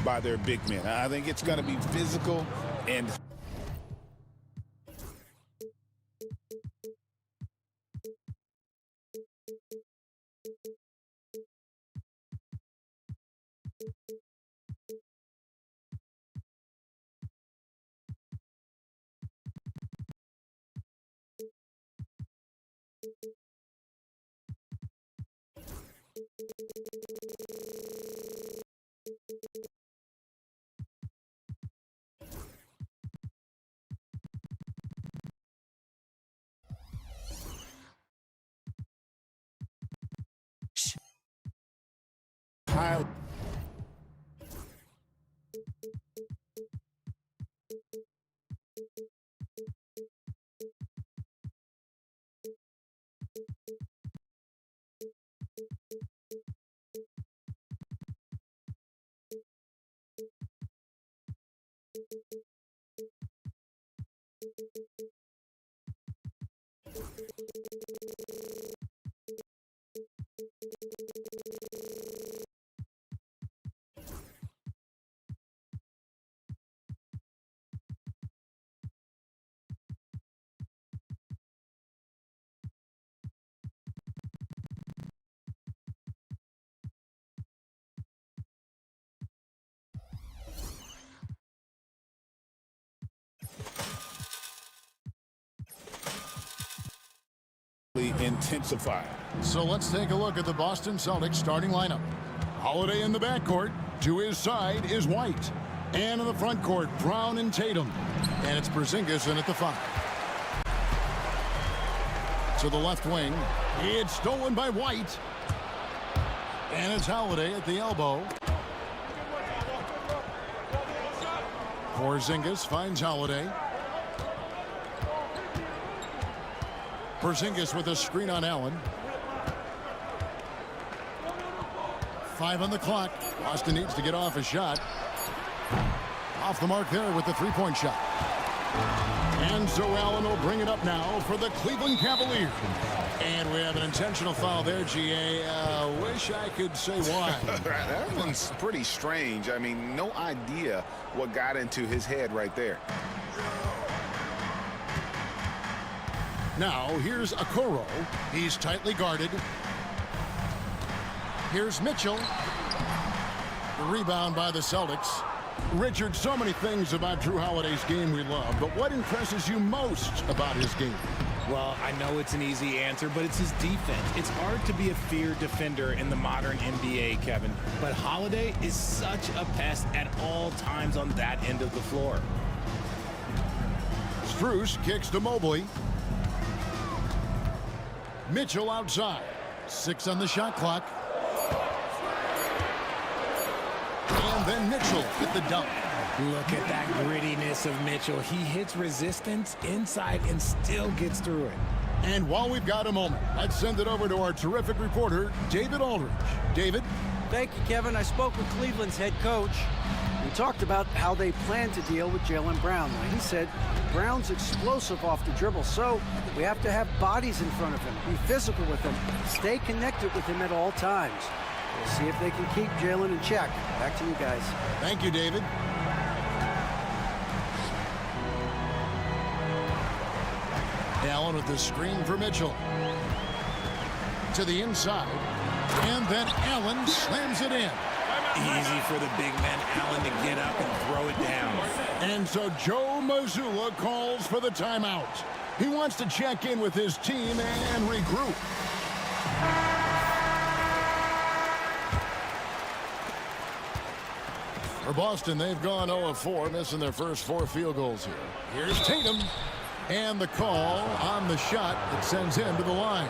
by their big men. I think it's going to be physical and high. Intensify. So let's take a look at the Boston Celtics starting lineup. Holiday in the backcourt. To his side is White. And in the front court, Brown and Tatum. And it's Porzingis in at the 5. To the left wing. It's stolen by White. And it's Holiday at the elbow. Porzingis finds Holiday. Porzingis with a screen on Allen. 5 on the clock. Boston needs to get off a shot. Off the mark there with the three-point shot. And so Allen will bring it up now for the Cleveland Cavaliers. And we have an intentional foul there, GA. Wish I could say why. That one's pretty strange. I mean, no idea what got into his head right there. Now, here's Okoro. He's tightly guarded. Here's Mitchell. The rebound by the Celtics. Richard, so many things about Drew Holiday's game we love, but what impresses you most about his game? Well, I know it's an easy answer, but it's his defense. It's hard to be a feared defender in the modern NBA, Kevin. But Holiday is such a pest at all times on that end of the floor. Strus kicks to Mobley. Mitchell outside. 6 on the shot clock. And then Mitchell with the dunk. Look at that grittiness of Mitchell. He hits resistance inside and still gets through it. And while we've got a moment, let's send it over to our terrific reporter, David Aldridge. David? Thank you, Kevin. I spoke with Cleveland's head coach. We talked about how they plan to deal with Jaylen Brown. He said Brown's explosive off the dribble, so we have to have bodies in front of him, be physical with him, stay connected with him at all times. We'll see if they can keep Jaylen in check. Back to you guys. Thank you, David. Allen with the screen for Mitchell. To the inside. And then Allen slams it in. Easy for the big man Allen to get up and throw it down. And so Joe Mazzulla calls for the timeout. He wants to check in with his team and regroup. For Boston, they've gone 0 of 4, missing their first 4 field goals here. Here's Tatum. And the call on the shot that sends him to the line.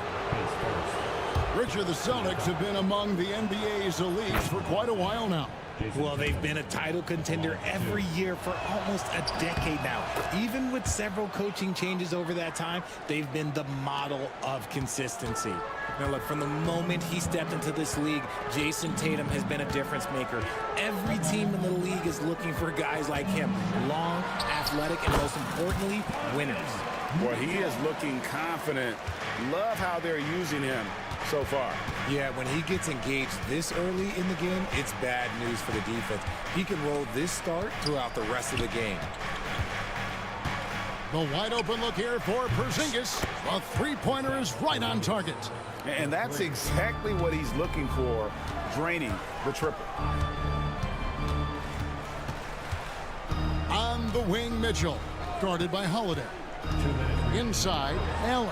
Richard, the Celtics have been among the NBA's elites for quite a while now. Well, they've been a title contender every year for almost a decade now. Even with several coaching changes over that time, they've been the model of consistency. Now, look, from the moment he stepped into this league, Jason Tatum has been a difference maker. Every team in the league is looking for guys like him. Long, athletic, and most importantly, winners. Well, he is looking confident. Love how they're using him. so far. Yeah, when he gets engaged this early in the game, it's bad news for the defense. He can roll this start throughout the rest of the game. The wide open look here for Porzingis. The three-pointer is right on target. And that's exactly what he's looking for, draining the triple. On the wing, Mitchell, guarded by Holiday. Inside, Allen.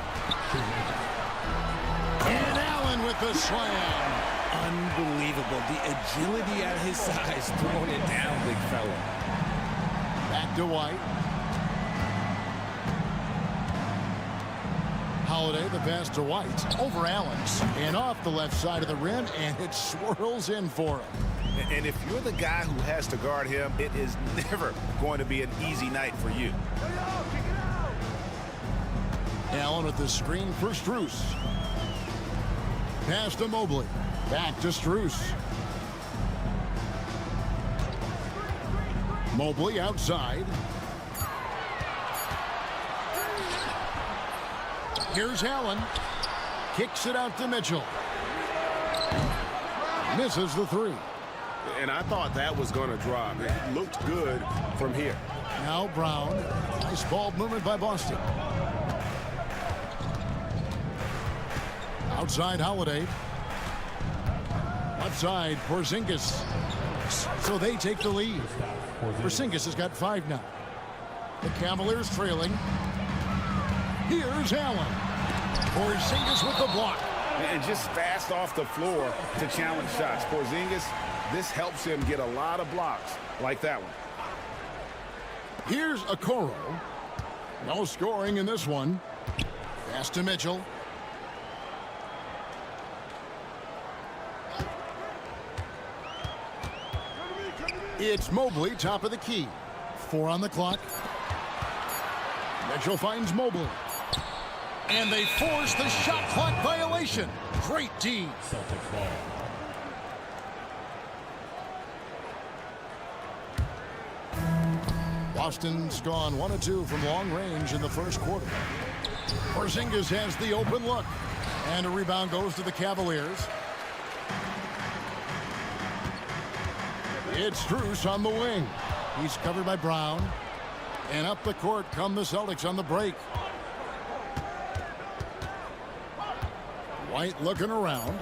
And Allen with the slam. Unbelievable. The agility at his size, throwing it down, big fella. Back to White. Holiday, the pass to White. Over Allen's. And off the left side of the rim, and it swirls in for him. And if you're the guy who has to guard him, it is never going to be an easy night for you. Allen with the screen for Strus. Pass to Mobley. Back to Strus. Mobley outside. Here's Allen. Kicks it out to Mitchell. Misses the three. And I thought that was going to drop. It looked good from here. Now Brown. Nice ball movement by Boston. Outside Holiday. Left side Porzingis. So they take the lead. Porzingis has got 5 now. The Cavaliers trailing. Here's Allen. Porzingis with the block. And just fast off the floor to challenge shots. Porzingis, this helps him get a lot of blocks like that one. Here's Okoro. No scoring in this one. Pass to Mitchell. It's Mobley, top of the key. 4 on the clock. Mitchell finds Mobley. And they force the shot clock violation. Great D. Boston's gone 1 of 2 from long range in the first quarter. Porzingis has the open look. And a rebound goes to the Cavaliers. It's Strus on the wing. He's covered by Brown. And up the court come the Celtics on the break. White looking around.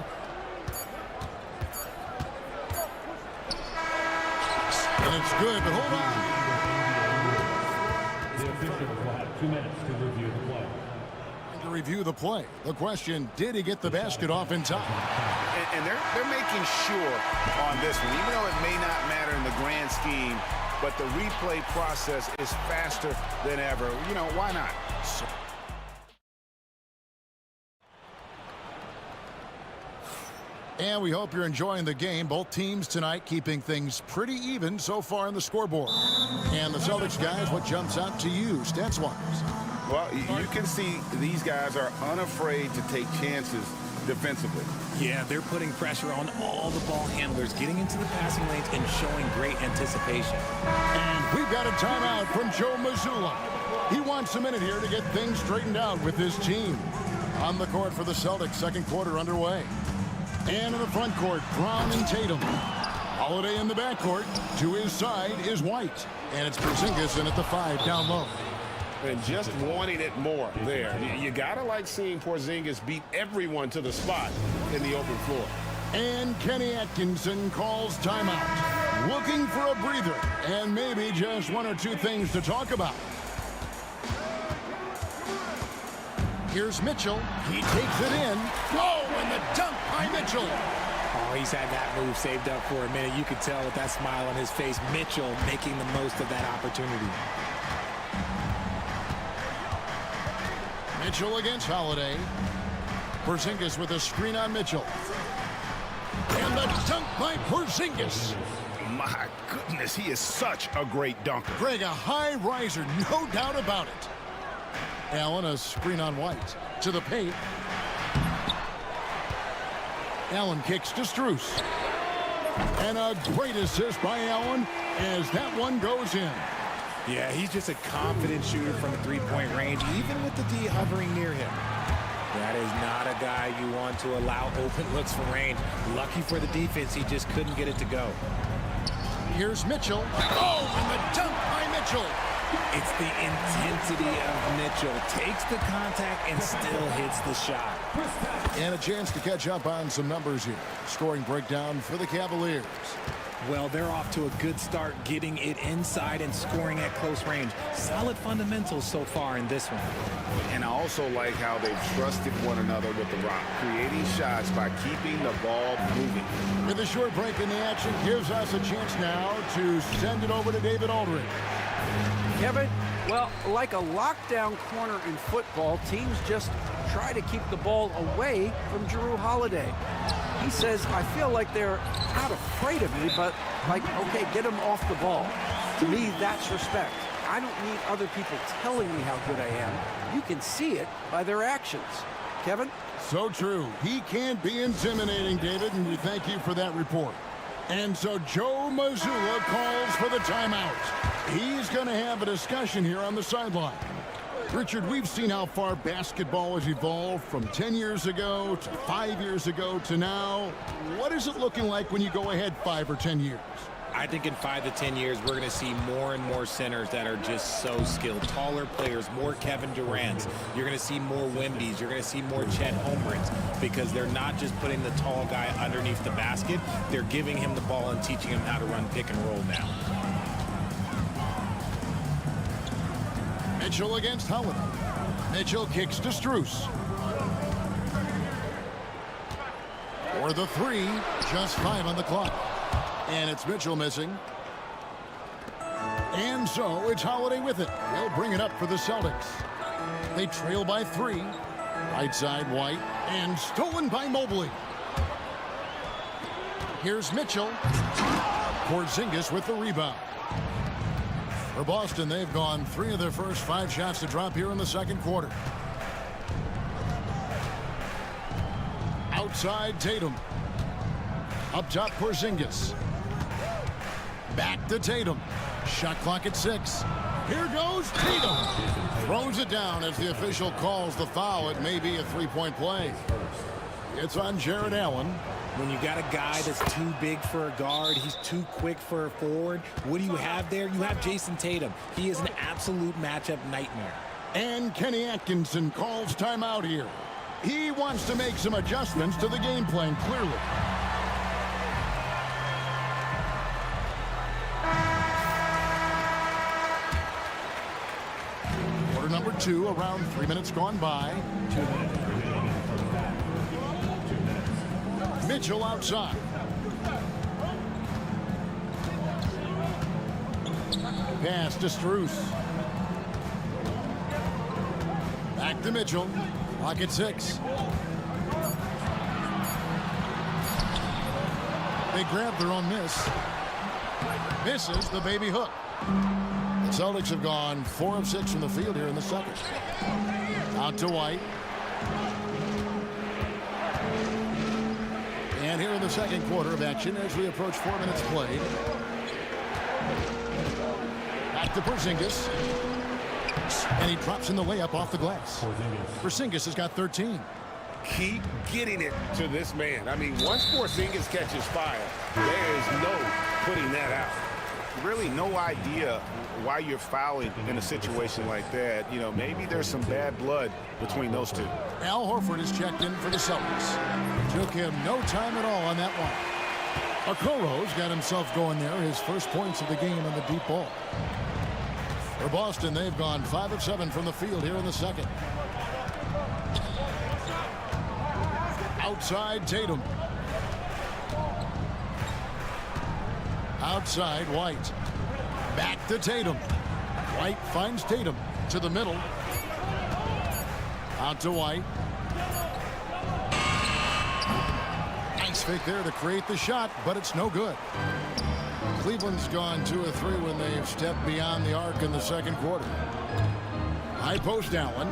And it's good, but hold on. The officials will have 2 minutes to review the play. To review the play. The question, did he get the basket off in time? And they're making sure on this one, even though it may not matter in the grand scheme, but the replay process is faster than ever. You know, why not? And we hope you're enjoying the game. Both teams tonight keeping things pretty even so far on the scoreboard. And the Celtics guys, what jumps out to you stats-wise? Well, you can see these guys are unafraid to take chances defensively. Yeah, they're putting pressure on all the ball handlers, getting into the passing lanes and showing great anticipation. And we've got a timeout from Joe Mazzulla. He wants a minute here to get things straightened out with his team. On the court for the Celtics, second quarter underway. And in the front court, Brown and Tatum. Holiday in the backcourt. To his side is White. And it's Porzingis in at the 5 down low. And just wanting it more there. You gotta like seeing Porzingis beat everyone to the spot in the open floor. And Kenny Atkinson calls timeout. Looking for a breather and maybe just 1 or 2 things to talk about. Here's Mitchell. He takes it in. Oh, and the dunk by Mitchell. Oh, he's had that move saved up for a minute. You could tell with that smile on his face, Mitchell making the most of that opportunity. Mitchell against Holiday. Porzingis with a screen on Mitchell. And the dunk by Porzingis. My goodness, he is such a great dunker. Greg, a high riser, no doubt about it. Allen, a screen on White. To the paint. Allen kicks to Strus. And a great assist by Allen as that one goes in. Yeah, he's just a confident shooter from a three-point range, even with the D hovering near him. That is not a guy you want to allow open looks from range. Lucky for the defense, he just couldn't get it to go. Here's Mitchell. Oh, and the dunk by Mitchell. It's the intensity of Mitchell. Takes the contact and still hits the shot. And a chance to catch up on some numbers here. Scoring breakdown for the Cavaliers. Well, they're off to a good start getting it inside and scoring at close range. Solid fundamentals so far in this one. And I also like how they've trusted one another with the rock, creating shots by keeping the ball moving. With a short break in the action, gives us a chance now to send it over to David Aldridge. Kevin, well, like a lockdown corner in football, teams just try to keep the ball away from Jrue Holiday. He says, I feel like they're not afraid of me, but like, okay, get him off the ball. To me, that's respect. I don't need other people telling me how good I am. You can see it by their actions. Kevin? So true. He can be intimidating, David, and we thank you for that report. And so Joe Mazzulla calls for the timeout. He's going to have a discussion here on the sideline. Richard, we've seen how far basketball has evolved from 10 years ago to 5 years ago to now. What is it looking like when you go ahead 5 or 10 years? I think in 5 to 10 years, we're going to see more and more centers that are just so skilled. Taller players, more Kevin Durant's. You're going to see more Wemby's. You're going to see more Chet Holmgrens because they're not just putting the tall guy underneath the basket. They're giving him the ball and teaching him how to run pick and roll now. Mitchell against Holiday. Mitchell kicks to Strus. For the three, just 5 on the clock. And it's Mitchell missing. And so it's Holiday with it. They'll bring it up for the Celtics. They trail by 3. Right side, White. And stolen by Mobley. Here's Mitchell. Porzingis with the rebound. For Boston, they've gone 3 of their first 5 shots to drop here in the second quarter. Outside, Tatum. Up top, Porzingis. Back to Tatum. Shot clock at 6. Here goes Tatum. Throws it down as the official calls the foul. It may be a 3-point play. It's on Jared Allen. When you got a guy that's too big for a guard, he's too quick for a forward, what do you have there? You have Jason Tatum. He is an absolute matchup nightmare. And Kenny Atkinson calls timeout here. He wants to make some adjustments to the game plan, clearly. Quarter number 2, around 3 minutes gone by. 2 minutes remaining. Mitchell outside. Pass to Strus. Back to Mitchell. Clock at 6. They grab their own miss. Misses the baby hook. The Celtics have gone 4 of 6 from the field here in the second. Out to White. And here in the second quarter of action as we approach 4 minutes played. Back to Porzingis. And he drops in the layup off the glass. Porzingis has got 13. Keep getting it to this man. I mean, once Porzingis catches fire, there is no putting that out. Really no idea why you're fouling in a situation like that. You know, maybe there's some bad blood between those two. Al Horford is checked in for the Celtics. Took him no time at all on that one. Okoro's got himself going there, his first points of the game on the deep ball. For Boston, they've gone 5 of 7 from the field here in the second. Outside, Tatum. Outside, White. Back to Tatum. White finds Tatum to the middle. Out to White. Nice fake there to create the shot, but it's no good. Cleveland's gone 2 of 3 when they've stepped beyond the arc in the second quarter. High post Allen.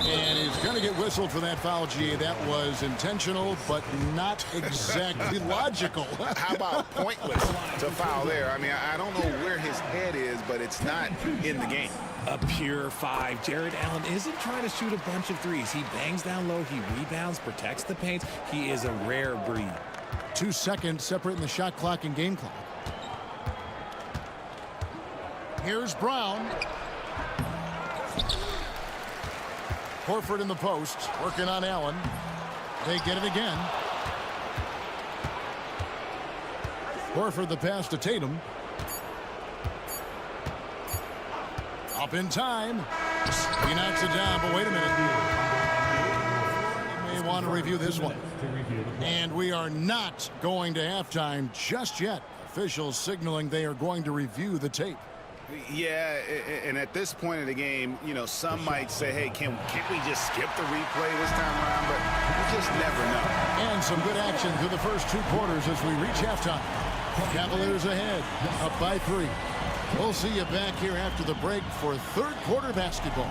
And he's going to get whistled for that foul, G. That was intentional, but not exactly logical. How about pointless to foul there? I mean, I don't know where his head is, but it's not in the game. A pure 5. Jared Allen isn't trying to shoot a bunch of threes. He bangs down low, he rebounds, protects the paint. He is a rare breed. 2 seconds separating the shot clock and game clock. Here's Brown. Horford in the post, working on Allen. They get it again. Horford the pass to Tatum. Up in time. He knocks it down, but wait a minute. You may want to review this one. And we are not going to halftime just yet. Officials signaling they are going to review the tape. Yeah, and at this point of the game, you know, some might say, hey, can't we just skip the replay this time around? But you just never know. And some good action through the first 2 quarters as we reach halftime. Cavaliers ahead, up by 3. We'll see you back here after the break for third quarter basketball.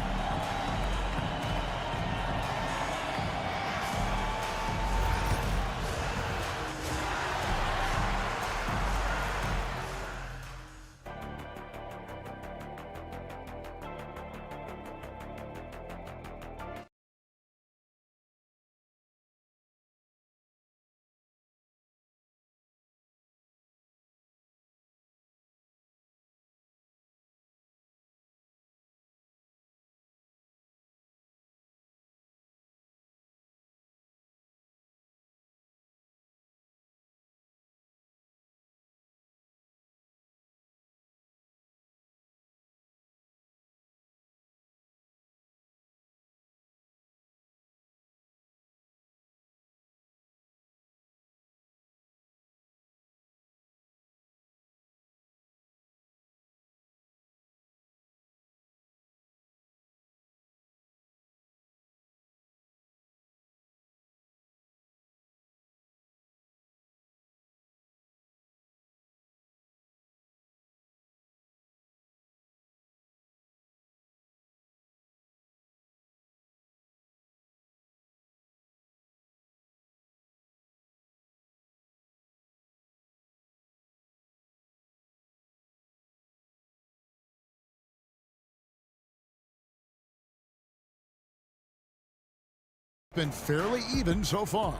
Been fairly even so far.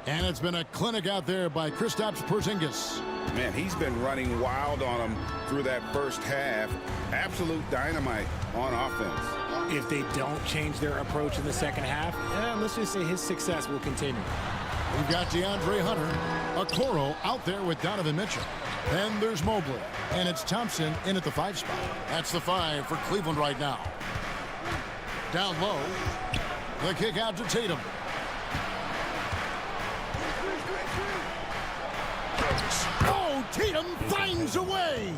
And it's been a clinic out there by Kristaps Porzingis. Man, he's been running wild on them through that first half. Absolute dynamite on offense. If they don't change their approach in the second half, let's just say his success will continue. We've got DeAndre Hunter, Okoro out there with Donovan Mitchell. Then there's Mobley, and it's Thompson in at the 5 spot. That's the 5 for Cleveland right now. Down low, the kick out to Tatum. Oh, Tatum finds a way.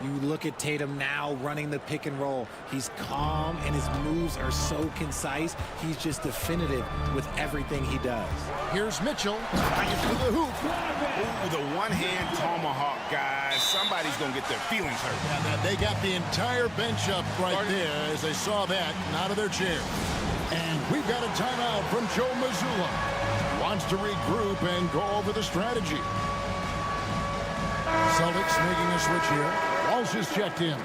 You look at Tatum now running the pick and roll. He's calm and his moves are so concise. He's just definitive with everything he does. Here's Mitchell. Bring it to the hoop. Ooh, the one-hand tomahawk, guys. Somebody's going to get their feelings hurt. Yeah, they got the entire bench up right there as they saw that and out of their chair. And we've got a timeout from Joe Mazzulla. Wants to regroup and go over the strategy. Celtics making a switch here. Walsh is checked in.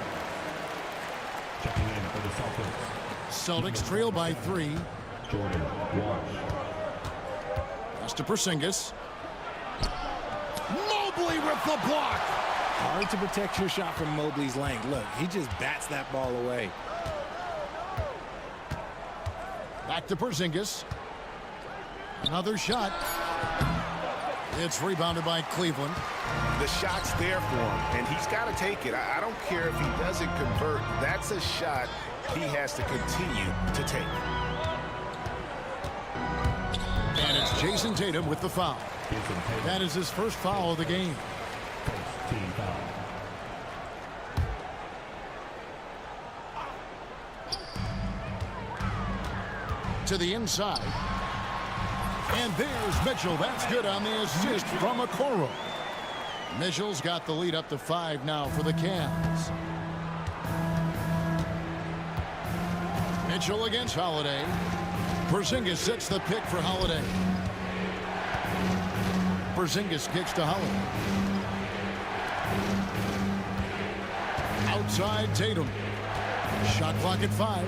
Checking in for the Celtics. Celtics trail by 3. Jordan Walsh. Pass to Porzingis. Mobley with the block. Hard to protect your shot from Mobley's length. Look, he just bats that ball away. Back to Porzingis. Another shot. It's rebounded by Cleveland. The shot's there for him, and he's got to take it. I don't care if he doesn't convert. That's a shot he has to continue to take. And it's Jason Tatum with the foul. That is his first foul of the game. First team foul. To the inside. And there's Mitchell. That's good on the assist from Okoro. Mitchell's got the lead up to 5 now for the Cavs. Mitchell against Holiday. Porzingis sets the pick for Holiday. Porzingis kicks to Holiday. Outside Tatum. Shot clock at 5.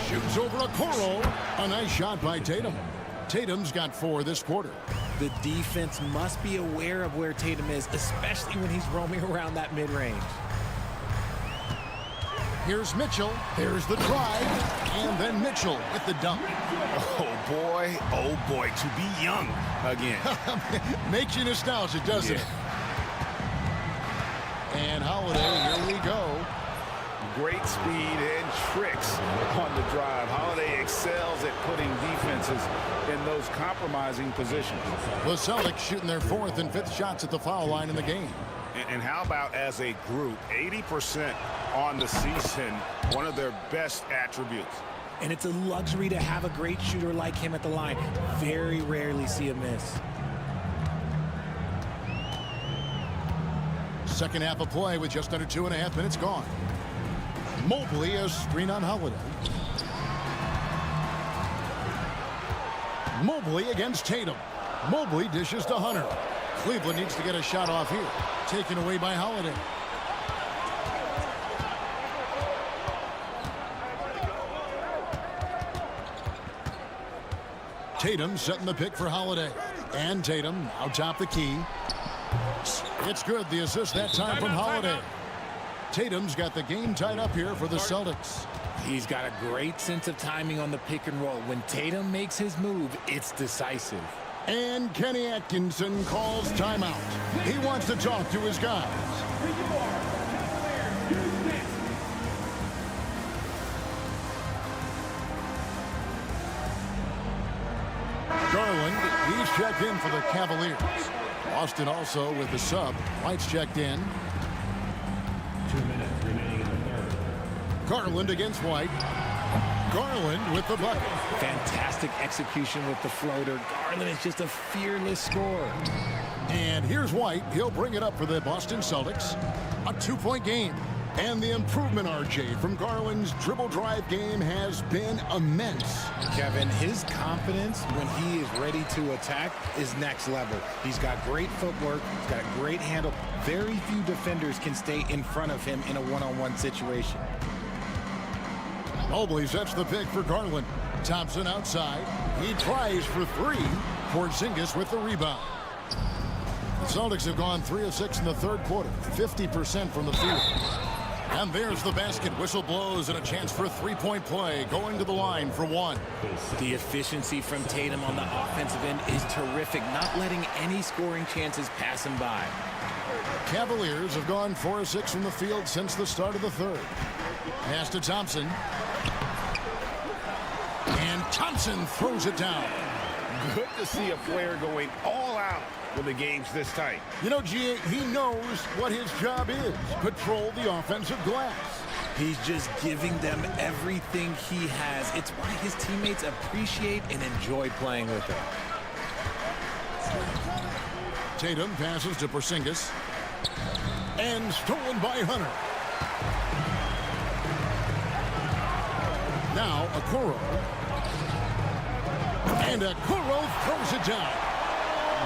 Shoots over a Okoro. A nice shot by Tatum. Tatum's got 4 this quarter. The defense must be aware of where Tatum is, especially when he's roaming around that mid-range. Here's Mitchell. There's the drive. And then Mitchell with the dunk. Oh boy, to be young again. Makes you nostalgic, doesn't it? And Holiday, here we go. Great speed and tricks on the drive. Holiday excels at putting defenses in those compromising positions. The Celtics shooting their 4th and 5th shots at the foul line in the game. And how about as a group, 80% on the season, one of their best attributes. And it's a luxury to have a great shooter like him at the line. Very rarely see a miss. Second half of play with just under 2.5 minutes gone. Mobley, a screen on Holiday. Mobley against Tatum. Mobley dishes to Hunter. Cleveland needs to get a shot off here. Taken away by Holiday. Tatum setting the pick for Holiday. And Tatum now top the key. It's good. The assist that time from Holiday. Tatum's got the game tied up here for the Celtics. He's got a great sense of timing on the pick and roll. When Tatum makes his move, it's decisive. And Kenny Atkinson calls timeout. He wants to talk to his guys. Garland, he's checked in for the Cavaliers. Austin also with the sub. White's checked in. 2 minutes remaining in the third. Garland against White. Garland with the bucket. Fantastic execution with the floater. Garland is just a fearless scorer. And here's White. He'll bring it up for the Boston Celtics. A 2-point game. And the improvement, RJ, from Garland's dribble drive game has been immense. Kevin, his confidence when he is ready to attack is next level. He's got great footwork. He's got a great handle. Very few defenders can stay in front of him in a one-on-one situation. Mobley sets the pick for Garland. Thompson outside. He tries for 3. Porzingis with the rebound. The Celtics have gone 3 of 6 in the third quarter. 50% from the field. And there's the basket. Whistle blows and a chance for a 3-point play. Going to the line for 1. The efficiency from Tatum on the offensive end is terrific. Not letting any scoring chances pass him by. Cavaliers have gone 4 of 6 from the field since the start of the third. Pass to Thompson. And Thompson throws it down. Good to see a player going all out when the game's this tight. You know, G.A., he knows what his job is. Control the offensive glass. He's just giving them everything he has. It's why his teammates appreciate and enjoy playing with him. Tatum passes to Porzingis. And stolen by Hunter. Now, Okoro. And Okoro throws it down.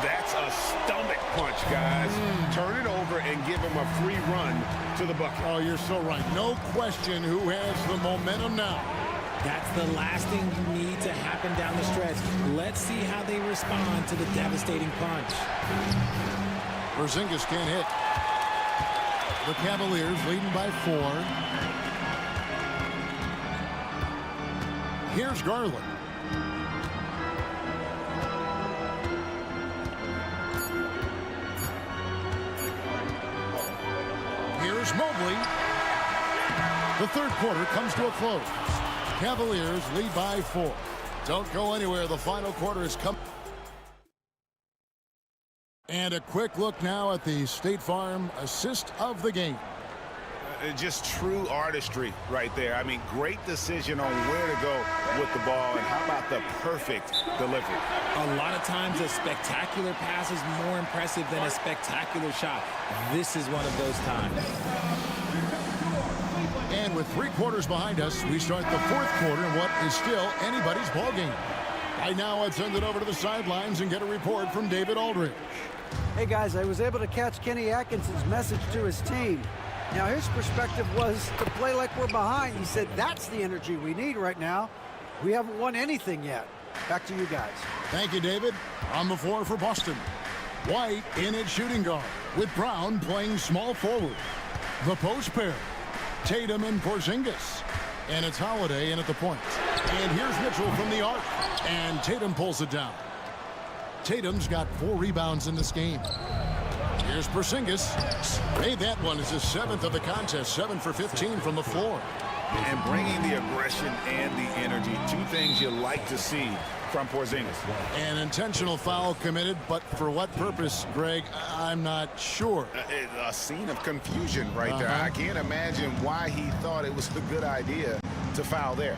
That's a stomach punch, guys. Turn it over and give him a free run to the bucket. Oh, you're so right. No question who has the momentum now. That's the last thing you need to happen down the stretch. Let's see how they respond to the devastating punch. Porzingis can't hit. The Cavaliers leading by 4. Here's Garland. Here's Mobley. The third quarter comes to a close. Cavaliers lead by 4. Don't go anywhere. The final quarter is coming. And a quick look now at the State Farm assist of the game. Just true artistry right there. I mean, great decision on where to go with the ball, and how about the perfect delivery? A lot of times a spectacular pass is more impressive than a spectacular shot. This is one of those times. And with 3 quarters behind us, we start the fourth quarter in what is still anybody's ball game. Right now, I'd send it over to the sidelines and get a report from David Aldridge. Hey, guys, I was able to catch Kenny Atkinson's message to his team. Now, his perspective was to play like we're behind. He said, that's the energy we need right now. We haven't won anything yet. Back to you guys. Thank you, David. On the floor for Boston. White in at shooting guard, with Brown playing small forward. The post pair, Tatum and Porzingis. And it's Holiday in at the point. And here's Mitchell from the arc. And Tatum pulls it down. Tatum's got 4 rebounds in this game. Here's Porzingis. Made that one as his 7th of the contest. 7 for 15 from the floor. And bringing the aggression and the energy, 2 things you like to see from Porzingis. An intentional foul committed, but for what purpose, Greg, I'm not sure. A scene of confusion right there. I can't imagine why he thought it was a good idea to foul there.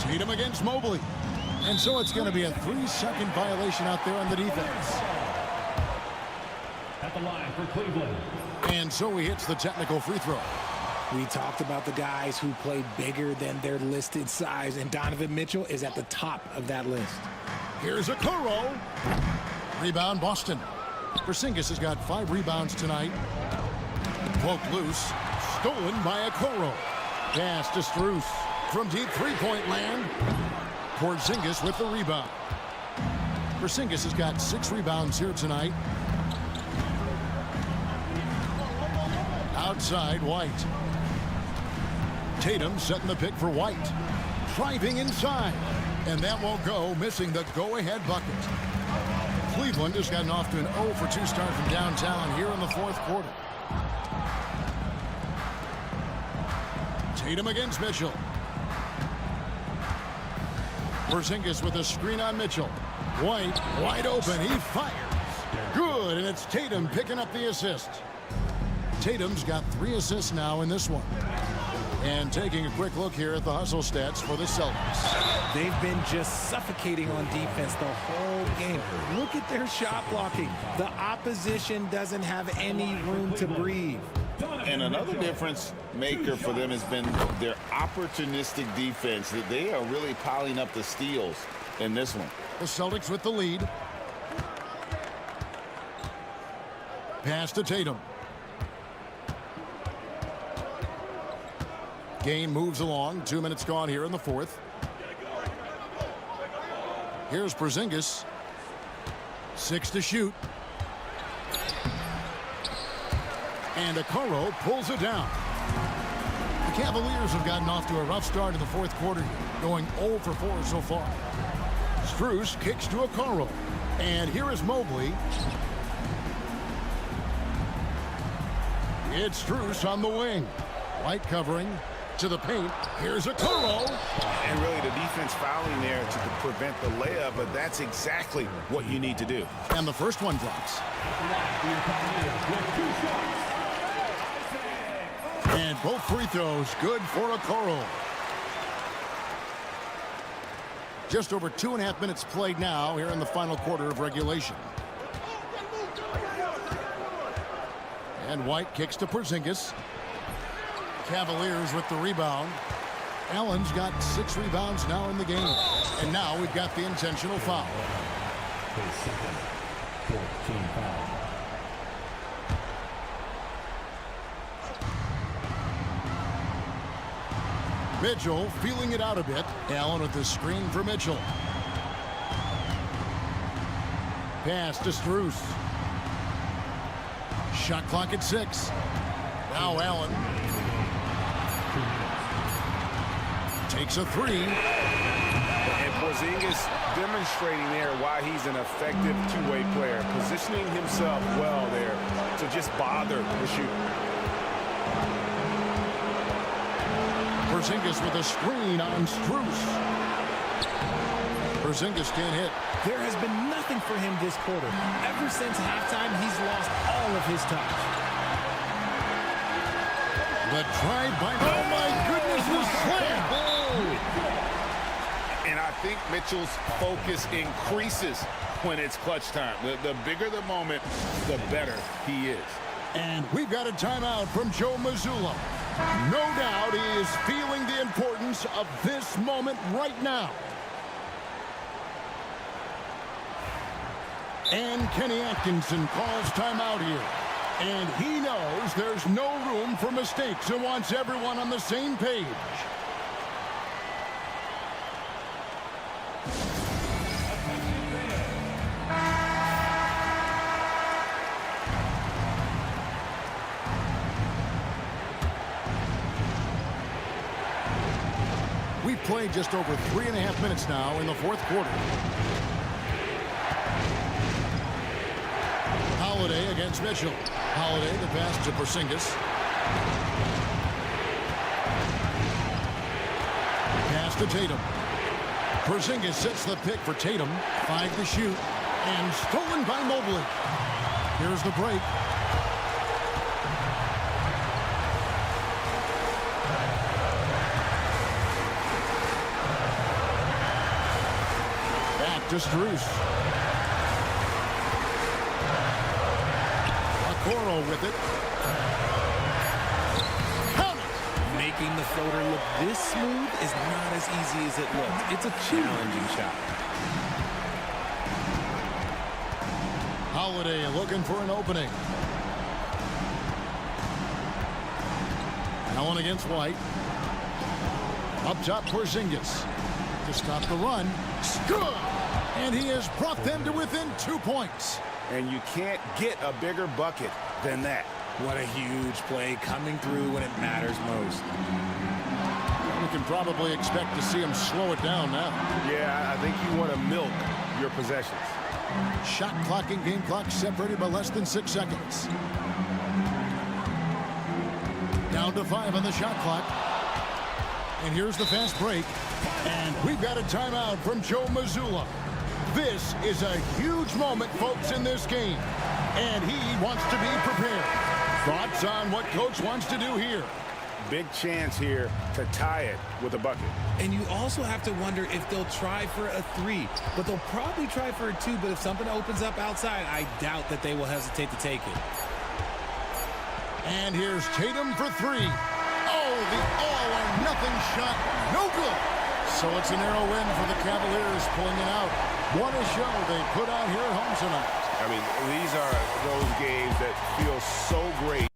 Tatum against Mobley. And so it's going to be a 3-second violation out there on the defense. At the line for Cleveland. And so he hits the technical free throw. We talked about the guys who play bigger than their listed size, and Donovan Mitchell is at the top of that list. Here's a Okoro. Rebound, Boston. Porzingis has got 5 rebounds tonight. Poked loose. Stolen by Okoro. Pass to Strus. From deep three-point land. Porzingis with the rebound. Porzingis has got 6 rebounds here tonight. Outside, White. Tatum setting the pick for White. Driving inside. And that won't go, missing the go-ahead bucket. Cleveland has gotten off to an 0 for 2 start from downtown here in the 4th quarter. Tatum against Mitchell. Porzingis with a screen on Mitchell. White, wide open, he fires. Good, and it's Tatum picking up the assist. Tatum's got 3 assists now in this one. And taking a quick look here at the hustle stats for the Celtics. They've been just suffocating on defense the whole game. Look at their shot blocking. The opposition doesn't have any room to breathe. And another difference maker for them has been their opportunistic defense. That they are really piling up the steals in this one. The Celtics with the lead. Pass to Tatum. Game moves along. 2 minutes gone here in the 4th. Here's Porzingis. 6 to shoot. And Okoro pulls it down. The Cavaliers have gotten off to a rough start in the 4th quarter, going 0 for 4 so far. Strus kicks to Okoro. And here is Mobley. It's Strus on the wing. White covering. To the paint. Here's Okoro. And really the defense fouling there to prevent the layup, but that's exactly what you need to do. And the first one drops. And both free throws good for Okoro. Just over 2.5 minutes played now here in the final quarter of regulation. And White kicks to Porzingis. Cavaliers with the rebound. Allen's got 6 rebounds now in the game. And now we've got the intentional foul. His second 14 foul. Mitchell feeling it out a bit. Allen with the screen for Mitchell. Pass to Strus. Shot clock at 6. Now Allen. Takes a 3. And Porzingis demonstrating there why he's an effective two-way player, positioning himself well there to just bother the shooter. Porzingis with a screen on Strus. Porzingis can't hit. There has been nothing for him this quarter. Ever since halftime, he's lost all of his touch. The drive by... Oh, my goodness, the slam! And I think Mitchell's focus increases when it's clutch time. The bigger the moment, the better he is. And we've got a timeout from Joe Mazzulla. No doubt he is feeling the importance of this moment right now. And Kenny Atkinson calls timeout here. And he knows there's no room for mistakes and wants everyone on the same page. We've played just over 3.5 minutes now in the fourth quarter. Holiday against Mitchell. Holiday the pass to Porzingis. Pass to Tatum. Porzingis sets the pick for Tatum. 5 to shoot. And stolen by Mobley. Here's the break. Back to Strus. Okoro with it. Count it! Making the floater look this smooth is not as easy as it looks. It's a challenging shot. Holiday looking for an opening. Allen against White. Up top, Porzingis. To stop the run. Good! And he has brought them to within 2 points. And you can't get a bigger bucket than that. What a huge play coming through when it matters most. We can probably expect to see him slow it down now. Yeah, I think you want to milk your possessions. Shot clock and game clock separated by less than 6 seconds. Down to 5 on the shot clock. And here's the fast break. And we've got a timeout from Joe Mazzulla. This is a huge moment, folks, in this game. And he wants to be prepared. Thoughts on what Coach wants to do here? Big chance here to tie it with a bucket. And you also have to wonder if they'll try for a 3. But they'll probably try for a 2. But if something opens up outside, I doubt that they will hesitate to take it. And here's Tatum for 3. Oh, the all-or-nothing shot. No good. So it's a narrow win for the Cavaliers, pulling it out. What a show they put on here at home tonight. I mean, these are those games that feel so great.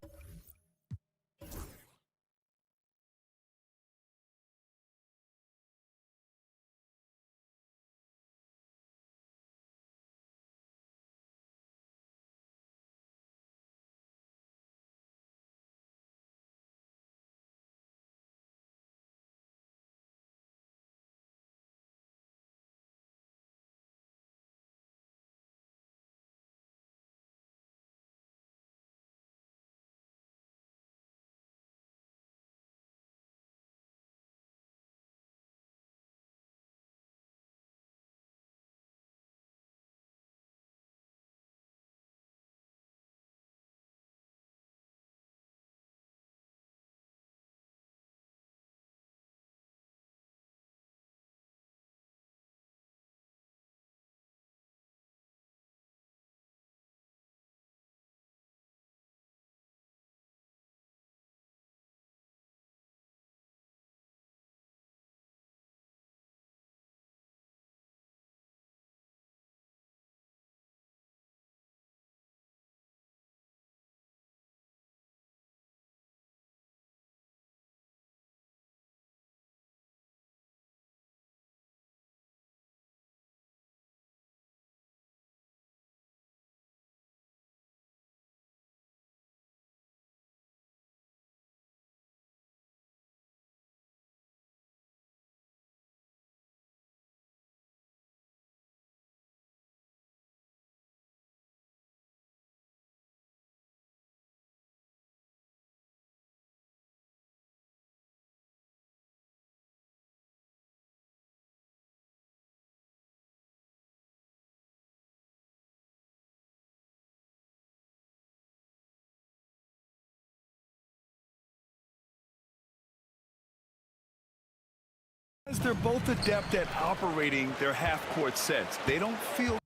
They're both adept at operating their half-court sets. They don't feel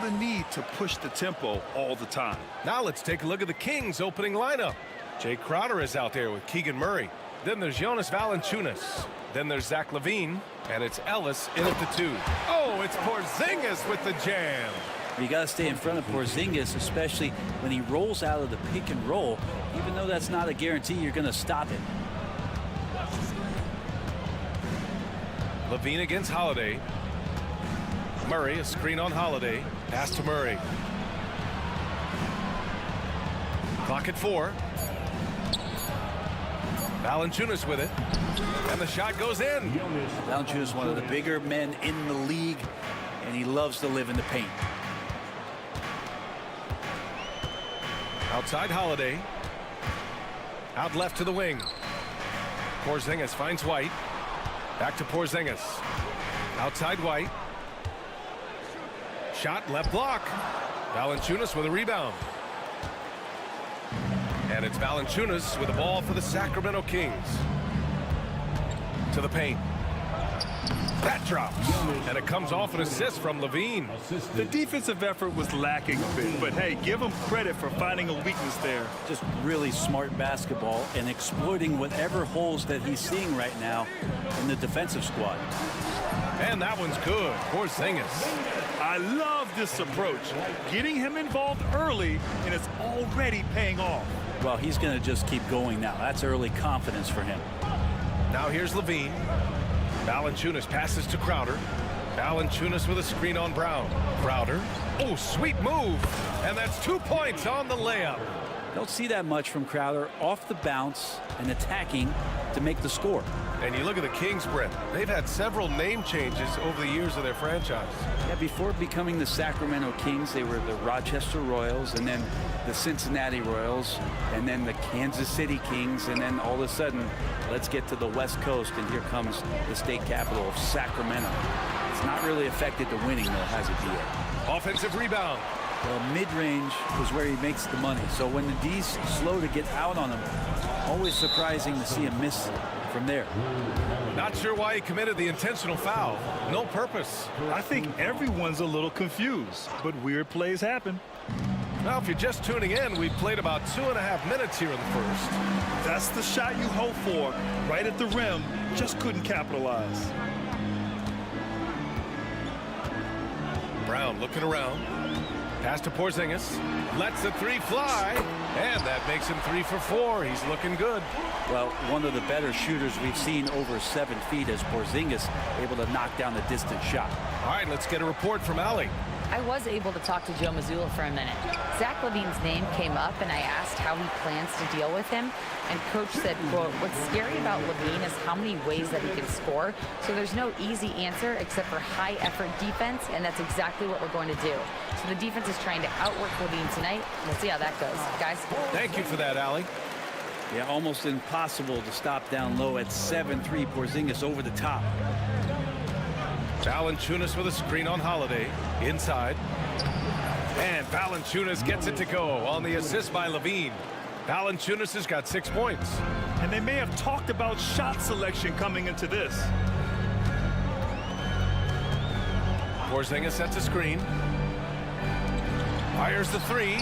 The need to push the tempo all the time. Now let's take a look at the Kings opening lineup. Jay Crowder is out there with Keegan Murray. Then there's Jonas Valanciunas. Then there's Zach LaVine, and it's Ellis in at the 2. Oh, it's Porzingis with the jam. You got to stay in front of Porzingis, especially when he rolls out of the pick and roll. Even though that's not a guarantee, you're going to stop it. LaVine against Holiday. Murray, a screen on Holiday. Pass to Murray. Clock at 4. Valanciunas with it. And the shot goes in. Valanciunas, one of the bigger men in the league, and he loves to live in the paint. Outside Holiday. Out left to the wing. Porzingis finds White. Back to Porzingis. Outside White. Shot left block. Valanciunas with a rebound. And it's Valanciunas with the ball for the Sacramento Kings. To the paint. That drops. And it comes off an assist from LaVine. The defensive effort was lacking a bit, but hey, give him credit for finding a weakness there. Just really smart basketball and exploiting whatever holes that he's seeing right now in the defensive squad. And that one's good. Porzingis. I love this approach. Getting him involved early, and it's already paying off. Well, he's going to just keep going now. That's early confidence for him. Now here's LaVine. Valanciunas passes to Crowder. Valanciunas with a screen on Brown. Crowder. Oh, sweet move. And that's 2 points on the layup. Don't see that much from Crowder off the bounce and attacking to make the score. And you look at the Kings, Brett. They've had several name changes over the years of their franchise. Yeah, before becoming the Sacramento Kings, they were the Rochester Royals, and then the Cincinnati Royals, and then the Kansas City Kings, and then all of a sudden, let's get to the West Coast, and here comes the state capital of Sacramento. It's not really affected the winning, though, has it yet? Offensive rebound. Well, mid-range is where he makes the money. So when the D's slow to get out on him, always surprising to see him miss from there. Not sure why he committed the intentional foul. No purpose. I think everyone's a little confused, but weird plays happen. Now, if you're just tuning in, we've played about 2.5 minutes here in the first. That's the shot you hope for, right at the rim, just couldn't capitalize. Brown looking around. Pass to Porzingis. Lets the 3 fly. And that makes him 3 for 4. He's looking good. Well, one of the better shooters we've seen over 7 feet as Porzingis able to knock down a distant shot. All right, let's get a report from Allie. I was able to talk to Joe Mazzulla for a minute. Zach LaVine's name came up, and I asked how he plans to deal with him. And Coach said, quote, "What's scary about LaVine is how many ways that he can score. So there's no easy answer except for high-effort defense, and that's exactly what we're going to do. So the defense is trying to outwork LaVine tonight. We'll see how that goes. Guys?" Thank you for that, Allie. Yeah, almost impossible to stop down low at 7-3. Porzingis over the top. Valanciunas with a screen on Holiday. Inside. And Valanciunas gets it to go on the assist by LaVine. Valanciunas has got 6 points. And they may have talked about shot selection coming into this. Porzingis sets a screen. Fires the 3.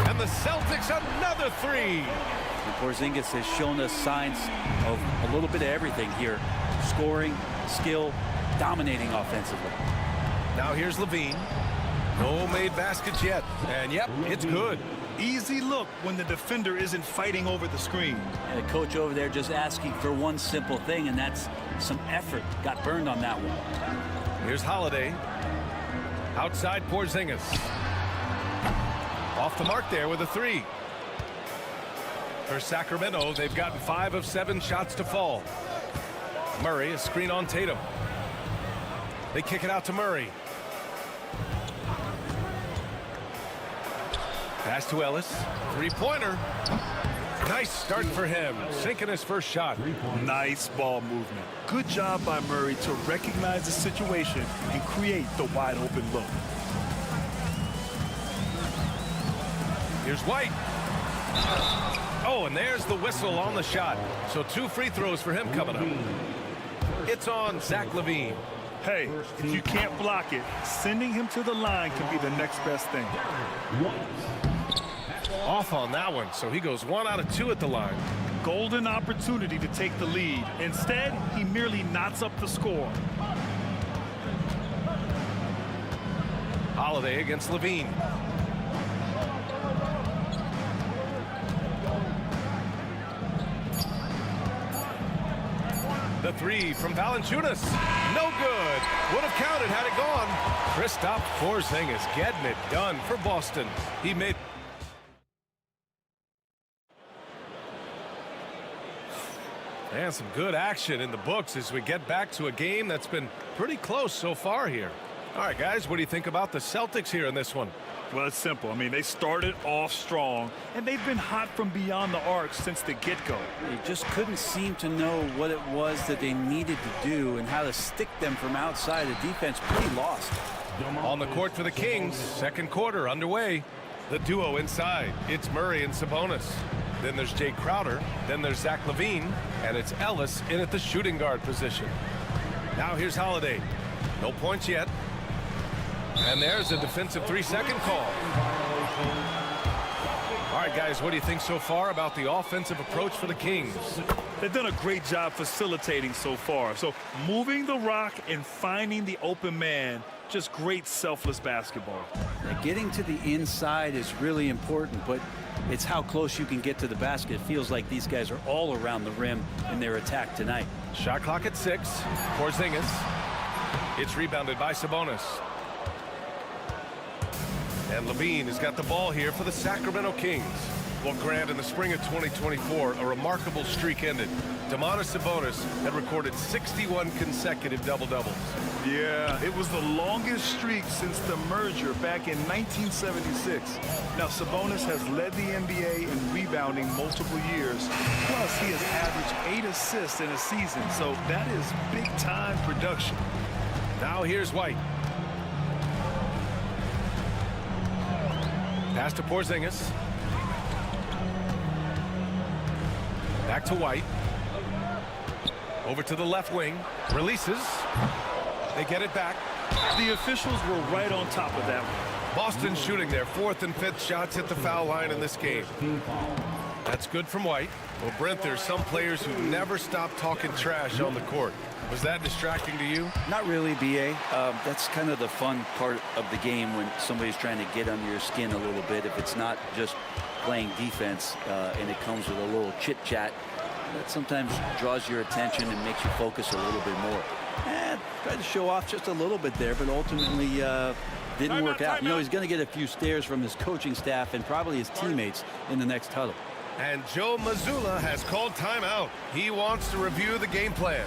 And the Celtics another 3. And Porzingis has shown us signs of a little bit of everything here. Scoring, skill, dominating offensively. Now here's LaVine. No made baskets yet. And yep, it's good. Easy look when the defender isn't fighting over the screen. And the coach over there just asking for one simple thing, and that's some effort. Got burned on that one. Here's Holiday. Outside Porzingis. Off the mark there with a 3. For Sacramento, they've gotten 5 of 7 shots to fall. Murray, a screen on Tatum. They kick it out to Murray. Pass to Ellis. 3-pointer. Nice start for him. Sinking his first shot. Nice ball movement. Good job by Murray to recognize the situation and create the wide open look. Here's White. Oh, and there's the whistle on the shot. So 2 free throws for him coming up. It's on Zach LaVine. Hey, if you can't block it, sending him to the line can be the next best thing. Off on that one, so he goes 1 out of 2 at the line. Golden opportunity to take the lead. Instead, he merely knots up the score. Holiday against Levine. The three from Valanciunas. No good. Would have counted had it gone. Kristaps Porzingis getting it done for Boston. He made... And some good action in the books as we get back to a game that's been pretty close so far here. All right, guys, what do you think about the Celtics here in this one? Well, it's simple. I mean, they started off strong, and they've been hot from beyond the arc since the get-go. They just couldn't seem to know what it was that they needed to do and how to stick them from outside. The defense pretty lost. On the court for the Kings, second quarter underway. The duo inside, it's Murray and Sabonis. Then there's Jay Crowder, then there's Zach LaVine, and it's Ellis in at the shooting guard position. Now here's Holiday. No points yet. And there's a defensive 3-second call. All right, guys, what do you think so far about the offensive approach for the Kings? They've done a great job facilitating so far. So moving the rock and finding the open man, just great selfless basketball. Getting to the inside is really important, but it's how close you can get to the basket. It feels like these guys are all around the rim in their attack tonight. Shot clock at 6. Porzingis. It's rebounded by Sabonis. And Levine has got the ball here for the Sacramento Kings. Well, Grant, in the spring of 2024, a remarkable streak ended. Domantas Sabonis had recorded 61 consecutive double-doubles. Yeah, it was the longest streak since the merger back in 1976. Now, Sabonis has led the NBA in rebounding multiple years. Plus, he has averaged 8 assists in a season, so that is big-time production. Now here's White. Pass to Porzingis. Back to White. Over to the left wing. Releases. They get it back. The officials were right on top of that one. Boston shooting their 4th and 5th shots at the foul line in this game. That's good from White. Well, Brent, there's some players who never stop talking trash on the court. Was that distracting to you? Not really, B.A. That's kind of the fun part of the game when somebody's trying to get under your skin a little bit. If it's not just playing defense and it comes with a little chit-chat, that sometimes draws your attention and makes you focus a little bit more. Tried to show off just a little bit there, but ultimately didn't work out. You know, he's going to get a few stares from his coaching staff and probably his teammates in the next huddle. And Joe Mazzulla has called timeout. He wants to review the game plan.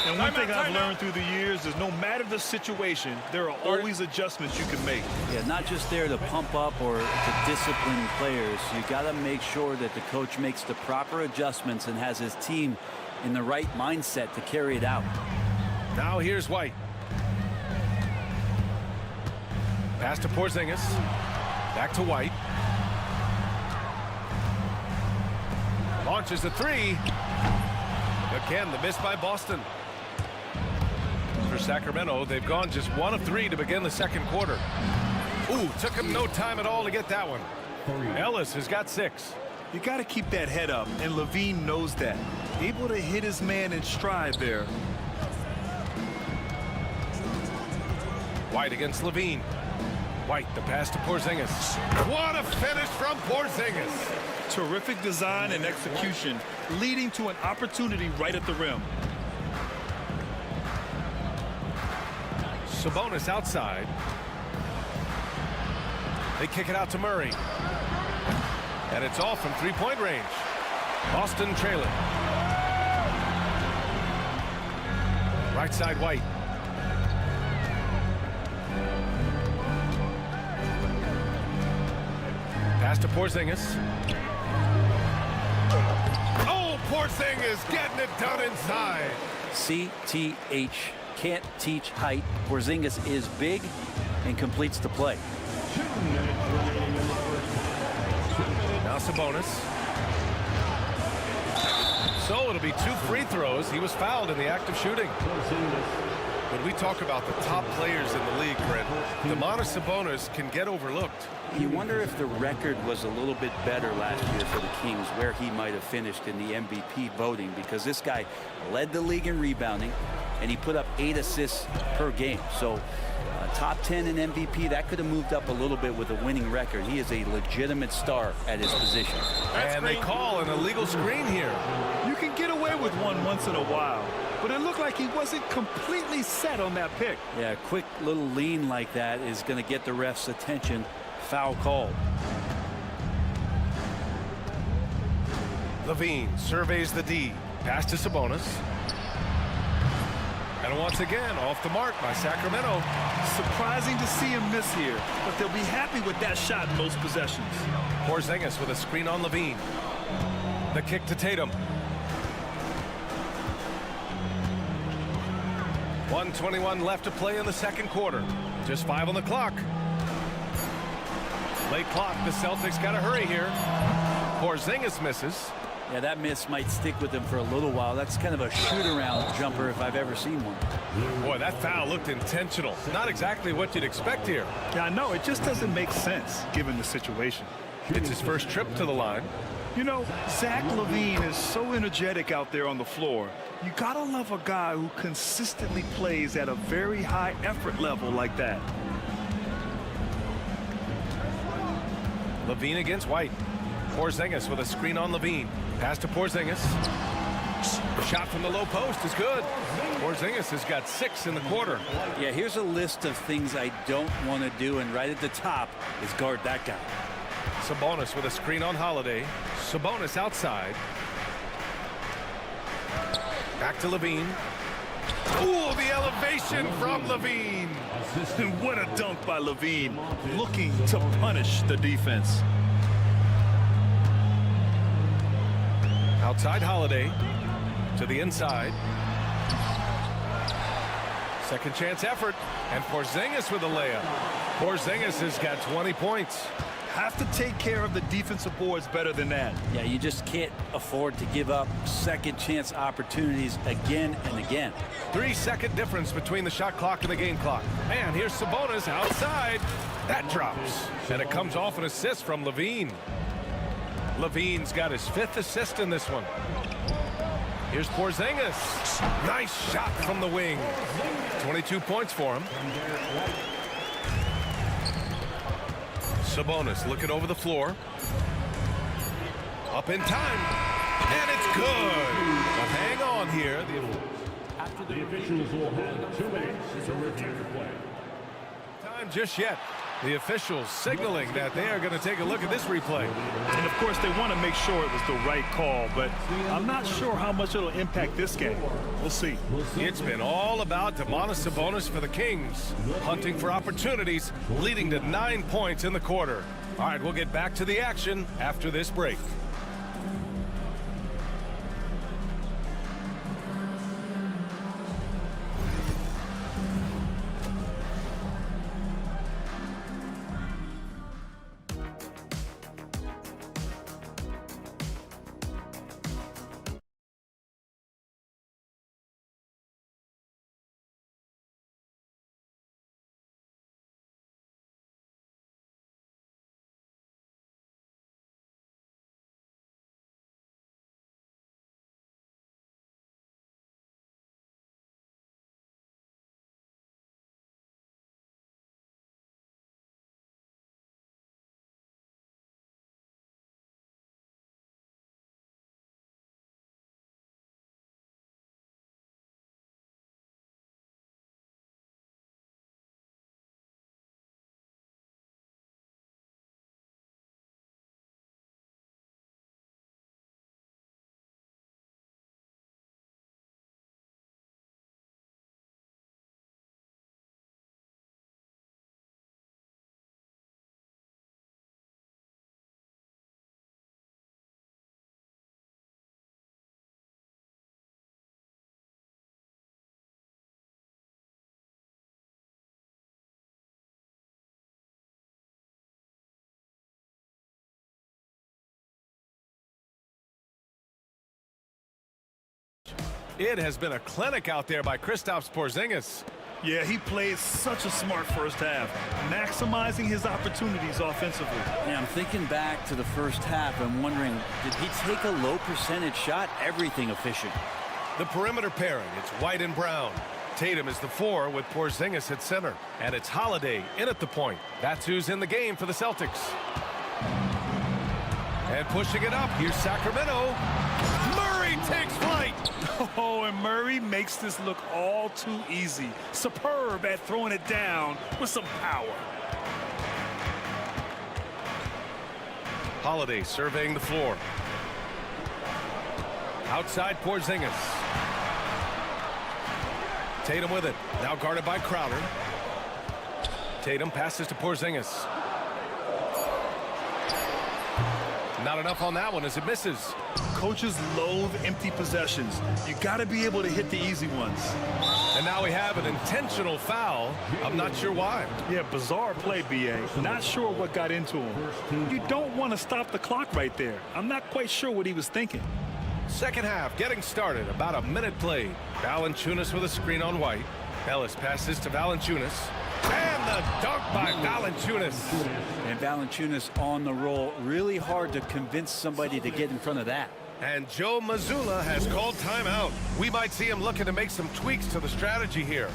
And one thing I've learned through the years is no matter the situation, there are always adjustments you can make. Yeah, not just there to pump up or to discipline players. You got to make sure that the coach makes the proper adjustments and has his team in the right mindset to carry it out. Now here's White. Pass to Porzingis. Back to White. Launches a 3. Again, the miss by Boston. For Sacramento, they've gone just 1 of 3 to begin the second quarter. Ooh, took him no time at all to get that one. Ellis has got 6. You got to keep that head up, and Levine knows that. Able to hit his man in stride there. White against Levine. White, the pass to Porzingis. What a finish from Porzingis. Terrific design and execution, leading to an opportunity right at the rim. Sabonis outside. They kick it out to Murray. And it's all from three-point range. Boston trailing. Right side, White. Pass to Porzingis. Oh, Porzingis getting it done inside. CTH. Can't teach height. Porzingis is big and completes the play. Now Sabonis. So it'll be 2 free throws. He was fouled in the act of shooting. When we talk about the top players in the league, Brent, Domantas Sabonis can get overlooked. You wonder if the record was a little bit better last year for the Kings, where he might have finished in the MVP voting, because this guy led the league in rebounding, and he put up 8 assists per game. So top 10 in MVP, that could have moved up a little bit with a winning record. He is a legitimate star at his position. And they call an illegal screen here. You can get away with one once in a while, but it looked like he wasn't completely set on that pick. Yeah, a quick little lean like that is going to get the ref's attention. Foul called. Levine surveys the D. Pass to Sabonis. And once again, off the mark by Sacramento. Surprising to see him miss here, but they'll be happy with that shot in most possessions. Porzingis with a screen on Levine. The kick to Tatum. 1:21 left to play in the second quarter. Just 5 on the clock. Late clock. The Celtics got to hurry here. Porzingis misses. Yeah, that miss might stick with him for a little while. That's kind of a shoot-around jumper if I've ever seen one. Boy, that foul looked intentional. Not exactly what you'd expect here. Yeah, I know. It just doesn't make sense given the situation. It's his first trip to the line. You know, Zach LaVine is so energetic out there on the floor. You gotta love a guy who consistently plays at a very high effort level like that. Levine against White. Porzingis with a screen on Levine. Pass to Porzingis. Shot from the low post is good. Porzingis has got 6 in the quarter. Yeah, here's a list of things I don't want to do, and right at the top is guard that guy. Sabonis with a screen on Holiday. Sabonis outside. Back to Levine. Ooh, the elevation from Levine. And what a dunk by LaVine, looking to punish the defense. Outside Holiday to the inside. Second chance effort, and Porzingis with a layup. Porzingis has got 20 points. Have to take care of the defensive boards better than that. Yeah, you just can't afford to give up second chance opportunities again and again. 3-second difference between the shot clock and the game clock. And here's Sabonis outside. That drops. And it comes off an assist from Levine. Levine's got his 5th assist in this one. Here's Porzingis. Nice shot from the wing. 22 points for him. Sabonis looking over the floor. Up in time. And it's good. But hang on here. The officials will have 2 minutes to review the play. Time just yet. The officials signaling that they are going to take a look at this replay. And of course, they want to make sure it was the right call, but I'm not sure how much it'll impact this game. We'll see. It's been all about Domantas Sabonis for the Kings, hunting for opportunities, leading to 9 points in the quarter. All right, we'll get back to the action after this break. It has been a clinic out there by Kristaps Porzingis. Yeah, he played such a smart first half, maximizing his opportunities offensively. Yeah, I'm thinking back to the first half and wondering, did he take a low percentage shot? Everything efficient. The perimeter pairing, it's White and Brown. Tatum is the 4 with Porzingis at center. And it's Holiday in at the point. That's who's in the game for the Celtics. And pushing it up, here's Sacramento. Murray takes flight. Oh, and Murray makes this look all too easy. Superb at throwing it down with some power. Holiday surveying the floor. Outside Porzingis. Tatum with it. Now guarded by Crowder. Tatum passes to Porzingis. Not enough on that one as it misses. Coaches loathe empty possessions. You got to be able to hit the easy ones. And now we have an intentional foul. I'm not sure why. Yeah, bizarre play, B.A. Not sure what got into him. You don't want to stop the clock right there. I'm not quite sure what he was thinking. Second half getting started. About a minute played. Valanciunas with a screen on White. Ellis passes to Valanciunas. And the dunk by Valanciunas. And Valanciunas on the roll. Really hard to convince somebody to get in front of that. And Joe Mazzulla has called timeout. We might see him looking to make some tweaks to the strategy here.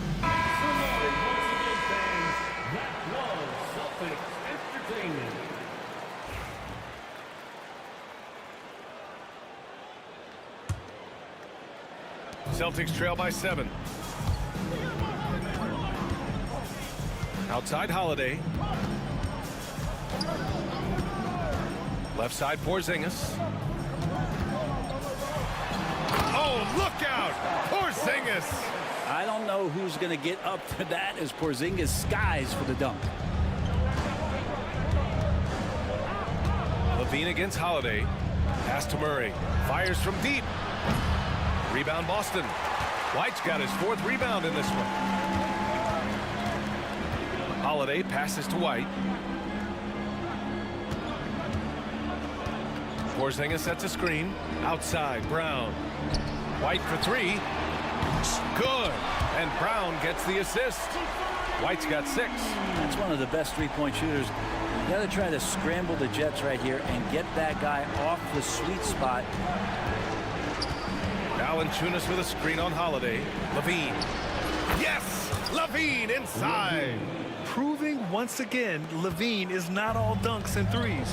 Celtics trail by 7. Outside Holiday. Left side Porzingis. Oh, look out! Porzingis! I don't know who's going to get up to that as Porzingis skies for the dunk. Levine against Holiday. Pass to Murray. Fires from deep. Rebound Boston. White's got his 4th rebound in this one. Holiday passes to White. Porzingis sets a screen. Outside, Brown. White for 3. Good. And Brown gets the assist. White's got 6. That's one of the best three-point shooters. You got to try to scramble the Jets right here and get that guy off the sweet spot. Valanciunas with a screen on Holiday. Levine. Yes! Levine inside. Proving once again, Levine is not all dunks and threes.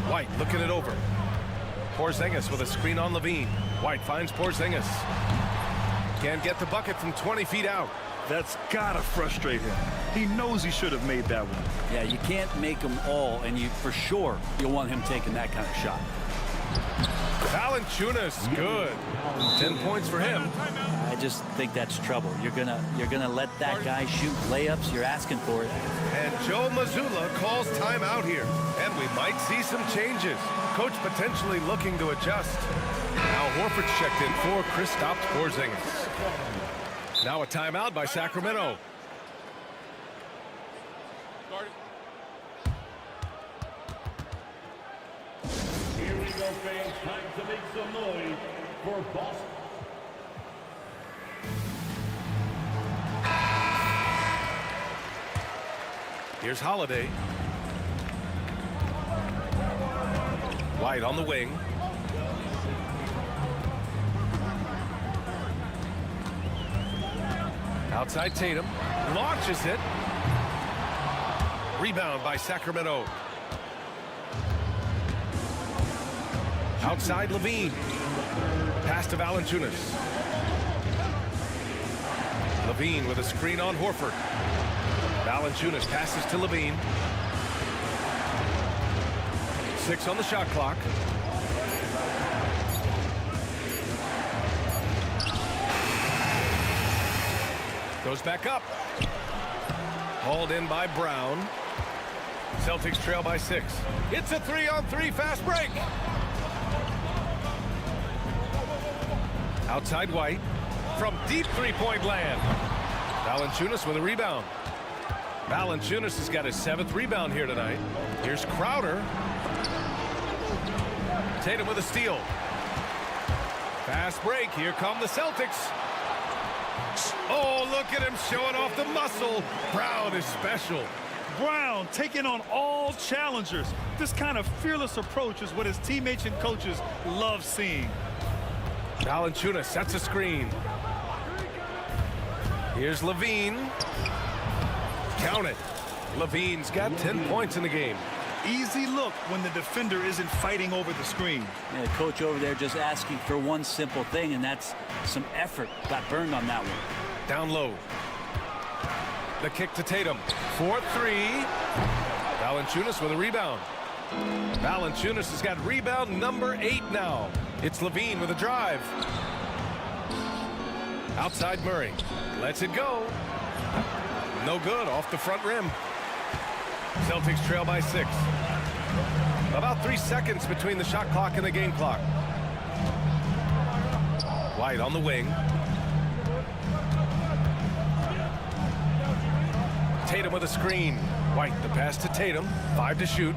White looking it over. Porzingis with a screen on Levine. White finds Porzingis. Can't get the bucket from 20 feet out. That's gotta frustrate him. He knows he should have made that one. Yeah, you can't make them all, and you for sure you'll want him taking that kind of shot. Valanciunas, good. 10 points for him. I just think that's trouble. You're gonna let that guy shoot layups. You're asking for it. And Joe Mazzulla calls timeout here. And we might see some changes. Coach potentially looking to adjust. Now Horford's checked in for Kristaps Porzingis. Now a timeout by Sacramento. Here we go, fans. Time to make some noise for Boston. Here's Holiday. White on the wing. Outside Tatum. Launches it. Rebound by Sacramento. Outside Levine. Pass to Valanciunas. Levine with a screen on Horford. Valanciunas passes to Levine. 6 on the shot clock. Goes back up. Hauled in by Brown. Celtics trail by 6. It's a 3-on-3 fast break. Outside White. From deep three-point land. Valanciunas with a rebound. Valanciunas has got his 7th rebound here tonight. Here's Crowder. Tatum with a steal. Fast break. Here come the Celtics. Oh, look at him showing off the muscle. Brown is special. Brown taking on all challengers. This kind of fearless approach is what his teammates and coaches love seeing. Valanciunas sets a screen. Here's Levine. Count it. Levine's got 10 points in the game. Easy look when the defender isn't fighting over the screen. Yeah, the coach over there just asking for one simple thing, and that's some effort. Got burned on that one. Down low. The kick to Tatum. 4-3. Valanciunas with a rebound. Valanciunas has got rebound number 8 now. It's Levine with a drive. Outside Murray. Lets it go. No good, off the front rim. Celtics trail by 6. About 3 seconds between the shot clock and the game clock. White on the wing. Tatum with a screen. White, the pass to Tatum. 5 to shoot.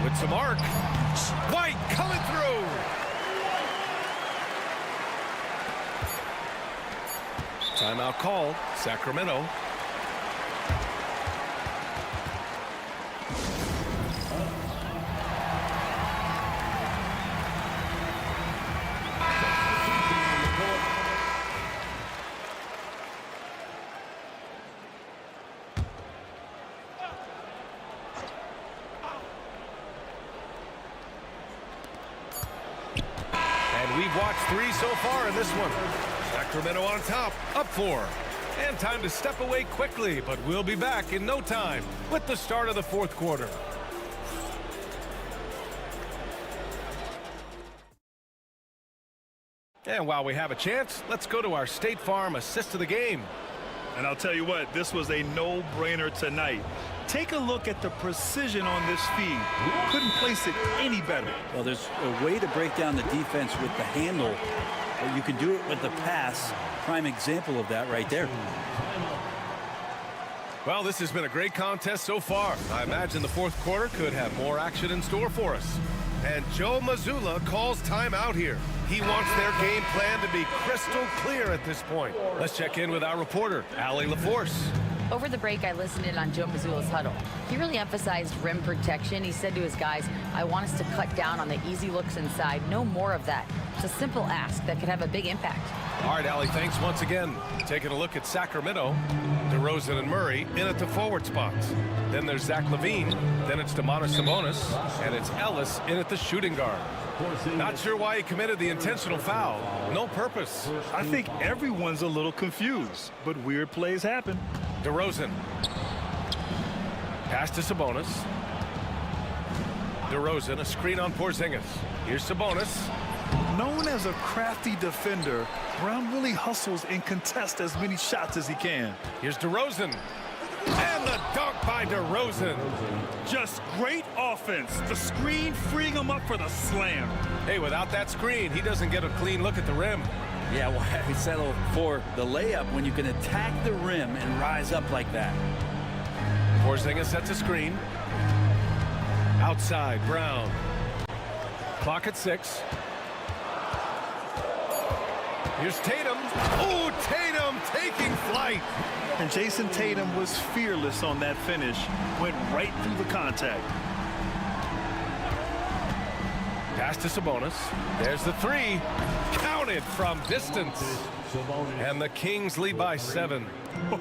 With some arc. White coming through. Timeout called. Sacramento. We've watched 3 so far in this one. Sacramento on top, up 4. And time to step away quickly, but we'll be back in no time with the start of the 4th quarter. And while we have a chance, let's go to our State Farm assist of the game. And I'll tell you what, this was a no-brainer tonight. Take a look at the precision on this feed. Couldn't place it any better. Well, there's a way to break down the defense with the handle, but you can do it with the pass. Prime example of that right there. Well, this has been a great contest so far. I imagine the 4th quarter could have more action in store for us. And Joe Mazzulla calls timeout here. He wants their game plan to be crystal clear at this point. Let's check in with our reporter, Allie LaForce. Over the break, I listened in on Joe Mazzulla's huddle. He really emphasized rim protection. He said to his guys, I want us to cut down on the easy looks inside. No more of that. It's a simple ask that could have a big impact. All right, Allie, thanks once again. Taking a look at Sacramento, DeRozan and Murray in at the forward spots. Then there's Zach LaVine. Then it's Domantas Sabonis. And it's Ellis in at the shooting guard. Not sure why he committed the intentional foul. No purpose. I think everyone's a little confused, but weird plays happen. DeRozan. Pass to Sabonis. DeRozan, a screen on Porzingis. Here's Sabonis. Known as a crafty defender, Brown really hustles and contests as many shots as he can. Here's DeRozan. And the dunk by DeRozan. Just great offense. The screen freeing him up for the slam. Hey, without that screen, he doesn't get a clean look at the rim. Yeah, well, we settle for the layup when you can attack the rim and rise up like that. Porzingis sets a screen. Outside, Brown. Clock at 6. Here's Tatum. Oh, Tatum taking flight. And Jason Tatum was fearless on that finish. Went right through the contact. Pass to Sabonis. There's the 3. Counted from distance. And the Kings lead by 7.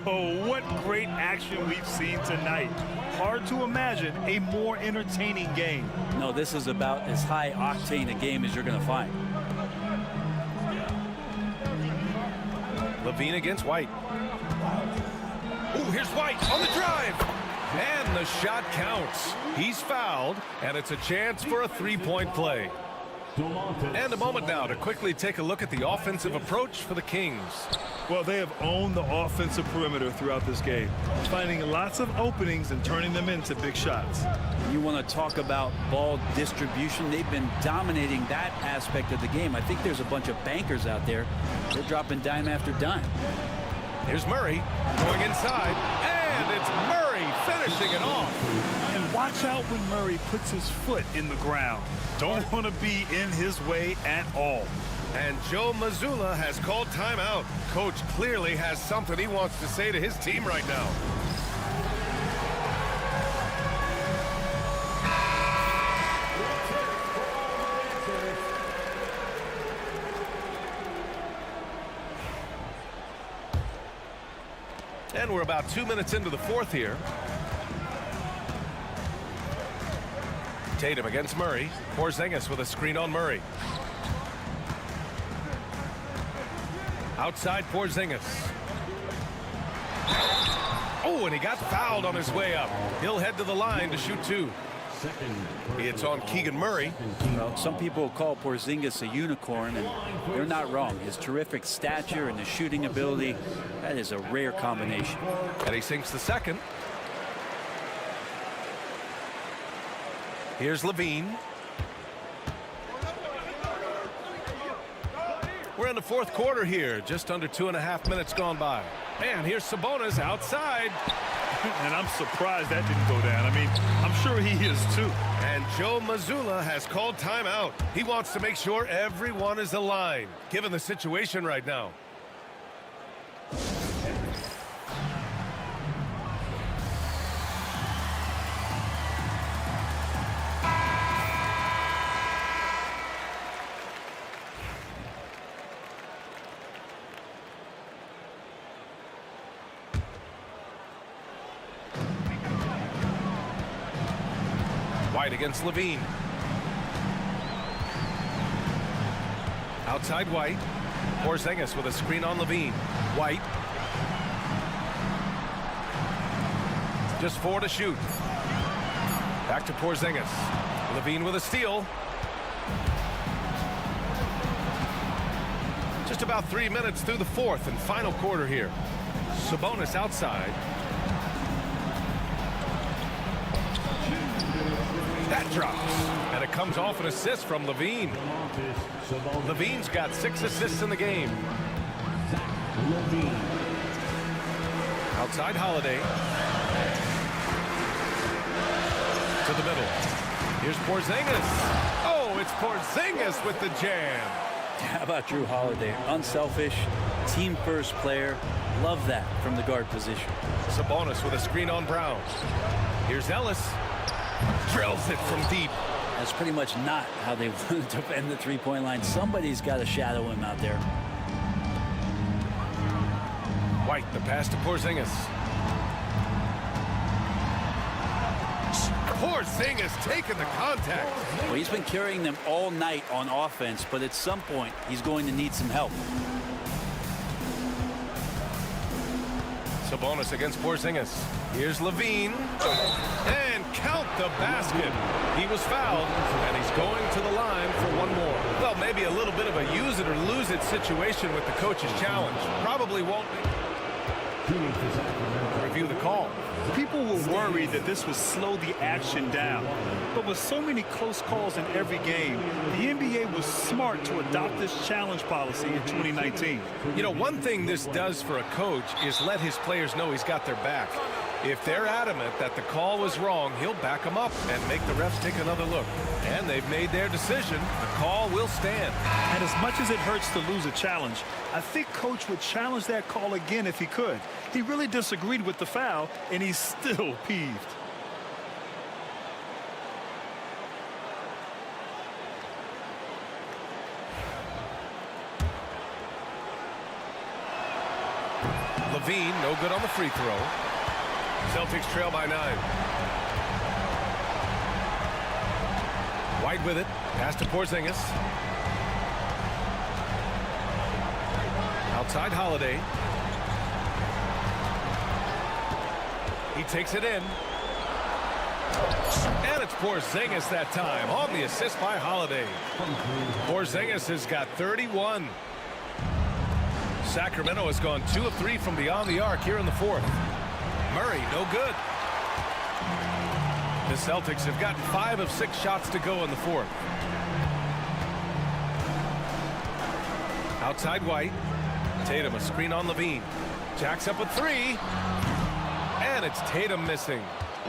Oh, what great action we've seen tonight. Hard to imagine a more entertaining game. No, this is about as high octane a game as you're going to find. Levine against White. Ooh, here's White on the drive. And the shot counts. He's fouled, and it's a chance for a 3-point play. And a moment now to quickly take a look at the offensive approach for the Kings. Well, they have owned the offensive perimeter throughout this game, finding lots of openings and turning them into big shots. You want to talk about ball distribution. They've been dominating that aspect of the game. I think there's a bunch of bankers out there. They're dropping dime after dime. Here's Murray going inside, and it's Murray finishing it off. And watch watch out when Murray puts his foot in the ground. Don't want to be in his way at all. And Joe Mazzulla has called timeout. Coach clearly has something he wants to say to his team right now. And we're about 2 minutes into the fourth here. Tatum against Murray. Porzingis with a screen on Murray. Outside Porzingis. Oh, and he got fouled on his way up. He'll head to the line to shoot two. It's on Keegan Murray. Well, some people call Porzingis a unicorn, and they're not wrong. His terrific stature and his shooting ability, that is a rare combination. And he sinks the second. Here's Levine. We're in the fourth quarter here. Just under 2.5 minutes gone by. Man, here's Sabonis outside. And I'm surprised that didn't go down. I mean, I'm sure he is too. And Joe Mazzulla has called timeout. He wants to make sure everyone is aligned, given the situation right now. White against Levine. Outside White. Porzingis with a screen on Levine. White. Just 4 to shoot. Back to Porzingis. Levine with a steal. Just about 3 minutes through the fourth and final quarter here. Sabonis outside. That drops, and it comes off an assist from Levine. Levine's got 6 assists in the game. Outside Holiday. To the middle. Here's Porzingis. Oh, it's Porzingis with the jam. How about Drew Holiday? Unselfish, team-first player. Love that from the guard position. Sabonis with a screen on Brown. Here's Ellis. Drills it from deep. That's pretty much not how they want to defend the three-point line. Somebody's got to shadow him out there. White, the pass to Porzingis. Porzingis taking the contact. Well, he's been carrying them all night on offense, but at some point, he's going to need some help. Sabonis against Porzingis. Here's Levine. And count the basket. He was fouled, and he's going to the line for one more. Well, maybe a little bit of a use it or lose it situation with the coach's challenge. Probably won't review the call. People were worried that this would slow the action down. But with so many close calls in every game, the NBA was smart to adopt this challenge policy in 2019. You know, one thing this does for a coach is let his players know he's got their back. If they're adamant that the call was wrong, he'll back them up and make the refs take another look. And they've made their decision. The call will stand. And as much as it hurts to lose a challenge, I think Coach would challenge that call again if he could. He really disagreed with the foul, and he's still peeved. Levine, no good on the free throw. Celtics trail by 9. White with it. Pass to Porzingis. Outside Holiday. He takes it in. And it's Porzingis that time on the assist by Holiday. Porzingis has got 31. Sacramento has gone 2 of 3 from beyond the arc here in the fourth. Murray, no good. The Celtics have gotten 5 of 6 shots to go in the fourth. Outside White. Tatum, a screen on Levine. Jacks up a 3. And it's Tatum missing.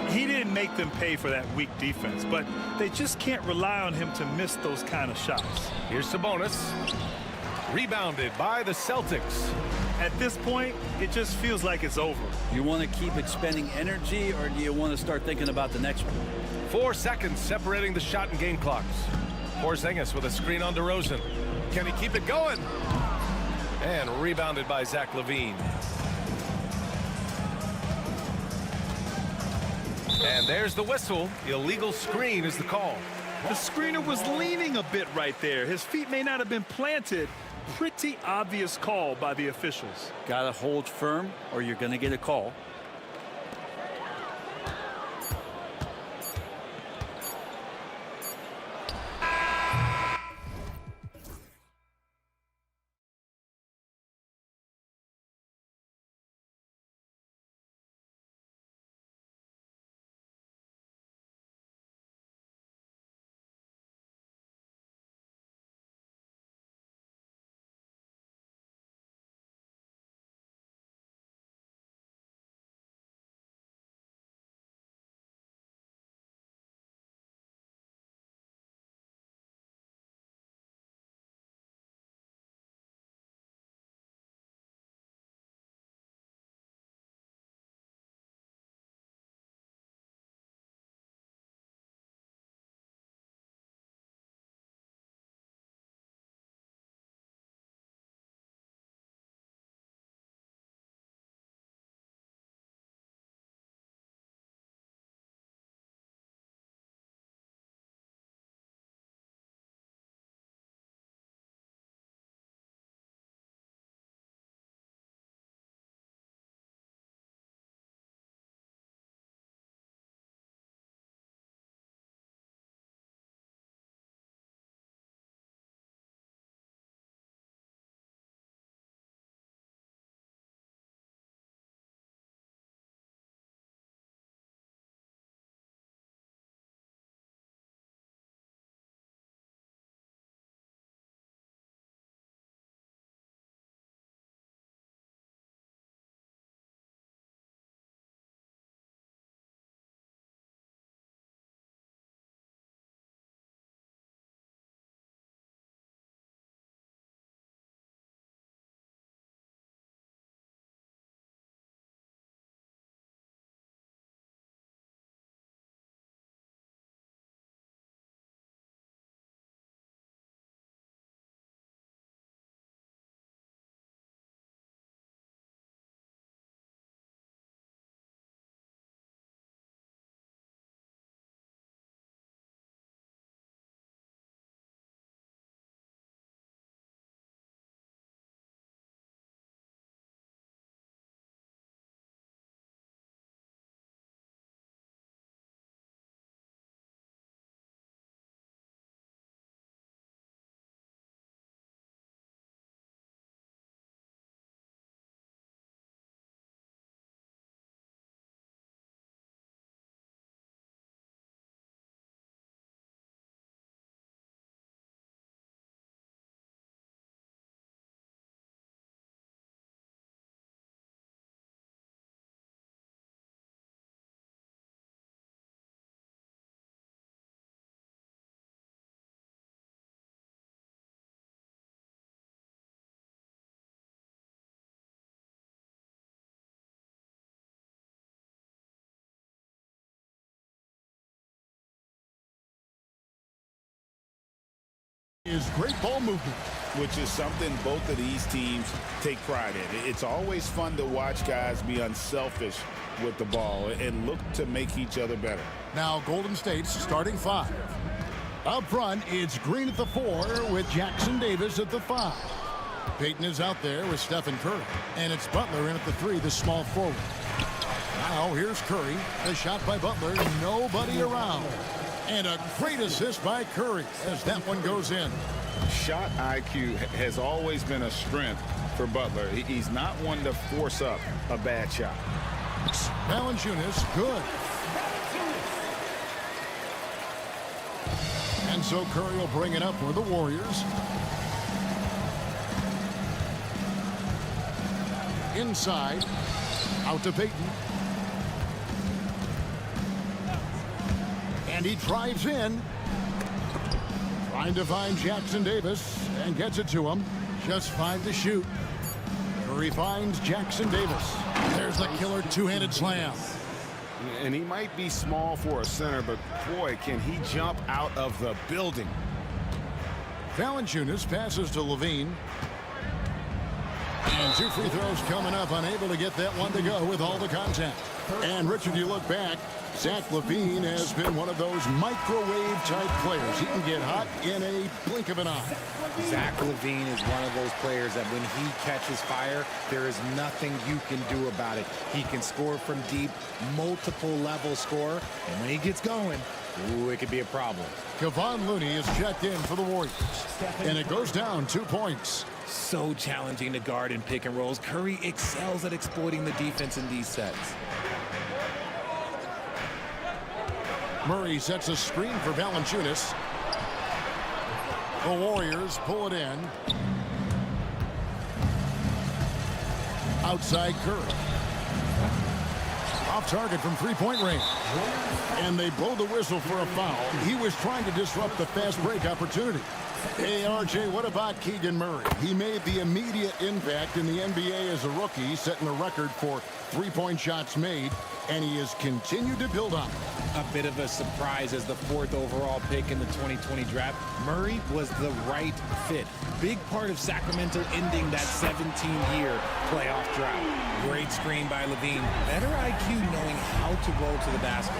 He didn't make them pay for that weak defense, but they just can't rely on him to miss those kind of shots. Here's Sabonis. Rebounded by the Celtics. At this point, it just feels like it's over. You want to keep expending energy, or do you want to start thinking about the next one? 4 seconds separating the shot and game clocks. Porzingis with a screen on DeRozan. Can he keep it going? And rebounded by Zach LaVine. And there's the whistle. Illegal screen is the call. The screener was leaning a bit right there. His feet may not have been planted. Pretty obvious call by the officials. Got to hold firm, or you're going to get a call. Is great ball movement, which is something both of these teams take pride in. It's always fun to watch guys be unselfish with the ball and look to make each other better. Now Golden State's starting 5. Up front, it's Green at the 4 with Jackson Davis at the 5. Peyton is out there with Stephen Curry. And it's Butler in at the 3, the small forward. Now here's Curry. The shot by Butler. Nobody around. And a great assist by Curry as that one goes in. Shot IQ has always been a strength for Butler. He's not one to force up a bad shot. Valanciunas, good. And so Curry will bring it up for the Warriors. Inside, out to Peyton. And he drives in. Trying to find Jackson Davis and gets it to him. Just 5 to shoot. Curry finds Jackson Davis. There's the killer two-handed slam. And he might be small for a center, but boy, can he jump out of the building. Valanciunas passes to Levine. And 2 free throws coming up, unable to get that one to go with all the contact. And Richard, you look back, Zach LaVine has been one of those microwave-type players. He can get hot in a blink of an eye. Zach LaVine is one of those players that when he catches fire, there is nothing you can do about it. He can score from deep, multiple level score, and when he gets going, ooh, it could be a problem. Kevon Looney is checked in for the Warriors, and it goes down 2 points. So challenging to guard in pick and rolls. Curry excels at exploiting the defense in these sets. Murray sets a screen for Valanciunas. The Warriors pull it in. Outside Curry. Off target from three-point range. And they blow the whistle for a foul. He was trying to disrupt the fast break opportunity. Hey, RJ, what about Keegan Murray? He made the immediate impact in the NBA as a rookie, setting a record for three-point shots made, and he has continued to build on it. A bit of a surprise as the 4th overall pick in the 2020 draft. Murray was the right fit. Big part of Sacramento ending that 17-year playoff drought. Great screen by Levine. Better IQ knowing how to roll to the basket.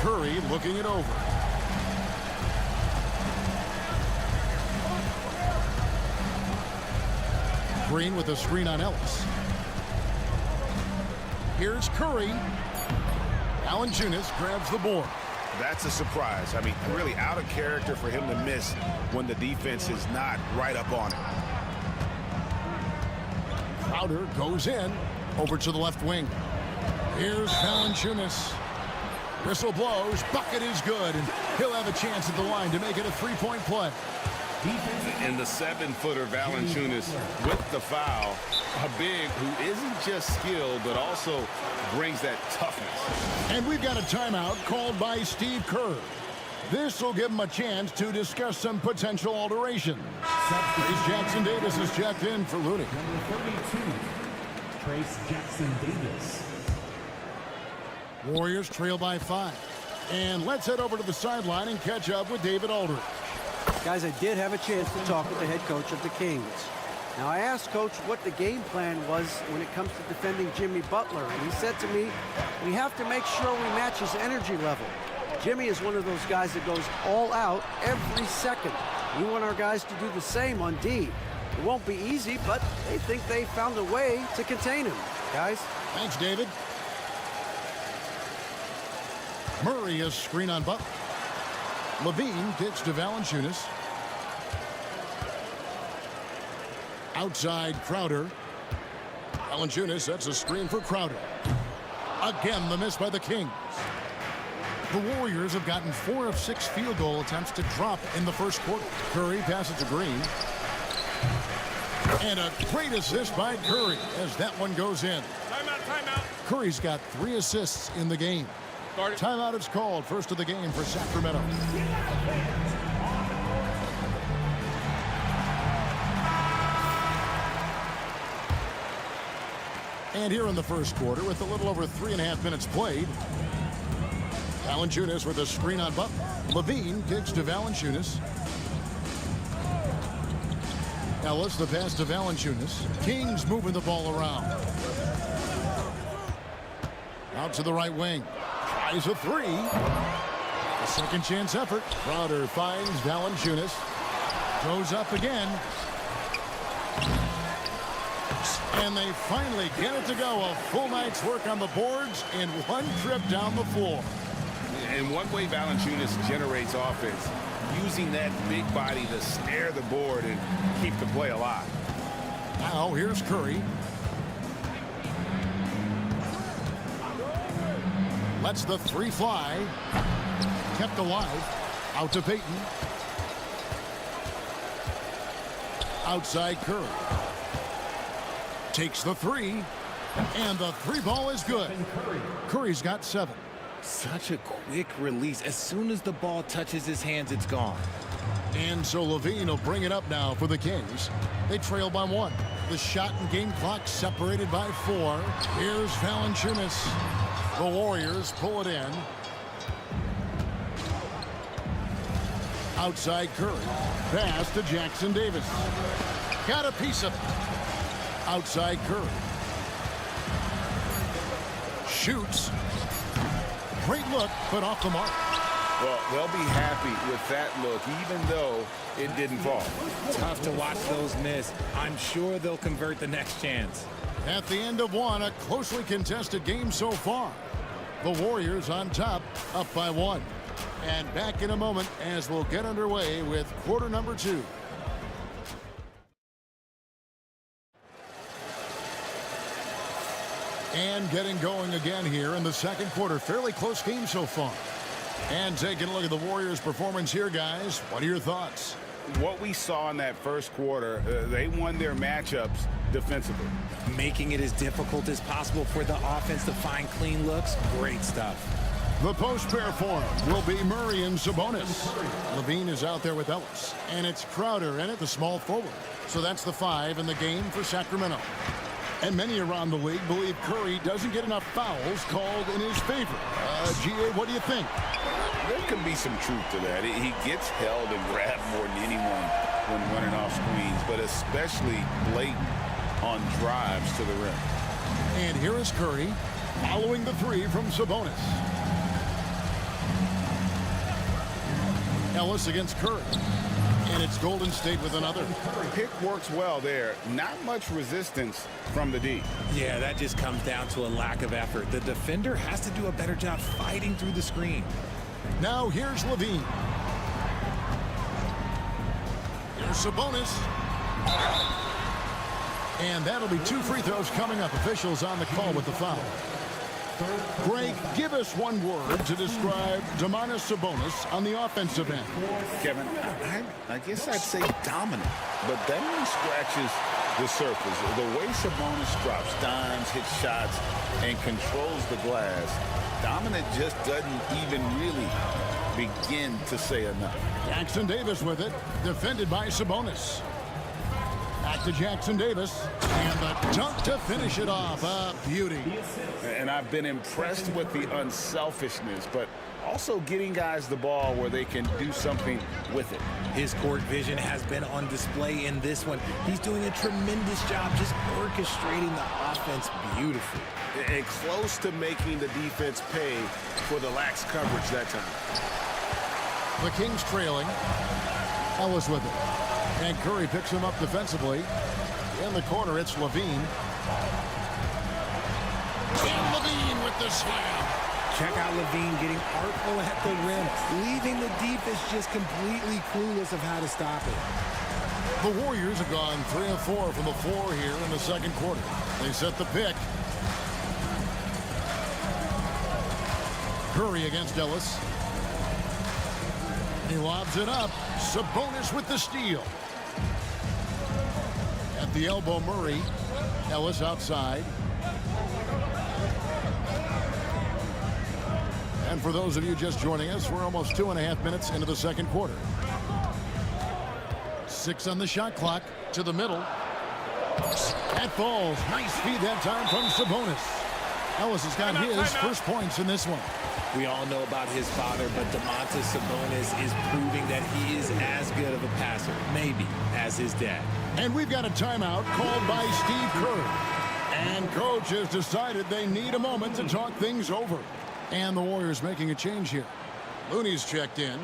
Curry looking it over. Green with a screen on Ellis. Here's Curry. Valanciunas grabs the board. That's a surprise. I mean, really out of character for him to miss when the defense is not right up on it. Crowder goes in. Over to the left wing. Here's Valanciunas. Whistle blows. Bucket is good. And he'll have a chance at the line to make it a three-point play. And the 7-footer Valanciunas with the foul. A big who isn't just skilled, but also brings that toughness. And we've got a timeout called by Steve Kerr. This will give him a chance to discuss some potential alterations. Trace Jackson Davis is checked in for Looney. Number 32, Trace Jackson Davis. Warriors trail by 5. And let's head over to the sideline and catch up with David Aldridge. Guys, I did have a chance to talk with the head coach of the Kings. Now, I asked Coach what the game plan was when it comes to defending Jimmy Butler, and he said to me, we have to make sure we match his energy level. Jimmy is one of those guys that goes all out every second. We want our guys to do the same on D. It won't be easy, but they think they found a way to contain him. Guys? Thanks, David. Murray is screen on Butler. Levine kicks to Valanciunas. Outside Crowder. Valanciunas sets a screen for Crowder. Again, the miss by the Kings. The Warriors have gotten 4 of 6 field goal attempts to drop in the first quarter. Curry passes to Green. And a great assist by Curry as that one goes in. Timeout. Curry's got 3 assists in the game. Timeout is called. First of the game for Sacramento. And here in the first quarter, with a little over 3.5 minutes played, Valanciunas with a screen on Butler. Levine kicks to Valanciunas. Ellis, the pass to Valanciunas. Kings moving the ball around. Out to the right wing. Tries a 3. A second chance effort. Crowder finds Valanciunas. Goes up again. And they finally get it to go. A full night's work on the boards in one trip down the floor. And one way Valanciunas generates offense, using that big body to snare the board and keep the play alive. Now here's Curry. Lets the 3 fly. Kept alive. Out to Payton. Outside Curry. Takes the 3. And the three ball is good. Curry's got 7. Such a quick release. As soon as the ball touches his hands, it's gone. And so Levine will bring it up now for the Kings. They trail by 1. The shot and game clock separated by 4. Here's Valanciunas. The Warriors pull it in. Outside Curry. Pass to Jackson Davis. Got a piece of it. Outside Curry. Shoots. Great look, but off the mark. Well, they'll be happy with that look, even though it didn't fall. Tough to watch those miss. I'm sure they'll convert the next chance. At the end of 1, a closely contested game so far. The Warriors on top, up by 1. And back in a moment as we'll get underway with quarter number 2. And getting going again here in the second quarter. Fairly close game so far. And taking a look at the Warriors' performance here, guys. What are your thoughts? What we saw in that first quarter, they won their matchups defensively. Making it as difficult as possible for the offense to find clean looks. Great stuff. The post pair form will be Murray and Sabonis. Levine is out there with Ellis. And it's Crowder in at the small forward. So that's the 5 in the game for Sacramento. And many around the league believe Curry doesn't get enough fouls called in his favor. G.A., what do you think? There could be some truth to that. He gets held and grabbed more than anyone when running off screens, but especially blatant on drives to the rim. And here is Curry following the 3 from Sabonis. Ellis against Curry. And it's Golden State with another. Pick works well there. Not much resistance from the D. Yeah, that just comes down to a lack of effort. The defender has to do a better job fighting through the screen. Now here's Levine. Here's Sabonis. And that'll be 2 free throws coming up. Officials on the call with the foul. Greg, give us one word to describe Domantas Sabonis on the offensive end. Kevin, I guess I'd say dominant, but that one scratches the surface. The way Sabonis drops dimes, hits shots, and controls the glass, dominant just doesn't even really begin to say enough. Jackson Davis with it, defended by Sabonis. Back to Jackson Davis, and the dunk to finish it off. A beauty. And I've been impressed with the unselfishness, but also getting guys the ball where they can do something with it. His court vision has been on display in this one. He's doing a tremendous job just orchestrating the offense beautifully. And close to making the defense pay for the lax coverage that time. The Kings trailing. Ellis with it. And Curry picks him up defensively. In the corner, it's Levine. And Levine with the slam. Check out Levine getting artful at the rim, leaving the defense just completely clueless of how to stop it. The Warriors have gone 3 of 4 from the floor here in the second quarter. They set the pick. Curry against Ellis. He lobs it up. Sabonis with the steal. At the elbow, Murray. Ellis outside. And for those of you just joining us, we're almost 2.5 minutes into the second quarter. 6 on the shot clock. To the middle. That falls. Nice feed that time from Sabonis. Ellis has got his first points in this one. We all know about his father, but Domantas Sabonis is proving that he is as good of a passer, maybe, as his dad. And we've got a timeout called by Steve Kerr. And coach has decided they need a moment to talk things over. And the Warriors making a change here. Looney's checked in.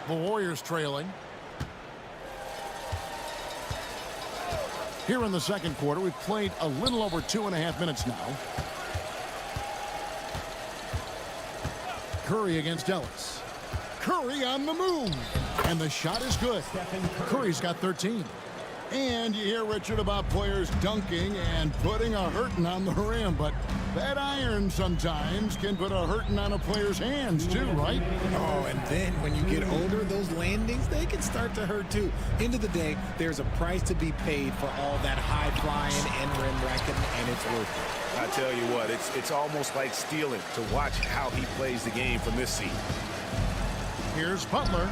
The Warriors trailing. Here in the second quarter, we've played a little over 2.5 minutes now. Curry against Ellis. Curry on the move. And the shot is good. Curry's got 13. And you hear, Richard, about players dunking and putting a hurting on the rim, but That iron sometimes can put a hurting on a player's hands too, right? Oh, and then when you get older, those landings, they can start to hurt too. End of the day, there's a price to be paid for all that high-flying and rim wrecking, and it's worth it. I tell you what, it's almost like stealing to watch how he plays the game from this seat. Here's Butler.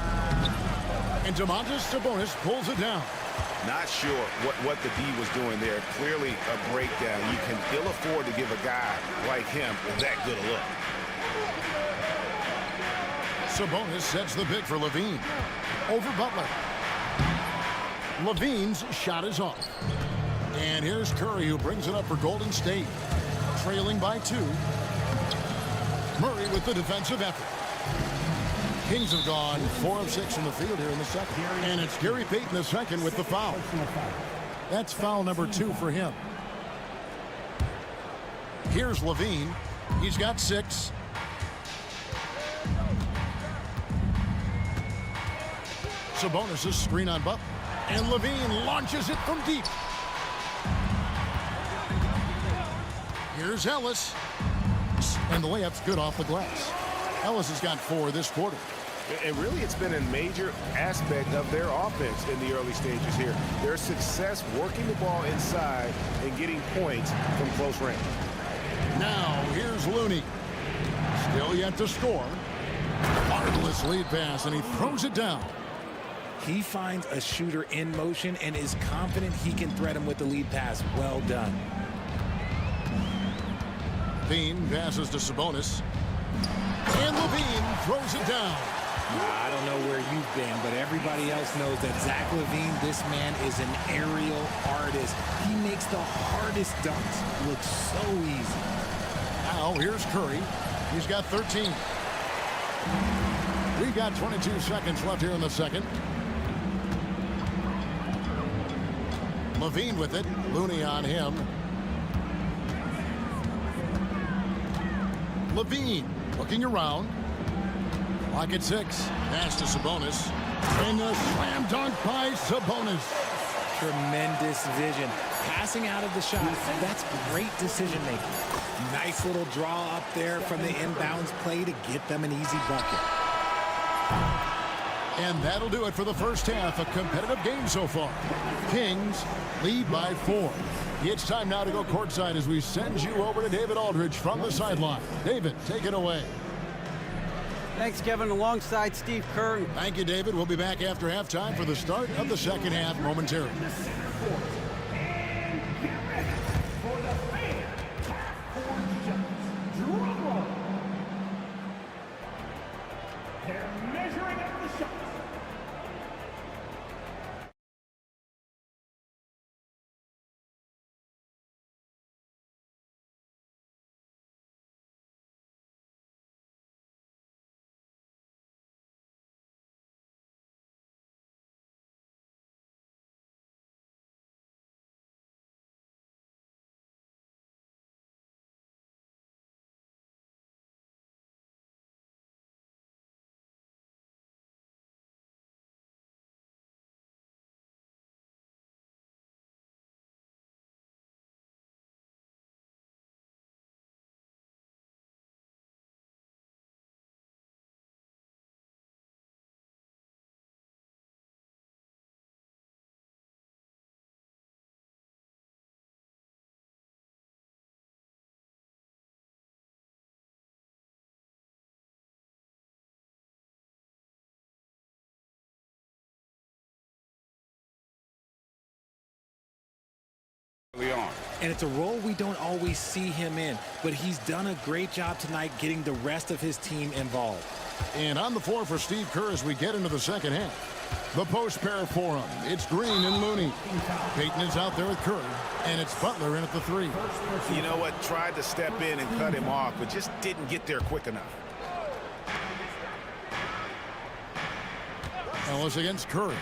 And Domantas Sabonis pulls it down. Not sure what the D was doing there. Clearly a breakdown. You can ill afford to give a guy like him that good a look. Sabonis sets the pick for Levine. Over Butler. Levine's shot is off. And here's Curry, who brings it up for Golden State. Trailing by 2. Murray with the defensive effort. Kings have gone 4 of 6 from the field here in the second. And it's Gary Payton the second with the foul. That's foul number 2 for him. Here's Levine. He's got 6. Sabonis' screen on Butler. And Levine launches it from deep. Here's Ellis. And the layup's good off the glass. Ellis has got 4 this quarter. And really, it's been a major aspect of their offense in the early stages here. Their success working the ball inside and getting points from close range. Now, here's Looney. Still yet to score. Marvelous lead pass, and he throws it down. He finds a shooter in motion and is confident he can threat him with the lead pass. Well done. Levine passes to Sabonis. And Levine throws it down. I don't know where you've been, but everybody else knows that Zach LaVine, this man is an aerial artist. He makes the hardest dunks look so easy. Now, here's Curry. He's got 13. We've got 22 seconds left here in the second. LaVine with it. Looney on him. LaVine looking around. Lock at 6. Pass to Sabonis. And a slam dunk by Sabonis. Tremendous vision. Passing out of the shot. That's great decision making. Nice little draw up there from the inbounds play to get them an easy bucket. And that'll do it for the first half. A competitive game so far. Kings lead by 4. It's time now to go courtside as we send you over to David Aldridge from the sideline. David, take it away. Thanks, Kevin, alongside Steve Kerr. Thank you, David. We'll be back after halftime for the start of the second half momentarily. And it's a role we don't always see him in, but he's done a great job tonight getting the rest of his team involved. And on the floor for Steve Kerr as we get into the second half. The post pair for him. It's Green and Looney. Payton is out there with Curry, and it's Butler in at the 3. You know what? Tried to step in and cut him off, but just didn't get there quick enough. Ellis against Curry.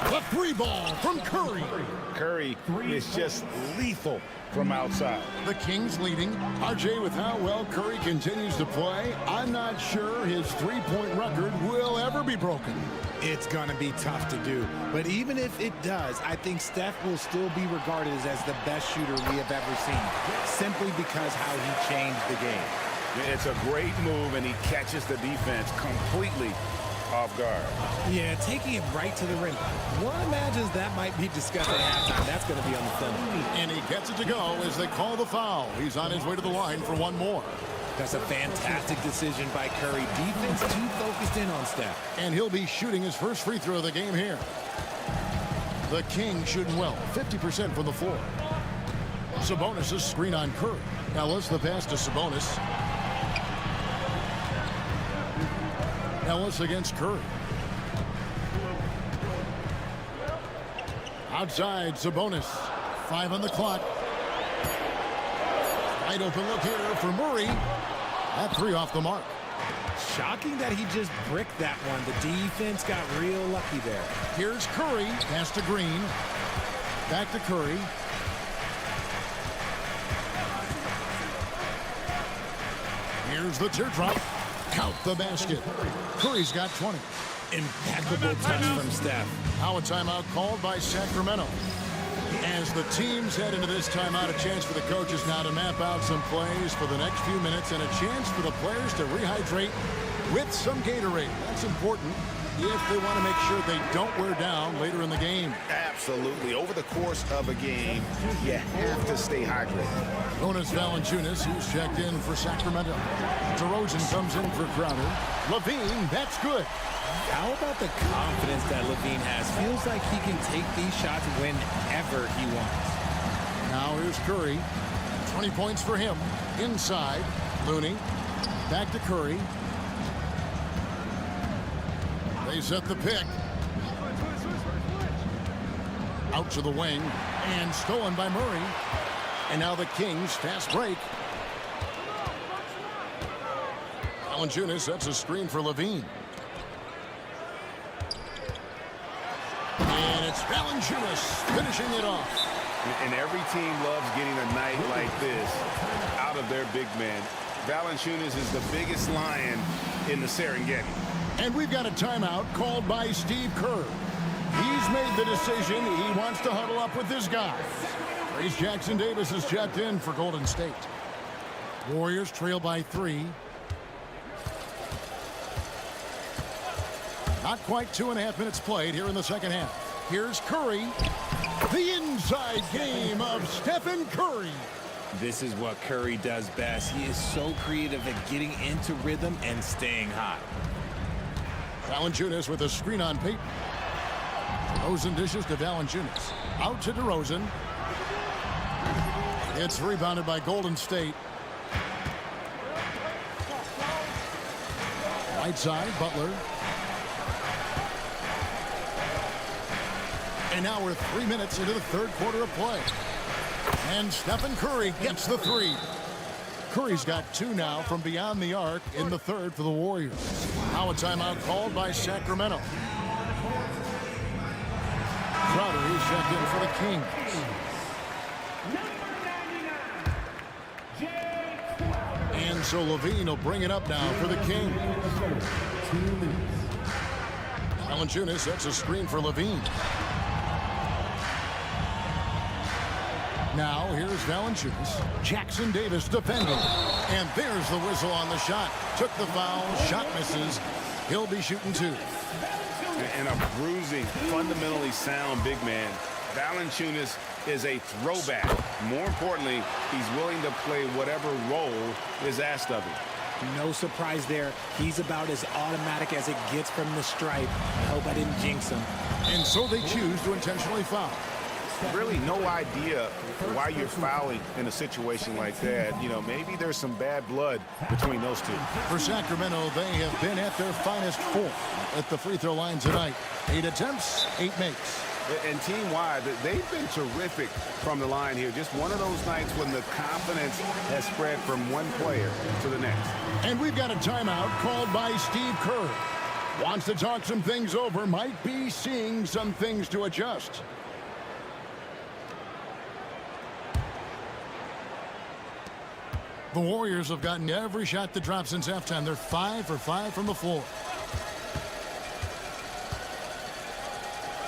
The three ball from Curry. Curry is just lethal from outside. The Kings leading. RJ, with how well Curry continues to play, I'm not sure his three-point record will ever be broken. It's going to be tough to do. But even if it does, I think Steph will still be regarded as the best shooter we have ever seen, simply because how he changed the game. It's a great move, and he catches the defense completely off guard. Yeah, taking it right to the rim. One imagines that might be discussed at halftime. That's going to be on the film. And he gets it to go as they call the foul. He's on his way to the line for one more. That's a fantastic decision by Curry. Defense too focused in on Steph. And he'll be shooting his first free throw of the game here. The Kings shooting well, 50% from the floor. Sabonis' screen on Curry. Ellis, the pass to Sabonis. Ellis against Curry. Outside, Sabonis. 5 on the clock. Wide open look here for Murray. That 3 off the mark. Shocking that he just bricked that one. The defense got real lucky there. Here's Curry. Pass to Green. Back to Curry. Here's the teardrop. Count the basket. Curry's got 20. Impeccable touch from Steph. Now a timeout called by Sacramento. As the teams head into this timeout, a chance for the coaches now to map out some plays for the next few minutes and a chance for the players to rehydrate with some Gatorade. That's important if they want to make sure they don't wear down later in the game. Absolutely. Over the course of a game, you have to stay hydrated. Jonas Valanciunas, who's checked in for Sacramento. DeRozan comes in for Crowder. Levine, that's good. How about the confidence that Levine has? Feels like he can take these shots whenever he wants. Now here's Curry. 20 points for him. Inside, Looney. Back to Curry. They set the pick. Out to the wing. And stolen by Murray. And now the Kings fast break. Valanciunas sets a screen for Levine. And it's Valanciunas finishing it off. And every team loves getting a night like this out of their big man. Valanciunas is the biggest lion in the Serengeti. And we've got a timeout called by Steve Kerr. He's made the decision. He wants to huddle up with his guys. Trace Jackson Davis is checked in for Golden State. Warriors trail by 3. Not quite 2.5 minutes played here in the second half. Here's Curry. The inside game of Stephen Curry. This is what Curry does best. He is so creative at getting into rhythm and staying hot. Valanciunas with a screen on Peyton. DeRozan dishes to Valanciunas. Out to DeRozan. It's rebounded by Golden State. Right side, Butler. And now we're 3 minutes into the third quarter of play. And Stephen Curry gets the 3. Curry's got 2 now from beyond the arc in the third for the Warriors. Now a timeout called by Sacramento. Crowder is checked in for the Kings. And so Levine will bring it up now for the Kings. Valanciunas sets a screen for Levine. Now here's Valanciunas. Jackson Davis defending. And there's the whistle on the shot. Took the foul. Shot misses. He'll be shooting 2. And a bruising, fundamentally sound big man. Valanciunas is a throwback. More importantly, he's willing to play whatever role is asked of him. No surprise there. He's about as automatic as it gets from the stripe. I hope I didn't jinx him. And so they choose to intentionally foul. Really no idea why you're fouling in a situation like that. You know, maybe there's some bad blood between those two. For Sacramento, they have been at their finest 4 at the free throw line tonight. 8 attempts, 8 makes. And team-wide, they've been terrific from the line here. Just one of those nights when the confidence has spread from one player to the next. And we've got a timeout called by Steve Kerr. Wants to talk some things over. Might be seeing some things to adjust. The Warriors have gotten every shot to drop since halftime. They're 5 for 5 from the floor.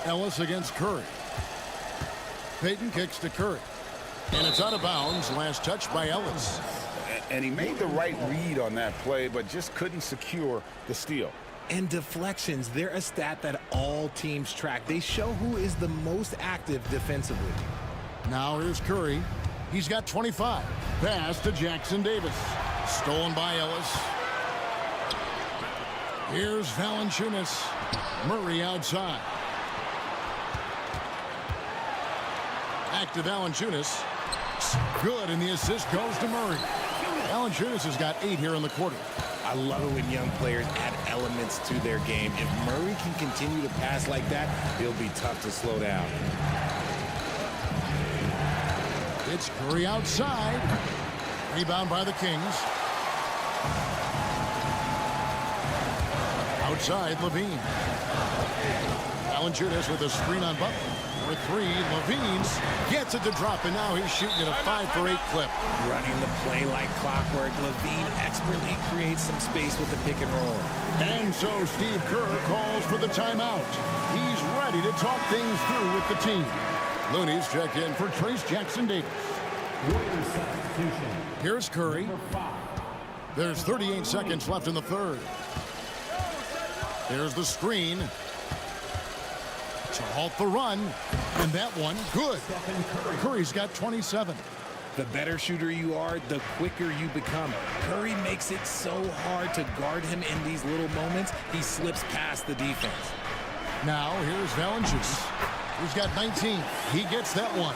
Ellis against Curry. Payton kicks to Curry. And it's out of bounds. Last touch by Ellis. And he made the right read on that play, but just couldn't secure the steal. And deflections, they're a stat that all teams track. They show who is the most active defensively. Now here's Curry. He's got 25. Pass to Jackson Davis. Stolen by Ellis. Here's Valanciunas. Murray outside. Back to Valanciunas. Good, and the assist goes to Murray. Valanciunas has got 8 here in the quarter. I love it when young players add elements to their game. If Murray can continue to pass like that, he'll be tough to slow down. It's Curry outside. Rebound by the Kings. Outside, Levine. Valanciunas with a screen on Butler. For 3, Levine's gets it to drop, and now he's shooting at a 5 for 8 clip. Running the play like clockwork, Levine expertly creates some space with the pick and roll. And so Steve Kerr calls for the timeout. He's ready to talk things through with the team. Looney's checked in for Trace Jackson Davis. Here's Curry. There's 38 seconds left in the third. There's the screen to halt the run, and that one good. Curry's got 27. The better shooter you are, the quicker you become. Curry makes it so hard to guard him in these little moments. He slips past the defense. Now here's Valanciunas. He's got 19. He gets that one.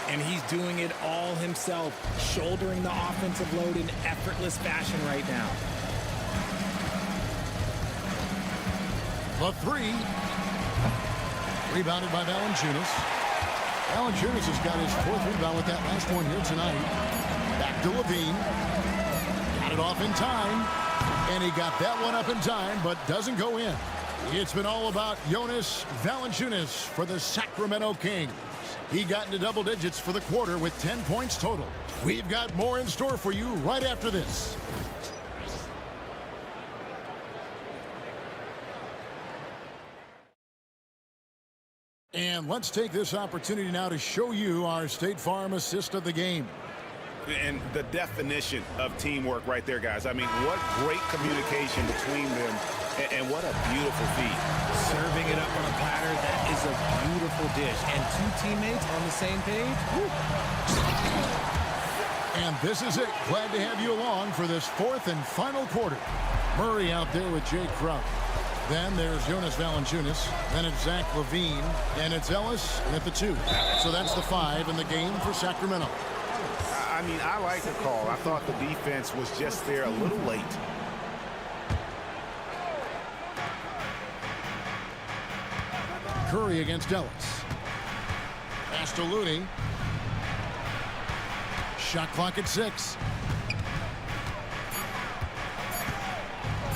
And he's doing it all himself, shouldering the offensive load in effortless fashion right now. The 3. Rebounded by Valanciunas. Valanciunas has got his 4th rebound with that last one here tonight. Back to Levine. Got it off in time. And he got that one up in time, but doesn't go in. It's been all about Jonas Valanciunas for the Sacramento Kings. He got into double digits for the quarter with 10 points total. We've got more in store for you right after this. And let's take this opportunity now to show you our State Farm assist of the game. And the definition of teamwork right there, guys. I mean, what great communication between them, and what a beautiful feed. Serving it up on a platter, that is a beautiful dish. And 2 teammates on the same page. Woo. And this is it. Glad to have you along for this 4th and final quarter. Murray out there with Jay Crowder. Then there's Jonas Valanciunas. Then it's Zach Levine. And it's Ellis at the 2. So that's the 5 in the game for Sacramento. I mean, I like the call. I thought the defense was just there a little late. Curry against Ellis. Pass to Looney. Shot clock at 6.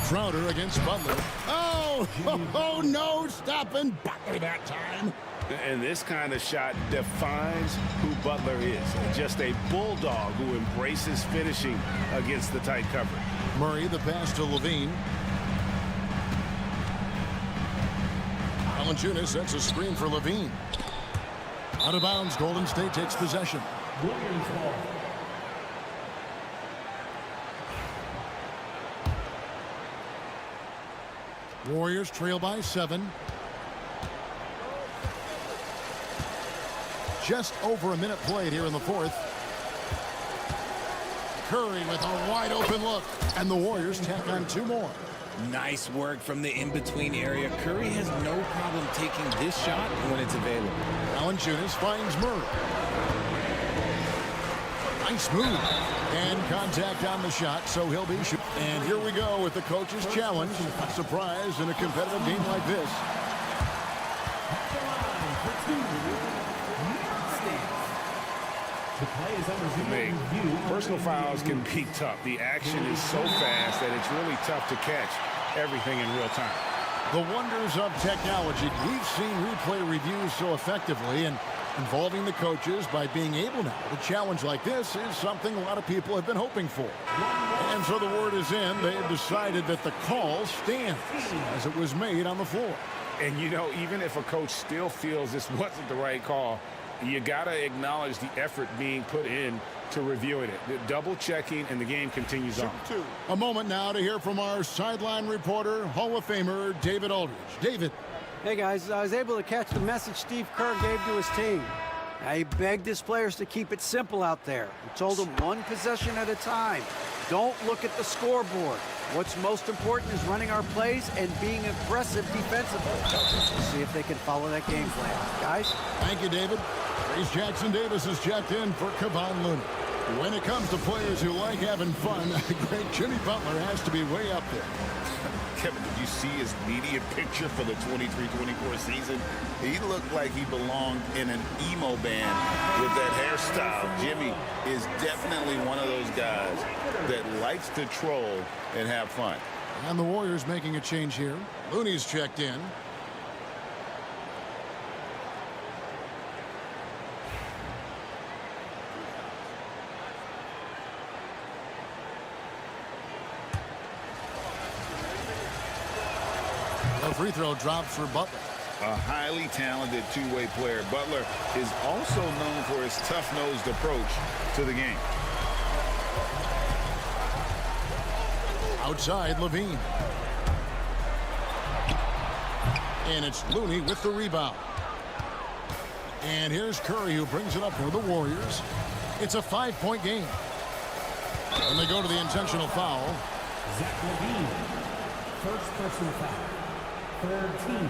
Crowder against Butler. Oh, no, stopping Butler that time. And this kind of shot defines who Butler is. Just a bulldog who embraces finishing against the tight cover. Murray, the pass to Levine. Valanciunas sets a screen for Levine. Out of bounds, Golden State takes possession. Warriors trail by 7. Just over a minute played here in the 4th. Curry with a wide open look, and the Warriors tack on 2 more. Nice work from the in-between area. Curry has no problem taking this shot when it's available. Valanciunas finds Murray. Nice move. And contact on the shot, so he'll be shooting. And here we go with the coach's challenge. Surprise in a competitive game like this. Personal fouls can be tough. The action is so fast that it's really tough to catch everything in real time. The wonders of technology. We've seen replay reviews so effectively, and involving the coaches by being able now to challenge like this is something a lot of people have been hoping for. And so the word is in. They have decided that the call stands as it was made on the floor. And, you know, even if a coach still feels this wasn't the right call, you got to acknowledge the effort being put in to reviewing it. The double checking, and the game continues on. A moment now to hear from our sideline reporter, Hall of Famer David Aldridge. David. Hey, guys, I was able to catch the message Steve Kerr gave to his team. He begged his players to keep it simple out there. He told them one possession at a time. Don't look at the scoreboard. What's most important is running our plays and being aggressive defensively. We'll see if they can follow that game plan. Guys? Thank you, David. Trace Jackson Davis is checked in for Kevon Looney. When it comes to players who like having fun, great Jimmy Butler has to be way up there. Kevin, did you see his media picture for the 23-24 season? He looked like he belonged in an emo band with that hairstyle. Jimmy is definitely one of those guys that likes to troll and have fun. And the Warriors making a change here. Looney's checked in. The free throw drops for Butler. A highly talented two-way player. Butler is also known for his tough-nosed approach to the game. Outside, Levine. And it's Looney with the rebound. And here's Curry, who brings it up for the Warriors. It's a 5-point game. And they go to the intentional foul. Zach Levine, first personal foul. Third team.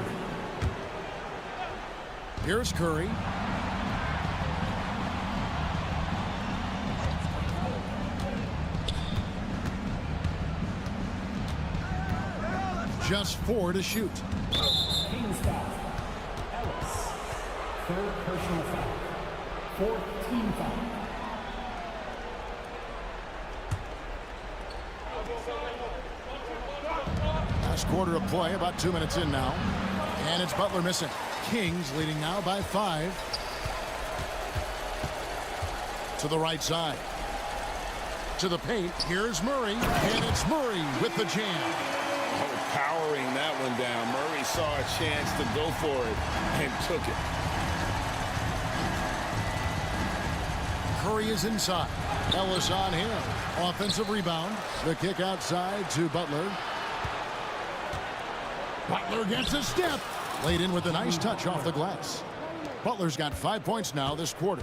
Here's Curry. Just 4 to shoot. Kings foul. Ellis, third personal foul. Fourth team foul. Last quarter of play, about 2 minutes in now. And it's Butler missing. Kings leading now by 5. To the right side. To the paint. Here's Murray. And it's Murray with the jam. Powering that one down. Murray saw a chance to go for it and took it. Curry is inside. Ellis on him. Offensive rebound. The kick outside to Butler. Butler gets a step. Laid in with a nice touch off the glass. Butler's got 5 points now this quarter.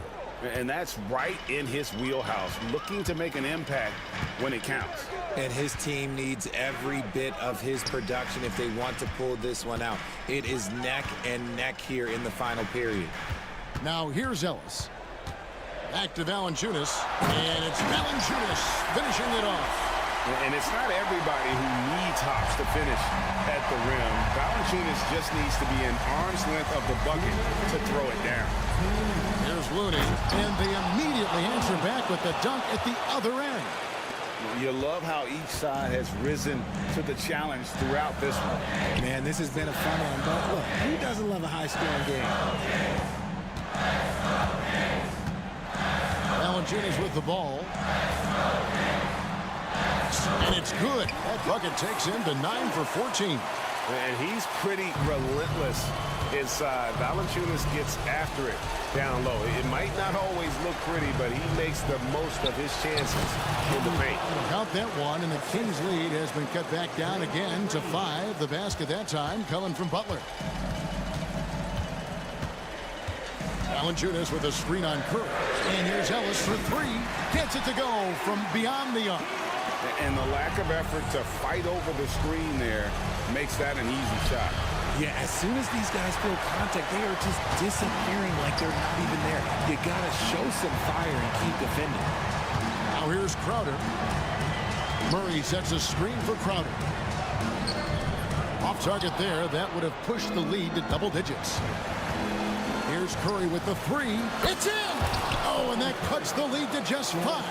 And that's right in his wheelhouse, looking to make an impact when it counts. And his team needs every bit of his production if they want to pull this one out. It is neck and neck here in the final period. Now here's Ellis. Back to Valanciunas. And it's Valanciunas finishing it off. And it's not everybody who needs hops to finish at the rim. Valanciunas just needs to be an arm's length of the bucket to throw it down. Here's Looney, and they immediately answer back with the dunk at the other end. You love how each side has risen to the challenge throughout this one. Man, this has been a fun one, but look, who doesn't love a high-scoring game? Valanciunas with the ball. And it's good. That bucket takes him to 9 for 14. And he's pretty relentless inside. Valanciunas gets after it down low. It might not always look pretty, but he makes the most of his chances in the paint. Count that one, and the Kings lead has been cut back down again to 5. The basket that time coming from Butler. Valanciunas with a screen on Curry. And here's Ellis for 3. Gets it to go from beyond the arc. And the lack of effort to fight over the screen there makes that an easy shot. Yeah, as soon as these guys feel contact, they are just disappearing like they're not even there. You got to show some fire and keep defending. Now here's Crowder. Murray sets a screen for Crowder. Off target there. That would have pushed the lead to double digits. Here's Curry with the 3. It's in! Oh, and that cuts the lead to just 5.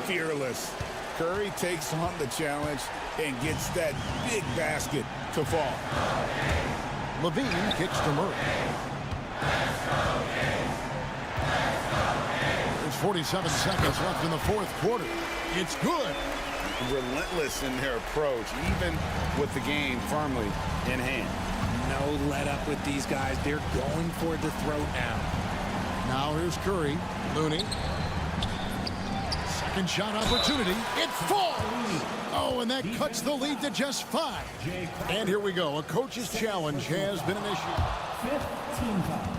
Fearless. Curry takes on the challenge and gets that big basket to fall. Levine kicks to Murray. There's 47 seconds left in the fourth quarter. It's good. Relentless in their approach, even with the game firmly in hand. No let up with these guys. They're going for the throat now. Now here's Curry. Looney. Second shot opportunity. It falls. Oh, and that cuts the lead to just 5. And here we go. A coach's challenge has been initiated. 15 foul.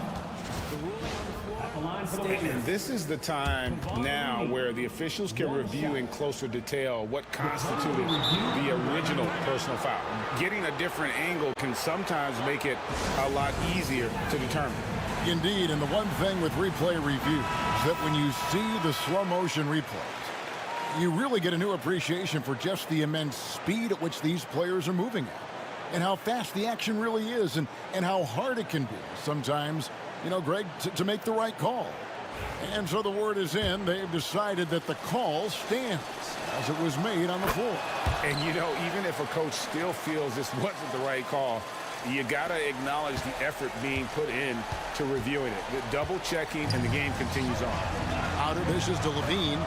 And this is the time now where the officials can review in closer detail what constituted the original personal foul. Getting a different angle can sometimes make it a lot easier to determine. Indeed, and the one thing with replay review is that when you see the slow motion replays, you really get a new appreciation for just the immense speed at which these players are moving at, and how fast the action really is, and how hard it can be sometimes, you know, Greg, to make the right call. And so the word is in. They've decided that the call stands as it was made on the floor. And, you know, even if a coach still feels this wasn't the right call, you got to acknowledge the effort being put in to reviewing it. The double checking, and the game continues on. Outer dishes to Levine.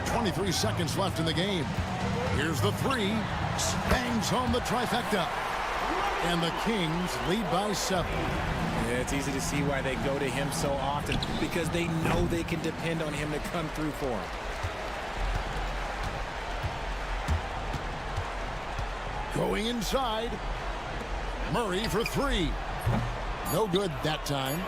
23 seconds left in the game. Here's the three. Bangs home the trifecta. And the Kings lead by 7. Yeah, it's easy to see why they go to him so often, because they know they can depend on him to come through for them. Going inside. Murray for 3. No good that time.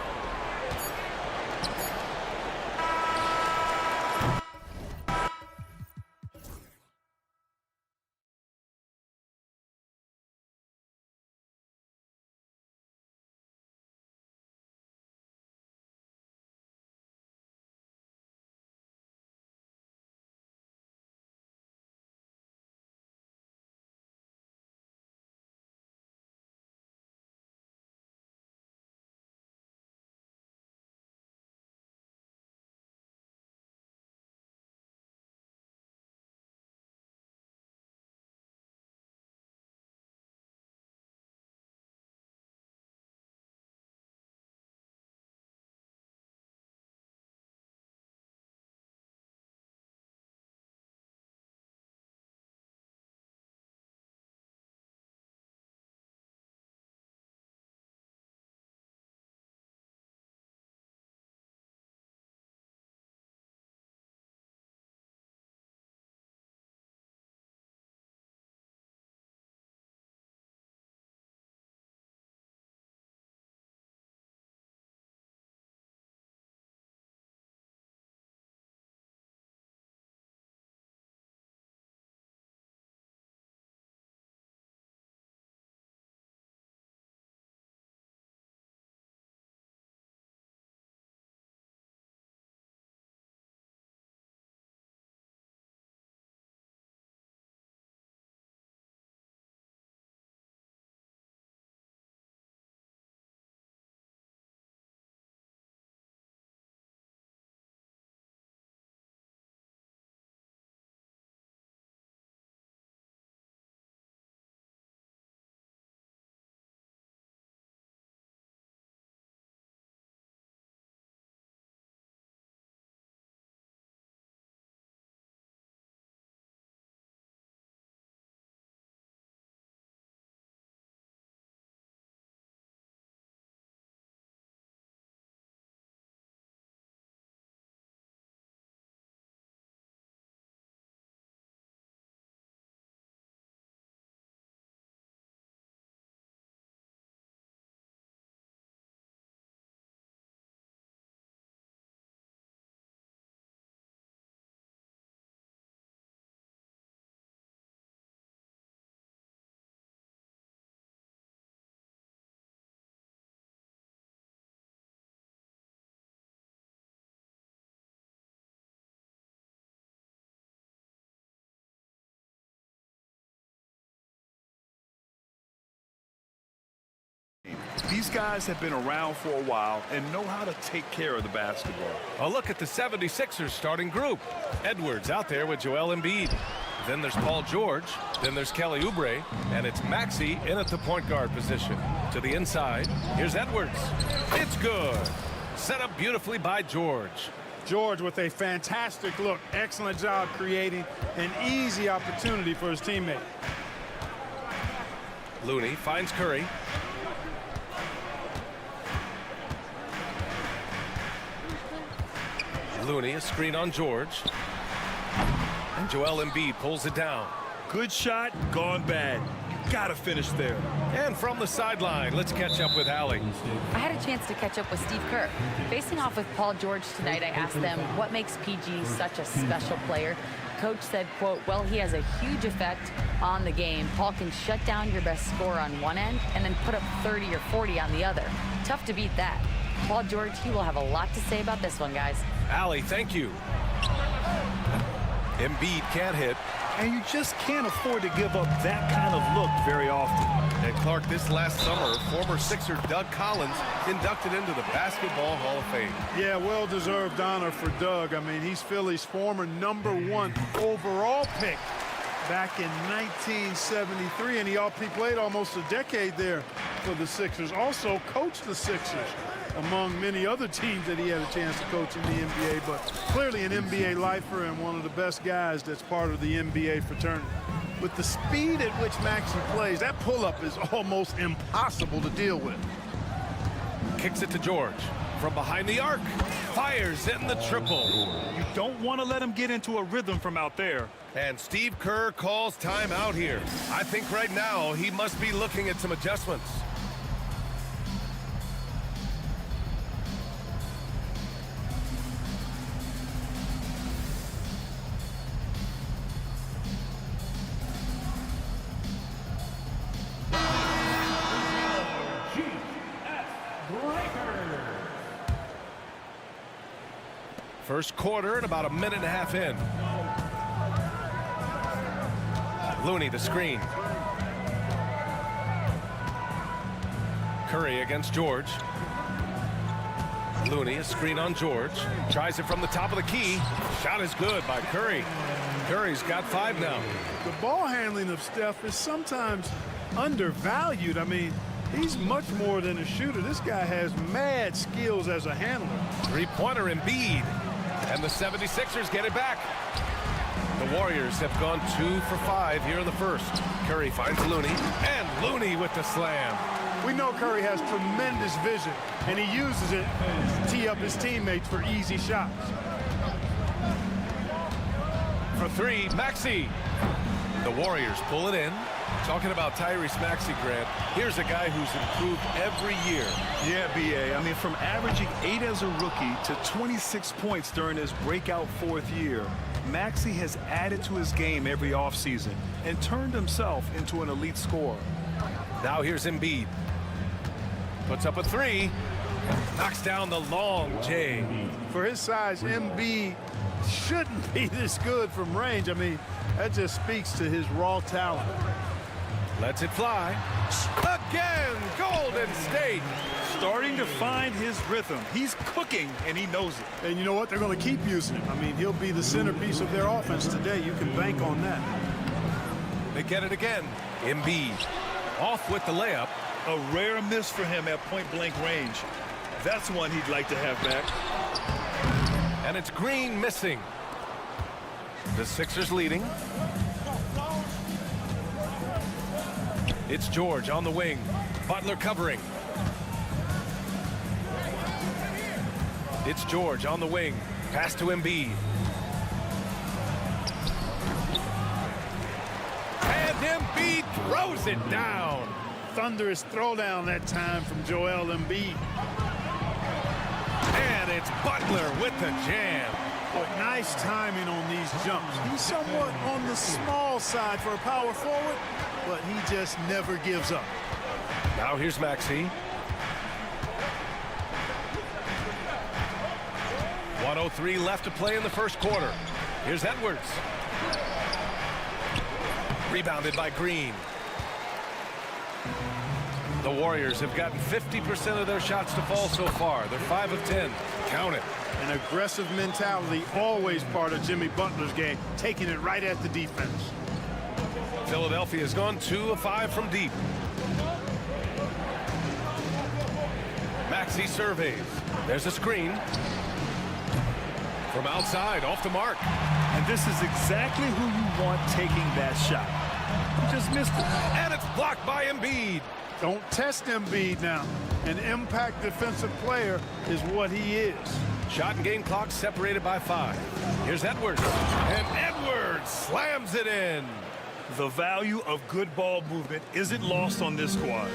These guys have been around for a while and know how to take care of the basketball. A look at the 76ers starting group. Edwards out there with Joel Embiid. Then there's Paul George. Then there's Kelly Oubre. And it's Maxey in at the point guard position. To the inside, here's Edwards. It's good. Set up beautifully by George. George with a fantastic look. Excellent job creating an easy opportunity for his teammate. Looney finds Curry. Looney, a screen on George. And Joel Embiid pulls it down. Good shot, gone bad. You gotta finish there. And from the sideline, let's catch up with Allie. I had a chance to catch up with Steve Kerr. Facing off with Paul George tonight, I asked them what makes PG such a special player. Coach said, quote, well, he has a huge effect on the game. Paul can shut down your best scorer on one end and then put up 30 or 40 on the other. Tough to beat that. Paul George, he will have a lot to say about this one, guys. Allie, thank you. Embiid can't hit. And you just can't afford to give up that kind of look very often. And Clark, this last summer, former Sixer Doug Collins inducted into the Basketball Hall of Fame. Yeah, well-deserved honor for Doug. I mean, he's Philly's former #1 overall pick back in 1973, and he played almost a decade there for the Sixers. Also coached the Sixers, among many other teams that he had a chance to coach in the NBA, but clearly an NBA lifer and one of the best guys that's part of the NBA fraternity. With the speed at which Maxey plays, that pull-up is almost impossible to deal with. Kicks it to George. From behind the arc. Fires in the triple. You don't want to let him get into a rhythm from out there. And Steve Kerr calls timeout here. I think right now he must be looking at some adjustments. First quarter and about a minute and a half in. Looney the screen. Curry against George. Looney, a screen on George. Tries it from the top of the key. Shot is good by Curry. Curry's got 5 now. The ball handling of Steph is sometimes undervalued. I mean, he's much more than a shooter. This guy has mad skills as a handler. Three-pointer Embiid. And the 76ers get it back. The Warriors have gone 2 for 5 here in the first. Curry finds Looney. And Looney with the slam. We know Curry has tremendous vision, and he uses it to tee up his teammates for easy shots. For 3, Maxey. The Warriors pull it in. Talking about Tyrese Maxey, Grant, here's a guy who's improved every year. Yeah, B.A. I mean, from averaging 8 as a rookie to 26 points during his breakout 4th year, Maxey has added to his game every offseason and turned himself into an elite scorer. Now here's Embiid. Puts up a 3. Knocks down the long J. For his size, Embiid shouldn't be this good from range. I mean, that just speaks to his raw talent. Lets it fly. Again, Golden State. Starting to find his rhythm. He's cooking, and he knows it. And you know what? They're going to keep using him. I mean, he'll be the centerpiece of their offense today. You can bank on that. They get it again. Embiid off with the layup. A rare miss for him at point-blank range. That's one he'd like to have back. And it's Green missing. The Sixers leading. It's George on the wing. Butler covering. It's George on the wing. Pass to Embiid. And Embiid throws it down. Thunderous throwdown that time from Joel Embiid. And it's Butler with the jam. But nice timing on these jumps. He's somewhat on the small side for a power forward, but he just never gives up. Now here's Maxey. 1:03 left to play in the first quarter. Here's Edwards. Rebounded by Green. The Warriors have gotten 50% of their shots to fall so far. They're 5 of 10. Count it. An aggressive mentality, always part of Jimmy Butler's game, taking it right at the defense. Philadelphia has gone 2 of 5 from deep. Maxey surveys. There's a screen. From outside, off the mark. And this is exactly who you want taking that shot. He just missed it. And it's blocked by Embiid. Don't test Embiid now. An impact defensive player is what he is. Shot and game clock separated by 5. Here's Edwards. And Edwards slams it in. The value of good ball movement isn't lost on this squad.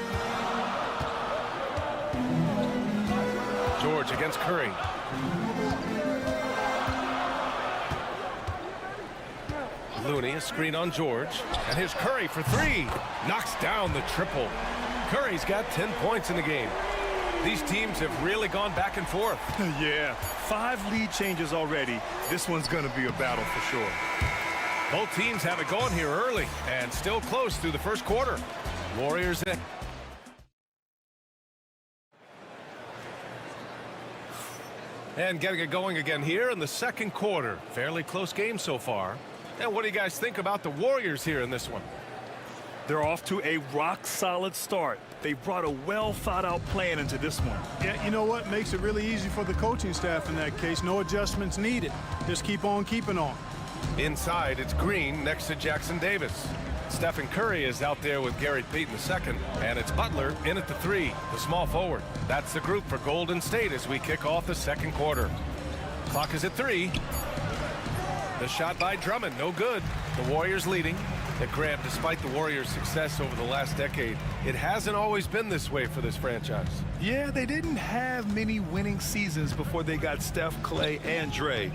George against Curry. Looney, a screen on George. And here's Curry for 3. Knocks down the triple. Curry's got 10 points in the game. These teams have really gone back and forth. Yeah, 5 lead changes already. This one's going to be a battle for sure. Both teams have it going here early and still close through the first quarter. Warriors in. And getting it going again here in the second quarter. Fairly close game so far. And what do you guys think about the Warriors here in this one? They're off to a rock-solid start. They brought a well-thought-out plan into this one. Yeah, you know what? Makes it really easy for the coaching staff in that case. No adjustments needed. Just keep on keeping on. Inside, it's Green next to Jackson Davis. Stephen Curry is out there with Gary Payton II, and it's Butler in at the 3, the small forward. That's the group for Golden State as we kick off the second quarter. Clock is at 3. The shot by Drummond, no good. The Warriors leading. That Graham, despite the Warriors' success over the last decade, it hasn't always been this way for this franchise. Yeah, they didn't have many winning seasons before they got Steph, Clay, and Dre.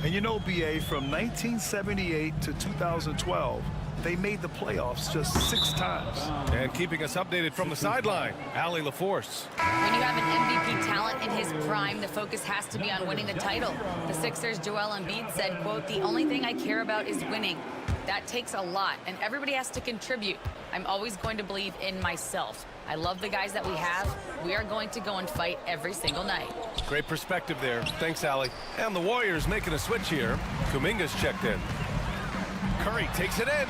And you know, BA, from 1978 to 2012, they made the playoffs just 6 times. And keeping us updated from the sideline, Allie LaForce. When you have an MVP talent in his prime, the focus has to be on winning the title. The Sixers' Joel Embiid said, quote, "The only thing I care about is winning." That takes a lot, and everybody has to contribute. I'm always going to believe in myself. I love the guys that we have. We are going to go and fight every single night. Great perspective there. Thanks, Allie. And the Warriors making a switch here. Kuminga's checked in. Curry takes it in,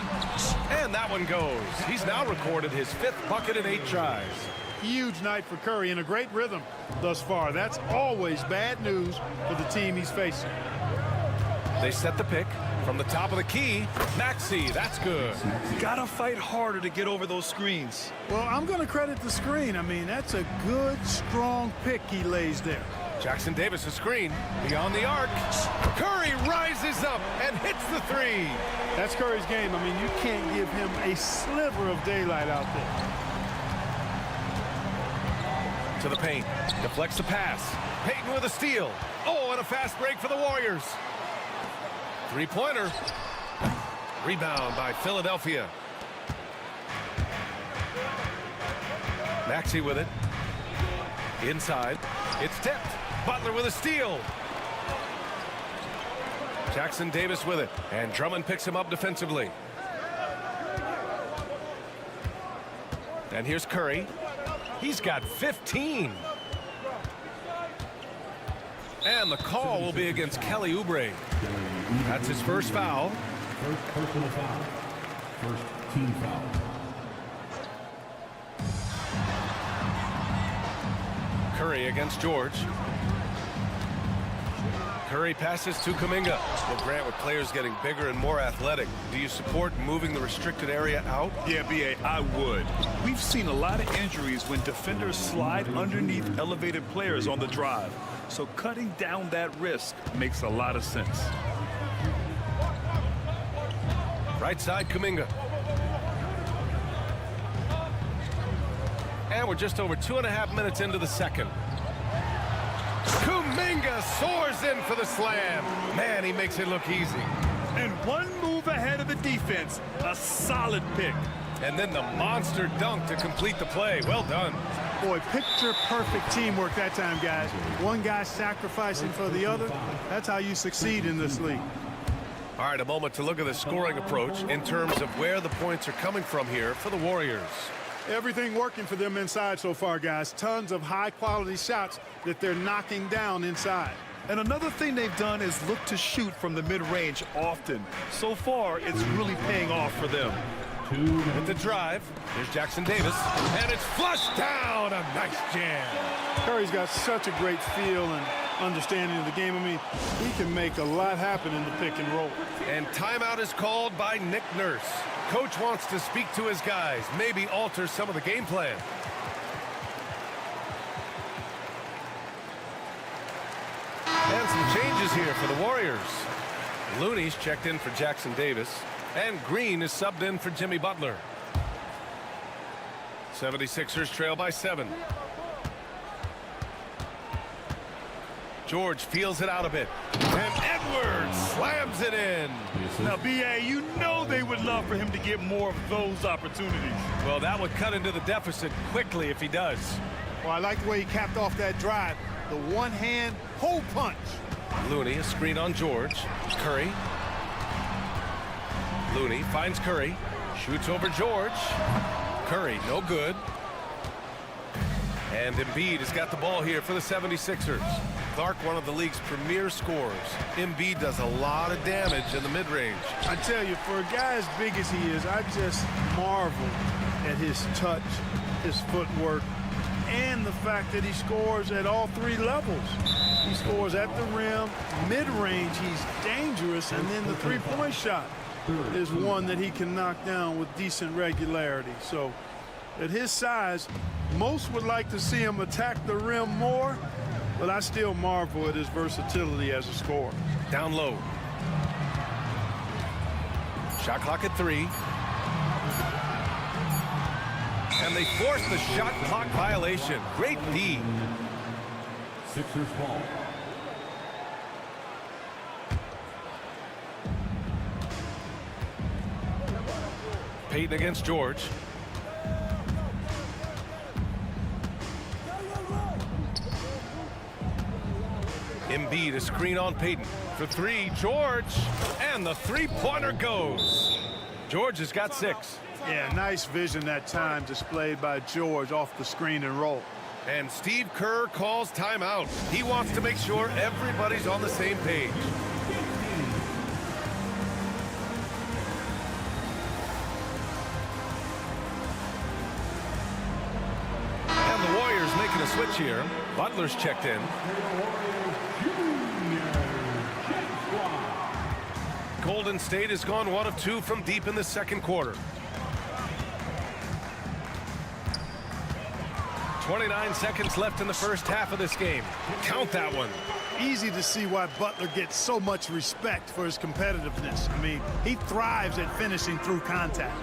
and that one goes. He's now recorded his 5th bucket in 8 tries. Huge night for Curry and a great rhythm thus far. That's always bad news for the team he's facing. They set the pick from the top of the key. Maxey, that's good. Gotta fight harder to get over those screens. Well, I'm going to credit the screen. I mean, that's a good, strong pick he lays there. Jackson Davis, a screen beyond the arc. Curry rises up and hits the 3. That's Curry's game. I mean, you can't give him a sliver of daylight out there. To the paint, deflects the pass. Payton with a steal. Oh, and a fast break for the Warriors. 3-pointer. Rebound by Philadelphia. Maxey with it. Inside. It's tipped. Butler with a steal. Jackson Davis with it. And Drummond picks him up defensively. And here's Curry. He's got 15. And the call will be against Kelly Oubre. That's his first foul. First personal foul. First team foul. Curry against George. Curry passes to Kuminga. Well, Grant, with players getting bigger and more athletic, do you support moving the restricted area out? Yeah, BA, I would. We've seen a lot of injuries when defenders slide underneath elevated players on the drive. So cutting down that risk makes a lot of sense. Right side, Kuminga. And we're just over 2.5 minutes into the second. Kuminga soars in for the slam. Man, he makes it look easy. And one move ahead of the defense. A solid pick. And then the monster dunk to complete the play. Well done. Boy, picture-perfect teamwork that time, guys. One guy sacrificing for the other. That's how you succeed in this league. All right, a moment to look at the scoring approach in terms of where the points are coming from here for the Warriors. Everything working for them inside so far, guys. Tons of high-quality shots that they're knocking down inside. And another thing they've done is look to shoot from the mid-range often. So far, it's really paying off for them. With the drive, here's Jackson Davis, and it's flushed down. A nice jam. Curry's got such a great feel and understanding of the game. I mean, he can make a lot happen in the pick and roll. And timeout is called by Nick Nurse. Coach wants to speak to his guys, maybe alter some of the game plan. And some changes here for the Warriors. Looney's checked in for Jackson Davis, and Green is subbed in for Jimmy Butler. 76ers trail by 7. George feels it out a bit, and Edwards slams it in. Now, B.A., you know they would love for him to get more of those opportunities. Well, that would cut into the deficit quickly if he does. Well, I like the way he capped off that drive. The one-hand hole punch. Looney, a screen on George. Curry. Looney finds Curry. Shoots over George. Curry, no good. And Embiid has got the ball here for the 76ers. Clark, one of the league's premier scorers. Embiid does a lot of damage in the mid-range. I tell you, for a guy as big as he is, I just marvel at his touch, his footwork, and the fact that he scores at all three levels. He scores at the rim, mid-range, he's dangerous, and then the three-point shot is one that he can knock down with decent regularity. So at his size, most would like to see him attack the rim more, but I still marvel at his versatility as a scorer. Down low. Shot clock at 3. And they force the shot clock violation. Great D. Sixers ball. Payton against George. Embiid, a screen on Payton. For 3, George. And the three-pointer goes. George has got 6. Yeah, nice vision that time displayed by George off the screen and roll. And Steve Kerr calls timeout. He wants to make sure everybody's on the same page. And the Warriors making a switch here. Butler's checked in. Golden State has gone 1 of 2 from deep in the second quarter. 29 seconds left in the first half of this game. Count that one. Easy to see why Butler gets so much respect for his competitiveness. I mean, he thrives at finishing through contact.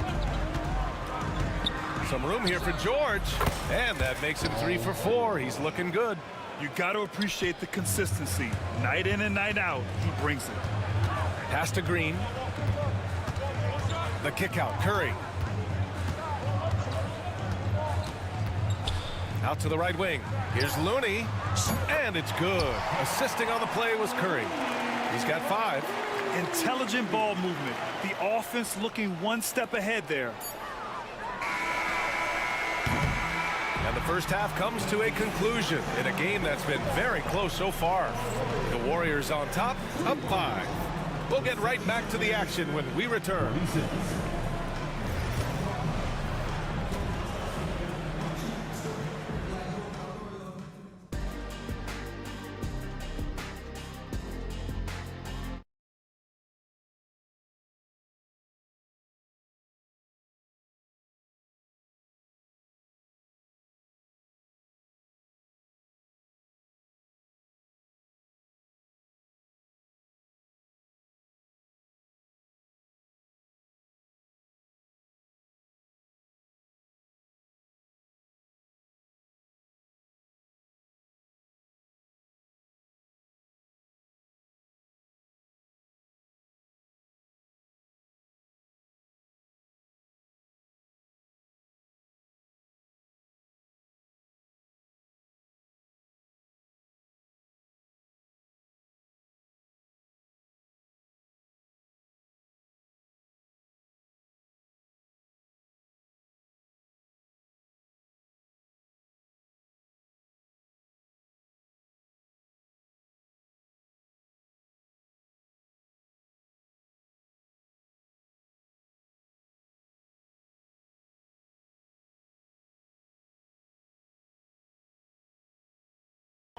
Some room here for George, and that makes him 3 for 4. He's looking good. You got to appreciate the consistency. Night in and night out, he brings it. Pass to Green. The kick out, Curry. Out to the right wing. Here's Looney, and it's good. Assisting on the play was Curry. He's got 5. Intelligent ball movement. The offense looking one step ahead there. And the first half comes to a conclusion in a game that's been very close so far. The Warriors on top, up 5. We'll get right back to the action when we return.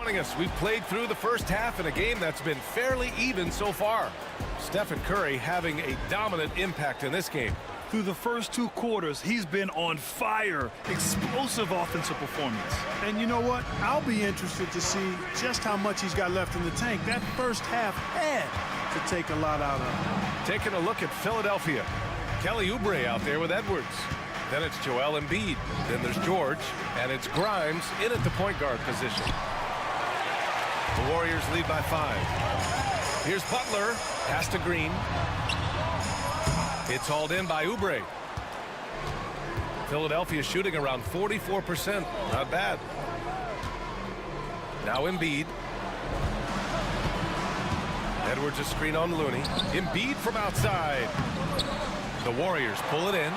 Joining us, we've played through the first half in a game that's been fairly even so far. Stephen Curry having a dominant impact in this game. Through the first 2 quarters, he's been on fire. Explosive offensive performance. And you know what? I'll be interested to see just how much he's got left in the tank. That first half had to take a lot out of him. Taking a look at Philadelphia. Kelly Oubre out there with Edwards. Then it's Joel Embiid. Then there's George. And it's Grimes in at the point guard position. The Warriors lead by 5. Here's Butler. Pass to Green. It's hauled in by Oubre. Philadelphia shooting around 44%. Not bad. Now Embiid. Edwards a screen on Looney. Embiid from outside. The Warriors pull it in.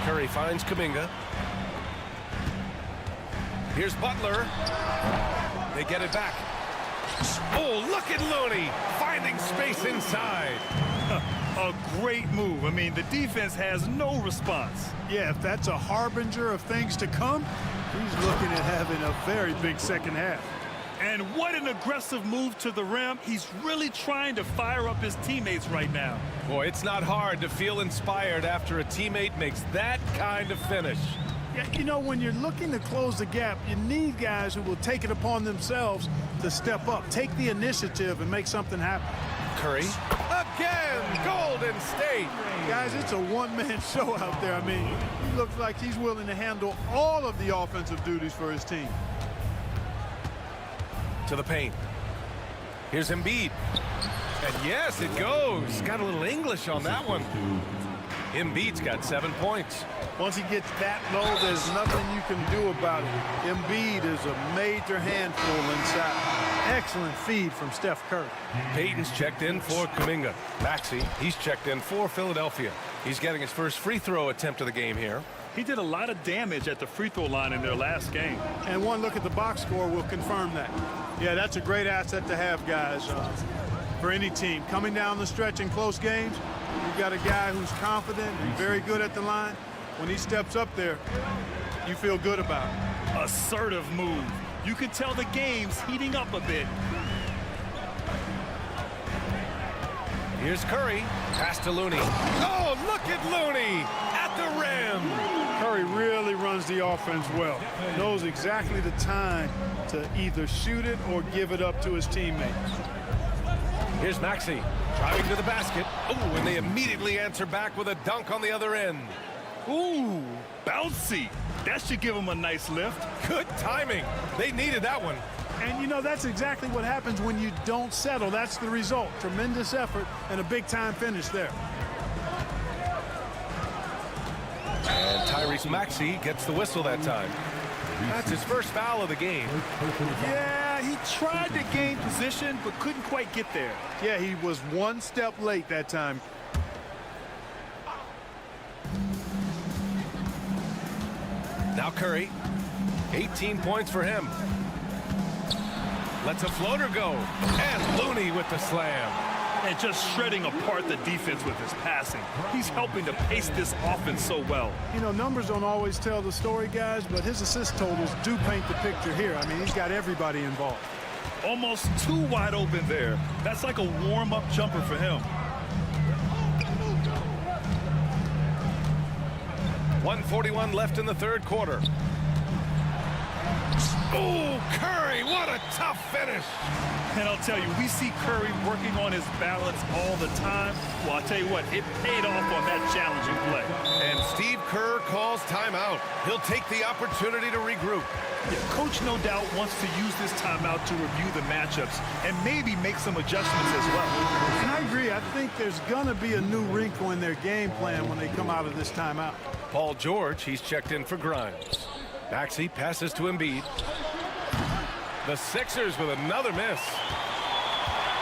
Curry finds Kuminga. Here's Butler. They get it back. Oh, look at Looney finding space inside. A great move. I mean, the defense has no response. Yeah, if that's a harbinger of things to come, he's looking at having a very big second half. And what an aggressive move to the rim. He's really trying to fire up his teammates right now. Boy, it's not hard to feel inspired after a teammate makes that kind of finish. Yeah, you know, when you're looking to close the gap, you need guys who will take it upon themselves to step up, take the initiative, and make something happen. Curry. Again, Golden State. Guys, it's a one-man show out there. I mean, he looks like he's willing to handle all of the offensive duties for his team. To the paint. Here's Embiid. And yes, it goes. Got a little English on that one. Embiid's got 7 points. Once he gets that low, there's nothing you can do about it. Embiid is a major handful inside. Excellent feed from Steph Curry. Payton's checked in for Kuminga. Maxey, he's checked in for Philadelphia. He's getting his first free throw attempt of the game here. He did a lot of damage at the free throw line in their last game. And one look at the box score will confirm that. Yeah, that's a great asset to have, guys, for any team. Coming down the stretch in close games, you've got a guy who's confident and very good at the line. When he steps up there, you feel good about it. Assertive move. You can tell the game's heating up a bit. Here's Curry. Pass to Looney. Oh, look at Looney at the rim. Curry really runs the offense well. Knows exactly the time to either shoot it or give it up to his teammates. Here's Maxey driving to the basket. Oh, and they immediately answer back with a dunk on the other end. Ooh, bouncy. That should give him a nice lift. Good timing. They needed that one. And, you know, that's exactly what happens when you don't settle. That's the result. Tremendous effort and a big-time finish there. And Tyrese Maxey gets the whistle that time. That's his first foul of the game. Yeah, he tried to gain position, but couldn't quite get there. Yeah, he was one step late that time. Now Curry, 18 points for him. Lets a floater go. And Looney with the slam. And just shredding apart the defense with his passing. He's helping to pace this offense so well. You know, numbers don't always tell the story, guys, but his assist totals do paint the picture here. I mean, he's got everybody involved. Almost too wide open there. That's like a warm-up jumper for him. 1:41 left in the third quarter. Oh, Curry, what a tough finish. And I'll tell you, we see Curry working on his balance all the time. Well, I'll tell you what, it paid off on that challenging play. And Steve Kerr calls timeout. He'll take the opportunity to regroup. Yeah, Coach no doubt wants to use this timeout to review the matchups and maybe make some adjustments as well. And I agree. I think there's going to be a new wrinkle in their game plan when they come out of this timeout. Paul George, he's checked in for Grimes. Maxey passes to Embiid. The Sixers with another miss.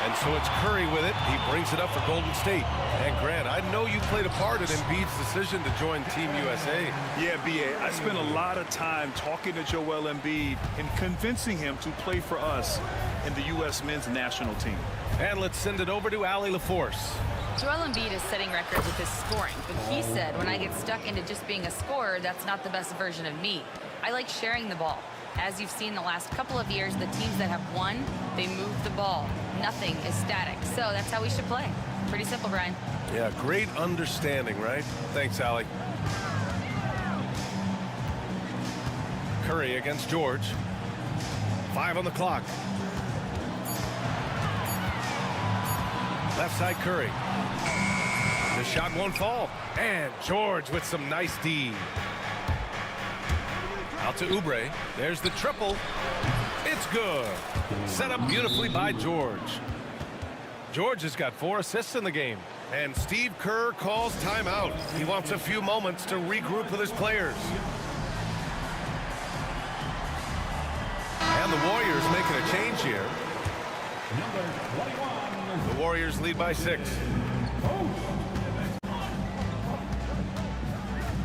And so it's Curry with it. He brings it up for Golden State. And Grant, I know you played a part in Embiid's decision to join Team USA. Yeah, B.A., I spent a lot of time talking to Joel Embiid and convincing him to play for us in the U.S. men's national team. And let's send it over to Allie LaForce. Joel Embiid is setting records with his scoring, but he said, when I get stuck into just being a scorer, that's not the best version of me. I like sharing the ball. As you've seen the last couple of years, the teams that have won, they move the ball. Nothing is static. So that's how we should play. Pretty simple, Brian. Yeah, great understanding, right? Thanks, Allie. Curry against George. 5 on the clock. Left side Curry. The shot won't fall. And George with some nice D. Out to Oubre. There's the triple. It's good. Set up beautifully by George. George has got 4 assists in the game. And Steve Kerr calls timeout. He wants a few moments to regroup with his players. And the Warriors making a change here. The Warriors lead by 6.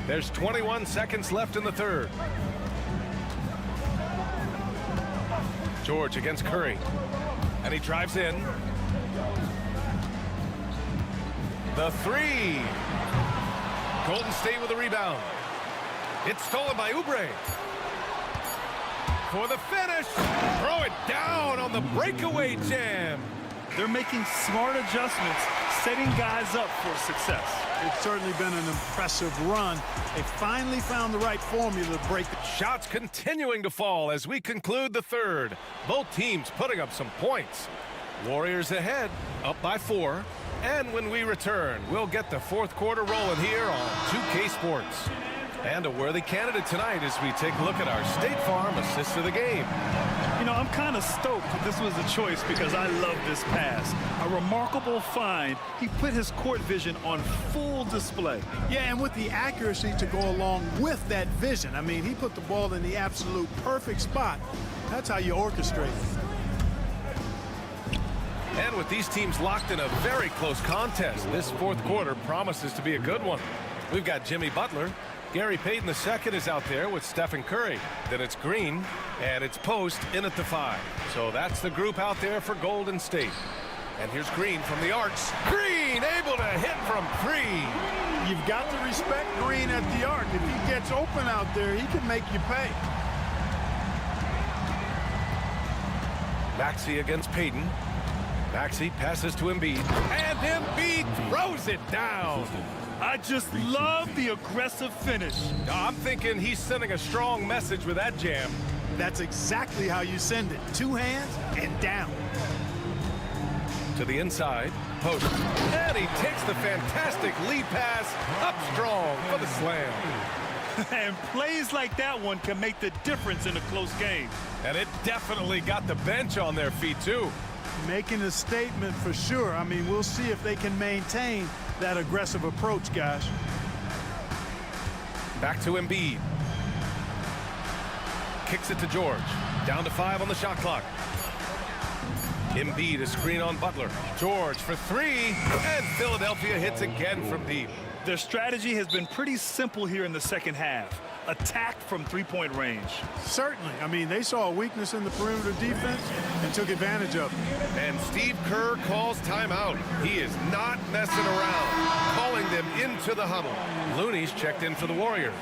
There's 21 seconds left in the third. George against Curry. And he drives in. The 3. Golden State with a rebound. It's stolen by Oubre. For the finish. Throw it down on the breakaway jam. They're making smart adjustments, setting guys up for success. It's certainly been an impressive run. They finally found the right formula to break the Shots continuing to fall as we conclude the third. Both teams putting up some points. Warriors ahead, up by 4. And when we return, we'll get the fourth quarter rolling here on 2K Sports. And a worthy candidate tonight as we take a look at our State Farm assist of the game. You know, I'm kind of stoked that this was a choice because I love this pass. A remarkable find. He put his court vision on full display. Yeah, and with the accuracy to go along with that vision. I mean, he put the ball in the absolute perfect spot. That's how you orchestrate it. And with these teams locked in a very close contest, this fourth quarter promises to be a good one. We've got Jimmy Butler. Gary Payton II is out there with Stephen Curry. Then it's Green, and it's Post in at the 5. So that's the group out there for Golden State. And here's Green from the arc. Green able to hit from 3. You've got to respect Green at the arc. If he gets open out there, he can make you pay. Maxey against Payton. Maxey passes to Embiid. And Embiid throws it down. I just love the aggressive finish. I'm thinking he's sending a strong message with that jam. That's exactly how you send it. 2 hands and down. To the inside. Post. And he takes the fantastic lead pass up strong for the slam. And plays like that one can make the difference in a close game. And it definitely got the bench on their feet, too. Making a statement for sure. I mean, we'll see if they can maintain that aggressive approach, guys. Back to Embiid. Kicks it to George. Down to 5 on the shot clock. Embiid a screen on Butler. George for 3. And Philadelphia hits again from deep. Their strategy has been pretty simple here in the second half. Attack from 3-point range. Certainly. I mean, they saw a weakness in the perimeter defense and took advantage of it. And Steve Kerr calls timeout. He is not messing around, calling them into the huddle. Looney's checked in for the Warriors.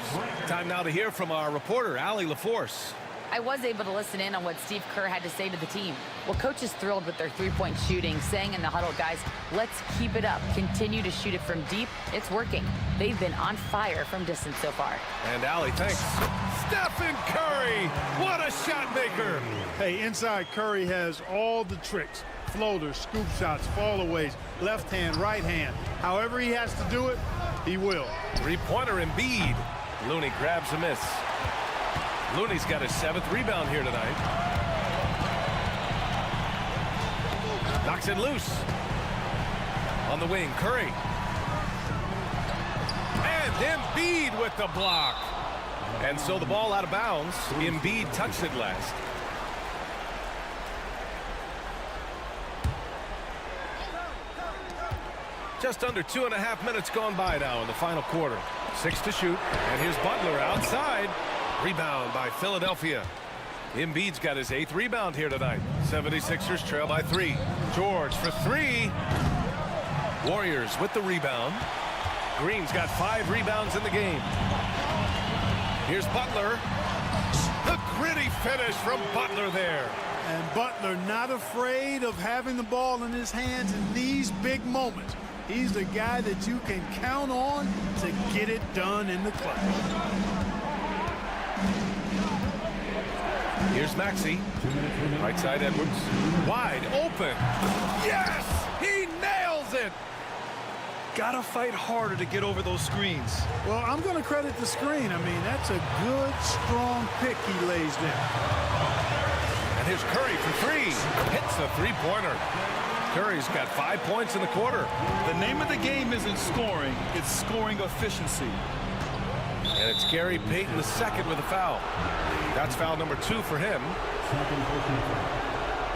Time now to hear from our reporter, Allie LaForce. I was able to listen in on what Steve Kerr had to say to the team. Well, coach is thrilled with their 3-point shooting, saying in the huddle, guys, let's keep it up. Continue to shoot it from deep. It's working. They've been on fire from distance so far. And Allie, thanks. Stephen Curry, what a shot maker. Hey, inside Curry has all the tricks. Floaters, scoop shots, fallaways, left hand, right hand. However he has to do it, he will. 3-pointer Embiid. Looney grabs a miss. Looney's got his 7th rebound here tonight. Knocks it loose. On the wing, Curry. And Embiid with the block. And so the ball out of bounds. Embiid touched it last. Just under 2.5 minutes gone by now in the final quarter. 6 to shoot. And here's Butler outside. Rebound by Philadelphia. Embiid's got his 8th rebound here tonight. 76ers trail by 3. George for 3. Warriors with the rebound. Green's got 5 rebounds in the game. Here's Butler. The gritty finish from Butler there. And Butler not afraid of having the ball in his hands in these big moments. He's the guy that you can count on to get it done in the clutch. Here's Maxey. Right side Edwards. Wide open. Yes! He nails it! Gotta fight harder to get over those screens. Well, I'm going to credit the screen. I mean, that's a good, strong pick he lays there. And here's Curry for three. Hits the three-pointer. Curry's got 5 points in the quarter. The name of the game isn't scoring, it's scoring efficiency. And it's Gary Payton the second with a foul. That's foul number 2 for him. Second personal foul.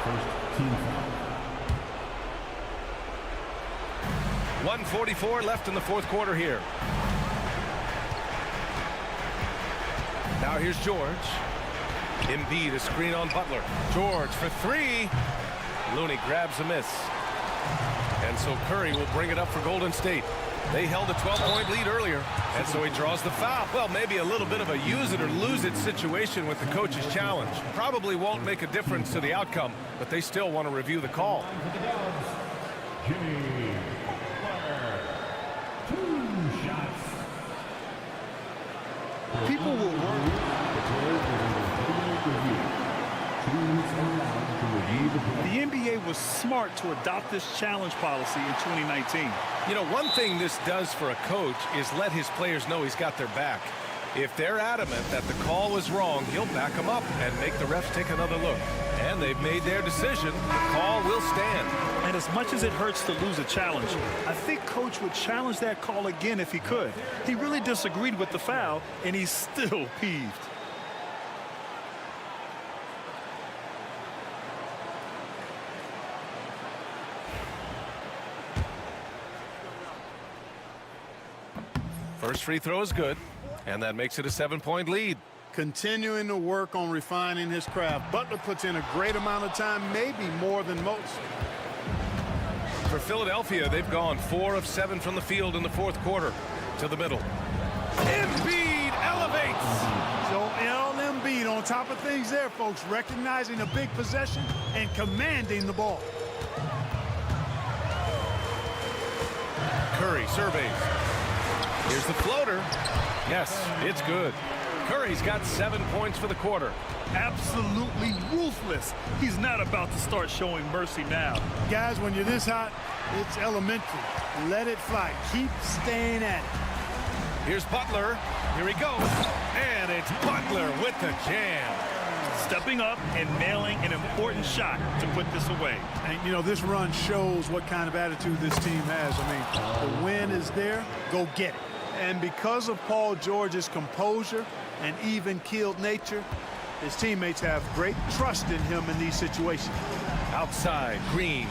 First team foul. 1:44 left in the fourth quarter here. Now here's George. Embiid a screen on Butler. George for three. Looney grabs a miss. And so Curry will bring it up for Golden State. They held a 12-point lead earlier, and so he draws the foul. Well, maybe a little bit of a use it or lose it situation with the coach's challenge. Probably won't make a difference to the outcome, but they still want to review the call. Jimmy Butler. 2 shots. People will work. The NBA was smart to adopt this challenge policy in 2019. You know, one thing this does for a coach is let his players know he's got their back. If they're adamant that the call was wrong, he'll back them up and make the refs take another look. And they've made their decision. The call will stand. And as much as it hurts to lose a challenge, I think Coach would challenge that call again if he could. He really disagreed with the foul, and he's still peeved. First free throw is good, and that makes it a 7-point lead. Continuing to work on refining his craft. Butler puts in a great amount of time, maybe more than most. For Philadelphia, they've gone 4 of 7 from the field in the fourth quarter. To the middle. Embiid elevates. So Embiid on top of things there, folks, recognizing a big possession and commanding the ball. Curry surveys. Here's the floater. Yes, it's good. Curry's got 7 points for the quarter. Absolutely ruthless. He's not about to start showing mercy now. Guys, when you're this hot, it's elementary. Let it fly. Keep staying at it. Here's Butler. Here he goes. And it's Butler with the jam. Stepping up and nailing an important shot to put this away. And, you know, this run shows what kind of attitude this team has. I mean, the win is there. Go get it. And because of Paul George's composure and even-keeled nature, his teammates have great trust in him in these situations. Outside, Green.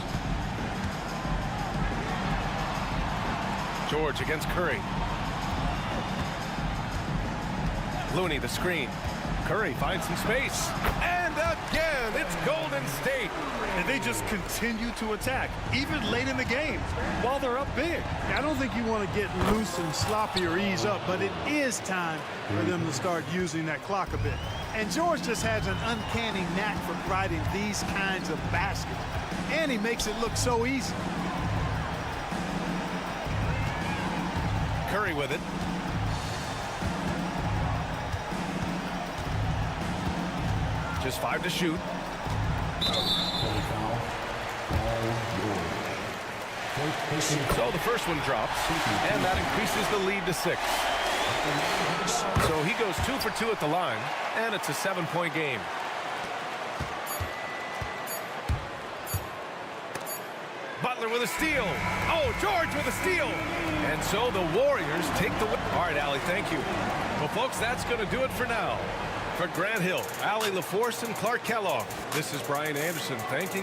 George against Curry. Looney, the screen. Curry finds some space. And again, it's Golden State. And they just continue to attack, even late in the game, while they're up big. I don't think you want to get loose and sloppy or ease up, but it is time for them to start using that clock a bit. And George just has an uncanny knack for providing these kinds of baskets. And he makes it look so easy. Curry with it. Just 5 to shoot. So the first one drops, and that increases the lead to 6. So he goes 2 for 2 at the line, and it's a 7-point game. Butler with a steal. Oh, George with a steal. And so the Warriors take the win. All right, Allie, thank you. Well, folks, that's going to do it for now. For Grant Hill, Allie LaForce, and Clark Kellogg, this is Brian Anderson thanking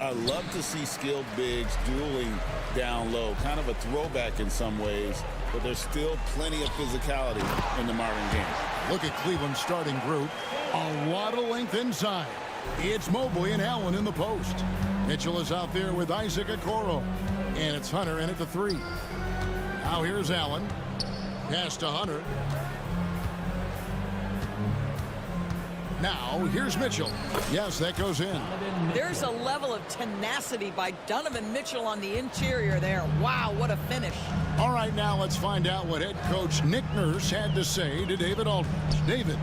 I love to see skilled bigs dueling down low. Kind of a throwback in some ways, but there's still plenty of physicality in the modern game. Look at Cleveland's starting group. A lot of length inside. It's Mobley and Allen in the post. Mitchell is out there with Isaac Okoro. And it's Hunter in at the 3. Now here's Allen. Pass to Hunter. Now, here's Mitchell. Yes, that goes in. There's a level of tenacity by Donovan Mitchell on the interior there. Wow, what a finish. All right, now let's find out what head coach Nick Nurse had to say to David Aldridge. David.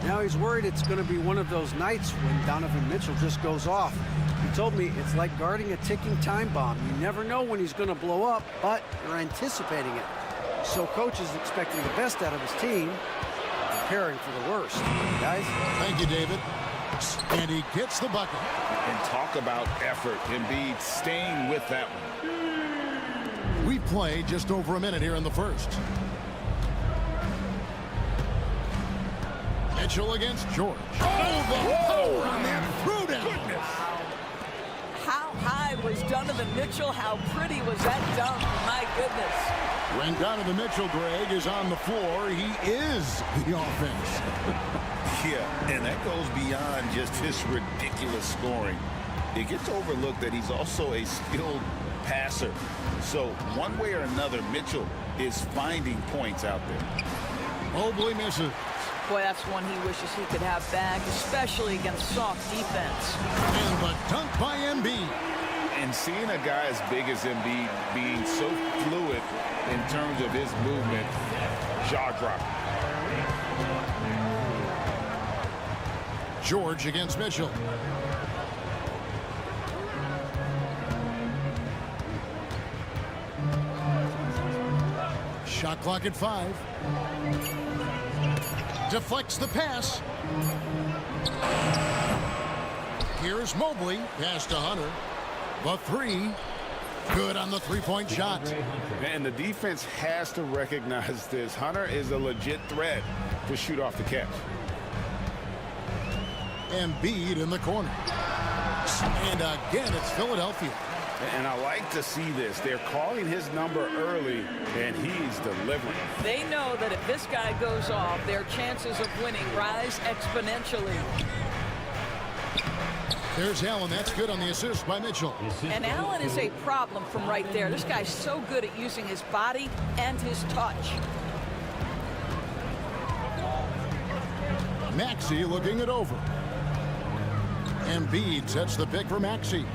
Now he's worried it's going to be one of those nights when Donovan Mitchell just goes off. He told me it's like guarding a ticking time bomb. You never know when he's going to blow up, but you're anticipating it. So coach is expecting the best out of his team, preparing for the worst. Guys? Thank you, David. And he gets the bucket. And talk about effort. Embiid staying with that one. We played just over a minute here in the first. Mitchell against George. Oh, the power on that throwdown. Goodness. How high was Donovan Mitchell? How pretty was that dunk? My goodness. When Donovan Mitchell, Greg, is on the floor, he is the offense. Yeah, and that goes beyond just his ridiculous scoring. It gets overlooked that he's also a skilled passer. So one way or another, Mitchell is finding points out there. Mobley misses. Boy, that's one he wishes he could have back, especially against soft defense. And the dunk by Embiid. And seeing a guy as big as Embiid being so fluid in terms of his movement, jaw-dropping. George against Mitchell. Shot clock at 5. Deflects the pass. Here's Mobley. Pass to Hunter. The 3. Good on the three-point shot. And the defense has to recognize this. Hunter is a legit threat to shoot off the catch. Embiid in the corner. And again, it's Philadelphia. And I like to see this. They're calling his number early, and he's delivering. They know that if this guy goes off, their chances of winning rise exponentially. There's Allen. That's good on the assist by Mitchell. And Allen is a problem from right there. This guy's so good at using his body and his touch. Maxey looking it over. Embiid sets the pick for Maxey.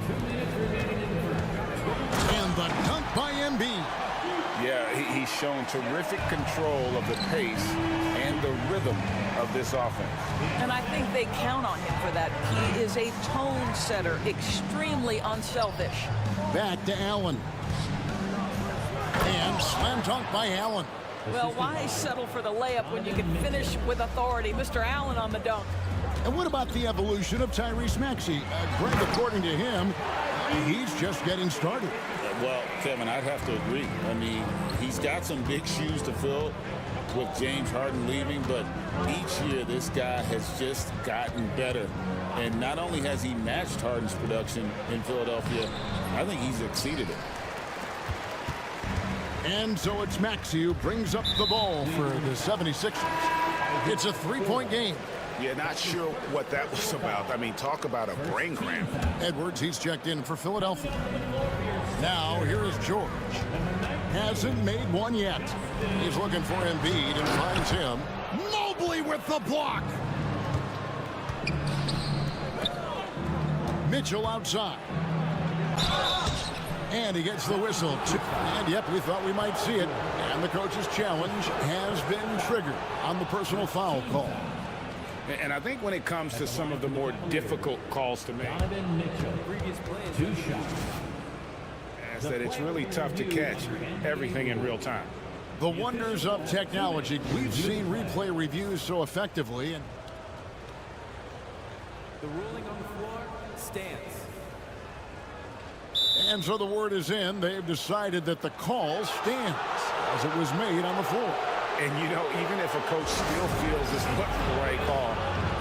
And the dunk by Embiid. Yeah, he's shown terrific control of the pace and the rhythm of this offense. And I think they count on him for that. He is a tone setter, extremely unselfish. Back to Allen. And slam dunk by Allen. Well, why settle for the layup when you can finish with authority? Mr. Allen on the dunk. And what about the evolution of Tyrese Maxey? Greg, according to him, he's just getting started. Well, Kevin, I'd have to agree. I mean, he's got some big shoes to fill with James Harden leaving, but each year this guy has just gotten better. And not only has he matched Harden's production in Philadelphia, I think he's exceeded it. And so it's Maxey who brings up the ball for the 76ers. It's a three-point game. Yeah, not sure what that was about. I mean, talk about a brain cramp. Edwards, he's checked in for Philadelphia. Now, here is George. Hasn't made one yet. He's looking for Embiid and finds him. Mobley with the block. Mitchell outside. And he gets the whistle. And yep, we thought we might see it. And the coach's challenge has been triggered on the personal foul call. And I think when it comes to some of the more difficult calls to make, is that it's really tough to catch everything in real time. The wonders of technology. We've seen replay reviews so effectively. And the ruling on the floor stands. And so the word is in. They've decided that the call stands as it was made on the floor. And, you know, even if a coach still feels this wasn't the right call,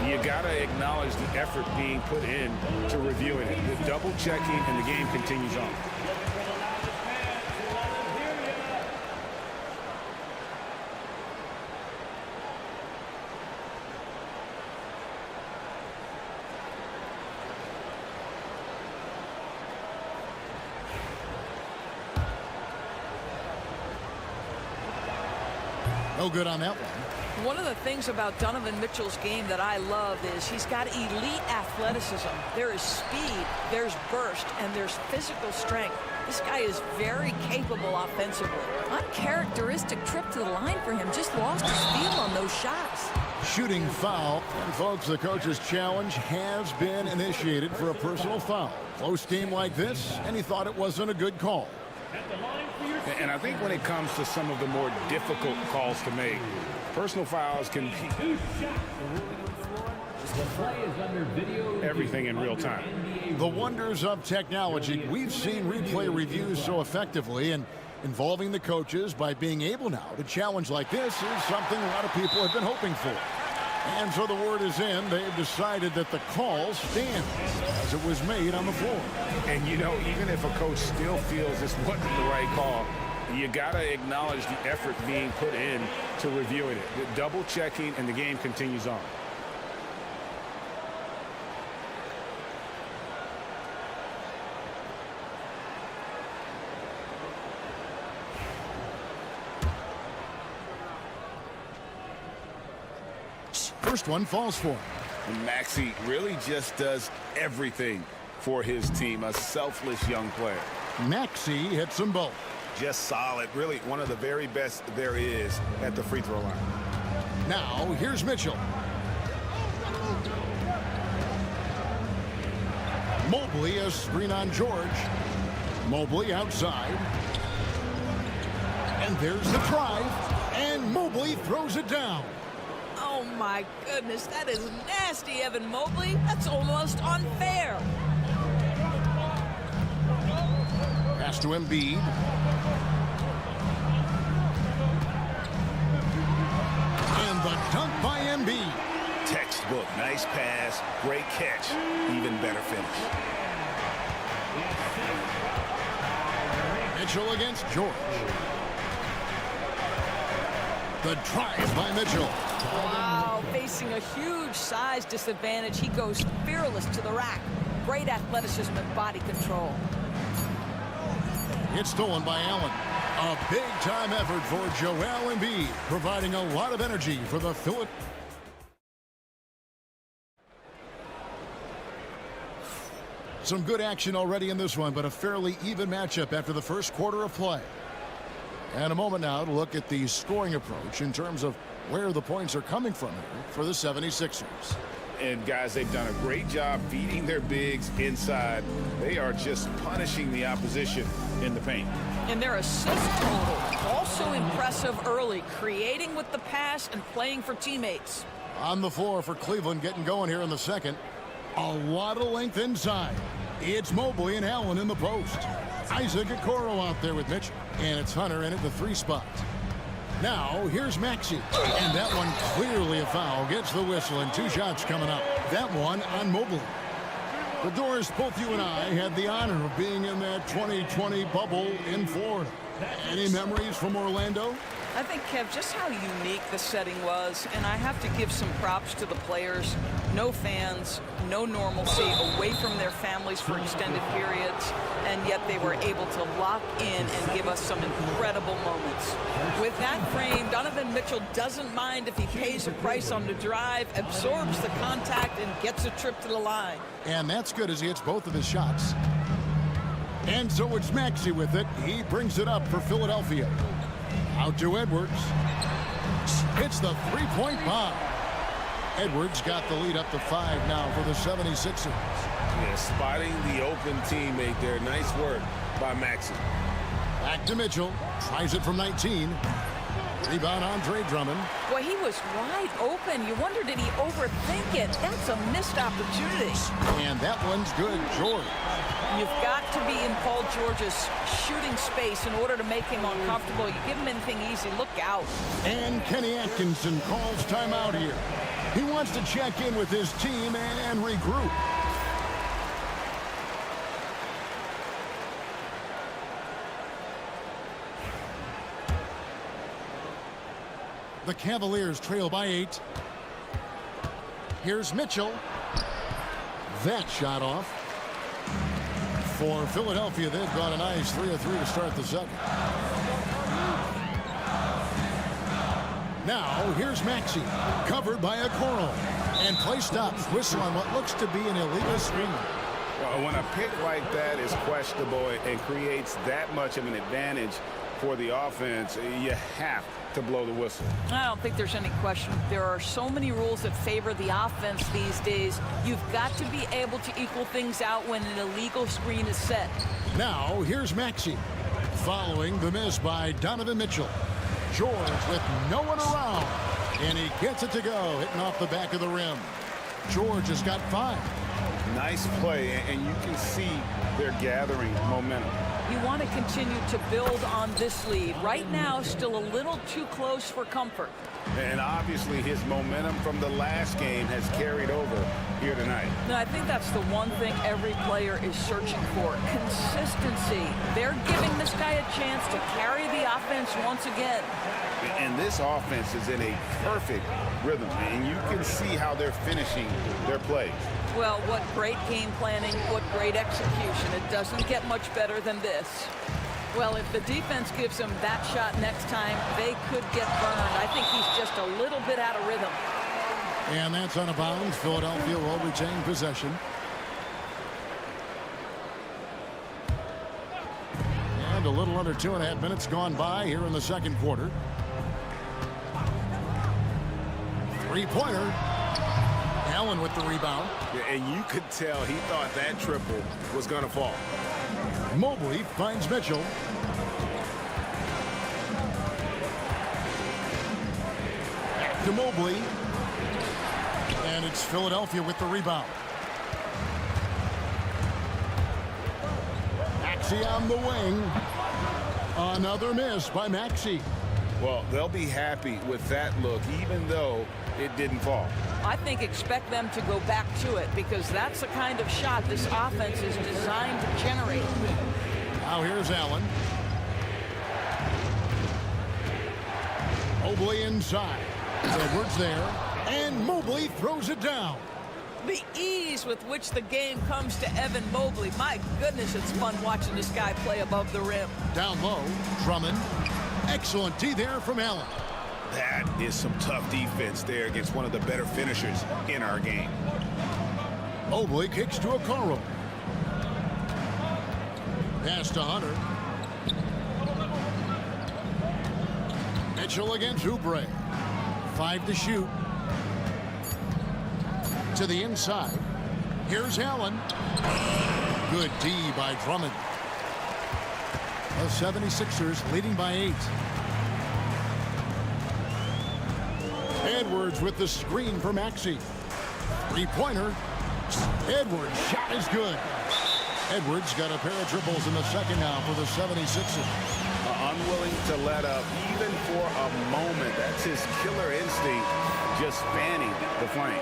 you got to acknowledge the effort being put in to reviewing it. The double checking and the game continues on. No good on that one. One of the things about Donovan Mitchell's game that I love is he's got elite athleticism. There is speed, there's burst, and there's physical strength. This guy is very capable offensively. Uncharacteristic trip to the line for him. Just lost his feel on those shots. Shooting foul. And folks, the coach's challenge has been initiated for a personal foul. Close game like this, and he thought it wasn't a good call. And I think when it comes to some of the more difficult calls to make, personal fouls can be everything in real time. The wonders of technology. We've seen replay reviews so effectively, and involving the coaches by being able now to challenge like this is something a lot of people have been hoping for. And so the word is in. They've decided that the call stands as it was made on the floor. And, you know, even if a coach still feels this wasn't the right call, you got to acknowledge the effort being put in to reviewing it. The double checking, and the game continues on. First one falls for him. And Maxey really just does everything for his team. A selfless young player. Maxey hits them both. Just solid. Really one of the very best there is at the free throw line. Now, here's Mitchell. Mobley, a screen on George. Mobley outside. And there's the drive. And Mobley throws it down. Oh, my goodness. That is nasty, Evan Mobley. That's almost unfair. Pass to Embiid. And the dunk by Embiid. Textbook. Nice pass. Great catch. Even better finish. Mitchell against George. The drive by Mitchell. Wow, facing a huge size disadvantage. He goes fearless to the rack. Great athleticism and body control. It's stolen by Allen. A big-time effort for Joel Embiid, providing a lot of energy for the Philip. Some good action already in this one, but a fairly even matchup after the first quarter of play. And a moment now to look at the scoring approach in terms of where the points are coming from here for the 76ers. And, guys, they've done a great job feeding their bigs inside. They are just punishing the opposition in the paint. And their assist total, also impressive early, creating with the pass and playing for teammates. On the floor for Cleveland, getting going here in the second. A lot of length inside. It's Mobley and Allen in the post. Isaac Okoro out there with Mitchell. And it's Hunter in at the 3 spot. Now, here's Maxey. And that one clearly a foul. Gets the whistle, and 2 shots coming up. That one on Mobley. Well, Doris, both you and I had the honor of being in that 2020 bubble in Florida. Any memories from Orlando? I think, Kev, just how unique the setting was, and I have to give some props to the players. No fans, no normalcy, away from their families for extended periods, and yet they were able to lock in and give us some incredible moments. With that frame, Donovan Mitchell doesn't mind if he pays a price on the drive, absorbs the contact, and gets a trip to the line. And that's good as he hits both of his shots. And so it's Maxey with it. He brings it up for Philadelphia. Out to Edwards. Hits the 3-point bomb. Edwards got the lead up to 5 now for the 76ers. Yeah, spotting the open teammate there. Nice work by Maxey. Back to Mitchell. Tries it from 19. Rebound, Andre Drummond. Boy, he was wide open. You wonder, did he overthink it? That's a missed opportunity. And that one's good, George. You've got to be in Paul George's shooting space in order to make him uncomfortable. You give him anything easy, look out. And Kenny Atkinson calls timeout here. He wants to check in with his team and regroup. The Cavaliers trail by 8. Here's Mitchell. That shot off. For Philadelphia, they've got a nice 3 of 3 to start the second. Now, here's Maxey, covered by a Okoro. And play stops. Whistle on what looks to be an illegal screen. Well, when a pick like that is questionable and creates that much of an advantage for the offense, you have to blow the whistle. I don't think there's any question. There are so many rules that favor the offense these days. You've got to be able to equal things out when an illegal screen is set. Now, here's Maxey, following the miss by Donovan Mitchell. George with no one around, and he gets it to go, hitting off the back of the rim. George has got 5. Nice play, and you can see they're gathering momentum. You want to continue to build on this lead. Right now, still a little too close for comfort. And obviously his momentum from the last game has carried over here tonight. And I think that's the one thing every player is searching for, consistency. They're giving this guy a chance to carry the offense once again. And this offense is in a perfect rhythm, and you can see how they're finishing their plays. Well, what great game planning, what great execution. It doesn't get much better than this. Well, if the defense gives him that shot next time, they could get burned. I think he's just a little bit out of rhythm. And that's out of bounds. Philadelphia will retain possession. And a little under 2.5 minutes gone by here in the second quarter. Three-pointer. Allen with the rebound. Yeah, and you could tell he thought that triple was going to fall. Mobley finds Mitchell. Back to Mobley. And it's Philadelphia with the rebound. Maxey on the wing. Another miss by Maxey. Well, they'll be happy with that look, even though it didn't fall. I think expect them to go back to it because that's the kind of shot this offense is designed to generate. Now here's Allen. Mobley inside. Edwards there. And Mobley throws it down. The ease with which the game comes to Evan Mobley. My goodness, it's fun watching this guy play above the rim. Down low, Drummond. Excellent D there from Allen. That is some tough defense there against one of the better finishers in our game. Mobley kicks to Okoro. Pass to Hunter. Mitchell against Oubre. 5 to shoot. To the inside. Here's Allen. Good D by Drummond. The 76ers leading by 8. Edwards with the screen for Maxey. Three-pointer. Edwards' shot is good. Edwards got a pair of triples in the second now for the 76ers. Unwilling to let up even for a moment. That's his killer instinct, just fanning the flank.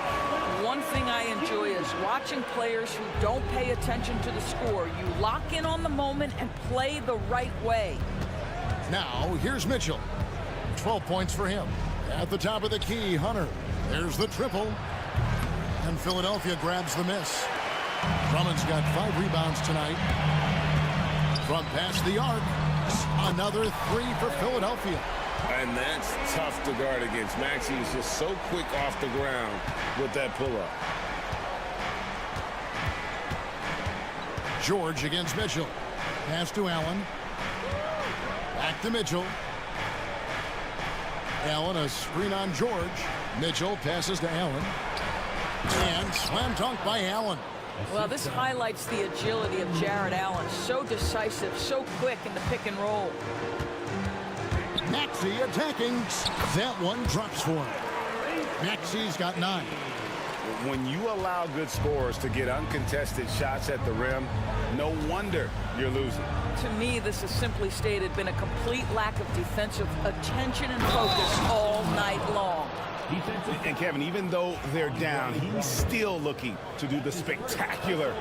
One thing I enjoy is watching players who don't pay attention to the score. You lock in on the moment and play the right way. Now, here's Mitchell. 12 points for him. At the top of the key, Hunter. There's the triple. And Philadelphia grabs the miss. Drummond's got 5 rebounds tonight. From past the arc. Another 3 for Philadelphia. And that's tough to guard against. Maxey is just so quick off the ground with that pull-up. George against Mitchell. Pass to Allen. Back to Mitchell. Allen, a screen on George. Mitchell passes to Allen. And slam dunk by Allen. Well, this highlights the agility of Jared Allen. So decisive, so quick in the pick and roll. Maxey attacking. That one drops for him. Maxey's got 9. When you allow good scorers to get uncontested shots at the rim, no wonder you're losing. To me, this has simply stated been a complete lack of defensive attention and focus all night long. And Kevin, even though they're down, he's still looking to do the spectacular,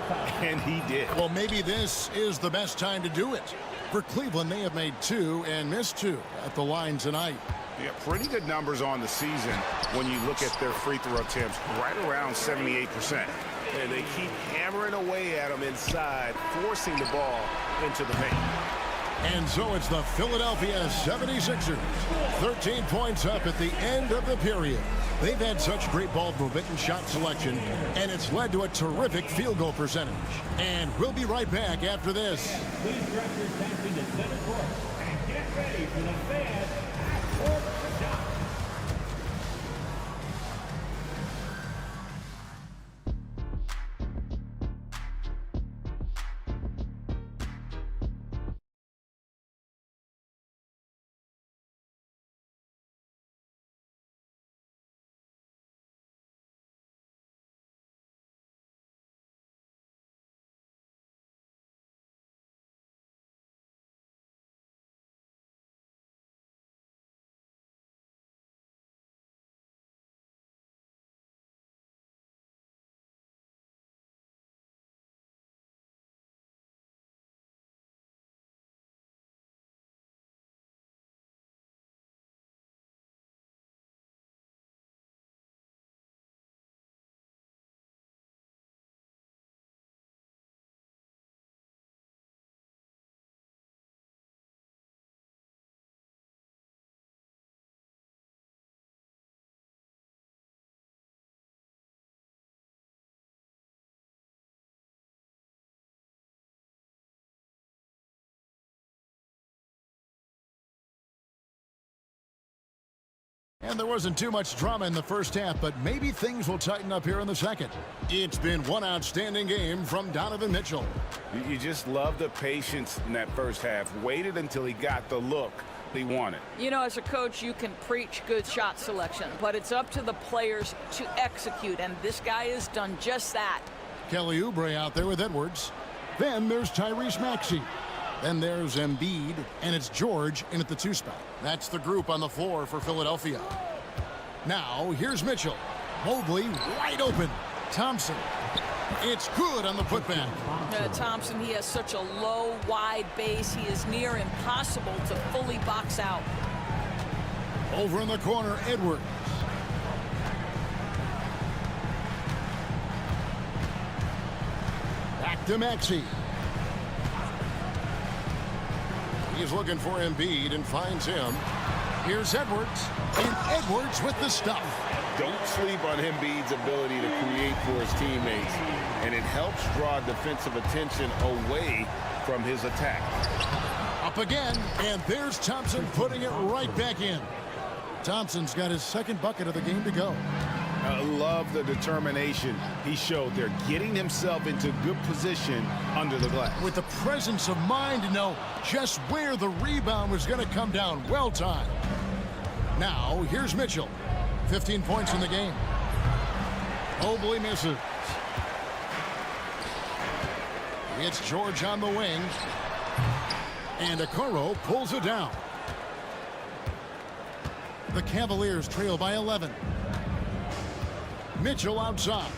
and he did. Well, maybe this is the best time to do it. For Cleveland, they have made 2 and missed 2 at the line tonight. Yeah, pretty good numbers on the season when you look at their free throw attempts, right around 78%. And they keep hammering away at them inside, forcing the ball into the paint. And so it's the Philadelphia 76ers. 13 points up at the end of the period. They've had such great ball movement and shot selection, and it's led to a terrific field goal percentage. And we'll be right back after this. Please direct your attention to center court and get ready for the fans. And there wasn't too much drama in the first half, but maybe things will tighten up here in the second. It's been one outstanding game from Donovan Mitchell. You just love the patience in that first half. Waited until he got the look he wanted. You know, as a coach, you can preach good shot selection, but it's up to the players to execute, and this guy has done just that. Kelly Oubre out there with Edwards. Then there's Tyrese Maxey. Then there's Embiid, and it's George in at the 2 spot. That's the group on the floor for Philadelphia. Now, here's Mitchell. Mobley wide open. Thompson. It's good on the putback. Thompson, he has such a low, wide base. He is near impossible to fully box out. Over in the corner, Edwards. Back to Maxey. He's looking for Embiid and finds him. Here's Edwards, and Edwards with the stuff. Don't sleep on Embiid's ability to create for his teammates, and it helps draw defensive attention away from his attack. Up again, and there's Thompson putting it right back in. Thompson's got his second bucket of the game to go. I love the determination he showed there, getting himself into good position under the glass. With the presence of mind to know just where the rebound was going to come down. Well timed. Now, here's Mitchell. 15 points in the game. Mobley misses. It's George on the wing. And Okoro pulls it down. The Cavaliers trail by 11. Mitchell outside.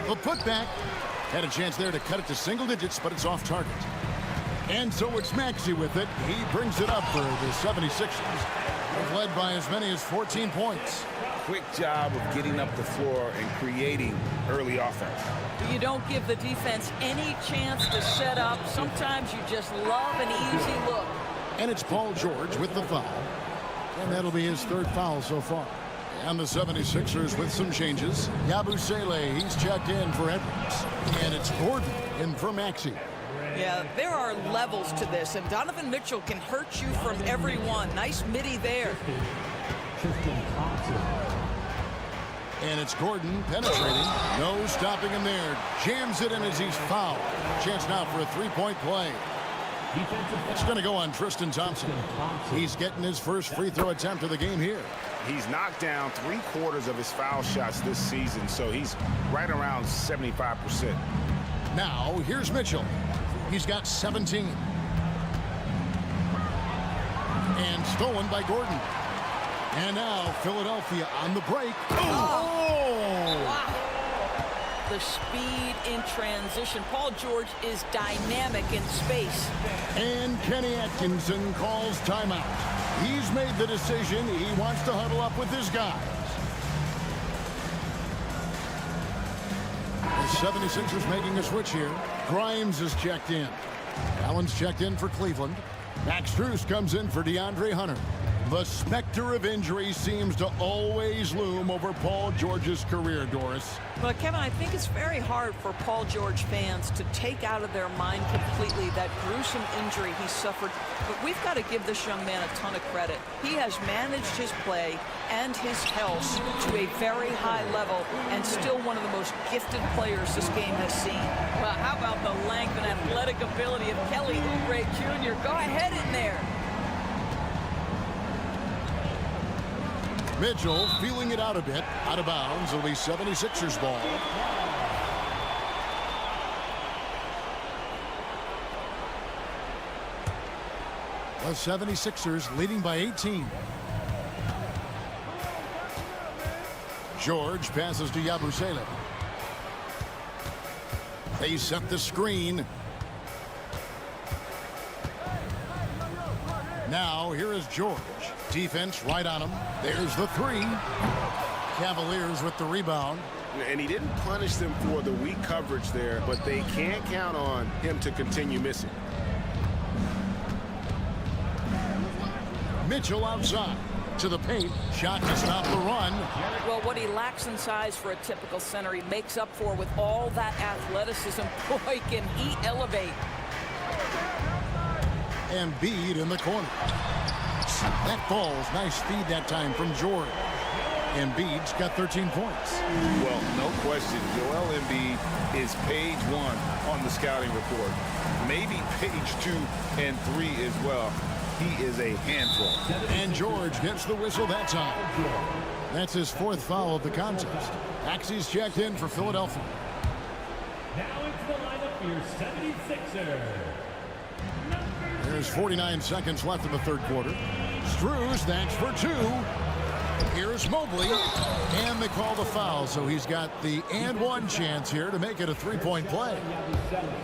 The putback. Had a chance there to cut it to single digits, but it's off target. And so it's Maxey with it. He brings it up for the 76ers. Led by as many as 14 points. Quick job of getting up the floor and creating early offense. You don't give the defense any chance to set up. Sometimes you just love an easy look. And it's Paul George with the foul. And that'll be his 3rd foul so far. And the 76ers with some changes. Yabusele, he's checked in for Edwards. And it's Gordon in for Maxey. Yeah, there are levels to this, and Donovan Mitchell can hurt you from every one. Nice midi there. And it's Gordon penetrating. No stopping him there. Jams it in as he's fouled. Chance now for a three-point play. It's going to go on Tristan Thompson. He's getting his first free throw attempt of the game here. He's knocked down 3/4 of his foul shots this season, so he's right around 75%. Now, here's Mitchell. He's got 17. And stolen by Gordon. And now Philadelphia on the break. Oh! Wow. The speed in transition. Paul George is dynamic in space. And Kenny Atkinson calls timeout. He's made the decision. He wants to huddle up with his guys. The 76ers making a switch here. Grimes is checked in. Allen's checked in for Cleveland. Max Strus comes in for DeAndre Hunter. The specter of injury seems to always loom over Paul George's career, Doris. But Kevin, I think it's very hard for Paul George fans to take out of their mind completely that gruesome injury he suffered. But we've got to give this young man a ton of credit. He has managed his play and his health to a very high level and still one of the most gifted players this game has seen. Well, how about the length and athletic ability of Kelly Oubre Jr.? Go ahead in there. Mitchell feeling it out a bit. Out of bounds. It'll be 76ers ball. The 76ers leading by 18. George passes to Yabusele. They set the screen. Now here is George. Defense right on him. There's the three. Cavaliers with the rebound. And he didn't punish them for the weak coverage there, but they can't count on him to continue missing. Mitchell outside to the paint. Shot to stop the run. Well, what he lacks in size for a typical center, he makes up for with all that athleticism. Boy, can he elevate. Embiid in the corner. That falls. Nice feed that time from George. Embiid's got 13 points. Well, no question. Joel Embiid is page 1 on the scouting report. Maybe page 2 and 3 as well. He is a handful. And George gets the whistle that time. That's his 4th foul of the contest. Axie's checked in for Philadelphia. Now it's the lineup for your 76ers. There's 49 seconds left in the 3rd quarter. Strus, that's for 2. Here's Mobley. And they call the foul, so he's got the and one chance here to make it a 3-point play.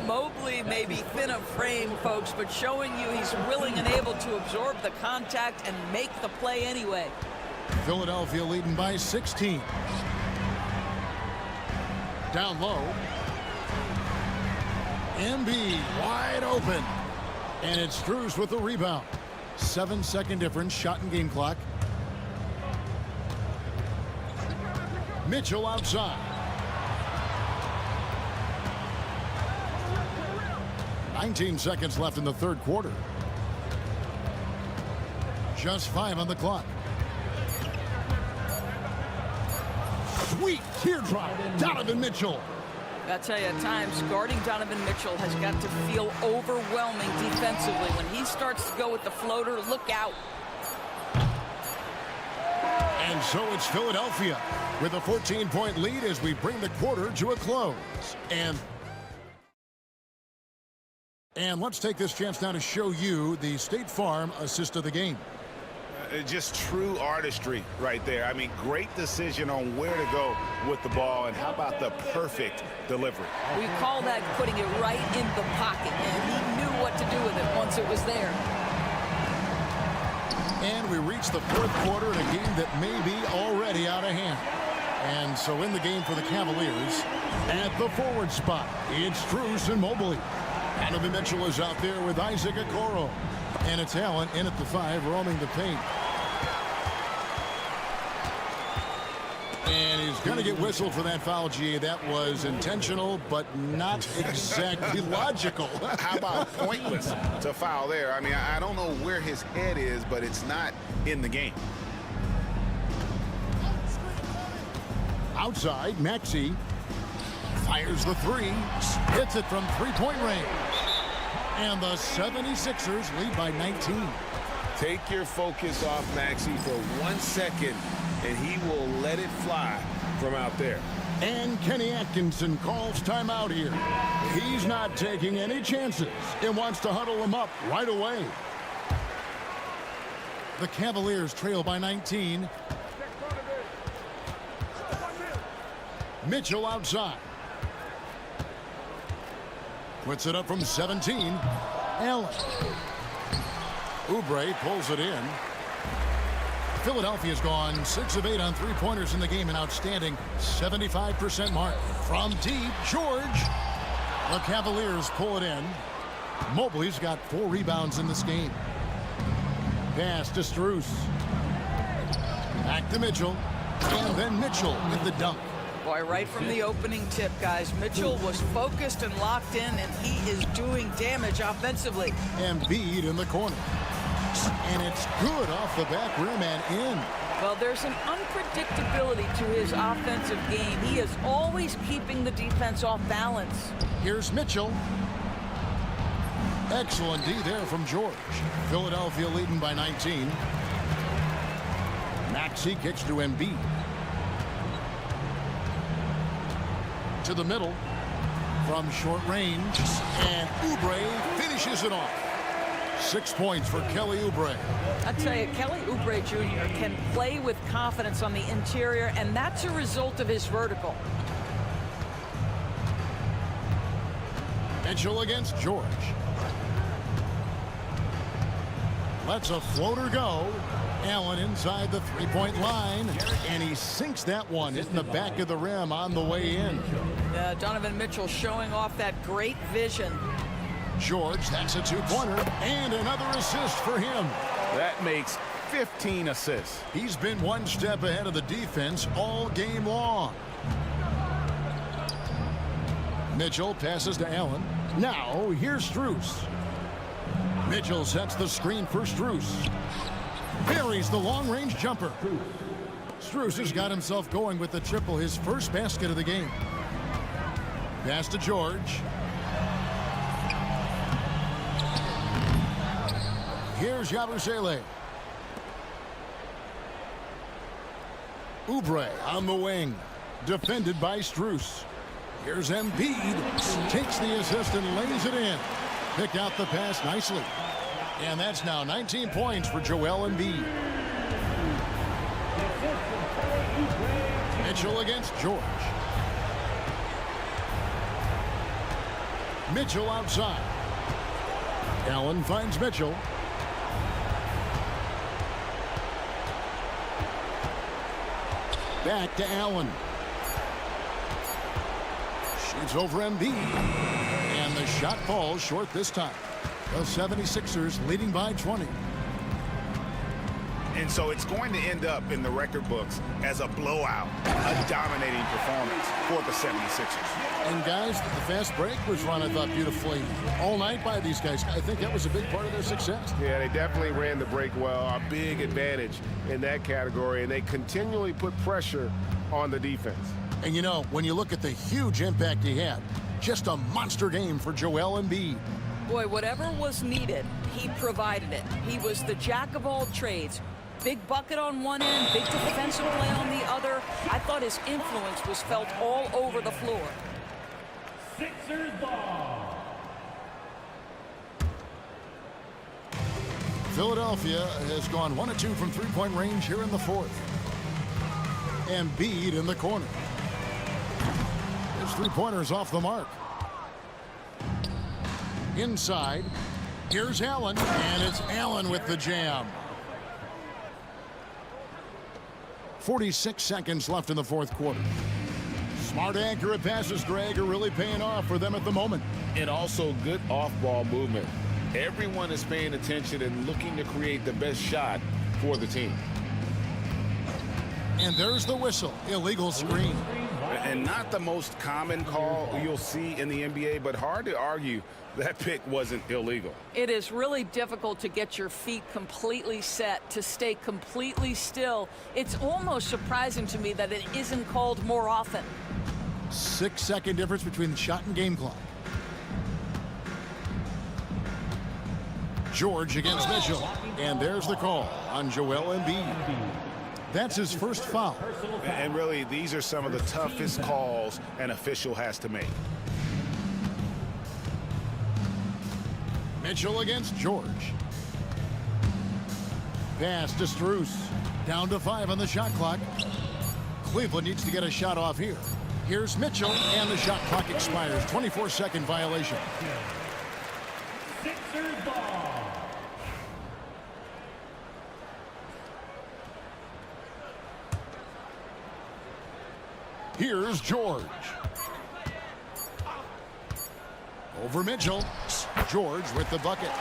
Mobley may be thin of frame, folks, but showing you he's willing and able to absorb the contact and make the play anyway. Philadelphia leading by 16. Down low. Embiid wide open. And it's Strus with the rebound. 7-second difference, shot and game clock. Mitchell outside. 19 seconds left in the 3rd quarter. Just 5 on the clock. Sweet teardrop. Donovan Mitchell. I tell you, at times, guarding Donovan Mitchell has got to feel overwhelming defensively. When he starts to go with the floater, look out. And so it's Philadelphia with a 14-point lead as we bring the quarter to a close. And let's take this chance now to show you the State Farm assist of the game. Just true artistry right there. I mean, great decision on where to go with the ball, and how about the perfect delivery? We call that putting it right in the pocket, and he knew what to do with it once it was there. And we reach the 4th quarter in a game that may be already out of hand. And so in the game for the Cavaliers, at the forward spot, it's Strus and Mobley. Donovan Mitchell is out there with Isaac Okoro. And it's Allen in at the 5, roaming the paint. And he's going to get whistled for that foul, G. That was intentional, but not exactly logical. How about pointless to foul there? I mean, I don't know where his head is, but it's not in the game. Outside, Maxey fires the three, hits it from three-point range. And the 76ers lead by 19. Take your focus off Maxey for 1 second, and he will let it fly from out there. And Kenny Atkinson calls timeout here. He's not taking any chances and wants to huddle him up right away. The Cavaliers trail by 19. Mitchell outside. Puts it up from 17. Allen. Oubre pulls it in. Philadelphia's gone 6 of 8 on three-pointers in the game, an outstanding 75% mark. From deep, George. The Cavaliers pull it in. Mobley's got 4 rebounds in this game. Pass to Strus. Back to Mitchell. And then Mitchell with the dunk. Boy, right from the opening tip, guys, Mitchell was focused and locked in, and he is doing damage offensively. Embiid in the corner. And it's good off the back rim and in. Well, there's an unpredictability to his offensive game. He is always keeping the defense off balance. Here's Mitchell. Excellent D there from George. Philadelphia leading by 19. Maxey kicks to Embiid. To the middle from short range, and Oubre finishes it off. 6 points for Kelly Oubre. I tell you, Kelly Oubre Jr. can play with confidence on the interior, and that's a result of his vertical. Mitchell against George. Lets a floater go. Allen inside the three-point line, and he sinks that one, hitting the back of the rim on the way in. Donovan Mitchell showing off that great vision. George, that's a two-pointer, and another assist for him. That makes 15 assists. He's been one step ahead of the defense all game long. Mitchell passes to Allen. Now, here's Strus. Mitchell sets the screen for Strus. Buries the long-range jumper. Strus has got himself going with the triple, his first basket of the game. Pass to George. Here's Yabusele. Oubre on the wing. Defended by Strus. Here's Embiid. Takes the assist and lays it in. Picked out the pass nicely. And that's now 19 points for Joel Embiid. Mitchell against George. Mitchell outside. Allen finds Mitchell. Back to Allen. Shoots over Embiid. And the shot falls short this time. The 76ers leading by 20. And so it's going to end up in the record books as a blowout, a dominating performance for the 76ers. And guys, the fast break was run, I thought, beautifully all night by these guys. I think that was a big part of their success. Yeah, they definitely ran the break well, a big advantage in that category, and they continually put pressure on the defense. And you know, when you look at the huge impact he had, just a monster game for Joel Embiid. Boy, whatever was needed, he provided it. He was the jack of all trades. Big bucket on one end, big defensive play on the other. I thought his influence was felt all over the floor. Sixers ball. Philadelphia has gone 1 of 2 from three-point range here in the fourth. Embiid in the corner. His three-pointer's off the mark. Inside, here's Allen, and it's Allen with the jam. 46 seconds left in the fourth quarter. Smart, accurate passes, Greg, are really paying off for them at the moment. And also good off-ball movement. Everyone is paying attention and looking to create the best shot for the team. And there's the whistle. Illegal screen. And not the most common call you'll see in the NBA, but hard to argue that pick wasn't illegal. It is really difficult to get your feet completely set, to stay completely still. It's almost surprising to me that it isn't called more often. 6-second difference between the shot and game clock. George against Mitchell. And there's the call on Joel Embiid. That's his first foul. And really, these are some of the toughest calls an official has to make. Mitchell against George. Pass to Strus. Down to 5 on the shot clock. Cleveland needs to get a shot off here. Here's Mitchell, and the shot clock expires. 24-second violation. Sixers ball. Here's George. Over Mitchell. George with the bucket.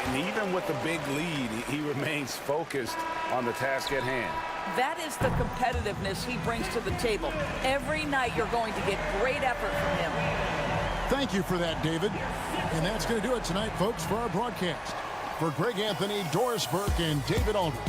And even with the big lead, he remains focused on the task at hand. That is the competitiveness he brings to the table. Every night you're going to get great effort from him. Thank you for that, David. And that's going to do it tonight, folks, for our broadcast. For Greg Anthony, Doris Burke, and David Aldridge,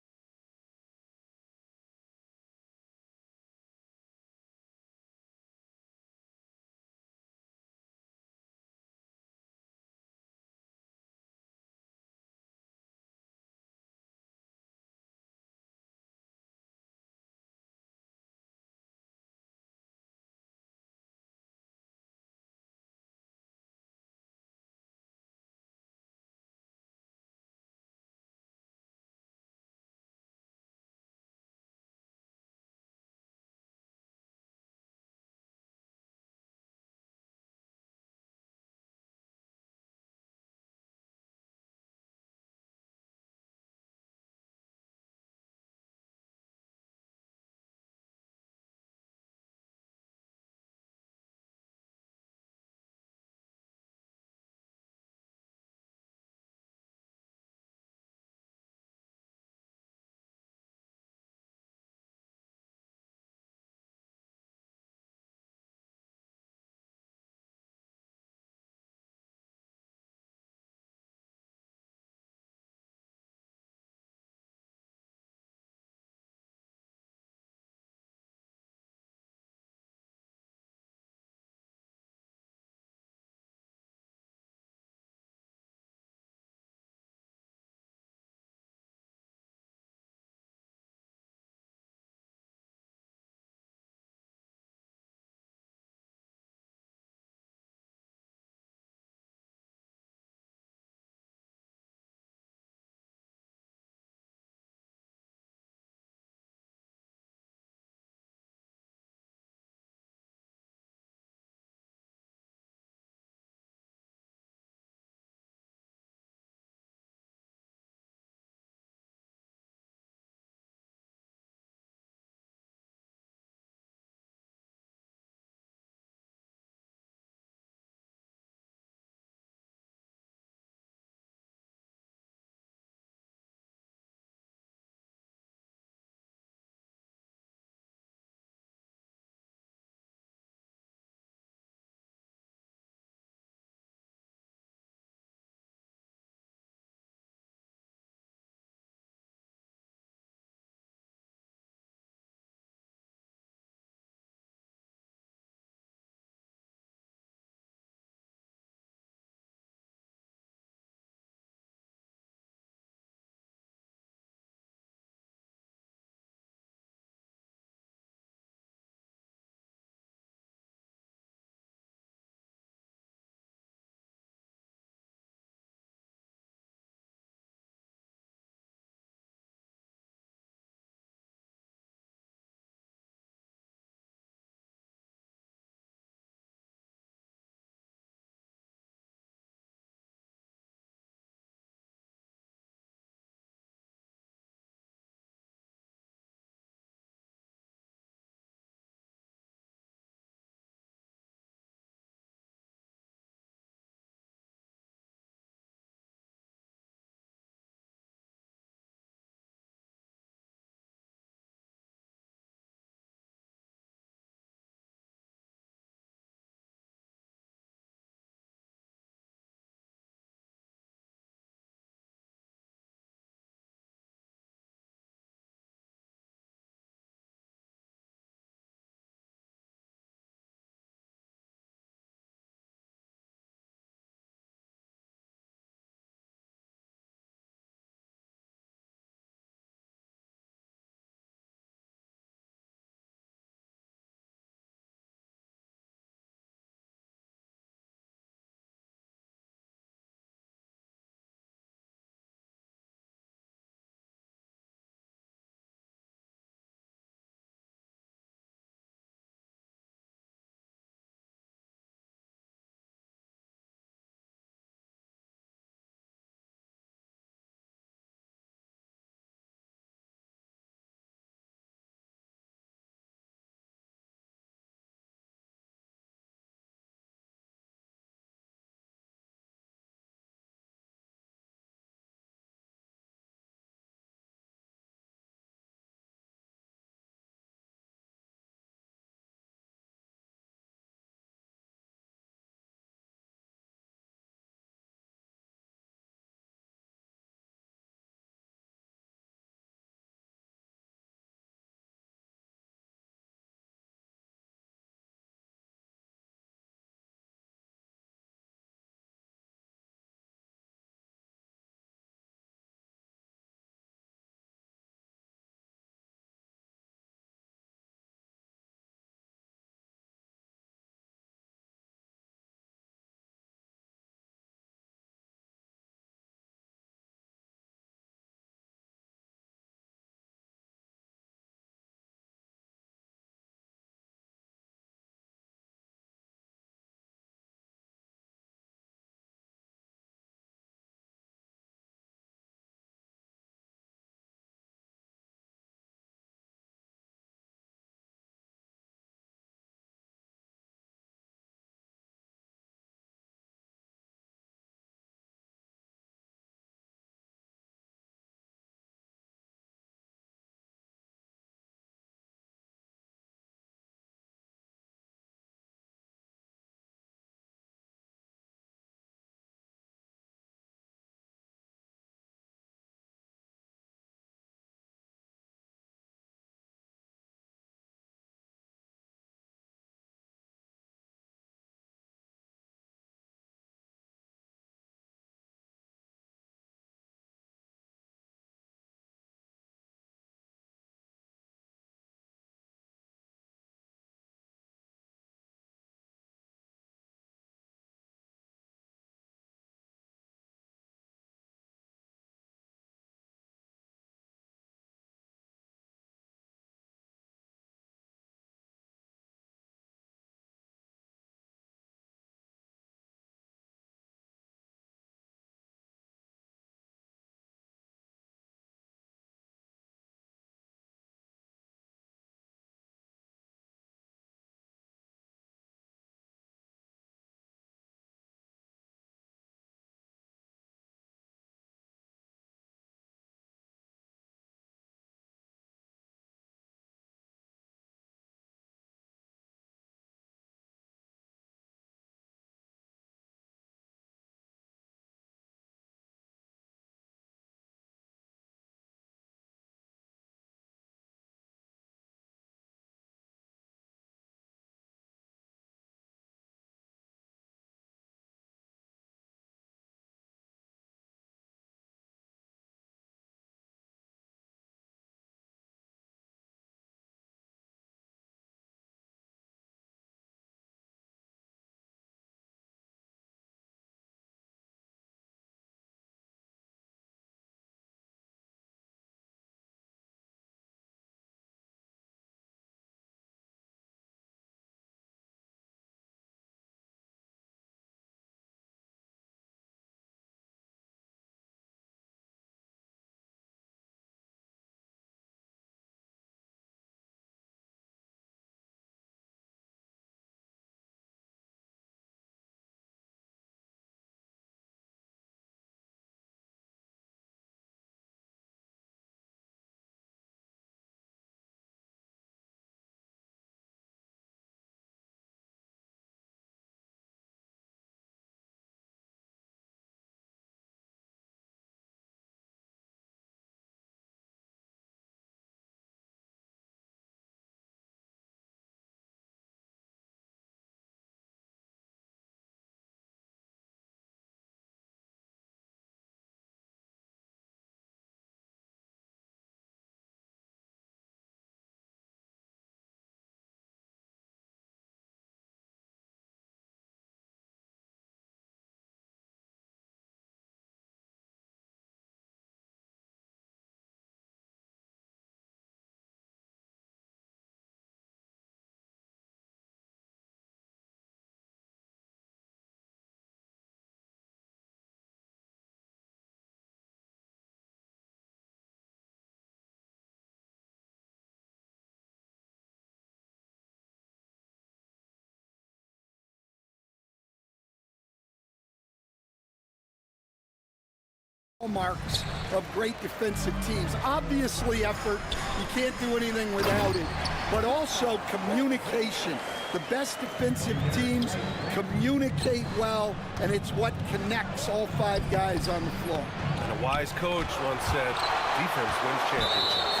Hallmarks of great defensive teams. Obviously effort, you can't do anything without it, but also communication. The best defensive teams communicate well, and it's what connects all five guys on the floor. And a wise coach once said, defense wins championships.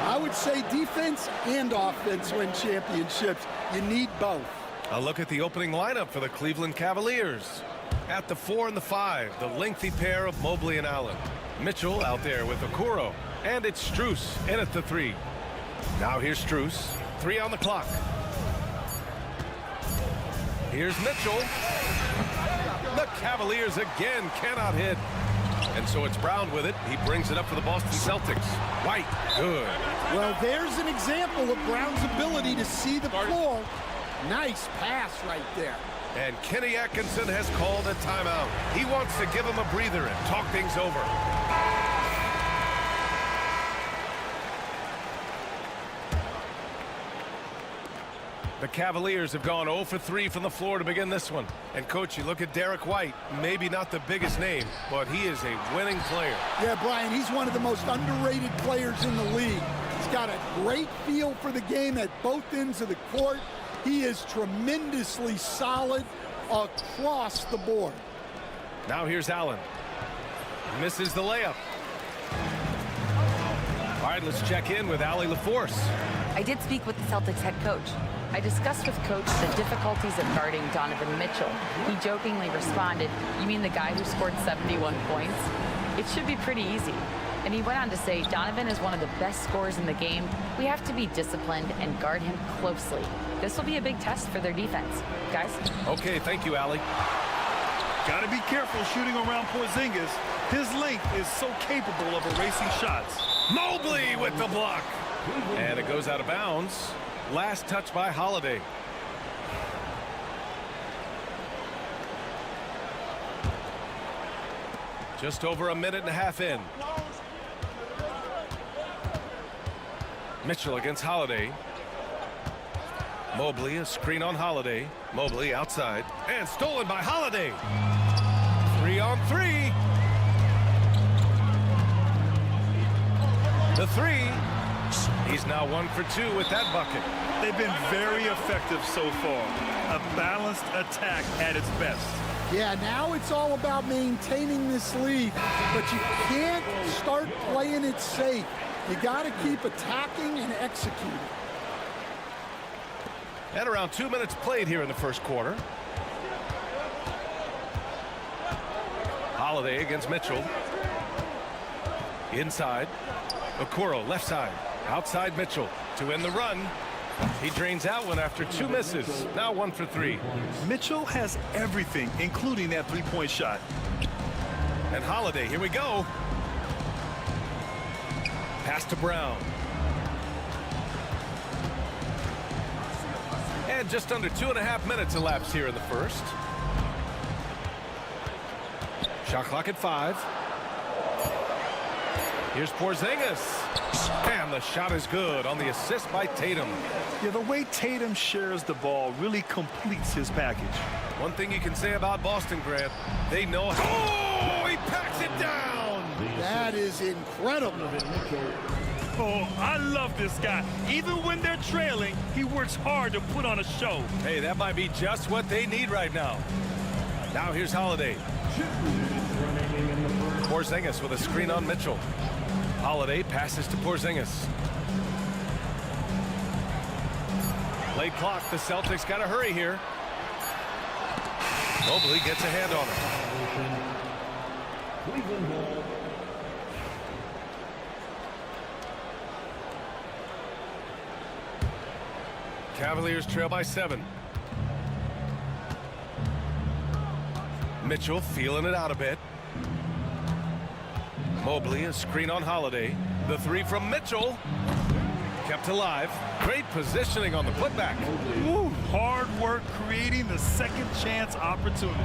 I would say defense and offense win championships. You need both. A look at the opening lineup for the Cleveland Cavaliers. At the 4 and the 5, the lengthy pair of Mobley and Allen. Mitchell out there with Okoro. And it's Strus in at the 3. Now here's Strus. 3 on the clock. Here's Mitchell. The Cavaliers again cannot hit. And so it's Brown with it. He brings it up for the Boston Celtics. White, good. Well, there's an example of Brown's ability to see the floor. Nice pass right there. And Kenny Atkinson has called a timeout. He wants to give him a breather and talk things over. The Cavaliers have gone 0 for 3 from the floor to begin this one. And, Coach, you look at Derek White, maybe not the biggest name, but he is a winning player. Yeah, Brian, he's one of the most underrated players in the league. He's got a great feel for the game at both ends of the court. He is tremendously solid across the board. Now here's Allen. Misses the layup. All right, let's check in with Allie LaForce. I did speak with the Celtics head coach. I discussed with Coach the difficulties of guarding Donovan Mitchell. He jokingly responded, "You mean the guy who scored 71 points? It should be pretty easy." And he went on to say, "Donovan is one of the best scorers in the game. We have to be disciplined and guard him closely. This will be a big test for their defense." Guys? Okay, thank you, Allie. Got to be careful shooting around Porzingis. His length is so capable of erasing shots. Mobley with the block. And it goes out of bounds. Last touch by Holiday. Just over a minute and a half in. Mitchell against Holiday. Mobley, a screen on Holiday. Mobley outside. And stolen by Holiday. 3 on 3. The 3. He's now 1 for 2 with that bucket. They've been very effective so far. A balanced attack at its best. Yeah, now it's all about maintaining this lead, but you can't start playing it safe. You got to keep attacking and executing. And around 2 minutes played here in the first quarter. Holiday against Mitchell. Inside. Okoro left side. Outside Mitchell to end the run. He drains out one after 2 misses. Now 1 for 3. Mitchell has everything, including that three-point shot. And Holiday, here we go. Pass to Brown. And just under 2.5 minutes elapsed here in the first. Shot clock at 5. Here's Porzingis. And the shot is good on the assist by Tatum. Yeah, the way Tatum shares the ball really completes his package. One thing you can say about Boston, Grant, they know. Oh, he packs it down. That is incredible. Oh, I love this guy. Even when they're trailing, he works hard to put on a show. Hey, that might be just what they need right now. Now here's Holiday. Porzingis with a screen on Mitchell. Holiday passes to Porzingis. Late clock. The Celtics got to hurry here. Mobley gets a hand on it. Cavaliers trail by 7. Mitchell feeling it out a bit. Mobley, a screen on Holiday. The 3 from Mitchell. Kept alive. Great positioning on the putback. Ooh, hard work creating the second chance opportunity.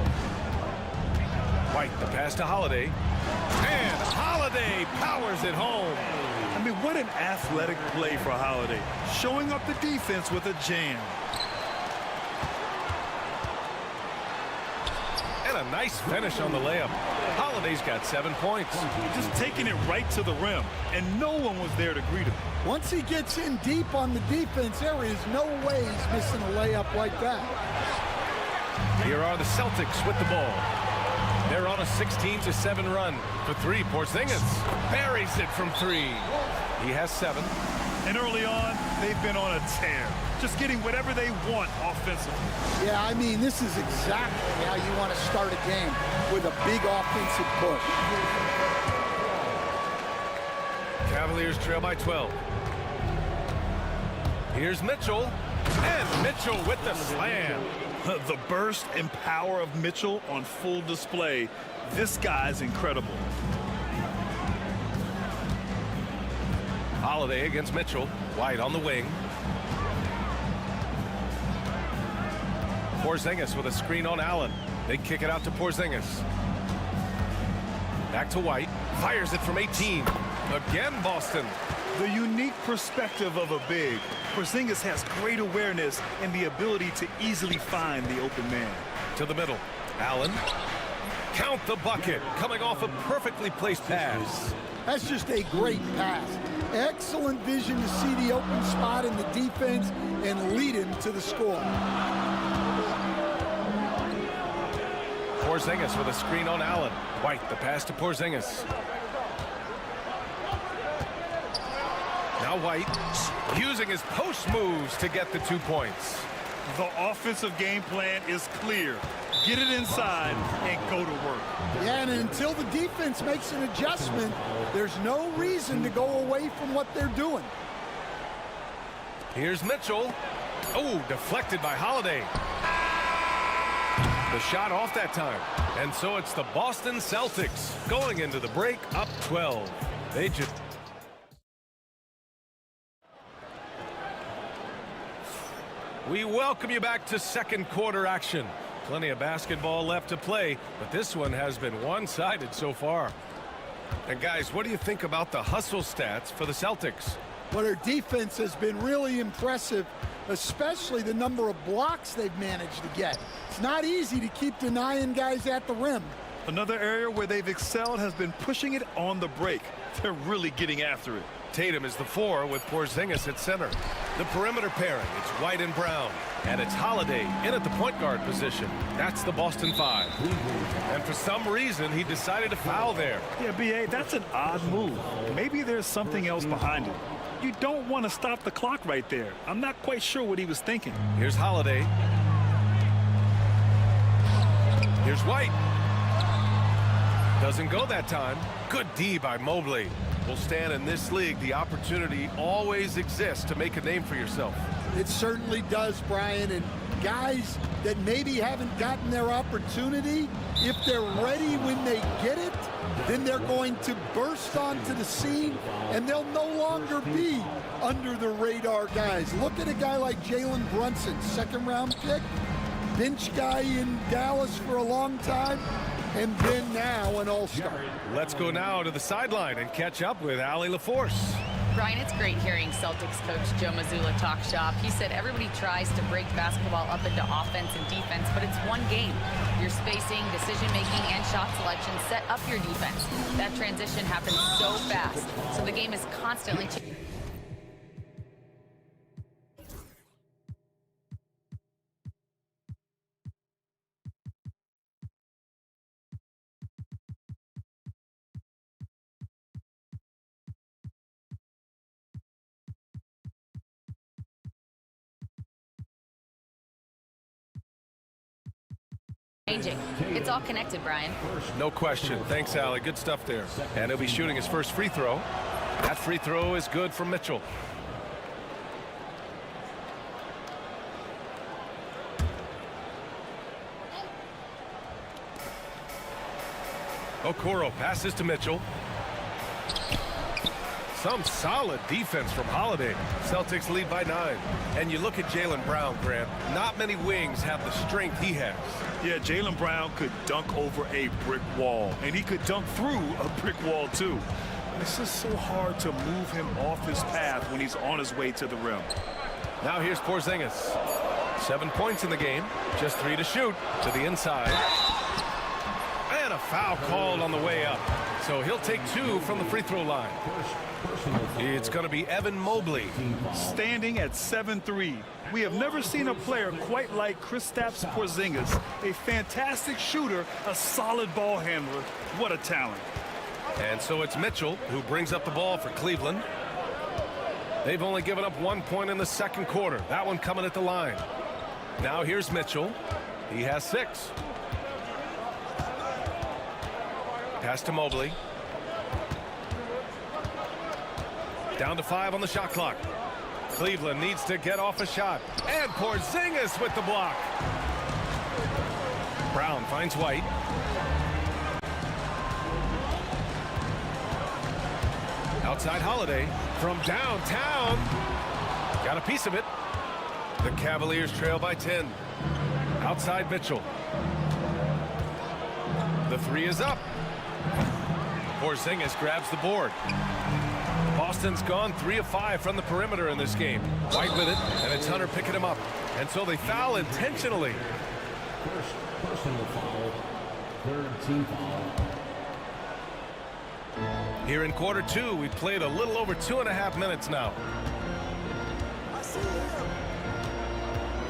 White, the pass to Holiday. And Holiday powers it home. I mean, what an athletic play for Holiday. Showing up the defense with a jam. And a nice finish on the layup. Holiday's got 7 points. Just taking it right to the rim, and no one was there to greet him. Once he gets in deep on the defense, there is no way he's missing a layup like that. Here are the Celtics with the ball. They're on a 16-7 run. For three, Porzingis buries it from three. He has 7. And early on, they've been on a tear, just getting whatever they want offensively. Yeah, I mean, this is exactly how you want to start a game, with a big offensive push. Cavaliers trail by 12. Here's Mitchell, and Mitchell with the slam. The burst and power of Mitchell on full display. This guy's incredible. Holiday against Mitchell. White on the wing. Porzingis with a screen on Allen. They kick it out to Porzingis. Back to White. Fires it from 18. Again, Boston. The unique perspective of a big. Porzingis has great awareness and the ability to easily find the open man. To the middle. Allen. Count the bucket. Coming off a perfectly placed pass. That's just a great pass. Excellent vision to see the open spot in the defense and lead him to the score. Porzingis with a screen on Allen. White, the pass to Porzingis. Now White using his post moves to get the 2 points. The offensive game plan is clear. Get it inside and go to work. Yeah, and until the defense makes an adjustment, there's no reason to go away from what they're doing. Here's Mitchell. Oh, deflected by Holiday. The shot off that time. And so it's the Boston Celtics going into the break up 12. They just... We welcome you back to second quarter action. Plenty of basketball left to play, but this one has been one-sided so far. And guys, what do you think about the hustle stats for the Celtics? Well, their defense has been really impressive, especially the number of blocks they've managed to get. It's not easy to keep denying guys at the rim. Another area where they've excelled has been pushing it on the break. They're really getting after it. Tatum is the 4 with Porzingis at center. The perimeter pairing, it's White and Brown. And it's Holiday in at the point guard position. That's the Boston 5. And for some reason, he decided to foul there. Yeah, B.A., that's an odd move. Maybe there's something else behind it. You don't want to stop the clock right there. I'm not quite sure what he was thinking. Here's Holiday. Here's White. Doesn't go that time. Good D by Mobley. Will stand in this league, the opportunity always exists to make a name for yourself. It certainly does, Brian, and guys that maybe haven't gotten their opportunity, if they're ready when they get it, then they're going to burst onto the scene and they'll no longer be under the radar guys. Look at a guy like Jalen Brunson, second-round pick, bench guy in Dallas for a long time, and then now an all-star. Let's go now to the sideline and catch up with Allie LaForce. Brian, it's great hearing Celtics coach Joe Mazzulla talk shop. He said everybody tries to break basketball up into offense and defense, but it's one game. Your spacing, decision-making, and shot selection set up your defense. That transition happens so fast, so the game is constantly changing. It's all connected, Brian. No question. Thanks, Allie. Good stuff there. And he'll be shooting his first free throw. That free throw is good from Mitchell. Okoro passes to Mitchell. Some solid defense from Holiday. Celtics lead by 9. And you look at Jaylen Brown, Grant. Not many wings have the strength he has. Yeah, Jaylen Brown could dunk over a brick wall. And he could dunk through a brick wall, too. It's just so hard to move him off his path when he's on his way to the rim. Now here's Porzingis. 7 points in the game. Just 3 to shoot. To the inside. foul called on the way up. So he'll take 2 from the free throw line. It's going to be Evan Mobley. Standing at 7'3". We have never seen a player quite like Kristaps Porzingis. A fantastic shooter, a solid ball handler. What a talent. And so it's Mitchell who brings up the ball for Cleveland. They've only given up 1 point in the second quarter. That one coming at the line. Now here's Mitchell. He has 6. Pass to Mobley. Down to 5 on the shot clock. Cleveland needs to get off a shot. And Porzingis with the block. Brown finds White. Outside Holiday from downtown. Got a piece of it. The Cavaliers trail by 10. Outside Mitchell. The 3 is up. Porzingis grabs the board. Boston's gone 3 of 5 from the perimeter in this game. White with it, and it's Hunter picking him up. And so they foul intentionally. First personal foul, third team foul. Here in quarter 2, we've played a little over 2.5 minutes now.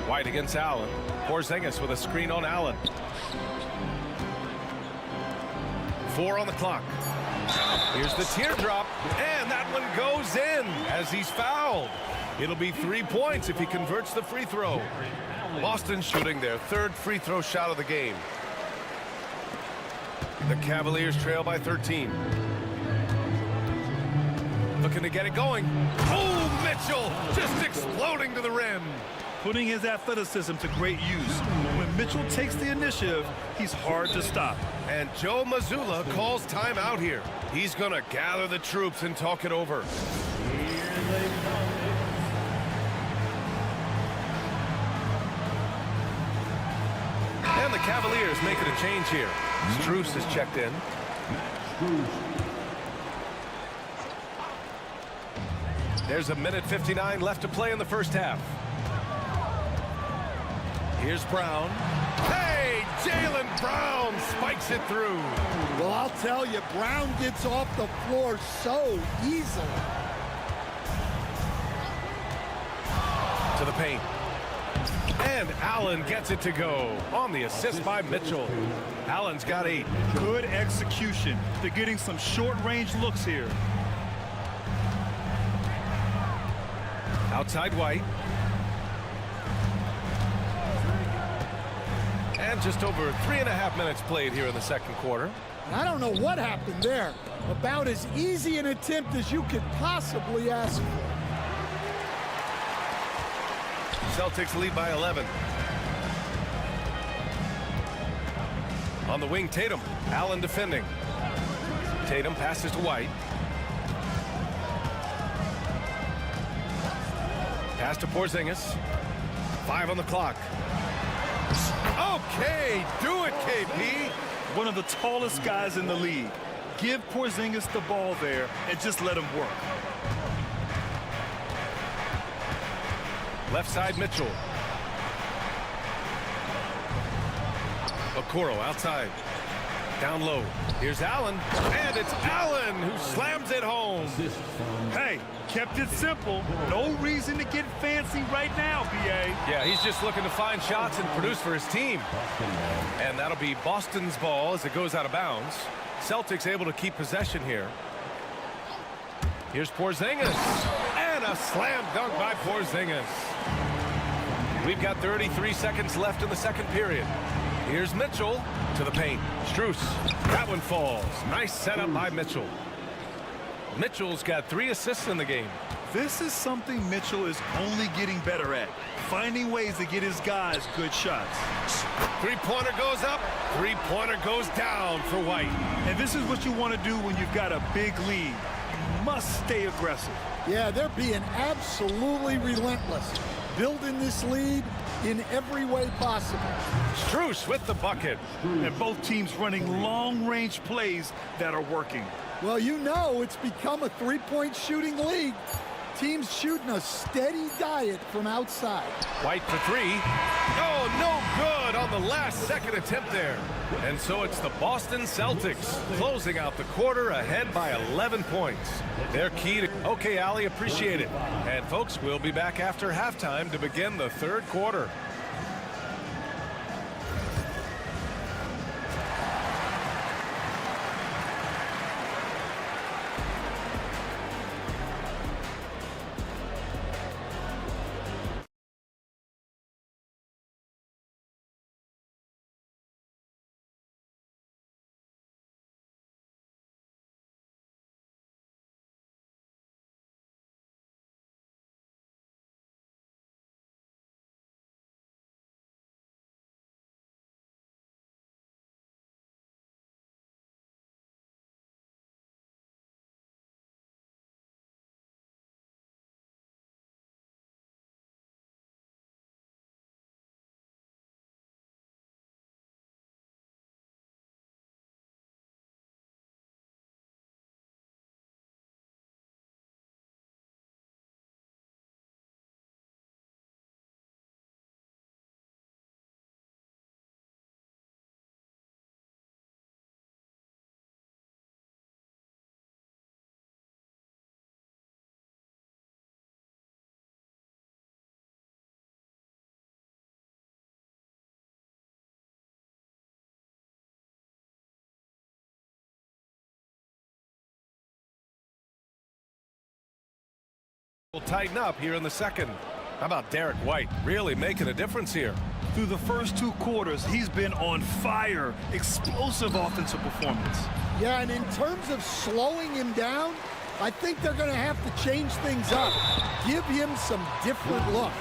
White against Allen. Porzingis with a screen on Allen. 4 on the clock. Here's the teardrop, and that one goes in as he's fouled. It'll be 3 points if he converts the free throw. Boston shooting their 3rd free throw shot of the game. The Cavaliers trail by 13. Looking to get it going. Oh, Mitchell just exploding to the rim. Putting his athleticism to great use. When Mitchell takes the initiative, he's hard to stop. And Joe Mazzulla calls timeout here. He's going to gather the troops and talk it over. And the Cavaliers making a change here. Strus is checked in. There's 1:59 left to play in the first half. Here's Brown. Hey, Jaylen Brown spikes it through. Well, I'll tell you, Brown gets off the floor so easily. To the paint. And Allen gets it to go on the assist by Mitchell. Allen's got 8. Good execution. They're getting some short-range looks here. Outside White. And just over 3.5 minutes played here in the second quarter. I don't know what happened there. About as easy an attempt as you could possibly ask for. Celtics lead by 11. On the wing, Tatum. Allen defending. Tatum passes to White. Pass to Porzingis. 5 on the clock. Okay, do it, KP. One of the tallest guys in the league. Give Porzingis the ball there and just let him work. Left side, Mitchell. Okoro outside. Down low. Here's Allen. And it's Allen who slams it home. Hey, kept it simple. No reason to get fancy right now, B.A. Yeah, he's just looking to find shots and produce for his team. And that'll be Boston's ball as it goes out of bounds. Celtics able to keep possession here. Here's Porzingis. And a slam dunk by Porzingis. We've got 33 seconds left in the second period. Here's Mitchell to the paint. Strus. That one falls. Nice setup by Mitchell. Mitchell's got 3 assists in the game. This is something Mitchell is only getting better at. Finding ways to get his guys good shots. 3-pointer goes up. 3-pointer goes down for White. And this is what you want to do when you've got a big lead. You must stay aggressive. Yeah, they're being absolutely relentless. Building this lead in every way possible. Strus with the bucket. And both teams running long-range plays that are working. Well, you know it's become a 3-point shooting league. team's shooting a steady diet from outside. White for three. Oh, no good on the last second attempt there. And so it's the Boston Celtics closing out the quarter ahead by 11 points. They're key to... Okay, Allie, appreciate it. And folks, we'll be back after halftime to begin the third quarter. Will tighten up here in the second. How about Derek White really making a difference here? Through the first two quarters, he's been on fire. Explosive offensive performance. Yeah, and in terms of slowing him down, I think they're going to have to change things up. Give him some different looks.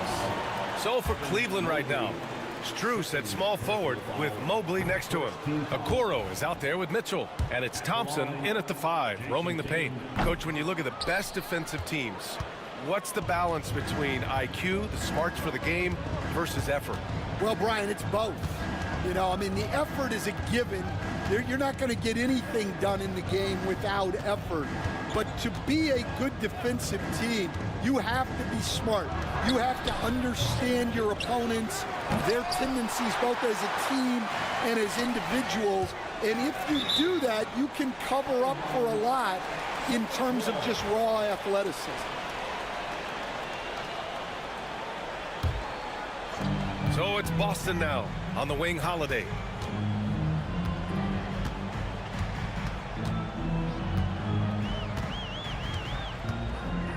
So for Cleveland right now, Strus at small forward with Mobley next to him. Okoro is out there with Mitchell. And it's Thompson in at the 5, roaming the paint. Coach, when you look at the best defensive teams, what's the balance between IQ, the smarts for the game, versus effort? Well, Brian, it's both. You know, I mean, the effort is a given. You're not going to get anything done in the game without effort. But to be a good defensive team, you have to be smart. You have to understand your opponents, their tendencies both as a team and as individuals. And if you do that, you can cover up for a lot in terms of just raw athleticism. So it's Boston now on the wing. Holiday.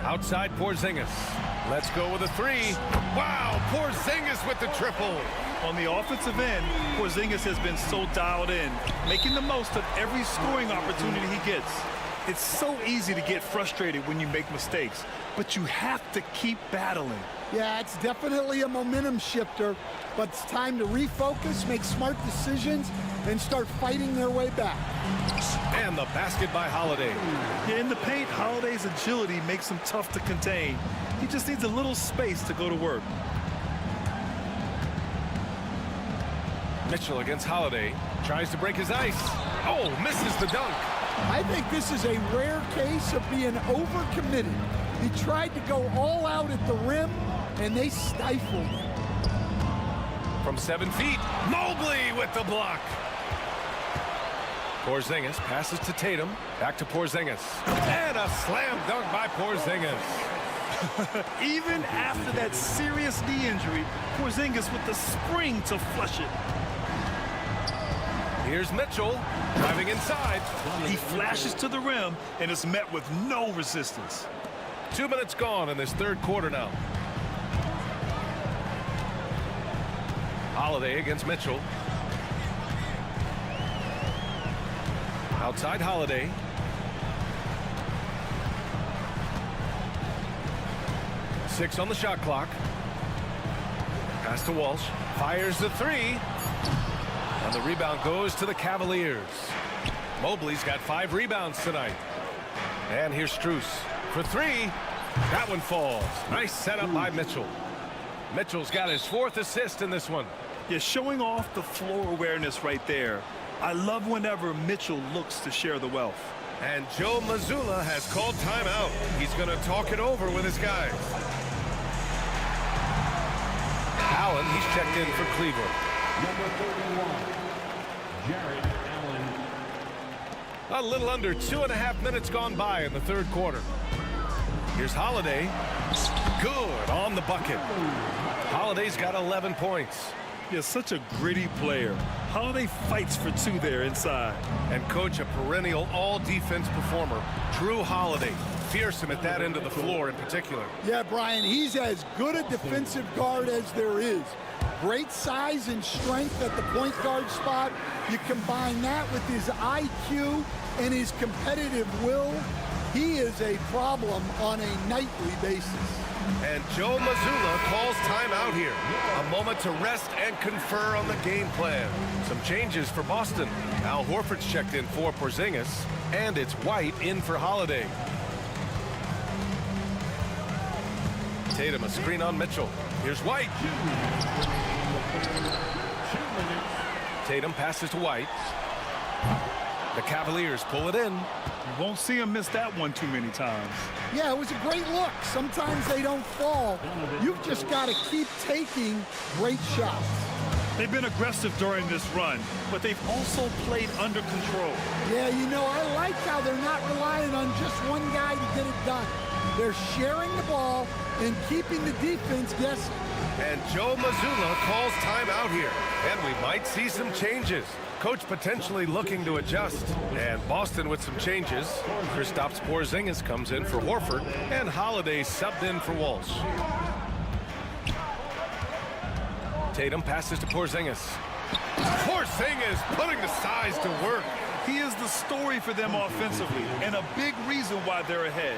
Outside Porzingis. Let's go with a 3. Wow, Porzingis with the triple. On the offensive end, Porzingis has been so dialed in, making the most of every scoring opportunity he gets. It's so easy to get frustrated when you make mistakes, but you have to keep battling. Yeah, it's definitely a momentum shifter, but it's time to refocus, make smart decisions, and start fighting their way back. And the basket by Holiday. Yeah, in the paint, Holiday's agility makes him tough to contain. He just needs a little space to go to work. Mitchell against Holiday. Tries to break his ice. Oh, misses the dunk. I think this is a rare case of being overcommitted. He tried to go all out at the rim, and they stifled him. From 7 feet, Mobley with the block. Porzingis passes to Tatum. Back to Porzingis. And a slam dunk by Porzingis. Even after that serious knee injury, Porzingis with the spring to flush it. Here's Mitchell driving inside. He flashes to the rim and is met with no resistance. 2 minutes gone in this third quarter now. Holiday against Mitchell. Outside Holiday. Six on the shot clock. Pass to Walsh. Fires the 3. And the rebound goes to the Cavaliers. Mobley's got 5 rebounds tonight. And here's Strus for 3. That one falls. Nice setup by Mitchell. Mitchell's got his 4th assist in this one. Yeah, showing off the floor awareness right there. I love whenever Mitchell looks to share the wealth. And Joe Mazzulla has called timeout. He's going to talk it over with his guys. Allen, he's checked in for Cleveland. Number 31, Jared Allen. A little under 2.5 minutes gone by in the third quarter. Here's Holiday. Good on the bucket. Holiday's got 11 points. He's such a gritty player. Holiday fights for two there inside. And coach, a perennial all-defense performer, Drew Holiday. Fearsome at that end of the floor in particular. Yeah, Brian, he's as good a defensive guard as there is. Great size and strength at the point guard spot. You combine that with his IQ and his competitive will, he is a problem on a nightly basis. And Joe Mazzulla calls timeout here. A moment to rest and confer on the game plan. Some changes for Boston. Al Horford's checked in for Porzingis, and it's White in for Holiday. Tatum, a screen on Mitchell. Here's White. Tatum passes to White. The Cavaliers pull it in. You won't see him miss that one too many times. Yeah, it was a great look. Sometimes they don't fall. You've just got to keep taking great shots. They've been aggressive during this run, but they've also played under control. Yeah, you know, I like how they're not relying on just one guy to get it done. They're sharing the ball and keeping the defense guessing. And Joe Mazzulla calls timeout here. And we might see some changes. Coach potentially looking to adjust. And Boston with some changes. Kristaps Porzingis comes in for Horford. And Holiday subbed in for Walsh. Tatum passes to Porzingis. Porzingis putting the size to work. He is the story for them offensively and a big reason why they're ahead.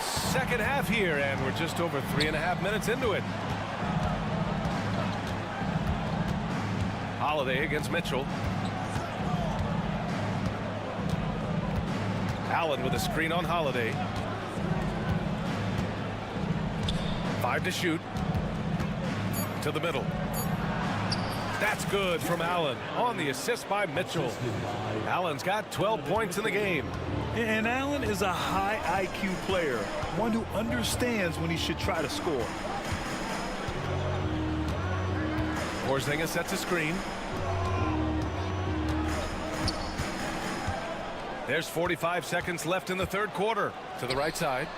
Second half here, and we're just over 3.5 minutes into it. Holiday against Mitchell. Allen with a screen on Holiday. 5 to shoot. To the middle. That's good from Allen on the assist by Mitchell. Allen's got 12 points in the game. And Allen is a high IQ player, one who understands when he should try to score. Porzingis sets a screen. There's 45 seconds left in the third quarter. To the right side.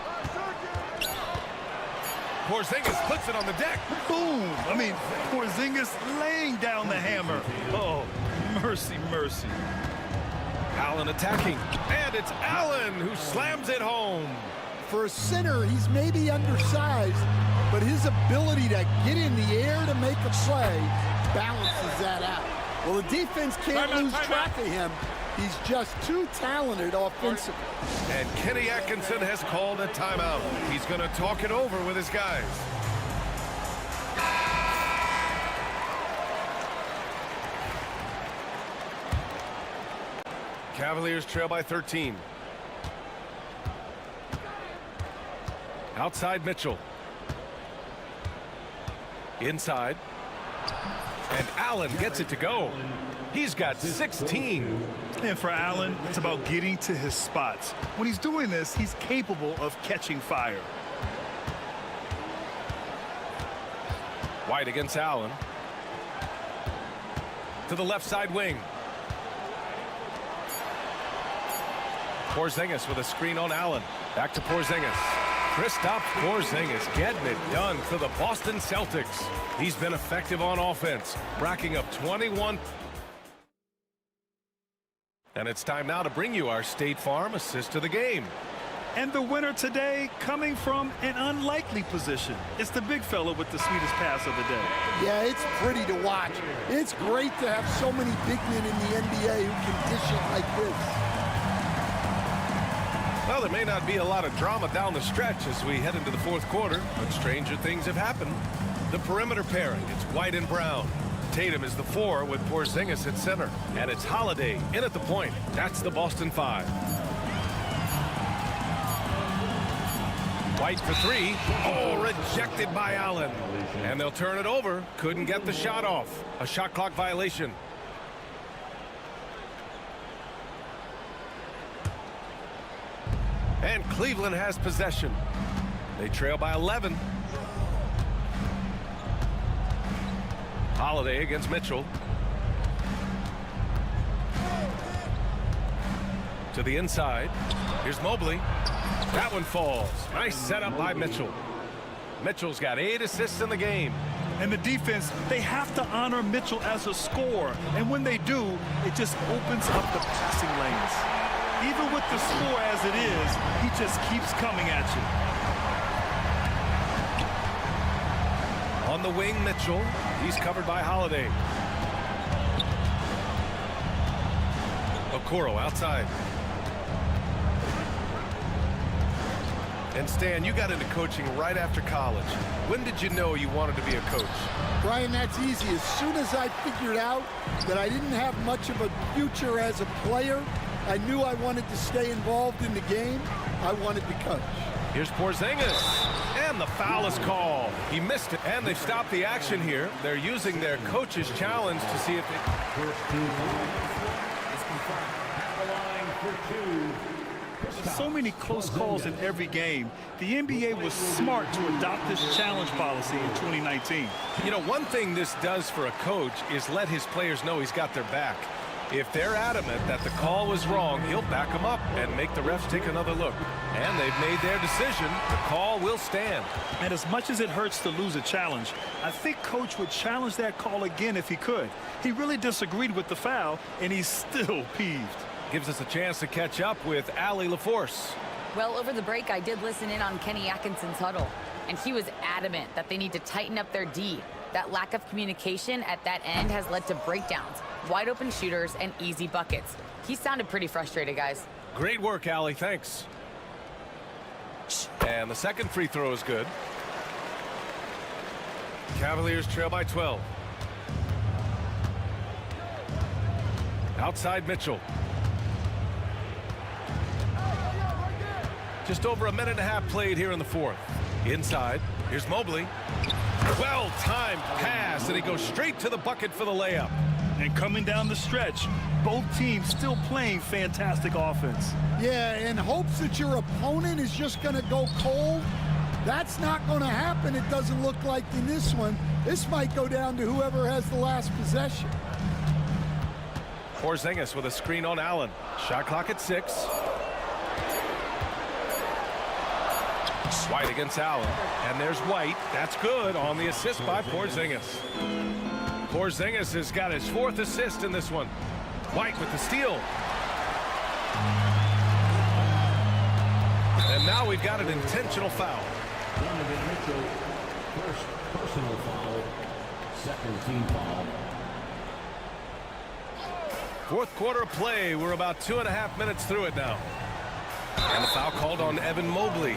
Porzingis puts it on the deck. Boom! I mean, Porzingis laying down the hammer. Oh, mercy, mercy. Allen attacking. And it's Allen who slams it home. For a center, he's maybe undersized, but his ability to get in the air to make a play balances that out. Well, the defense can't lose track of him. He's just too talented offensively. And Kenny Atkinson has called a timeout. He's going to talk it over with his guys. Cavaliers trail by 13. Outside Mitchell. Inside. And Allen gets it to go. He's got 16. And for Allen, it's about getting to his spots. When he's doing this, he's capable of catching fire. White against Allen. To the left side wing. Porzingis with a screen on Allen. Back to Porzingis. Kristaps Porzingis getting it done for the Boston Celtics. He's been effective on offense, racking up 21. And it's time now to bring you our State Farm assist of the game. And the winner today coming from an unlikely position. It's the big fella with the sweetest pass of the day. Yeah, it's pretty to watch. It's great to have so many big men in the NBA who can dish it like this. Well, there may not be a lot of drama down the stretch as we head into the fourth quarter, but stranger things have happened. The perimeter pairing, it's White and Brown. Tatum is the 4 with Porzingis at center. And it's Holiday in at the point. That's the Boston 5. White for 3. Oh, rejected by Allen. And they'll turn it over. Couldn't get the shot off. A shot clock violation. And Cleveland has possession. They trail by 11. Holiday against Mitchell. To the inside. Here's Mobley. That one falls. Nice setup by Mitchell. Mitchell's got 8 assists in the game. And the defense, they have to honor Mitchell as a scorer. And when they do, it just opens up the passing lanes. Even with the score as it is, he just keeps coming at you. On the wing, Mitchell. He's covered by Holiday. Okoro outside. And Stan, you got into coaching right after college. When did you know you wanted to be a coach? Brian, that's easy. As soon as I figured out that I didn't have much of a future as a player, I knew I wanted to stay involved in the game. I wanted to coach. Here's Porzingis. And the foul is called. He missed it. And they've stopped the action here. They're using their coach's challenge to see if they... So many close calls in every game. The NBA was smart to adopt this challenge policy in 2019. You know, one thing this does for a coach is let his players know he's got their back. If they're adamant that the call was wrong, he'll back them up and make the refs take another look. And they've made their decision. The call will stand. And as much as it hurts to lose a challenge, I think Coach would challenge that call again if he could. He really disagreed with the foul, and he's still peeved. Gives us a chance to catch up with Allie LaForce. Well, over the break, I did listen in on Kenny Atkinson's huddle, and he was adamant that they need to tighten up their D. That lack of communication at that end has led to breakdowns, wide open shooters, and easy buckets. He sounded pretty frustrated, guys. Great work, Allie. Thanks. And the second free throw is good. Cavaliers trail by 12. Outside Mitchell. Just over a minute and a half played here in the fourth. Inside, here's Mobley. Well-timed pass, and he goes straight to the bucket for the layup. And coming down the stretch, both teams still playing fantastic offense. Yeah, in hopes that your opponent is just going to go cold. That's not going to happen, it doesn't look like in this one. This might go down to whoever has the last possession. Porzingis with a screen on Allen. Shot clock at 6. White against Allen, and there's White. That's good on the assist by Porzingis. Porzingis has got his 4th assist in this one. White with the steal. And now we've got an intentional foul. Donovan Mitchell, first personal foul, second team foul. Fourth quarter of play. We're about 2.5 minutes through it now. And the foul called on Evan Mobley.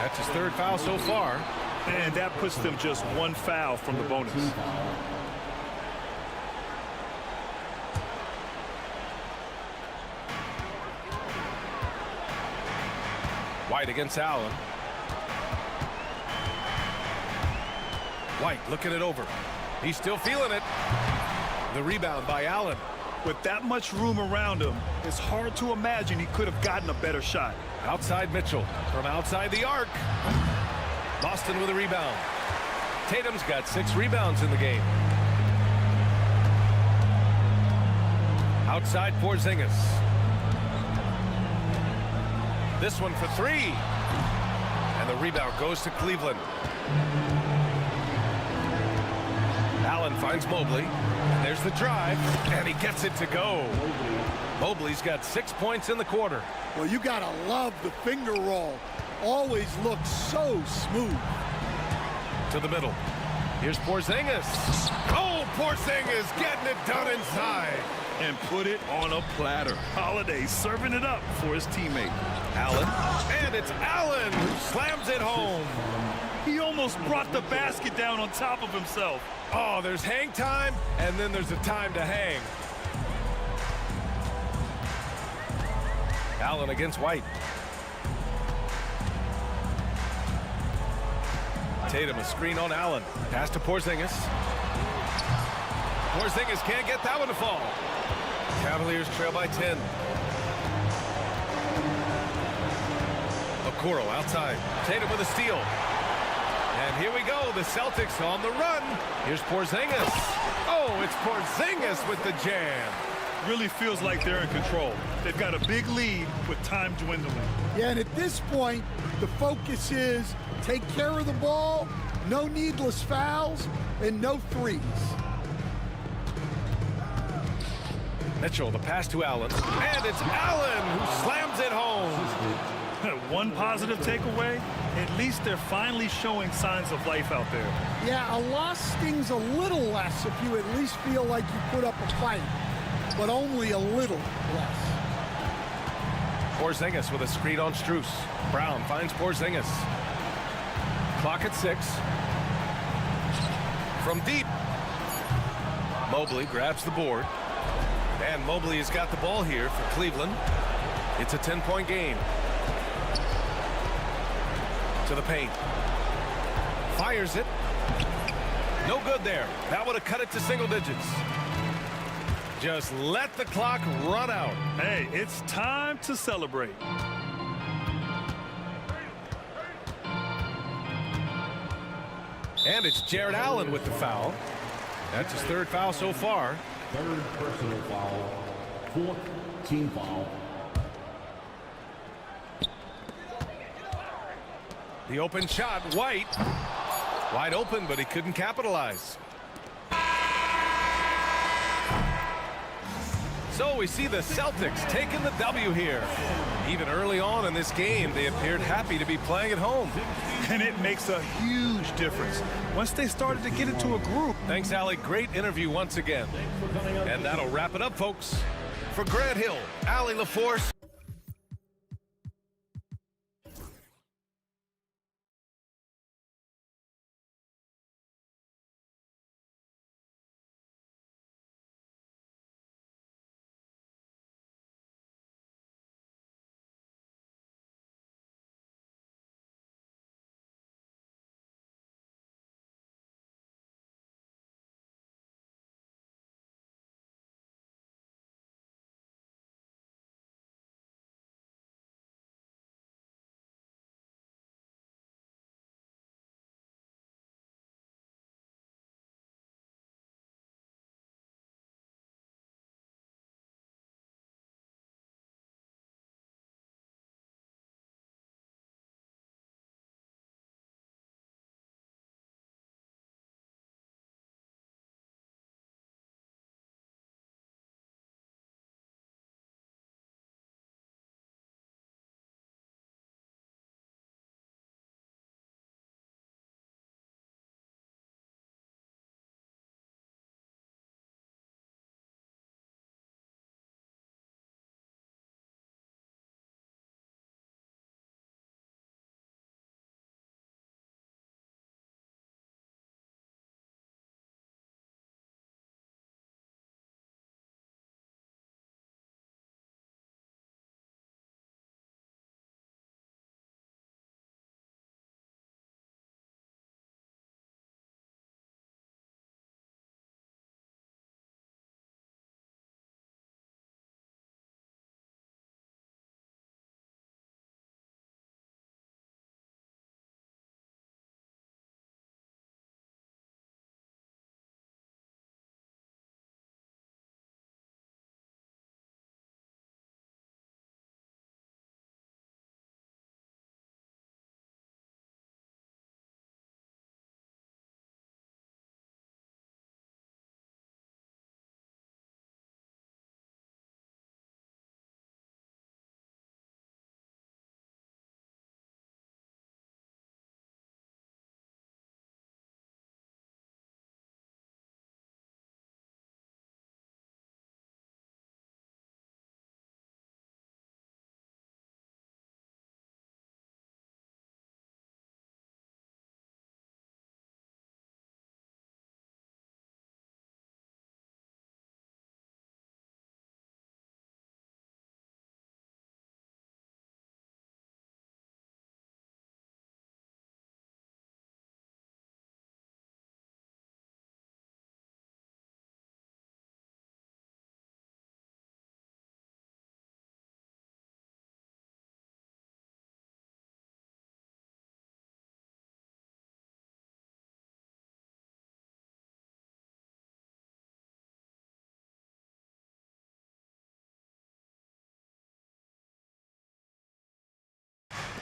That's his 3rd foul so far. And that puts them just 1 foul from the bonus. White against Allen. White looking it over. He's still feeling it. The rebound by Allen. With that much room around him, it's hard to imagine he could have gotten a better shot. Outside Mitchell from outside the arc. Boston with a rebound. Tatum's got 6 rebounds in the game. Outside Porzingis. This one for 3. And the rebound goes to Cleveland. Allen finds Mobley. There's the drive, and he gets it to go. Mobley's got 6 points in the quarter. Well, you got to love the finger roll. Always looks so smooth. To the middle. Here's Porzingis. Oh, Porzingis getting it done inside. And put it on a platter. Holiday serving it up for his teammate. Allen. And it's Allen who slams it home. He almost brought the basket down on top of himself. Oh, there's hang time, and then there's a time to hang. Allen against White. Tatum a screen on Allen. Pass to Porzingis. Porzingis can't get that one to fall. Cavaliers trail by 10. Okoro outside. Tatum with a steal. And here we go. The Celtics on the run. Here's Porzingis. Oh, it's Porzingis with the jam. Really feels like they're in control. They've got a big lead with time dwindling. Yeah, and at this point, the focus is take care of the ball, no needless fouls, and no threes. Mitchell, the pass to Allen. And it's Allen who slams it home. One positive takeaway, at least they're finally showing signs of life out there. Yeah, a loss stings a little less if you at least feel like you put up a fight, but only a little less. Porzingis with a screen on Strus. Brown finds Porzingis. Clock at 6. From deep. Mobley grabs the board. And Mobley has got the ball here for Cleveland. It's a 10-point game. To the paint. Fires it. No good there. That would have cut it to single digits. Just let the clock run out. Hey, it's time to celebrate. And it's Jared Allen with the foul. That's his 3rd foul so far. 3rd personal foul. 4th team foul. The open shot, White. Wide open, but he couldn't capitalize. So we see the Celtics taking the W here. Even early on in this game, they appeared happy to be playing at home. And it makes a huge difference once they started to get into a group. Thanks, Allie. Great interview once again. And that'll wrap it up, folks. For Grant Hill, Allie LaForce.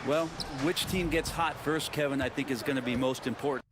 Well, which team gets hot first, Kevin, I think is going to be most important.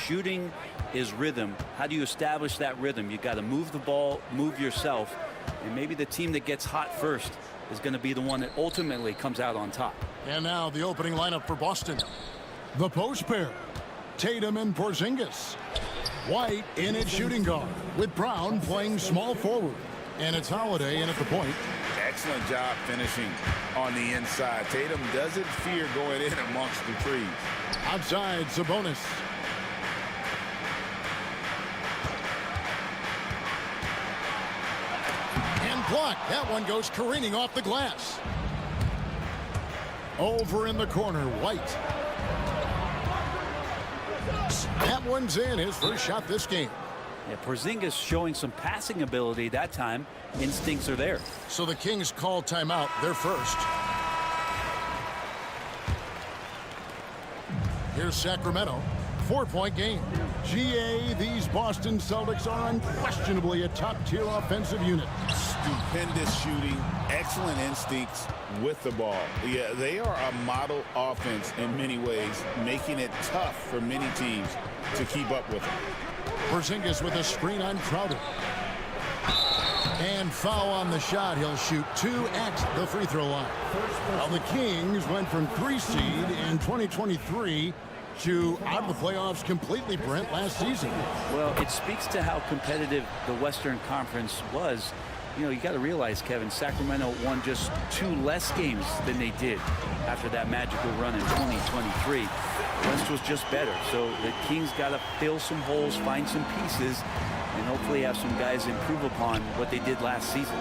Shooting is rhythm. How do you establish that rhythm? You got to move the ball, move yourself, and maybe the team that gets hot first is going to be the one that ultimately comes out on top. And now the opening lineup for Boston. The post pair, Tatum and Porzingis. White in at shooting guard, with Brown playing small forward. And it's Holiday in at the point. Excellent job finishing on the inside. Tatum doesn't fear going in amongst the trees. Outside, Sabonis. And blocked. That one goes careening off the glass. Over in the corner, White. That one's in, his first shot this game. Yeah, Porzingis showing some passing ability that time. Instincts are there. So the Kings call timeout, their first. Here's Sacramento. 4-point game. GA, these Boston Celtics are unquestionably a top-tier offensive unit. Stupendous shooting, excellent instincts with the ball. Yeah, they are a model offense in many ways, making it tough for many teams to keep up with them. Porzingis with a screen on Crowder. And foul on the shot. He'll shoot 2 at the free throw line. Well, the Kings went from 3 seed in 2023 to out of the playoffs completely, Brent, last season. Well, it speaks to how competitive the Western Conference was. You know, you got to realize, Kevin, Sacramento won just 2 less games than they did after that magical run in 2023. West was just better. So the Kings got to fill some holes, find some pieces, and hopefully have some guys improve upon what they did last season.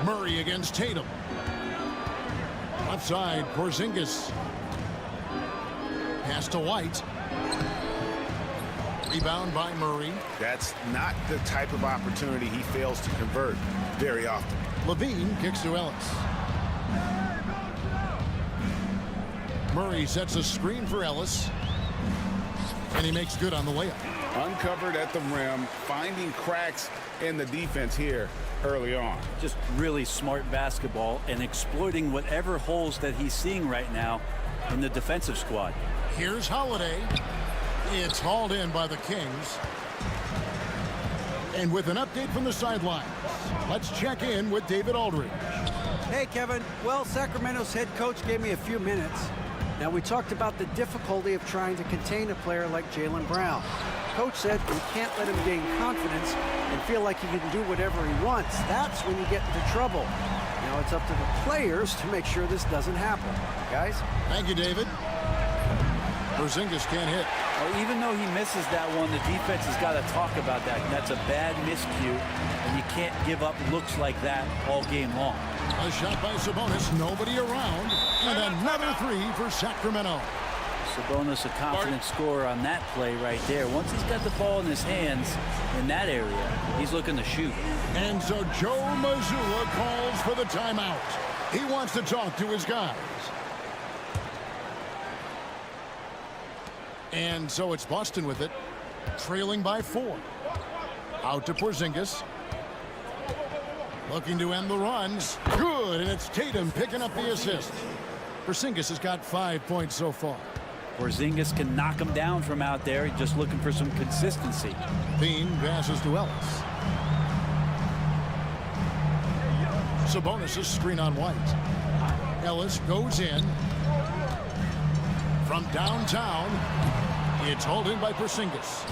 Murray against Tatum. Left side, Porzingis. Pass to White. Rebound by Murray. That's not the type of opportunity he fails to convert very often. Levine kicks to Ellis. Murray sets a screen for Ellis. And he makes good on the layup. Uncovered at the rim, finding cracks in the defense here early on. Just really smart basketball and exploiting whatever holes that he's seeing right now in the defensive squad. Here's Holiday. It's hauled in by the Kings. And with an update from the sidelines, let's check in with David Aldridge. Hey, Kevin. Well, Sacramento's head coach gave me a few minutes. Now, we talked about the difficulty of trying to contain a player like Jaylen Brown. Coach said we can't let him gain confidence and feel like he can do whatever he wants. That's when you get into trouble. Now it's up to the players to make sure this doesn't happen. Guys? Thank you, David. Porzingis can't hit. Well, even though he misses that one, the defense has got to talk about that. And that's a bad miscue, and you can't give up looks like that all game long. A shot by Sabonis, nobody around, and another 3 for Sacramento. Sabonis, a confident scorer on that play right there. Once he's got the ball in his hands in that area, he's looking to shoot. And so Joe Mazzulla calls for the timeout. He wants to talk to his guys. And so it's Boston with it, trailing by 4. Out to Porzingis. Looking to end the runs. Good, and it's Tatum picking up the assist. Porzingis has got 5 points so far. Porzingis can knock him down from out there. He's just looking for some consistency. Bean passes to Ellis. Sabonis' screen on White. Ellis goes in. From downtown, it's hauled in by Porzingis.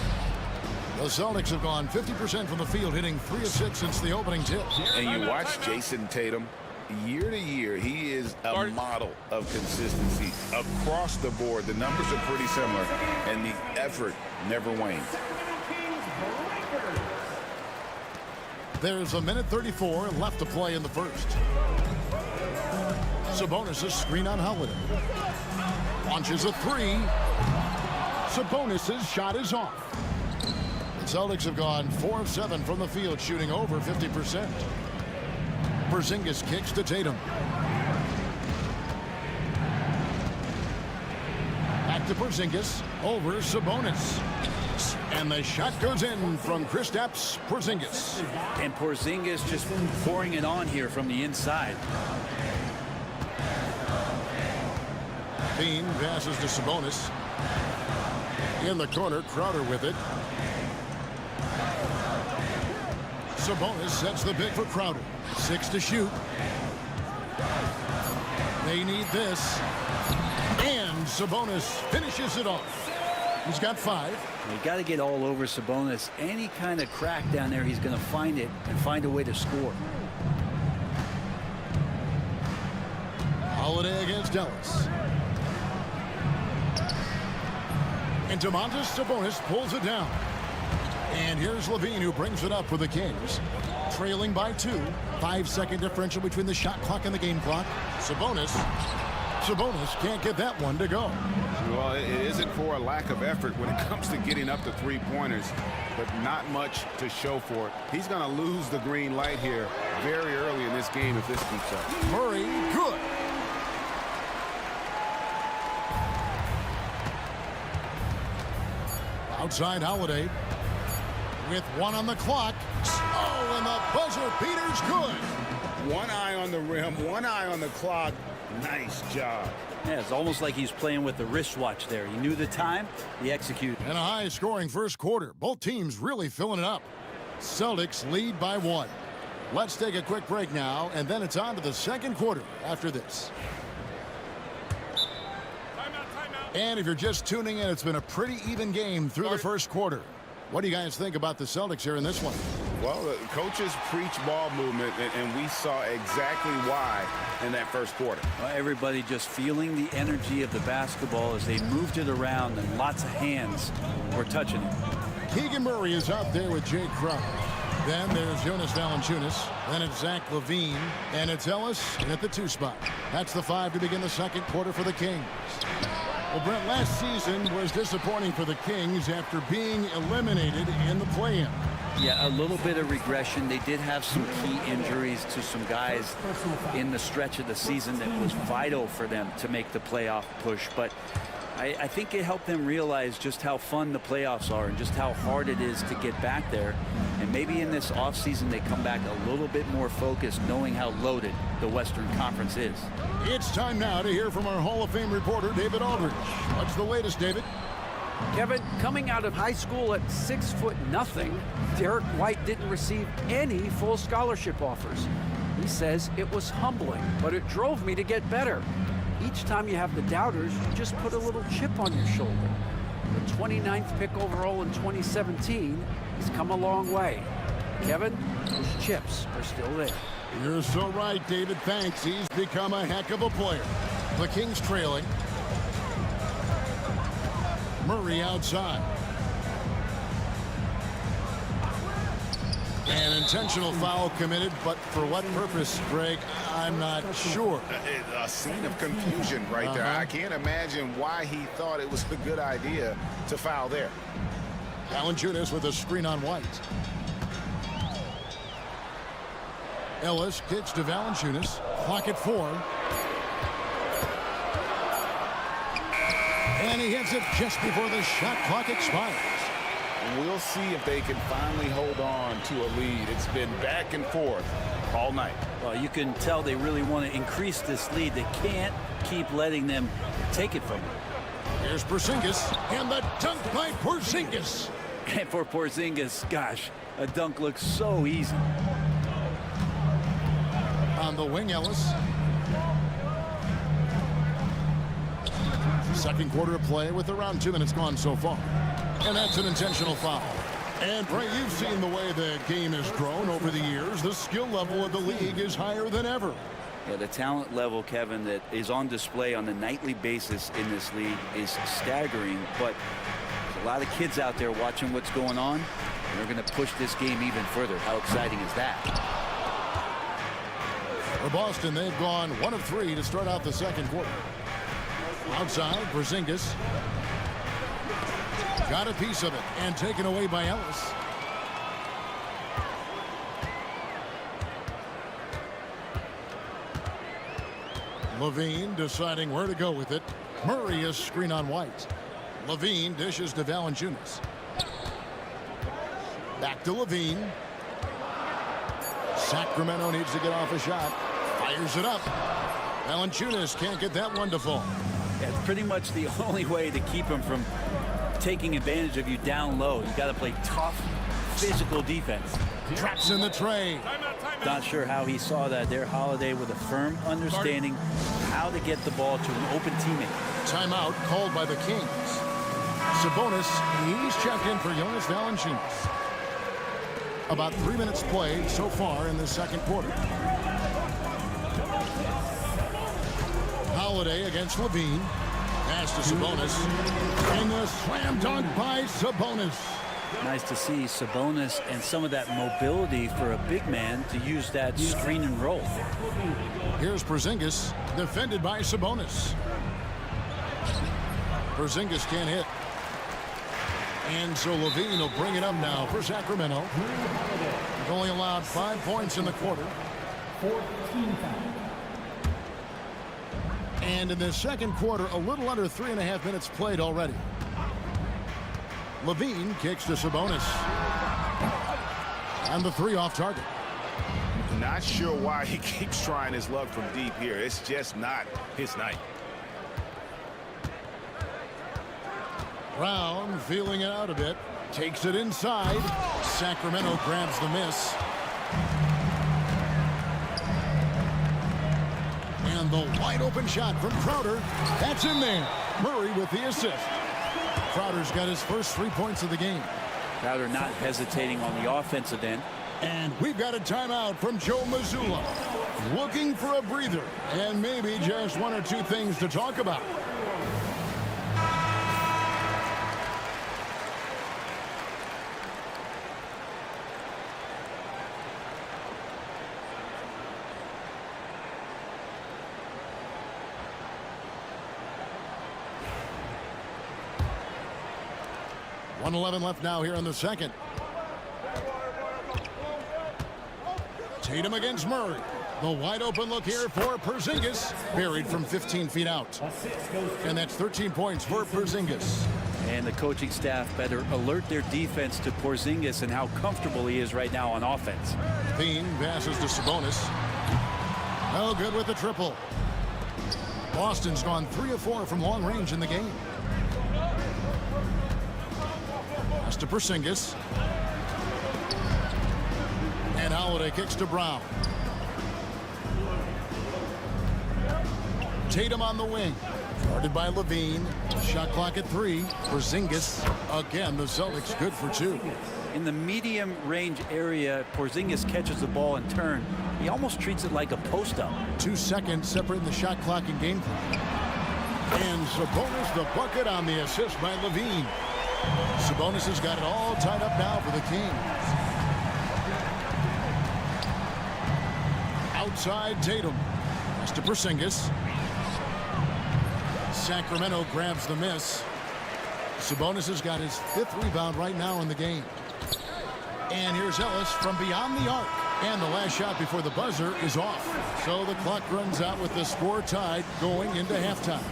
The Celtics have gone 50% from the field, hitting 3 of 6 since the opening tip. And you watch Jason Tatum year to year, he is a model of consistency across the board. The numbers are pretty similar, and the effort never wanes. There's a minute 34 left to play in the first. Sabonis' screen on Holiday. Launches a three. Sabonis' shot is off. The Celtics have gone 4 of 7 from the field, shooting over 50%. Porzingis kicks to Tatum. Back to Porzingis, over Sabonis. And the shot goes in from Kristaps Porzingis. And Porzingis just pouring it on here from the inside. Bean passes to Sabonis. In the corner, Crowder with it. Sabonis sets the big for Crowder. 6 to shoot. They need this. And Sabonis finishes it off. He's got 5. You got to get all over Sabonis. Any kind of crack down there, he's going to find it and find a way to score. Holiday against Ellis. And Domantas Sabonis pulls it down. And here's Levine, who brings it up for the Kings. Trailing by 2. 5-second differential between the shot clock and the game clock. Sabonis can't get that one to go. Well, it isn't for a lack of effort when it comes to getting up to three-pointers, but not much to show for it. He's going to lose the green light here very early in this game if this keeps up. Murray, good. Outside Holiday with 1 on the clock. Oh, and the buzzer beater's good. 1 eye on the rim, 1 eye on the clock. Nice job. Yeah, it's almost like he's playing with the wristwatch there. He knew the time, he executed. And a high-scoring first quarter. Both teams really filling it up. Celtics lead by 1. Let's take a quick break now, and then it's on to the second quarter after this. And if you're just tuning in, it's been a pretty even game through the first quarter. What do you guys think about the Celtics here in this one? Well, the coaches preach ball movement, and we saw exactly why in that first quarter. Well, everybody just feeling the energy of the basketball as they moved it around, and lots of hands were touching it. Keegan Murray is out there with Jay Crowder. Then there's Jonas Valanciunas. Then it's Zach LaVine. And it's Ellis at the 2 spot. That's the 5 to begin the second quarter for the Kings. Well, Brent, last season was disappointing for the Kings after being eliminated in the play-in. Yeah, a little bit of regression. They did have some key injuries to some guys in the stretch of the season that was vital for them to make the playoff push. But I think it helped them realize just how fun the playoffs are and just how hard it is to get back there. And maybe in this offseason they come back a little bit more focused, knowing how loaded the Western Conference is. It's time now to hear from our Hall of Fame reporter, David Aldridge. What's the latest, David? Kevin, coming out of high school at 6'0", Derek White didn't receive any full scholarship offers. He says it was humbling, but it drove me to get better. Each time you have the doubters, you just put a little chip on your shoulder. The 29th pick overall in 2017, he's come a long way. Kevin, those chips are still there. You're so right, David. Thanks. He's become a heck of a player. The Kings trailing. Murray outside. An intentional foul committed, but for what purpose, Greg, I'm not sure. A scene of confusion right there. I can't imagine why he thought it was a good idea to foul there. Valanciunas with a screen on White. Ellis kicks to Valanciunas. Clock at 4. And he hits it just before the shot clock expires. We'll see if they can finally hold on to a lead. It's been back and forth all night. Well, you can tell they really want to increase this lead. They can't keep letting them take it from them. Here's Porzingis, and the dunk by Porzingis. And for Porzingis, gosh, a dunk looks so easy. On the wing, Ellis. Second quarter of play with around 2 minutes gone so far. And that's an intentional foul. And, Bray, you've seen the way the game has grown over the years. The skill level of the league is higher than ever. Yeah, the talent level, Kevin, that is on display on a nightly basis in this league is staggering, but there's a lot of kids out there watching what's going on, and they're going to push this game even further. How exciting is that? For Boston, they've gone 1 of 3 to start out the second quarter. Outside, Porzingis. Got a piece of it and taken away by Ellis. Levine deciding where to go with it. Murray is screen on White. Levine dishes to Valanciunas. Back to Levine. Sacramento needs to get off a shot. Fires it up. Valanciunas can't get that one to fall. Yeah, it's pretty much the only way to keep him from taking advantage of you down low. You got to play tough, physical defense. Traps in the tray. Not sure how he saw that there. Holiday with a firm understanding how to get the ball to an open teammate. Timeout called by the Kings. Sabonis, he's checked in for Jonas Valanciunas. About 3 minutes played so far in the second quarter. Holiday against Levine. Pass to Sabonis. And the slam dunk by Sabonis. Nice to see Sabonis and some of that mobility for a big man to use that screen and roll. Here's Porzingis, defended by Sabonis. Porzingis can't hit. And so Levine will bring it up now for Sacramento. He's only allowed 5 points in the quarter. And in the second quarter, a little under 3.5 minutes played already. Levine kicks to Sabonis. And the 3 off target. Not sure why he keeps trying his luck from deep here. It's just not his night. Brown feeling it out a bit. Takes it inside. Sacramento grabs the miss. And the wide open shot from Crowder. That's in there. Murray with the assist. Crowder's got his first 3 points of the game. Crowder not hesitating on the offensive end. And we've got a timeout from Joe Mazzulla. Looking for a breather and maybe just 1 or 2 things to talk about. .11 left now here in the second. Tatum against Murray. The wide open look here for Porzingis. Buried from 15 feet out. And that's 13 points for Porzingis. And the coaching staff better alert their defense to Porzingis and how comfortable he is right now on offense. Bean passes to Sabonis. Oh, good with the triple. Boston's gone 3 of 4 from long range in the game. Pass to Porzingis. And Holiday kicks to Brown. Tatum on the wing. Guarded by Levine. Shot clock at 3. Porzingis. Again, the Celtics good for 2. In the medium range area, Porzingis catches the ball and turn. He almost treats it like a post-up. 2 seconds separating the shot clock and game clock. And Sabonis the bucket on the assist by Levine. Sabonis has got it all tied up now for the Kings. Outside Tatum. Pass to Porzingis. Sacramento grabs the miss. Sabonis has got his 5th rebound right now in the game. And here's Ellis from beyond the arc. And the last shot before the buzzer is off. So the clock runs out with the score tied going into halftime.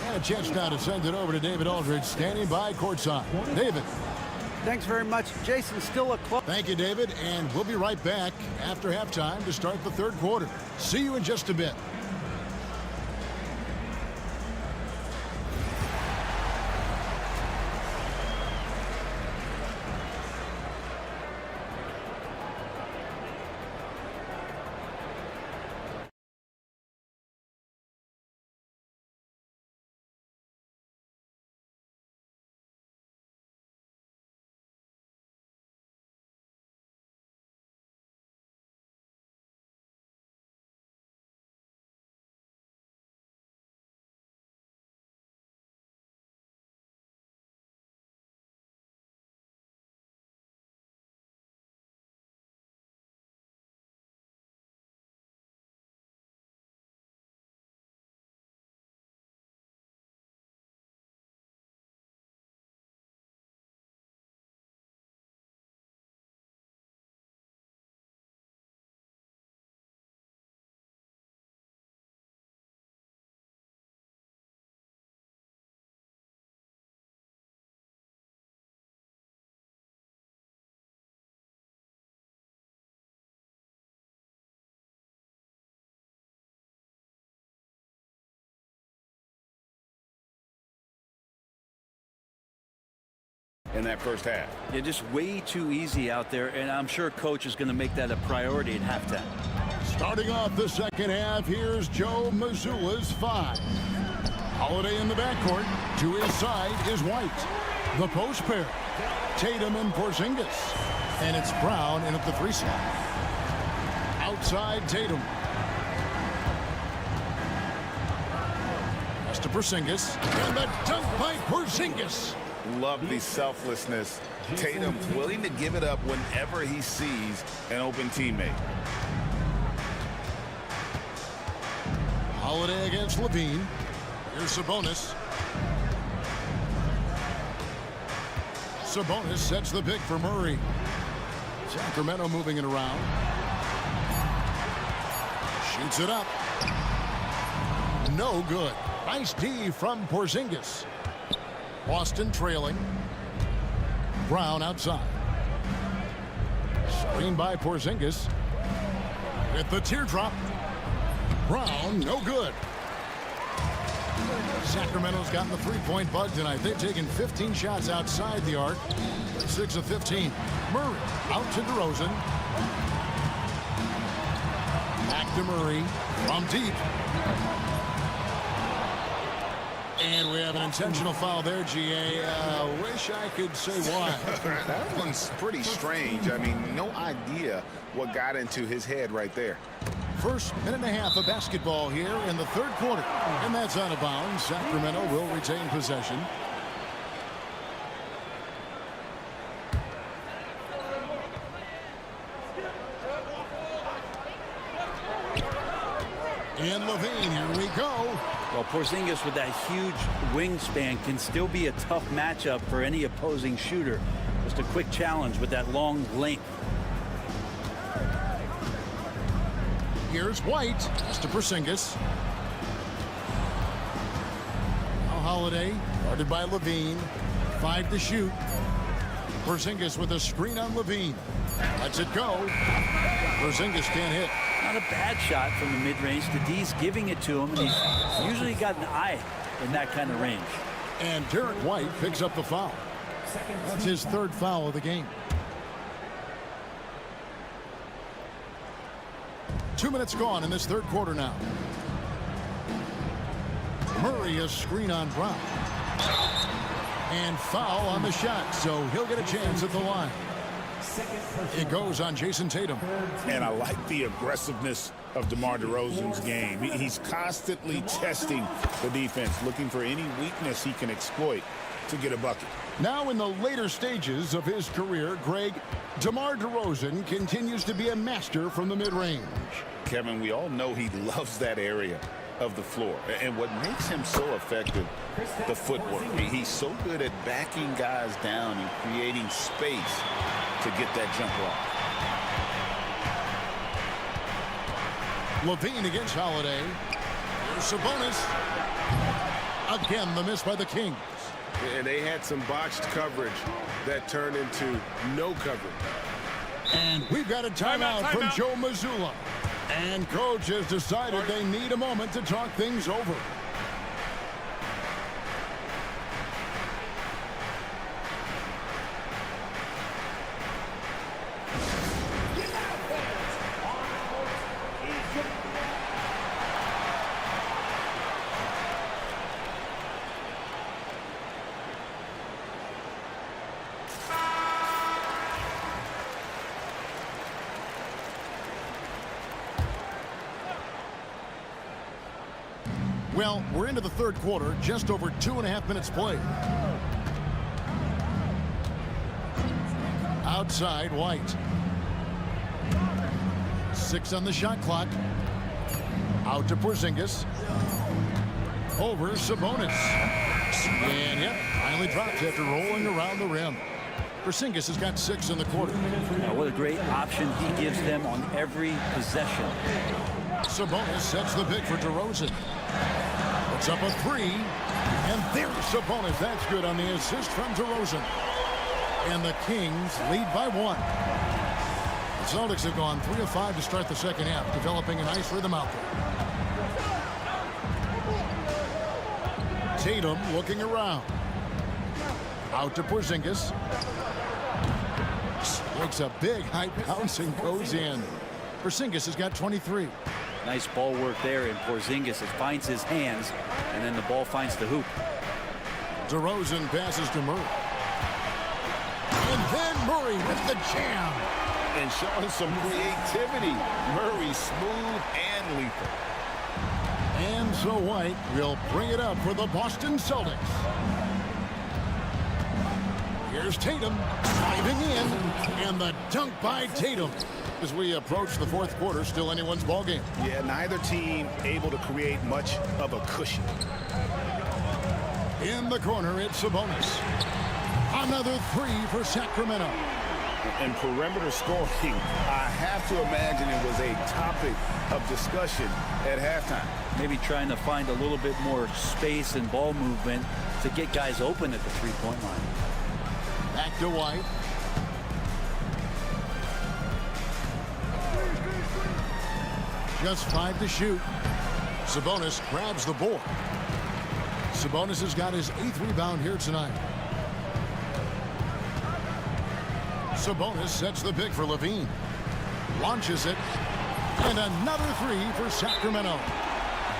And a chance now to send it over to David Aldridge, standing by courtside. David. Thanks very much. Jason, still a close. Thank you, David. And we'll be right back after halftime to start the third quarter. See you in just a bit. in that first half. Yeah, just way too easy out there, and I'm sure coach is going to make that a priority at halftime. Starting off the second half, here's Joe Mazzulla's 5. Holiday in the backcourt. To his side is White. The post pair, Tatum and Porzingis. And it's Brown in at the 3 slot. Outside Tatum. Pass to Porzingis. And the dunk by Porzingis. Love the selflessness. Tatum's willing to give it up whenever he sees an open teammate. Holiday against Levine. Here's Sabonis. Sabonis sets the pick for Murray. Sacramento moving it around. Shoots it up. No good. Nice D from Porzingis. Boston trailing. Brown outside. Screen by Porzingis. With the teardrop. Brown, no good. Sacramento's gotten the three-point bug tonight. They've taken 15 shots outside the arc. 6 of 15. Murray out to DeRozan. Back to Murray from deep. And we have an intentional foul there, GA. Wish I could say why. That one's pretty strange. I mean, no idea what got into his head right there. First minute and a half of basketball here in the third quarter. And that's out of bounds. Sacramento will retain possession. And Levine, here we go. Well, Porzingis with that huge wingspan can still be a tough matchup for any opposing shooter. Just a quick challenge with that long length. Here's White. Pass to Porzingis. Now Holiday, guarded by Levine. 5 to shoot. Porzingis with a screen on Levine. Lets it go. Porzingis can't hit. Not a bad shot from the mid-range. The D's giving it to him, and he's usually got an eye in that kind of range. And Derek White picks up the foul. That's his third foul of the game. 2 minutes gone in this third quarter now. Murray a screen on Brown. And foul on the shot, so he'll get a chance at the line. It goes on Jason Tatum. And I like the aggressiveness of DeMar DeRozan's game. He's constantly testing the defense, looking for any weakness he can exploit to get a bucket. Now in the later stages of his career, Greg, DeMar DeRozan continues to be a master from the mid-range. Kevin, we all know he loves that area of the floor. And what makes him so effective, the footwork. He's so good at backing guys down and creating space to get that jumper off. Levine against Holiday. Here's Sabonis. Again, the miss by the Kings. And they had some botched coverage that turned into no coverage. And we've got a timeout from Joe Mazzulla. And coach has decided they need a moment to talk things over. Well, we're into the third quarter, just over 2.5 minutes played. Outside, White. 6 on the shot clock. Out to Porzingis. Over Sabonis. And yep, finally drops after rolling around the rim. Porzingis has got 6 in the quarter. What a great option he gives them on every possession. Sabonis sets the pick for DeRozan. It's up a 3. And there's Sabonis. That's good on the assist from DeRozan. And the Kings lead by 1. The Celtics have gone 3 of 5 to start the second half, developing a nice rhythm out there. Tatum looking around. Out to Porzingis. Makes a big high bounce and goes in. Porzingis has got 23. Nice ball work there, and Porzingis, it finds his hands, and then the ball finds the hoop. DeRozan passes to Murray. And then Murray with the jam. And showing some creativity. Murray smooth and lethal. And so White will bring it up for the Boston Celtics. Here's Tatum diving in, and the dunk by Tatum. As we approach the fourth quarter, still anyone's ball game. Yeah, neither team able to create much of a cushion. In the corner, it's Sabonis. Another three for Sacramento. And perimeter scoring, I have to imagine it was a topic of discussion at halftime. Maybe trying to find a little bit more space and ball movement to get guys open at the three-point line. Back to White. Just 5 to shoot. Sabonis grabs the board. Sabonis has got his 8th rebound here tonight. Sabonis sets the pick for Levine. Launches it. And another three for Sacramento.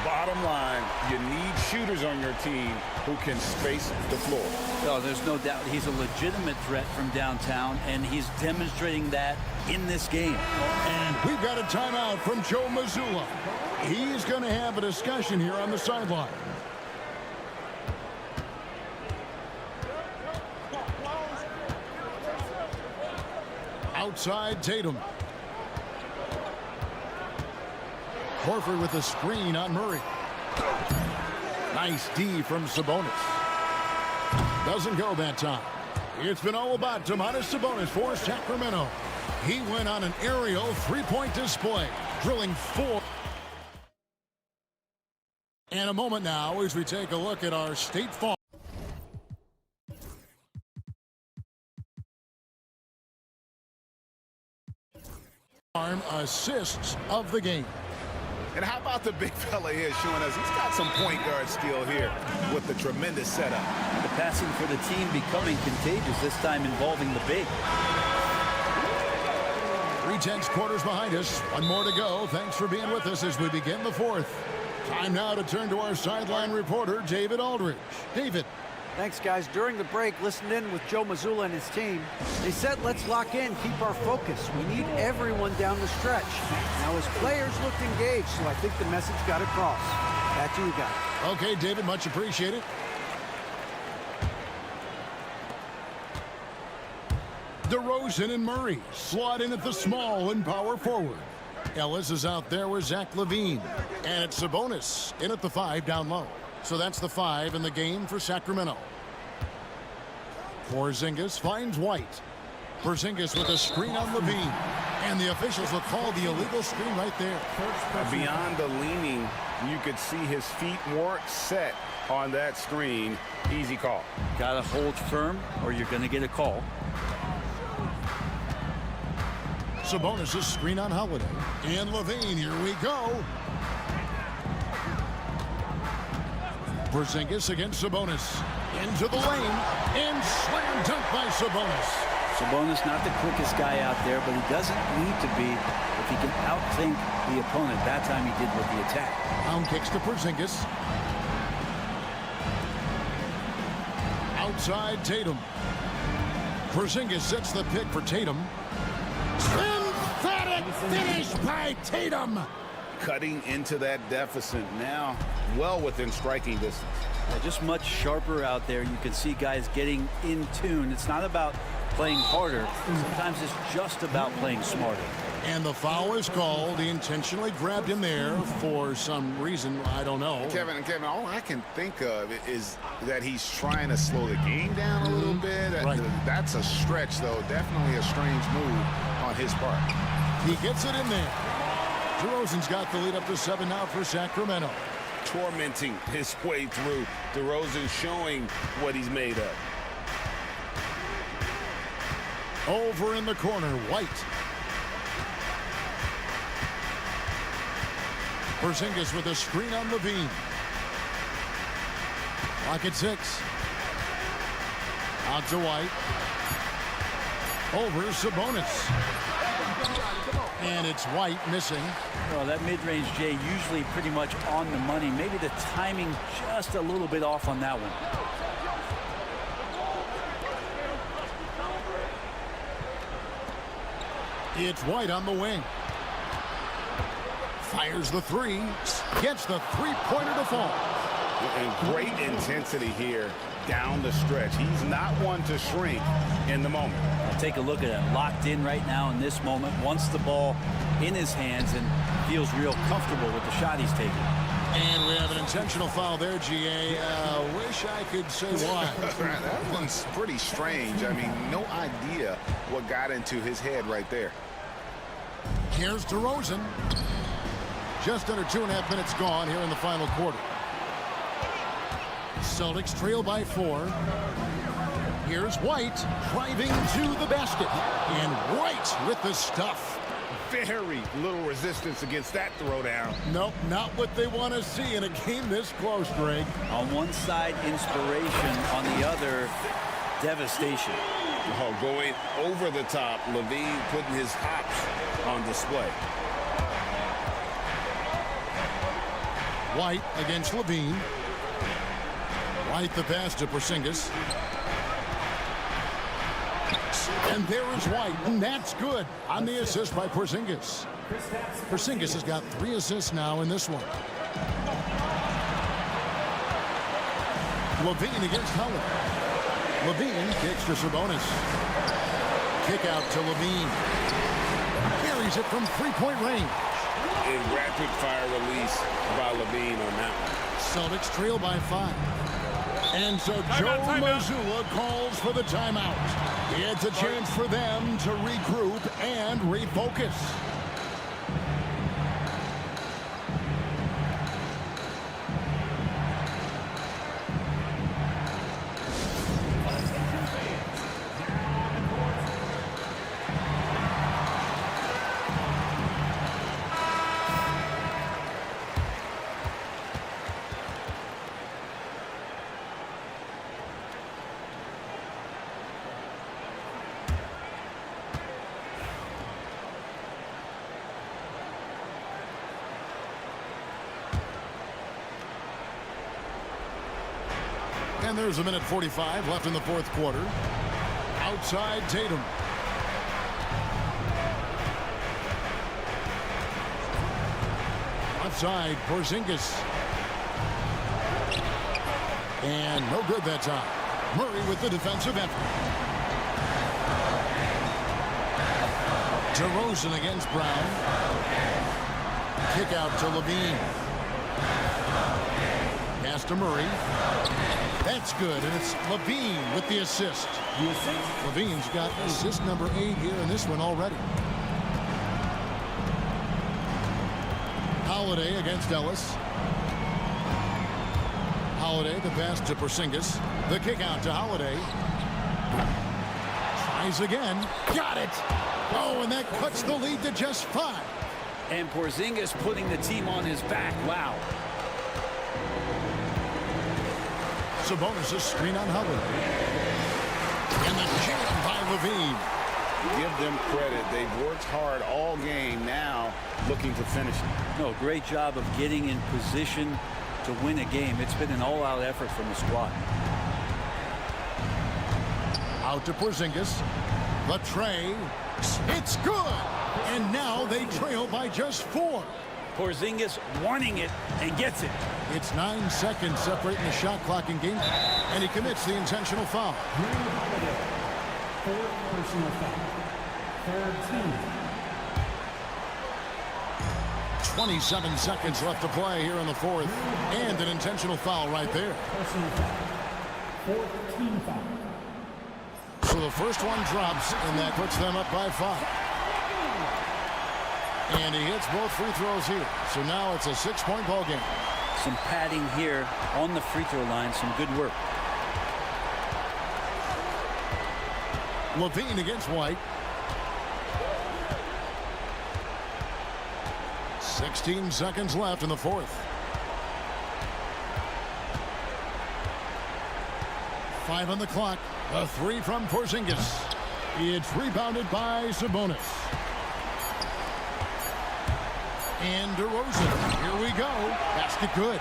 Bottom line, you need shooters on your team who can space the floor. Oh, there's no doubt he's a legitimate threat from downtown, and he's demonstrating that in this game. And we've got a timeout from Joe Mazzulla. He's going to have a discussion here on the sideline. Outside Tatum. Horford with a screen on Murray. Nice D from Sabonis. Doesn't go that time. It's been all about Domantas Sabonis for Sacramento. He went on an aerial three-point display, drilling 4. And a moment now as we take a look at our State Farm assists of the game. And how about the big fella here showing us he's got some point guard skill here with the tremendous setup. The passing for the team becoming contagious, this time involving the big. 3/10 quarters behind us. One more to go. Thanks for being with us as we begin the fourth. Time now to turn to our sideline reporter, David Aldridge. David. Thanks, guys. During the break, listened in with Joe Mazzulla and his team. They said, let's lock in, keep our focus. We need everyone down the stretch. Now, his players looked engaged, so I think the message got across. Back to you guys. Okay, David, much appreciated. DeRozan and Murray slot in at the small and power forward. Ellis is out there with Zach LaVine. And it's Sabonis in at the 5 down low. So that's the 5 in the game for Sacramento. Porzingis finds White. Porzingis with a screen on LaVine. And the officials will call the illegal screen right there. Beyond the leaning, you could see his feet weren't set on that screen. Easy call. Got to hold firm or you're going to get a call. Sabonis' screen on Holiday. And LaVine, here we go. Porzingis against Sabonis. Into the lane. And slam dunk by Sabonis. Sabonis not the quickest guy out there, but he doesn't need to be if he can outthink the opponent. That time he did with the attack. Down kicks to Porzingis. Outside Tatum. Porzingis sets the pick for Tatum. Emphatic finish by Tatum. Cutting into that deficit now, well within striking distance. Yeah, just much sharper out there. You can see guys getting in tune. It's not about playing harder. Sometimes it's just about playing smarter. And the foul is called. He intentionally grabbed him there for some reason. I don't know. Kevin, all I can think of is that he's trying to slow the game down a little bit. Right. That's a stretch, though. Definitely a strange move on his part. He gets it in there. DeRozan's got the lead up to 7 now for Sacramento. Tormenting his way through. DeRozan showing what he's made of. Over in the corner, White. Porzingis with a screen on LaVine. Clock at 6. Out to White. Over Sabonis. And it's White missing. Well, that mid-range, Jay, usually pretty much on the money. Maybe the timing just a little bit off on that one. It's White on the wing. Fires the three. Gets the three-pointer to fall. And great intensity here down the stretch. He's not one to shrink in the moment. I'll take a look at it. Locked in right now in this moment. Wants the ball in his hands and feels real comfortable with the shot he's taking. And we have an intentional foul there, GA. Wish I could say why. That one's pretty strange. I mean, no idea what got into his head right there. Here's DeRozan. Just under 2.5 minutes gone here in the final quarter. Celtics trail by 4. Here's White driving to the basket. And White with the stuff. Very little resistance against that throwdown. Nope, not what they want to see in a game this close, Greg. On one side, inspiration. On the other, devastation. Oh, going over the top. Levine putting his hops on display. White against Levine. White the pass to Porzingis. And there is White, and that's good on the assist by Porzingis. Porzingis has got 3 assists now in this one. Levine against Howard. Levine kicks to Sabonis. Kick out to Levine. Carries it from three-point range. A rapid-fire release by Levine on that one. Celtics trail by 5. And so Joe Mazzulla calls for the timeout. It's a chance for them to regroup and refocus. And there's 1:45 left in the fourth quarter. Outside Tatum. Outside Porzingis. And no good that time. Murray with the defensive effort. DeRozan against Brown. Kick out to Levine. Pass to Murray. That's good, and it's Levine with the assist. Levine's got assist number 8 here in this one already. Holiday against Ellis. Holiday, the pass to Porzingis. The kick out to Holiday. Tries again. Got it! Oh, and that cuts the lead to just 5. And Porzingis putting the team on his back. Wow. Sabonis' screen on Holiday. And the jam by Levine. Give them credit. They've worked hard all game, now looking to finish it. No, great job of getting in position to win a game. It's been an all-out effort from the squad. Out to Porzingis. The tray. It's good. And now they trail by just 4. Porzingis wanting it and gets it. It's 9 seconds separating the shot clock in game, and he commits the intentional foul. 4th personal foul. 27 seconds left to play here in the fourth, and an intentional foul right there. Personal foul. 4th team foul. So the first one drops, and that puts them up by 5. And he hits both free throws here. So now it's a 6-point ball game. Some padding here on the free throw line. Some good work. Levine against White. 16 seconds left in the fourth. 5 on the clock. A three from Porzingis. It's rebounded by Sabonis. And DeRozan. Here we go. Basket good.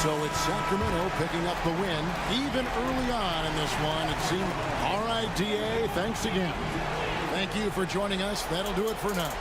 So it's Sacramento picking up the win. Even early on in this one, it seemed, all right, DA, thanks again. Thank you for joining us. That'll do it for now.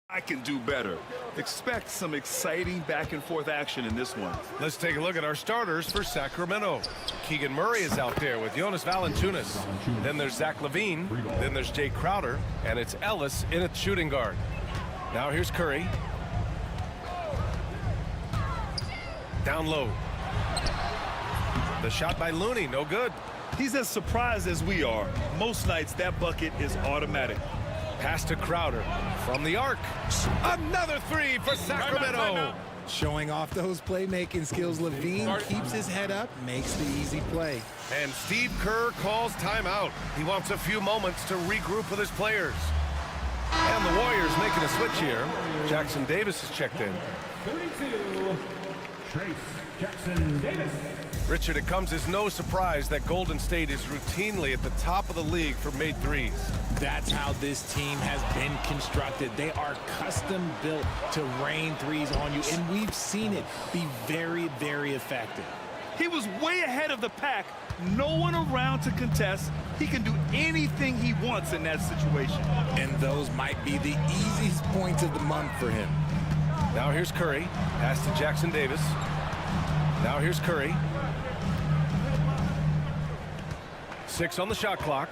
I can do better. Expect some exciting back-and-forth action in this one. Let's take a look at our starters for Sacramento. Keegan Murray is out there with Jonas Valanciunas. Then there's Zach LaVine. Then there's Jay Crowder. And it's Ellis in at shooting guard. Now here's Curry. Down low. The shot by Looney, no good. He's as surprised as we are. Most nights, that bucket is automatic. Pass to Crowder from the arc. Another three for Sacramento. Showing off those playmaking skills, Levine keeps his head up, makes the easy play. And Steve Kerr calls timeout. He wants a few moments to regroup with his players. And the Warriors making a switch here. Jackson Davis is checked in. 32, Trace Jackson Davis. Richard, it comes as no surprise that Golden State is routinely at the top of the league for made threes. That's how this team has been constructed. They are custom built to rain threes on you, and we've seen it be very, very effective. He was way ahead of the pack. No one around to contest. He can do anything he wants in that situation. And those might be the easiest points of the month for him. Now here's Curry. Pass to Jackson Davis. Now here's Curry. 6 on the shot clock.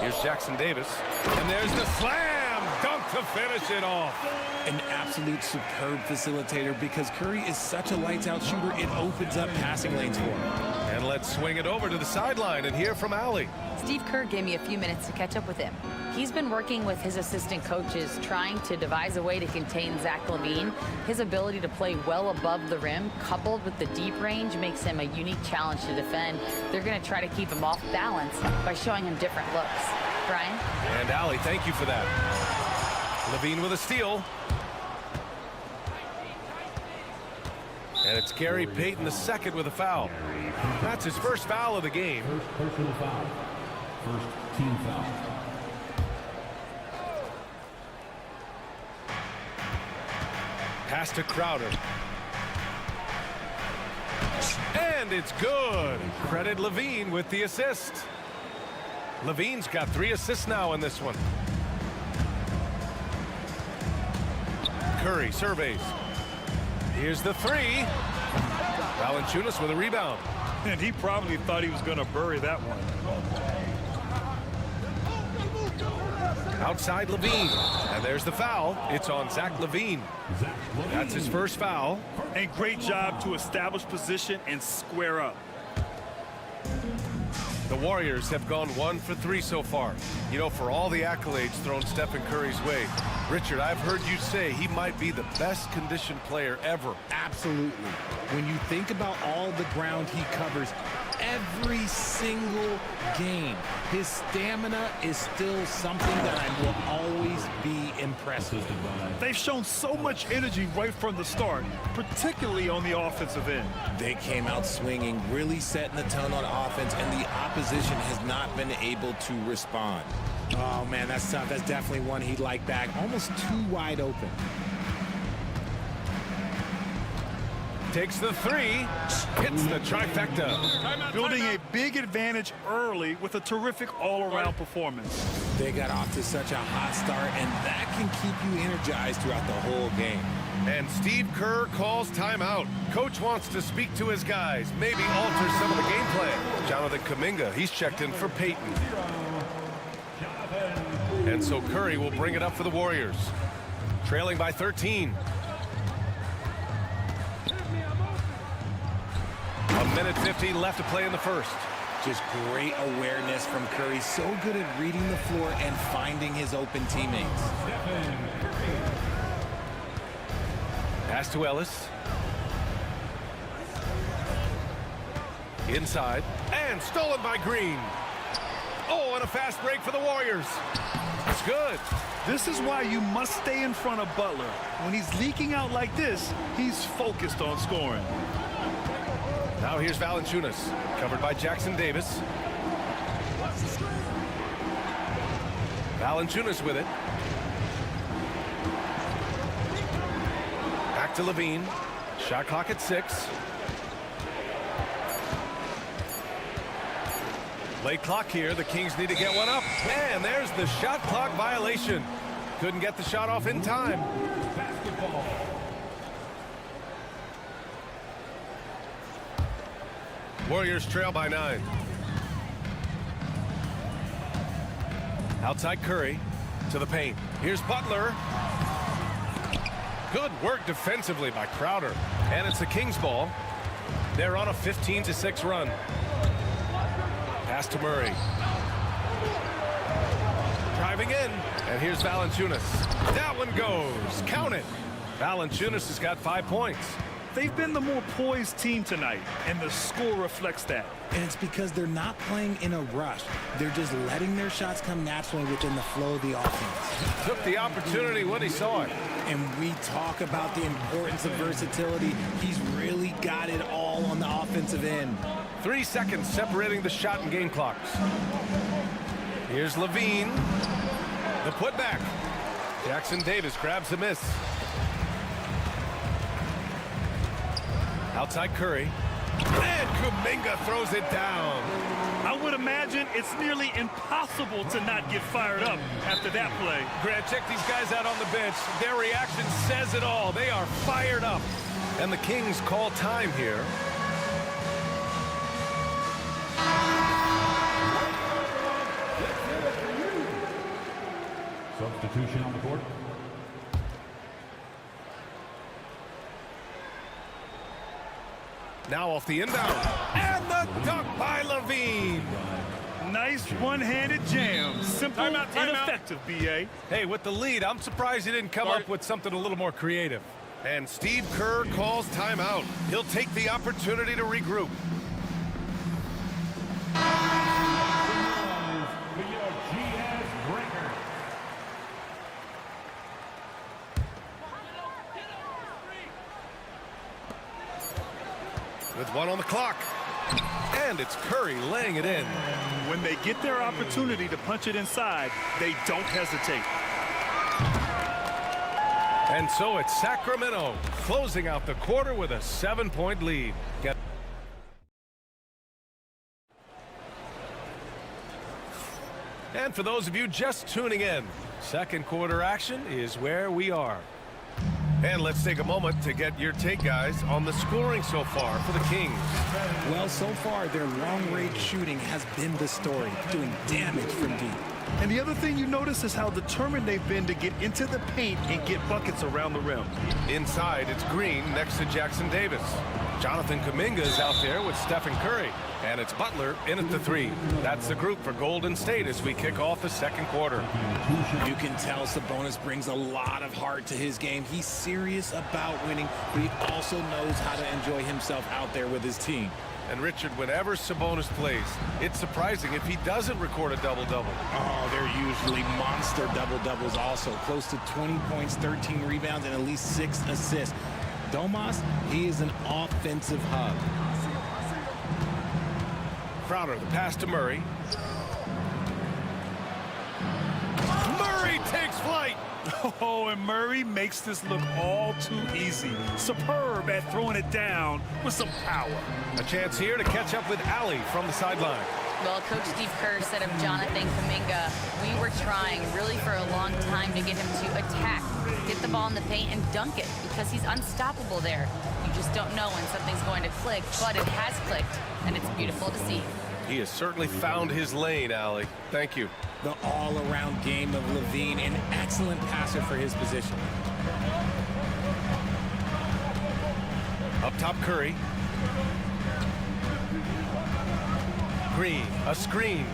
Here's Jackson Davis. And there's the slam dunk to finish it off. An absolute superb facilitator because Curry is such a lights-out shooter, it opens up passing lanes for him. And let's swing it over to the sideline and hear from Allie. Steve Kerr gave me a few minutes to catch up with him. He's been working with his assistant coaches, trying to devise a way to contain Zach LaVine. His ability to play well above the rim, coupled with the deep range, makes him a unique challenge to defend. They're going to try to keep him off balance by showing him different looks. Brian? And Allie, thank you for that. LaVine with a steal. And it's Gary Payton II with a foul. That's his first foul of the game. First personal foul. First team foul. Pass to Crowder. And it's good. Credit Levine with the assist. Levine's got 3 assists now in this one. Curry surveys. Here's the 3. Valanciunas with a rebound. And he probably thought he was going to bury that one. Outside Levine. And there's the foul. It's on Zach LaVine. That's his first foul. And great job to establish position and square up. The Warriors have gone 1 for 3 so far. You know, for all the accolades thrown Stephen Curry's way, Richard, I've heard you say he might be the best conditioned player ever. Absolutely. When you think about all the ground he covers every single game, his stamina is still something that I will always be impressed with. They've shown so much energy right from the start, particularly on the offensive end. They came out swinging, really setting the tone on offense, and the opposition has not been able to respond. Oh, man, that's tough. That's definitely one he'd like back. Almost too wide open. Takes the 3, hits the trifecta. Building a big advantage early with a terrific all-around performance. They got off to such a hot start, and that can keep you energized throughout the whole game. And Steve Kerr calls timeout. Coach wants to speak to his guys, maybe alter some of the game plan. Jonathan Kuminga, he's checked in for Payton. And so Curry will bring it up for the Warriors. Trailing by 13. A minute 15 left to play in the first. Just great awareness from Curry. So good at reading the floor and finding his open teammates. Pass to Ellis. Inside. And stolen by Green. Oh, and a fast break for the Warriors. It's good. This is why you must stay in front of Butler. When he's leaking out like this, he's focused on scoring. Now here's Valanciunas, covered by Jackson Davis. Valanciunas with it. Back to Levine. Shot clock at 6. Late clock here. The Kings need to get one up. And there's the shot clock violation. Couldn't get the shot off in time. Basketball. Warriors trail by 9. Outside Curry to the paint. Here's Butler. Good work defensively by Crowder. And it's the Kings ball. They're on a 15-6 run. Pass to Murray. Driving in. And here's Valanciunas. That one goes. Count it. Valanciunas has got 5 points. They've been the more poised team tonight, and the score reflects that. And it's because they're not playing in a rush. They're just letting their shots come naturally within the flow of the offense. Took the opportunity when he saw it. And we talk about the importance of versatility. He's really got it all on the offensive end. 3 seconds separating the shot and game clocks. Here's Levine. The putback. Jackson Davis grabs the miss. Outside Curry. And Kuminga throws it down. I would imagine it's nearly impossible to not get fired up after that play. Grant, check these guys out on the bench. Their reaction says it all. They are fired up. And the Kings call time here. Substitution on the court. Now off the inbound. And the dunk by Levine. Nice one-handed jam. Simple and effective, B.A. Hey, with the lead, I'm surprised he didn't come up with something a little more creative. And Steve Kerr calls timeout. He'll take the opportunity to regroup. With 1 on the clock. And it's Curry laying it in. When they get their opportunity to punch it inside, they don't hesitate. And so it's Sacramento closing out the quarter with a 7-point lead. And for those of you just tuning in, second quarter action is where we are. And let's take a moment to get your take, guys, on the scoring so far for the Kings. Well, so far, their long-range shooting has been the story, doing damage from deep. And the other thing you notice is how determined they've been to get into the paint and get buckets around the rim. Inside, it's Green next to Jackson Davis. Jonathan Kuminga is out there with Stephen Curry. And it's Butler in at the 3. That's the group for Golden State as we kick off the second quarter. You can tell Sabonis brings a lot of heart to his game. He's serious about winning, but he also knows how to enjoy himself out there with his team. And Richard, whenever Sabonis plays, it's surprising if he doesn't record a double-double. Oh, they're usually monster double-doubles also. Close to 20 points, 13 rebounds, and at least 6 assists. Domas, he is an offensive hub. Crowder, the pass to Murray. Murray takes flight. Oh, and Murray makes this look all too easy. Superb at throwing it down with some power. A chance here to catch up with Allie from the sideline. Well, Coach Steve Kerr said of Jonathan Kuminga, we were trying really for a long time to get him to attack, get the ball in the paint and dunk it because he's unstoppable there. You just don't know when something's going to click, but it has clicked, and it's beautiful to see. He has certainly found his lane, Allie. Thank you. The all-around game of Levine, an excellent passer for his position. Up top, Curry. Green, a screen.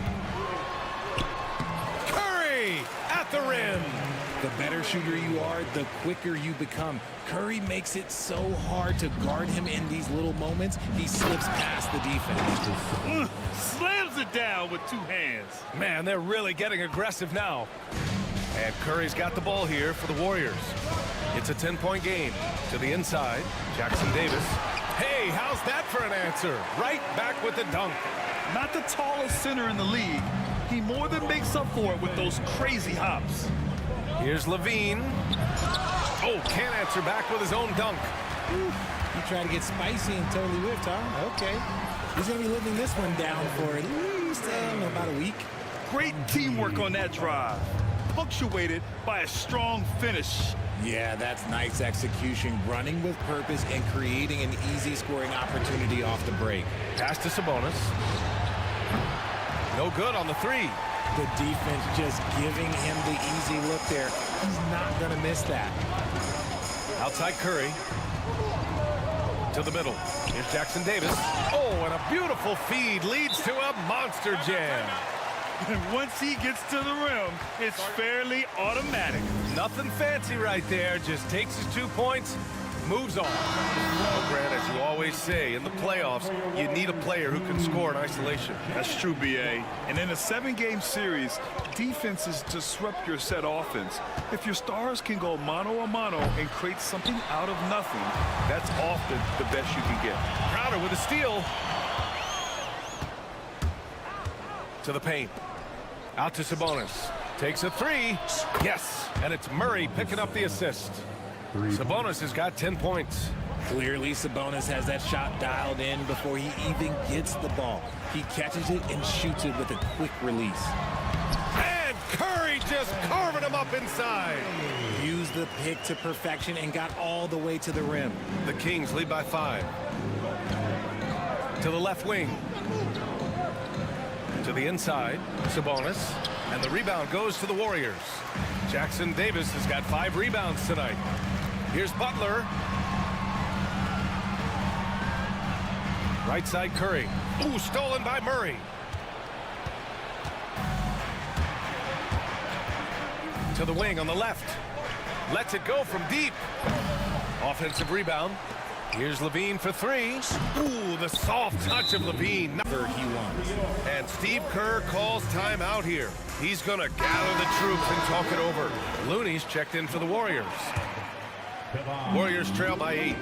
Curry at the rim. The better shooter you are, the quicker you become. Curry makes it so hard to guard him in these little moments. He slips past the defense. Slams it down with 2 hands. Man, they're really getting aggressive now. And Curry's got the ball here for the Warriors. It's a 10-point game. To the inside, Jackson Davis. Hey, how's that for an answer? Right back with the dunk. Not the tallest center in the league. He more than makes up for it with those crazy hops. Here's Levine. Oh, can't answer back with his own dunk. He tried to get spicy and totally whiffed, huh? Okay. He's going to be living this one down for at least, about a week. Great teamwork on that drive, punctuated by a strong finish. Yeah, that's nice execution, running with purpose and creating an easy scoring opportunity off the break. Pass to Sabonis. No good on the 3. The defense just giving him the easy look there. He's not going to miss that. Outside Curry. To the middle. Here's Jackson Davis. Oh, and a beautiful feed leads to a monster jam. And once he gets to the rim, it's fairly automatic. Nothing fancy right there. Just takes his 2 points, moves on. Well, Grant, as you always say, in the playoffs, you need a player who can score in isolation. That's true, B.A. And in a 7-game series, defenses disrupt your set offense. If your stars can go mano-a-mano and create something out of nothing, that's often the best you can get. Crowder with a steal. To the paint. Out to Sabonis. Takes a 3. Yes. And it's Murray picking up the assist. Sabonis has got 10 points. Clearly, Sabonis has that shot dialed in before he even gets the ball. He catches it and shoots it with a quick release. And Curry just carving him up inside. Used the pick to perfection and got all the way to the rim. The Kings lead by 5. To the left wing. To the inside, Sabonis. And the rebound goes to the Warriors. Jackson Davis has got 5 rebounds tonight. Here's Butler. Right side Curry. Ooh, stolen by Murray. To the wing on the left. Lets it go from deep. Offensive rebound. Here's Levine for 3. Ooh, the soft touch of Levine. He wants. And Steve Kerr calls timeout here. He's going to gather the troops and talk it over. Looney's checked in for the Warriors. Warriors trail by 8.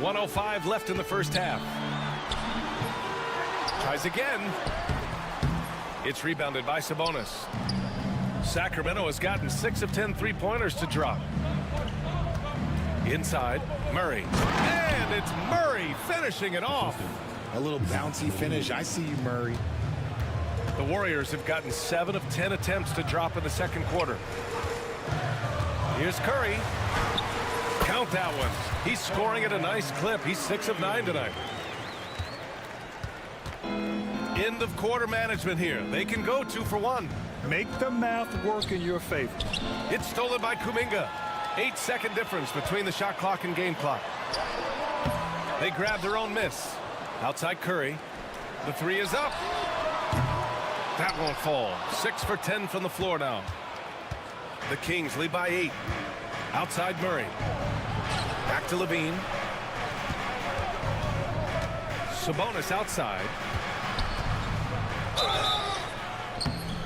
1:05 left in the first half. Tries again. It's rebounded by Sabonis. Sacramento has gotten 6 of 10 three-pointers to drop. Inside, Murray. And it's Murray finishing it off. A little bouncy finish. I see you, Murray. The Warriors have gotten 7 of 10 attempts to drop in the second quarter. Here's Curry. Count that one. He's scoring at a nice clip. He's 6 of 9 tonight. End of quarter management here. They can go 2 for 1. Make the math work in your favor. It's stolen by Kuminga. 8-second difference between the shot clock and game clock. They grab their own miss. Outside Curry. The 3 is up. That won't fall. 6 for 10 from the floor now. The Kings lead by 8. Outside Murray. Back to Levine. Sabonis outside.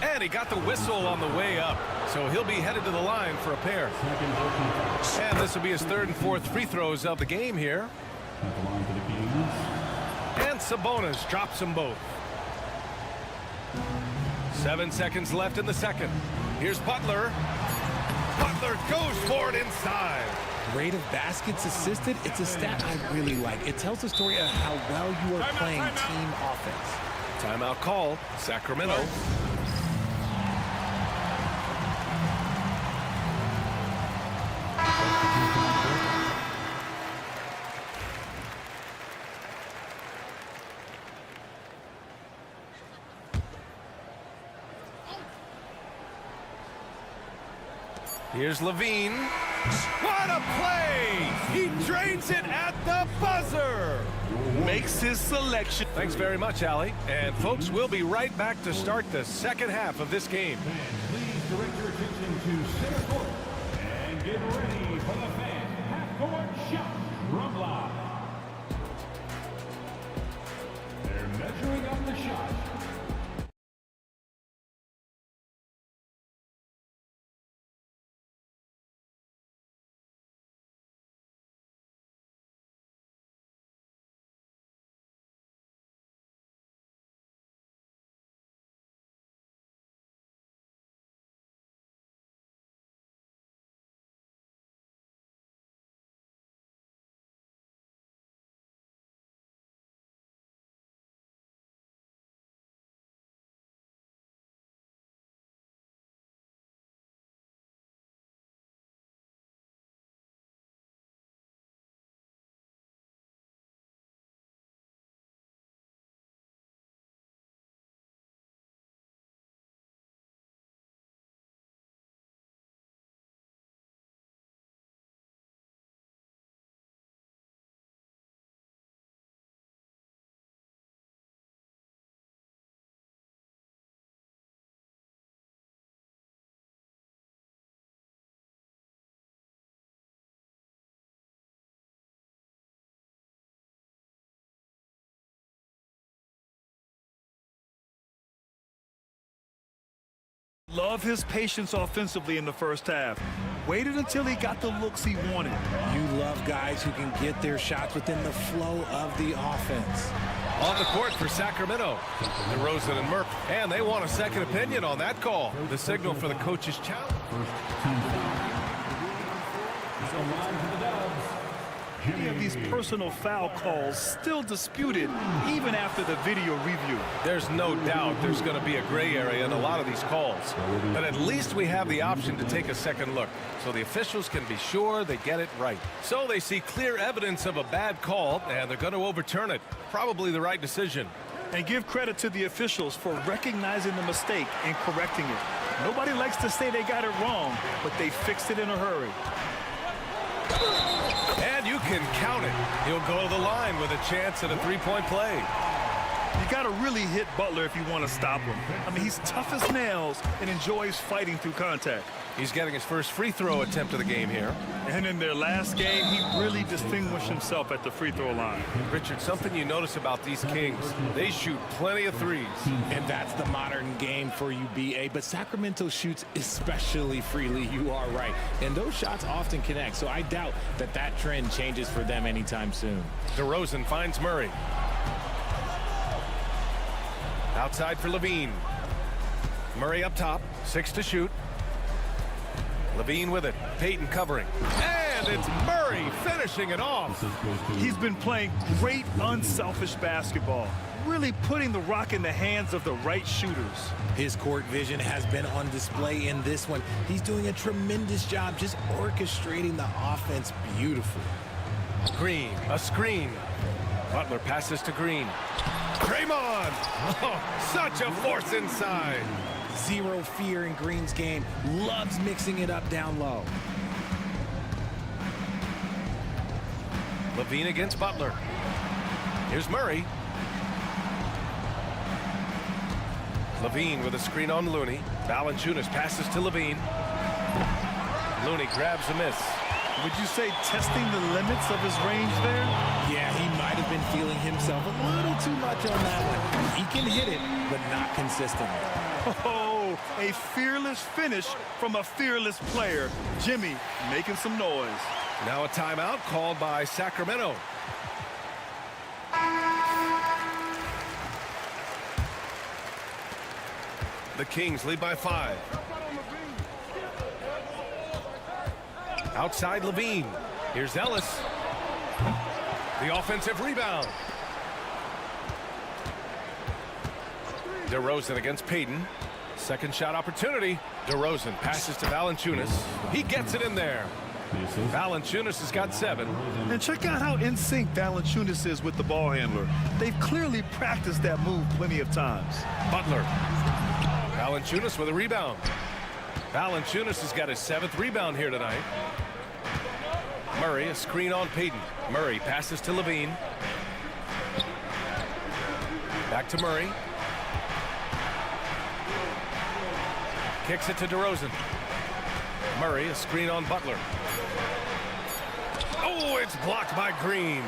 And he got the whistle on the way up. So he'll be headed to the line for a pair. And this will be his 3rd and 4th free throws of the game here. And Sabonis drops them both. 7 seconds left in the second. Here's Butler. Butler goes for it inside. Rate of baskets assisted. It's a stat I really like. It tells the story of how well you are playing team offense. Timeout call. Sacramento. Here's Levine. What a play! He drains it at the buzzer. Makes his selection. Thanks very much, Allie. And folks, we'll be right back to start the second half of this game. Please direct your attention to center court and get ready for the fan half-court shot from live. They're measuring up the shot. Love his patience offensively in the first half. Waited until he got the looks he wanted. You love guys who can get their shots within the flow of the offense. On the court for Sacramento, DeRozan and Murphy. And they want a second opinion on that call. The signal for the coach's challenge. Many of these personal foul calls still disputed even after the video review. There's no doubt there's going to be a gray area in a lot of these calls. But at least we have the option to take a second look, so the officials can be sure they get it right. So they see clear evidence of a bad call, and they're going to overturn it. Probably the right decision. And give credit to the officials for recognizing the mistake and correcting it. Nobody likes to say they got it wrong, but they fixed it in a hurry. And you can count it. He'll go to the line with a chance at a three-point play. You got to really hit Butler if you want to stop him. I mean, he's tough as nails and enjoys fighting through contact. He's getting his first free throw attempt of the game here. And in their last game, he really distinguished himself at the free throw line. Richard, something you notice about these Kings, they shoot plenty of threes. And that's the modern game for you, BA. But Sacramento shoots especially freely, you are right. And those shots often connect, so I doubt that that trend changes for them anytime soon. DeRozan finds Murray. Outside for Levine. Murray up top, 6 to shoot. Levine with it, Payton covering. And it's Murray finishing it off. He's been playing great unselfish basketball, really putting the rock in the hands of the right shooters. His court vision has been on display in this one. He's doing a tremendous job just orchestrating the offense beautifully. Green, a screen. Butler passes to Green. Draymond! Oh, such a force inside. Zero fear in Green's game. Loves mixing it up down low. Levine against Butler. Here's Murray. Levine with a screen on Looney. Valanciunas passes to Levine. Looney grabs a miss. Would you say testing the limits of his range there? Yeah, he might have been feeling himself a little too much on that one. He can hit it, but not consistently. Oh, a fearless finish from a fearless player. Jimmy making some noise. Now a timeout called by Sacramento. The Kings lead by 5. Outside Levine. Here's Ellis. The offensive rebound. DeRozan against Payton. Second shot opportunity. DeRozan passes to Valanciunas. He gets it in there. Valanciunas has got 7. And check out how in sync Valanciunas is with the ball handler. They've clearly practiced that move plenty of times. Butler. Valanciunas with a rebound. Valanciunas has got his 7th rebound here tonight. Murray, a screen on Payton. Murray passes to Levine. Back to Murray. Kicks it to DeRozan. Murray, a screen on Butler. Oh, it's blocked by Green.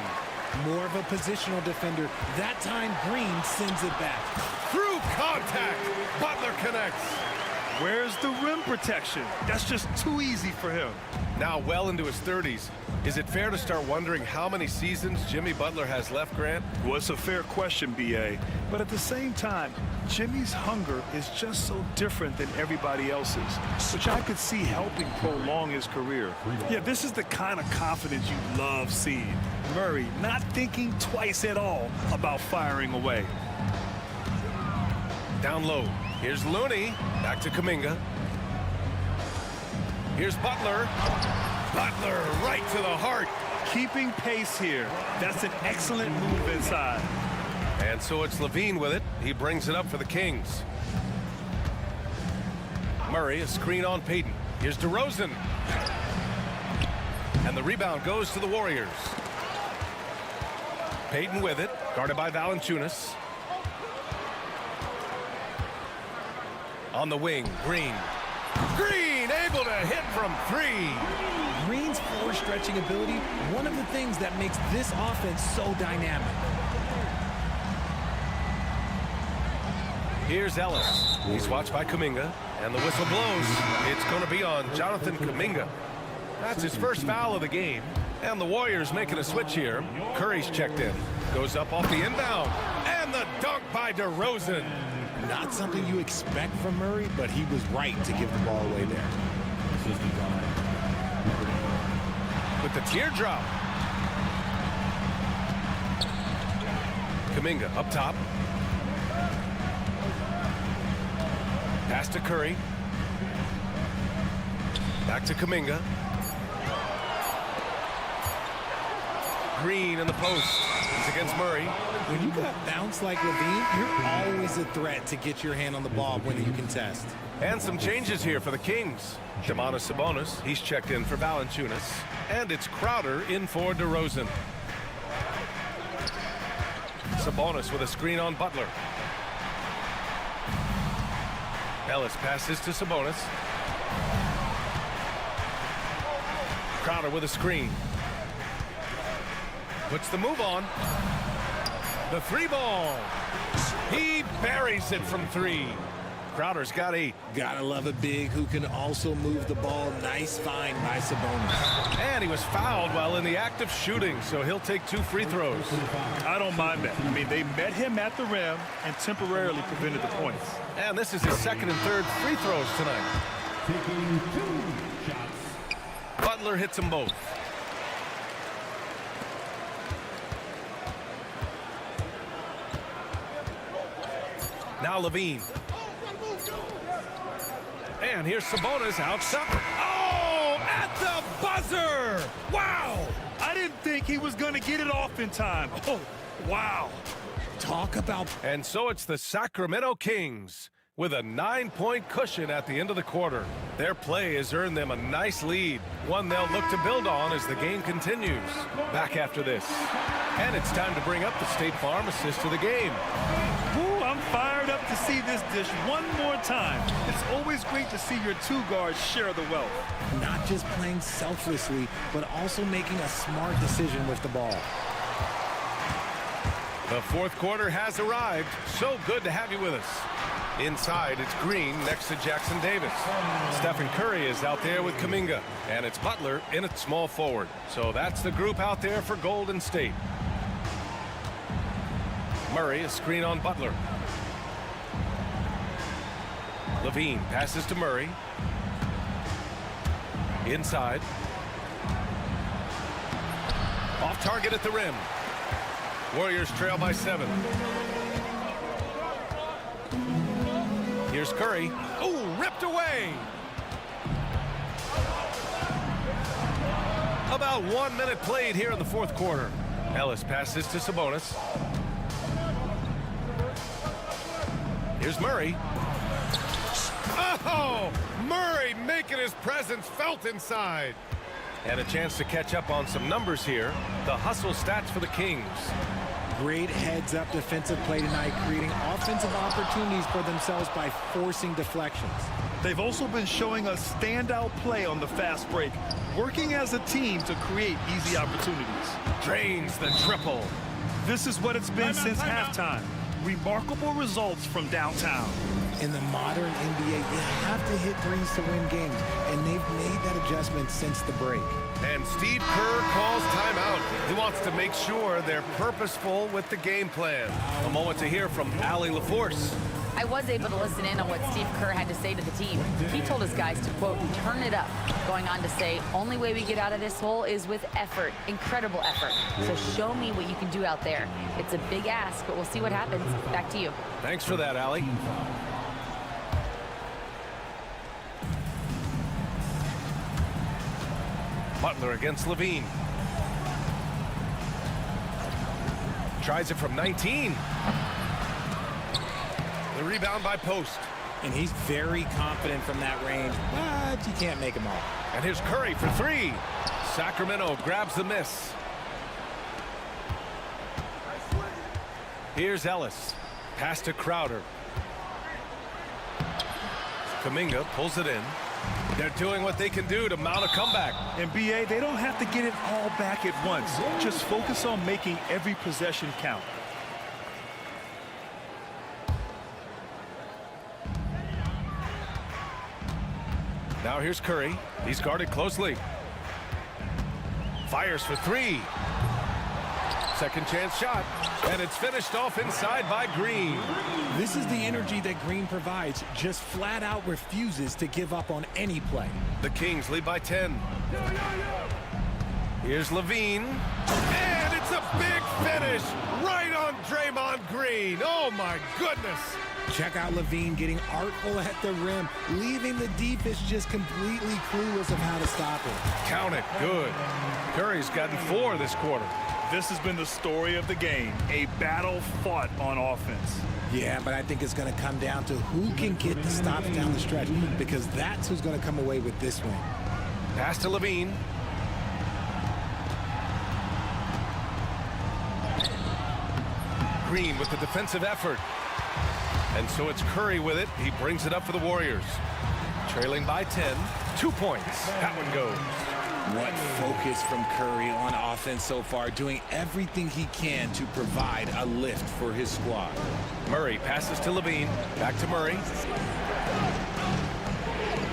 More of a positional defender. That time, Green sends it back. Through contact, Butler connects. Where's the rim protection? That's just too easy for him. Now well into his 30s. Is it fair to start wondering how many seasons Jimmy Butler has left, Grant? Well, it's a fair question, B.A. But at the same time, Jimmy's hunger is just so different than everybody else's, which I could see helping prolong his career. Yeah, this is the kind of confidence you love seeing. Murray not thinking twice at all about firing away. Down low. Here's Looney. Back to Kuminga. Here's Butler. Butler right to the heart. Keeping pace here. That's an excellent move inside. And so it's Levine with it. He brings it up for the Kings. Murray, a screen on Payton. Here's DeRozan. And the rebound goes to the Warriors. Payton with it, guarded by Valanciunas. On the wing, Green. Green able to hit from 3. Green's floor stretching ability, one of the things that makes this offense so dynamic. Here's Ellis. He's watched by Kuminga, and the whistle blows. It's going to be on Jonathan Kuminga. That's his first foul of the game, and the Warriors making a switch here. Curry's checked in. Goes up off the inbound, and the dunk by DeRozan. Not something you expect from Murray, but he was right to give the ball away there. With the teardrop. Kuminga up top. Pass to Curry. Back to Kuminga. Green in the post. He's against Murray. When you got bounce like Levine, you're always a threat to get your hand on the ball when you contest. And some changes here for the Kings. Domantas Sabonis, he's checked in for Valanciunas. And it's Crowder in for DeRozan. Sabonis with a screen on Butler. Ellis passes to Sabonis. Crowder with a screen. Puts the move on. The three ball. He buries it from three. Crowder's got 8. Gotta love a big who can also move the ball. Nice find by Sabonis. And he was fouled while in the act of shooting, so he'll take 2 free throws. I don't mind that. I mean, they met him at the rim and temporarily prevented the points. And this is his second and third free throws tonight. Taking 2 shots. Butler hits them both. Now Levine. And here's Sabonis outside. Oh, at the buzzer! Wow! I didn't think he was going to get it off in time. Oh, wow. Talk about... And so it's the Sacramento Kings with a 9-point cushion at the end of the quarter. Their play has earned them a nice lead, one they'll look to build on as the game continues. Back after this. And it's time to bring up the State Farm assist of the game. Ooh, I'm fired up to see this dish one more time. It's always great to see your 2 guards share the wealth. Not just playing selflessly, but also making a smart decision with the ball. The fourth quarter has arrived. So good to have you with us. Inside, it's Green next to Jackson Davis. Stephen Curry is out there with Kuminga. And it's Butler in at small forward. So that's the group out there for Golden State. Murray, a screen on Butler. Levine passes to Murray. Inside. Off target at the rim. Warriors trail by 7. Here's Curry. Oh, ripped away. About 1 minute played here in the fourth quarter. Ellis passes to Sabonis. Here's Murray. Oh, Murray making his presence felt inside. And a chance to catch up on some numbers here. The hustle stats for the Kings. Great heads-up defensive play tonight, creating offensive opportunities for themselves by forcing deflections. They've also been showing us standout play on the fast break, working as a team to create easy opportunities. Drains the triple. This is what it's been since halftime. Remarkable results from downtown. In the modern NBA, you have to hit threes to win games, and they've made that adjustment since the break. And Steve Kerr calls timeout. He wants to make sure they're purposeful with the game plan. A moment to hear from Allie LaForce. I was able to listen in on what Steve Kerr had to say to the team. He told his guys to, quote, turn it up, going on to say, only way we get out of this hole is with effort, incredible effort. So show me what you can do out there. It's a big ask, but we'll see what happens. Back to you. Thanks for that, Allie. Butler against Levine. Tries it from 19. The rebound by Post. And he's very confident from that range, but you can't make him all. And here's Curry for 3. Sacramento grabs the miss. Here's Ellis. Pass to Crowder. Kuminga pulls it in. They're doing what they can do to mount a comeback. In BA, they don't have to get it all back at once. Just focus on making every possession count. Now here's Curry. He's guarded closely. Fires for three. Second chance shot. And it's finished off inside by Green. This is the energy that Green provides. Just flat out refuses to give up on any play. The Kings lead by 10. Here's Levine. And it's a big finish right on Draymond Green. Oh, my goodness. Check out Levine getting artful at the rim, leaving the defense just completely clueless of how to stop it. Count it. Good. Curry's gotten 4 this quarter. This has been the story of the game, a battle fought on offense. Yeah, but I think it's going to come down to who can get the stops down the stretch, because that's who's going to come away with this win. Pass to Levine. Green with the defensive effort. And so it's Curry with it. He brings it up for the Warriors. Trailing by 10. 2 points. That one goes. What focus from Curry on offense so far, doing everything he can to provide a lift for his squad. Murray passes to Levine. Back to Murray.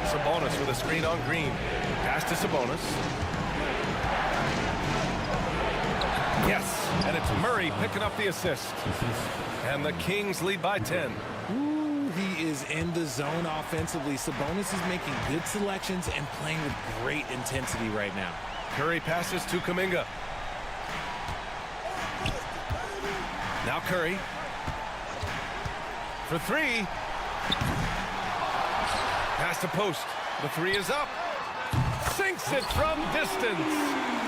Sabonis with a screen on Green. Pass to Sabonis. Yes, and it's Murray picking up the assist. And the Kings lead by 10. Ooh, he is in the zone offensively. Sabonis is making good selections and playing with great intensity right now. Curry passes to Kuminga. Now Curry. For three. Pass to post. The three is up. Sinks it from distance.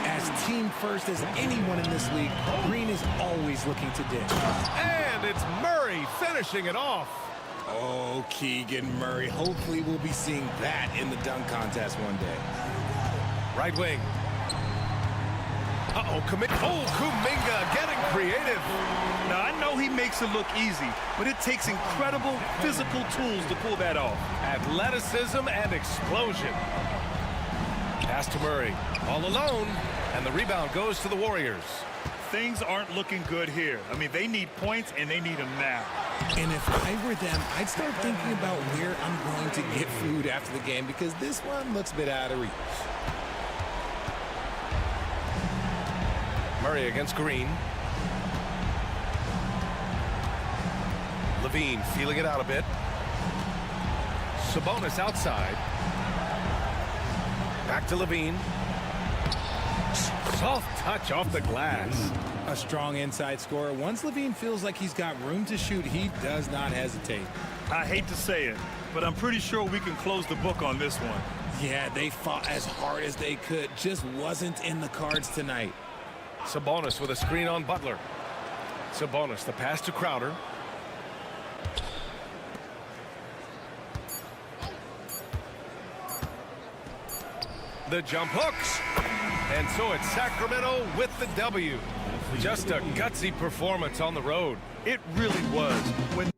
As team first as anyone in this league, Green is always looking to dish. And it's Murray finishing it off. Oh, Keegan Murray. Hopefully we'll be seeing that in the dunk contest one day. Right wing. Kuminga getting creative. Now, I know he makes it look easy, but it takes incredible physical tools to pull that off. Athleticism and explosion. Pass to Murray. All alone. And the rebound goes to the Warriors. Things aren't looking good here. I mean, they need points, and they need them now. And if I were them, I'd start thinking about where I'm going to get food after the game, because this one looks a bit out of reach. Murray against Green. Levine feeling it out a bit. Sabonis outside. Back to Levine. Soft touch off the glass. A strong inside scorer. Once Levine feels like he's got room to shoot, he does not hesitate. I hate to say it, but I'm pretty sure we can close the book on this one. Yeah, they fought as hard as they could. Just wasn't in the cards tonight. Sabonis with a screen on Butler. Sabonis, the pass to Crowder. The jump hooks. And so it's Sacramento with the W. Just a gutsy performance on the road. It really was. When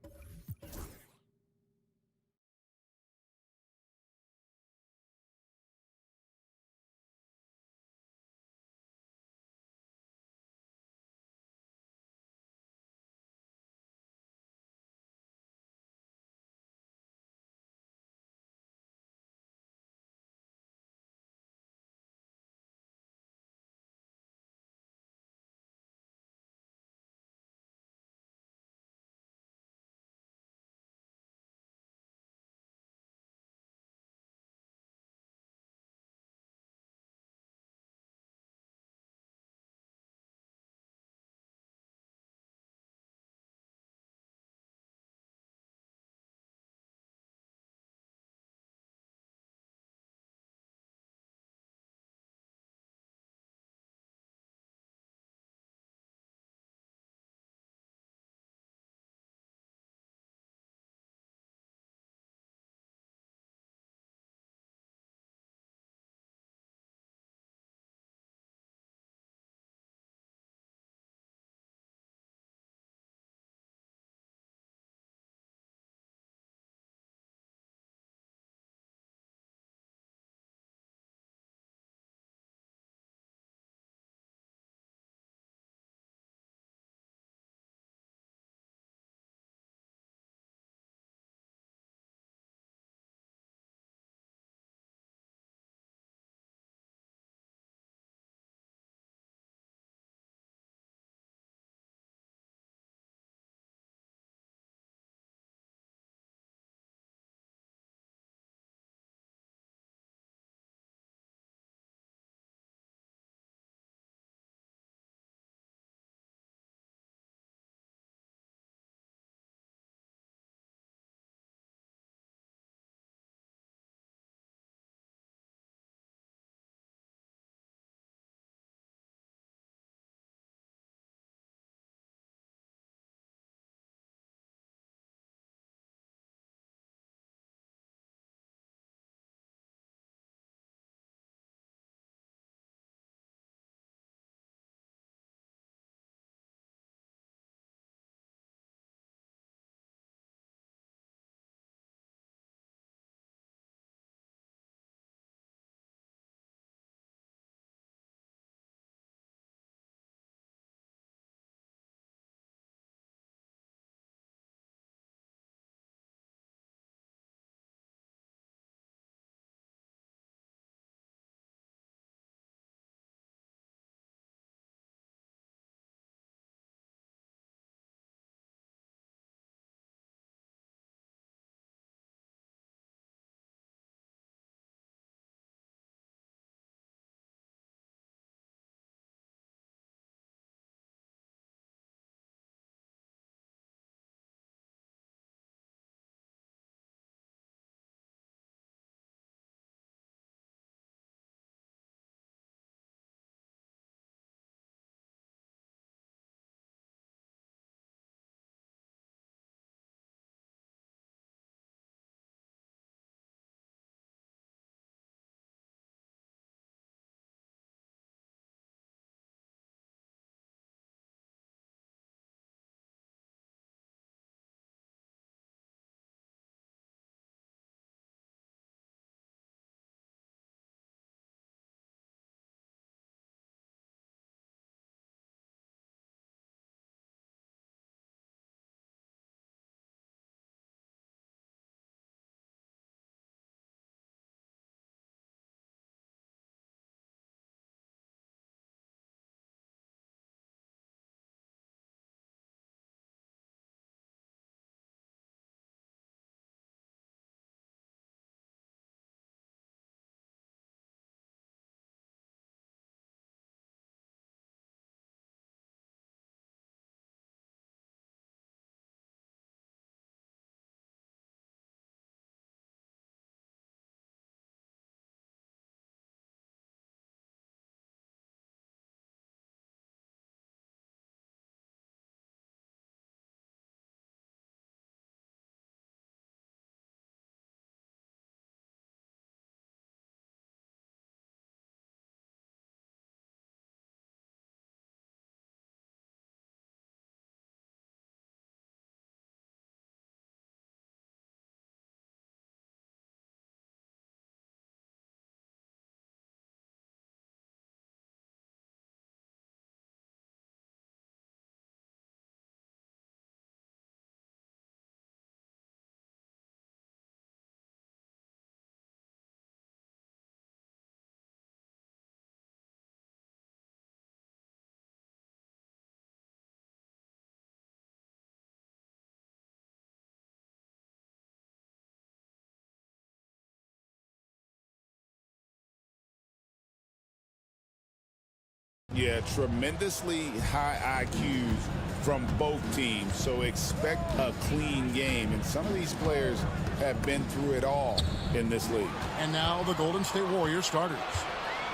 Yeah, tremendously high IQs from both teams, so expect a clean game. And some of these players have been through it all in this league. And now the Golden State Warriors starters.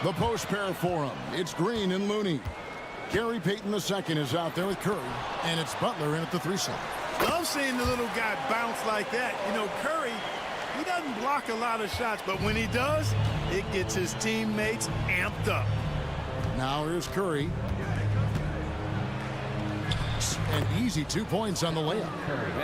The post pair for them. It's Green and Looney. Gary Payton II is out there with Curry, and it's Butler in at the 3 slot. Love seeing the little guy bounce like that. You know, Curry, he doesn't block a lot of shots, but when he does, it gets his teammates amped up. Now here's Curry. An easy 2 points on the layup.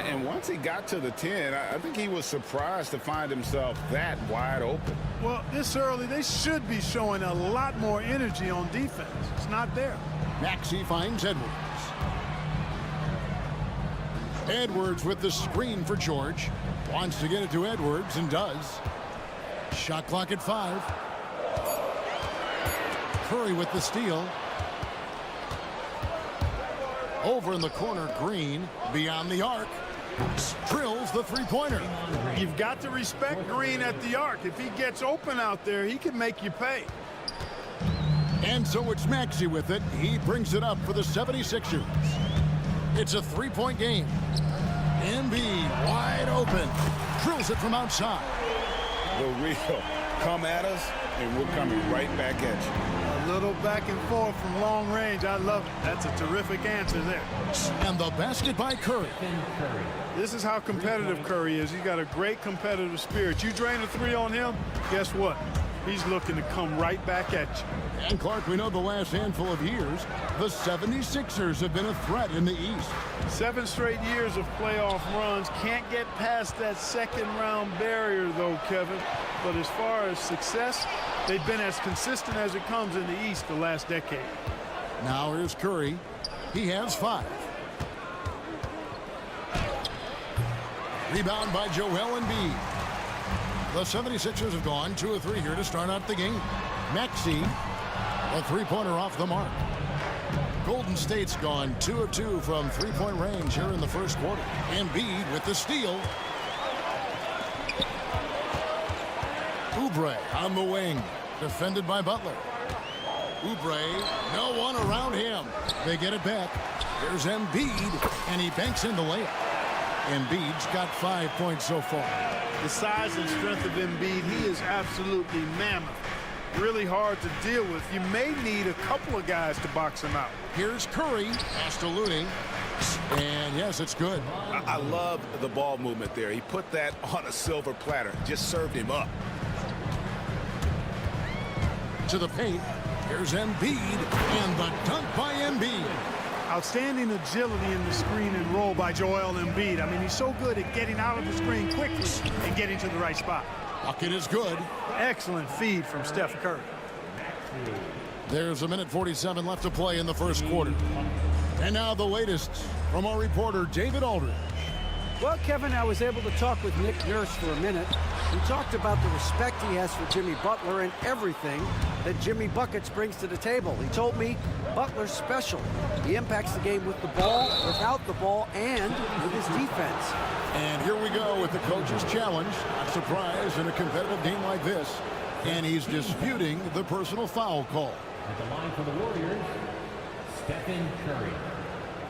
And once he got to the 10, I think he was surprised to find himself that wide open. Well, this early, they should be showing a lot more energy on defense. It's not there. Maxey finds Edwards. Edwards with the screen for George. Wants to get it to Edwards and does. Shot clock at 5. Curry with the steal. Over in the corner, Green beyond the arc. Drills the three-pointer. You've got to respect Green at the arc. If he gets open out there, he can make you pay. And so it's Maxey with it. He brings it up for the 76ers. It's a 3-point game. Embiid wide open. Drills it from outside. The real come at us, and we're coming right back at you. A little back and forth from long range. I love it. That's a terrific answer there. And the basket by Curry. This is how competitive Curry is. He's got a great competitive spirit. You drain a 3 on him, guess what? He's looking to come right back at you. And Clark, we know the last handful of years, the 76ers have been a threat in the East. 7 straight years of playoff runs. Can't get past that second-round barrier, though, Kevin. But as far as success, they've been as consistent as it comes in the East the last decade. Now here's Curry. He has 5. Rebound by Joel Embiid. The 76ers have gone 2 of 3 here to start out the game. Maxey, a 3-pointer off the mark. Golden State's gone 2 of 2 from 3-point range here in the first quarter. Embiid with the steal. Oubre on the wing, defended by Butler. Oubre, no one around him. They get it back. Here's Embiid, and he banks in the layup. Embiid's got 5 points so far. The size and strength of Embiid, he is absolutely mammoth. Really hard to deal with. You may need a couple of guys to box him out. Here's Curry, pass to Looney. And yes, it's good. I love the ball movement there. He put that on a silver platter. Just served him up. To the paint. Here's Embiid, and the dunk by Embiid. Outstanding agility in the screen and roll by Joel Embiid. I mean, he's so good at getting out of the screen quickly and getting to the right spot. Bucket is good. Excellent feed from Steph Curry. There's a minute 47 left to play in the first quarter. And now the latest from our reporter, David Aldridge. Well, Kevin, I was able to talk with Nick Nurse for a minute. We talked about the respect he has for Jimmy Butler and everything that Jimmy Buckets brings to the table. He told me Butler's special. He impacts the game with the ball, without the ball, and with his defense. And here we go with the coach's challenge. A surprise in a competitive game like this. And he's disputing the personal foul call. At the line for the Warriors, Stephen Curry.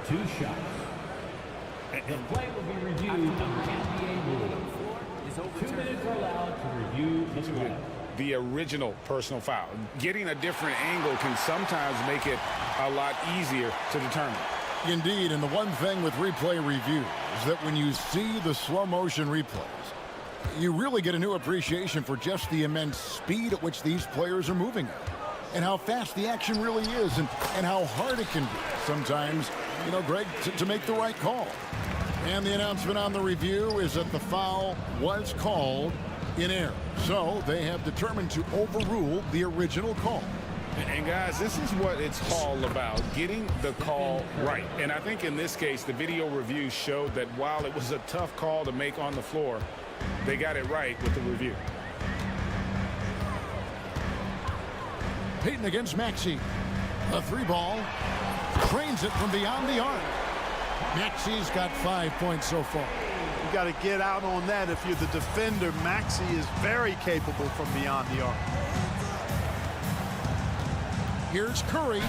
2 shots. The play will be reviewed under NBA rules. 2 minutes are allowed to review this play. The original personal foul. Getting a different angle can sometimes make it a lot easier to determine. Indeed, and the one thing with replay review is that when you see the slow motion replays, you really get a new appreciation for just the immense speed at which these players are moving at, and how fast the action really is, and how hard it can be sometimes, you know, Greg, to make the right call. And the announcement on the review is that the foul was called in error. So they have determined to overrule the original call. And guys, this is what it's all about, getting the call right. And I think in this case, the video review showed that while it was a tough call to make on the floor, they got it right with the review. Payton against Maxey. A 3-ball. Trains it from beyond the arc. Maxey's got 5 points so far. You got to get out on that if you're the defender. Maxey is very capable from beyond the arc. Here's Curry.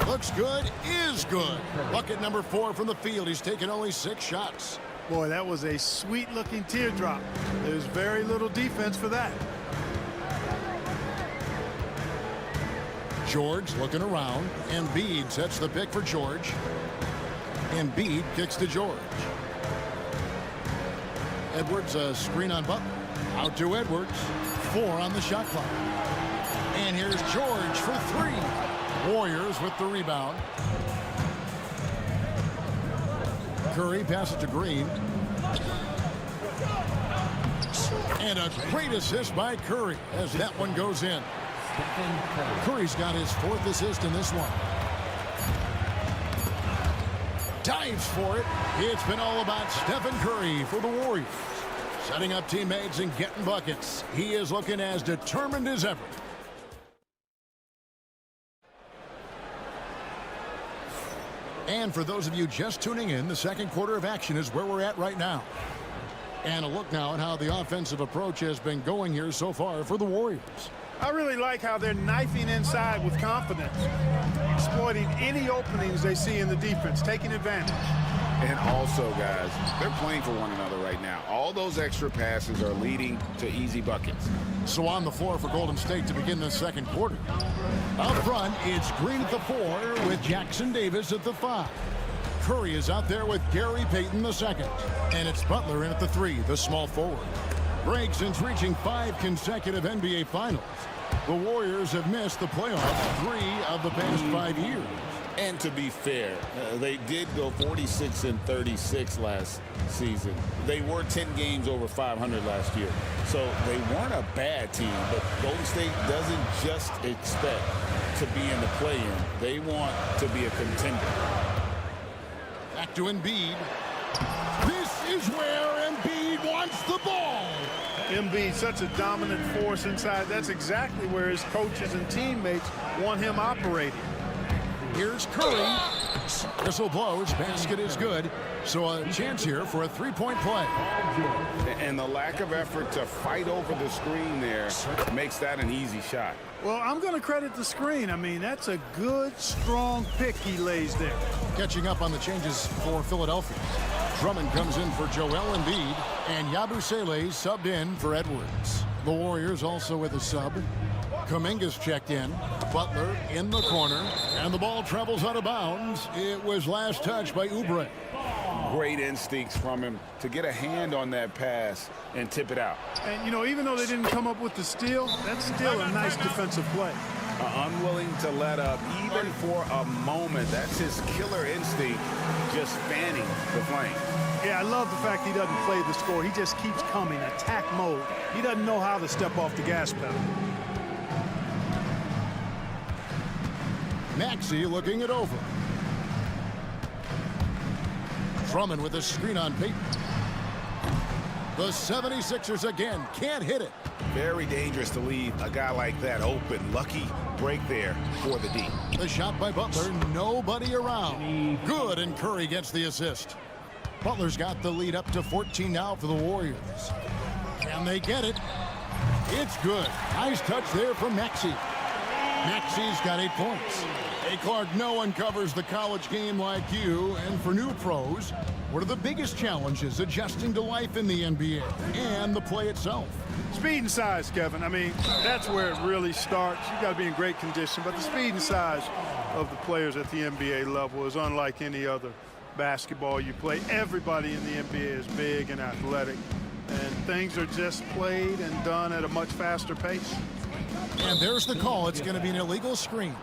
Looks good, is good. Bucket number 4 from the field. He's taken only 6 shots. Boy, that was a sweet-looking teardrop. There's very little defense for that. George looking around. Embiid sets the pick for George. Embiid kicks to George. Edwards, a screen on Butler. Out to Edwards. 4 on the shot clock. And here's George for 3. Warriors with the rebound. Curry passes to Green. And a great assist by Curry as that one goes in. Curry's got his 4th assist in this one. Dives for it. It's been all about Stephen Curry for the Warriors. Setting up teammates and getting buckets. He is looking as determined as ever. And for those of you just tuning in, the second quarter of action is where we're at right now. And a look now at how the offensive approach has been going here so far for the Warriors. I really like how they're knifing inside with confidence, exploiting any openings they see in the defense, taking advantage. And also, guys, they're playing for one another right now. All those extra passes are leading to easy buckets. So on the floor for Golden State to begin the second quarter. Up front, it's Green at the 4 with Jackson Davis at the 5. Curry is out there with Gary Payton the 2nd. And it's Butler in at the 3, the small forward. Break since reaching 5 consecutive NBA Finals. The Warriors have missed the playoffs 3 of the past 5 years. And to be fair, they did go 46-36 last season. They were 10 games over 500 last year. So they weren't a bad team, but Golden State doesn't just expect to be in the play-in. They want to be a contender. Back to Embiid. This is where Embiid wants the ball. Embiid, such a dominant force inside. That's exactly where his coaches and teammates want him operating. Here's Curry. Whistle blows. Basket is good. So a chance here for a 3-point play. And the lack of effort to fight over the screen there makes that an easy shot. Well, I'm going to credit the screen. I mean, that's a good, strong pick he lays there. Catching up on the changes for Philadelphia. Drummond comes in for Joel Embiid, and Yabusele subbed in for Edwards. The Warriors also with a sub. Kuminga's checked in. Butler in the corner, and the ball travels out of bounds. It was last touched by Oubre. Great instincts from him to get a hand on that pass and tip it out. And, you know, even though they didn't come up with the steal, that's still a nice defensive play. Unwilling to let up even for a moment. That's his killer instinct, just fanning the flame. Yeah, I love the fact he doesn't play the score. He just keeps coming, attack mode. He doesn't know how to step off the gas pedal. Maxey looking it over. Drummond with a screen on Payton. The 76ers again can't hit it. Very dangerous to leave a guy like that open. Lucky break there for the D. The shot by Butler, nobody around. Good, and Curry gets the assist. Butler's got the lead up to 14 now for the Warriors. Can they get it? It's good. Nice touch there from Maxey. Maxey's got 8 points. Hey, Clark, no one covers the college game like you. And for new pros, what are the biggest challenges adjusting to life in the NBA and the play itself? Speed and size, Kevin. I mean, that's where it really starts. You got to be in great condition. But the speed and size of the players at the NBA level is unlike any other basketball you play. Everybody in the NBA is big and athletic. And things are just played and done at a much faster pace. And there's the call. It's going to be an illegal screen.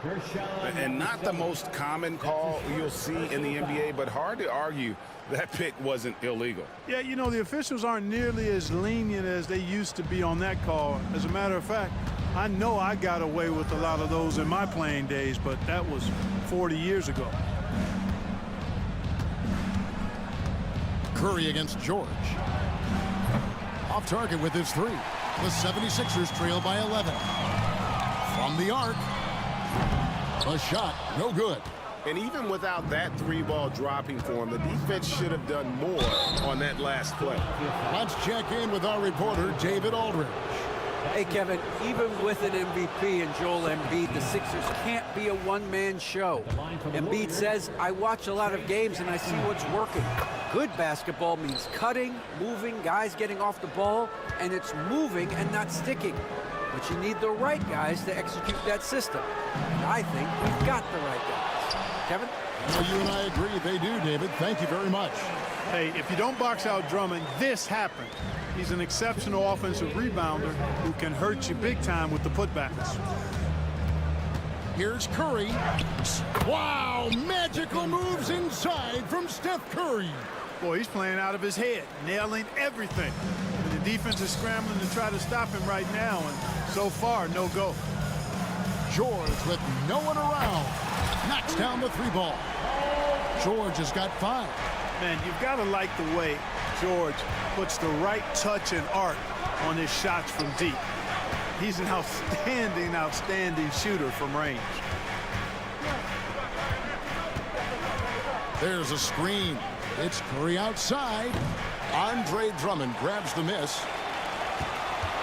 And not the most common call you'll see in the NBA, but hard to argue that pick wasn't illegal. Yeah, you know, the officials aren't nearly as lenient as they used to be on that call. As a matter of fact, I know I got away with a lot of those in my playing days, but that was 40 years ago. Curry against George. Off target with his 3. The 76ers trail by 11. From the arc. A shot, no good. And even without that 3-ball dropping for him, the defense should have done more on that last play. Let's check in with our reporter, David Aldridge. Hey, Kevin, even with an MVP and Joel Embiid, the Sixers can't be a one-man show. Embiid says, I watch a lot of games and I see what's working. Good basketball means cutting, moving, guys getting off the ball, and it's moving and not sticking. But you need the right guys to execute that system. And I think we've got the right guys. Kevin? Well, you and I agree they do, David. Thank you very much. Hey, if you don't box out Drummond, this happened. He's an exceptional offensive rebounder who can hurt you big time with the putbacks. Here's Curry. Wow, magical moves inside from Steph Curry. Boy, he's playing out of his head, nailing everything. And the defense is scrambling to try to stop him right now, and so far, no go. George with no one around. Knocks down the three ball. George has got 5. Man, you've got to like the way George puts the right touch and art on his shots from deep. He's an outstanding shooter from range. There's a screen. It's Curry outside. Andre Drummond grabs the miss.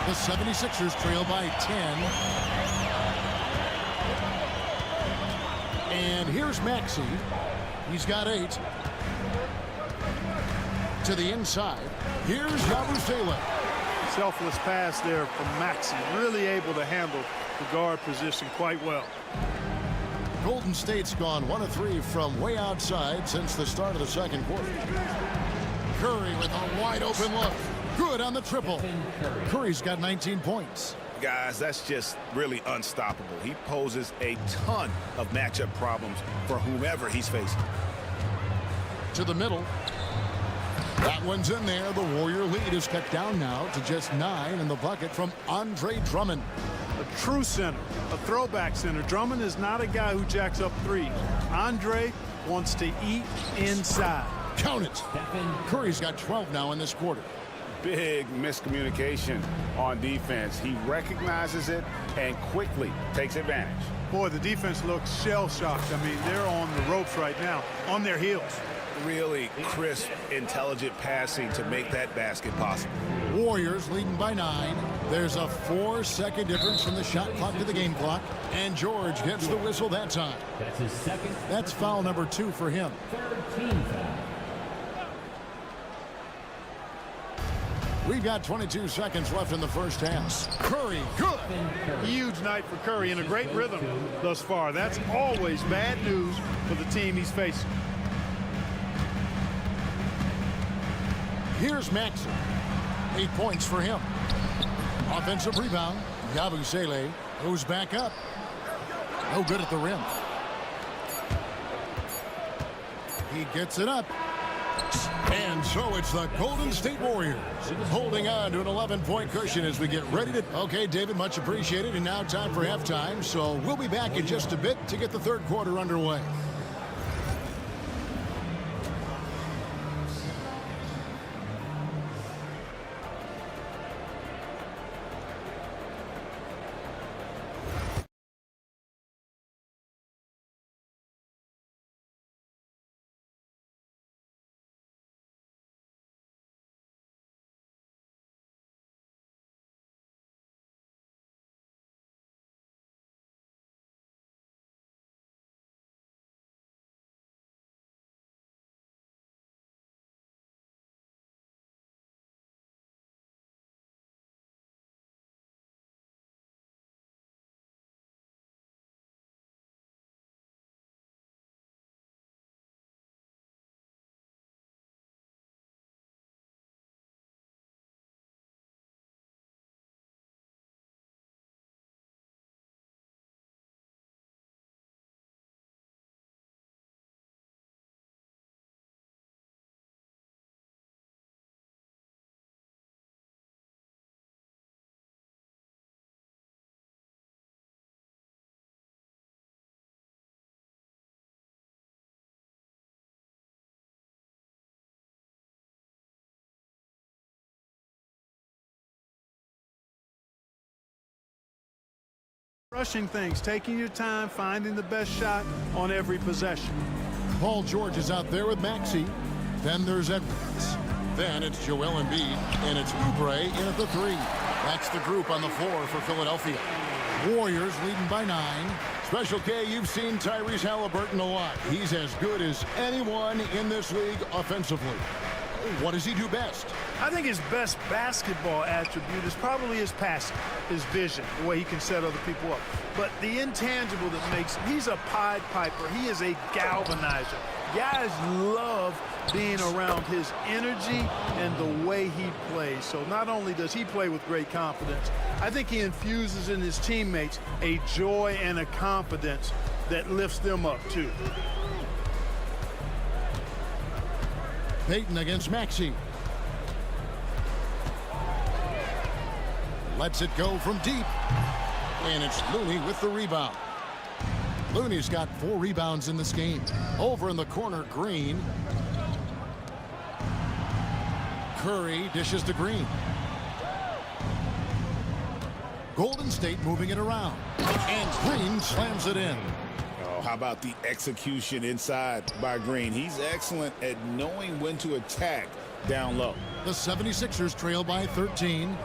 The 76ers trail by 10. And here's Maxey. He's got 8. To the inside. Here's Yabusele. Selfless pass there from Maxey. Really able to handle the guard position quite well. Golden State's gone 1 of 3 from way outside since the start of the second quarter. Curry with a wide open look. Good on the triple. Curry's got 19 points. Guys, that's just really unstoppable. He poses a ton of matchup problems for whomever he's facing. To the middle. That one's in there. The Warrior lead is cut down now to just 9 in the bucket from Andre Drummond. A true center, a throwback center. Drummond is not a guy who jacks up threes. Andre wants to eat inside. Count it. Curry's got 12 now in this quarter. Big miscommunication on defense. He recognizes it and quickly takes advantage. Boy, the defense looks shell-shocked. I mean, they're on the ropes right now, on their heels. Really crisp, intelligent passing to make that basket possible. Warriors leading by 9. There's a 4-second difference from the shot clock to the game clock. And George gets the whistle that time. That's his second. That's foul number 2 for him. Third team foul. We've got 22 seconds left in the first half. Curry, good. Huge night for Curry and a great rhythm thus far. That's always bad news for the team he's facing. Here's Maxey. 8 points for him. Offensive rebound. Yabusele goes back up. No good at the rim. He gets it up. And so it's the Golden State Warriors holding on to an 11-point cushion as we get ready to... Okay, David, much appreciated. And now time for halftime. So we'll be back in just a bit to get the third quarter underway. Rushing things, taking your time, finding the best shot on every possession. Paul George is out there with Maxey. Then there's Edwards. Then it's Joel Embiid, and it's Oubre in at the 3. That's the group on the floor for Philadelphia. Warriors leading by 9. Special K, you've seen Tyrese Halliburton a lot. He's as good as anyone in this league offensively. What does he do best? I think his best basketball attribute is probably his passing, his vision, the way he can set other people up. But the intangible that makes him, he's a Pied Piper. He is a galvanizer. Guys love being around his energy and the way he plays. So not only does he play with great confidence, I think he infuses in his teammates a joy and a confidence that lifts them up too. Payton against Maxey. Lets it go from deep. And it's Looney with the rebound. Looney's got 4 rebounds in this game. Over in the corner, Green. Curry dishes to Green. Golden State moving it around. And Green slams it in. Oh, how about the execution inside by Green? He's excellent at knowing when to attack down low. The 76ers trail by 13.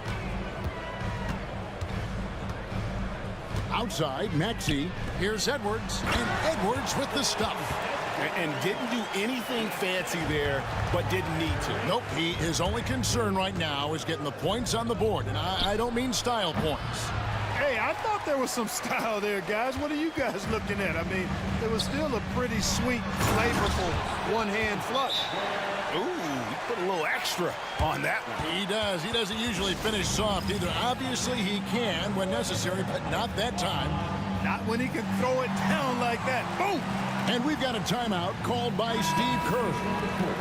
Outside, Maxey. Here's Edwards. And Edwards with the stuff. And didn't do anything fancy there, but didn't need to. Nope, his only concern right now is getting the points on the board. And I don't mean style points. Hey, I thought there was some style there, guys. What are you guys looking at? I mean, it was still a pretty sweet, flavorful one-hand flush. Ooh, he put a little extra on that one. He does. He doesn't usually finish soft either. Obviously, he can when necessary, but not that time. Not when he can throw it down like that. Boom! And we've got a timeout called by Steve Kerr.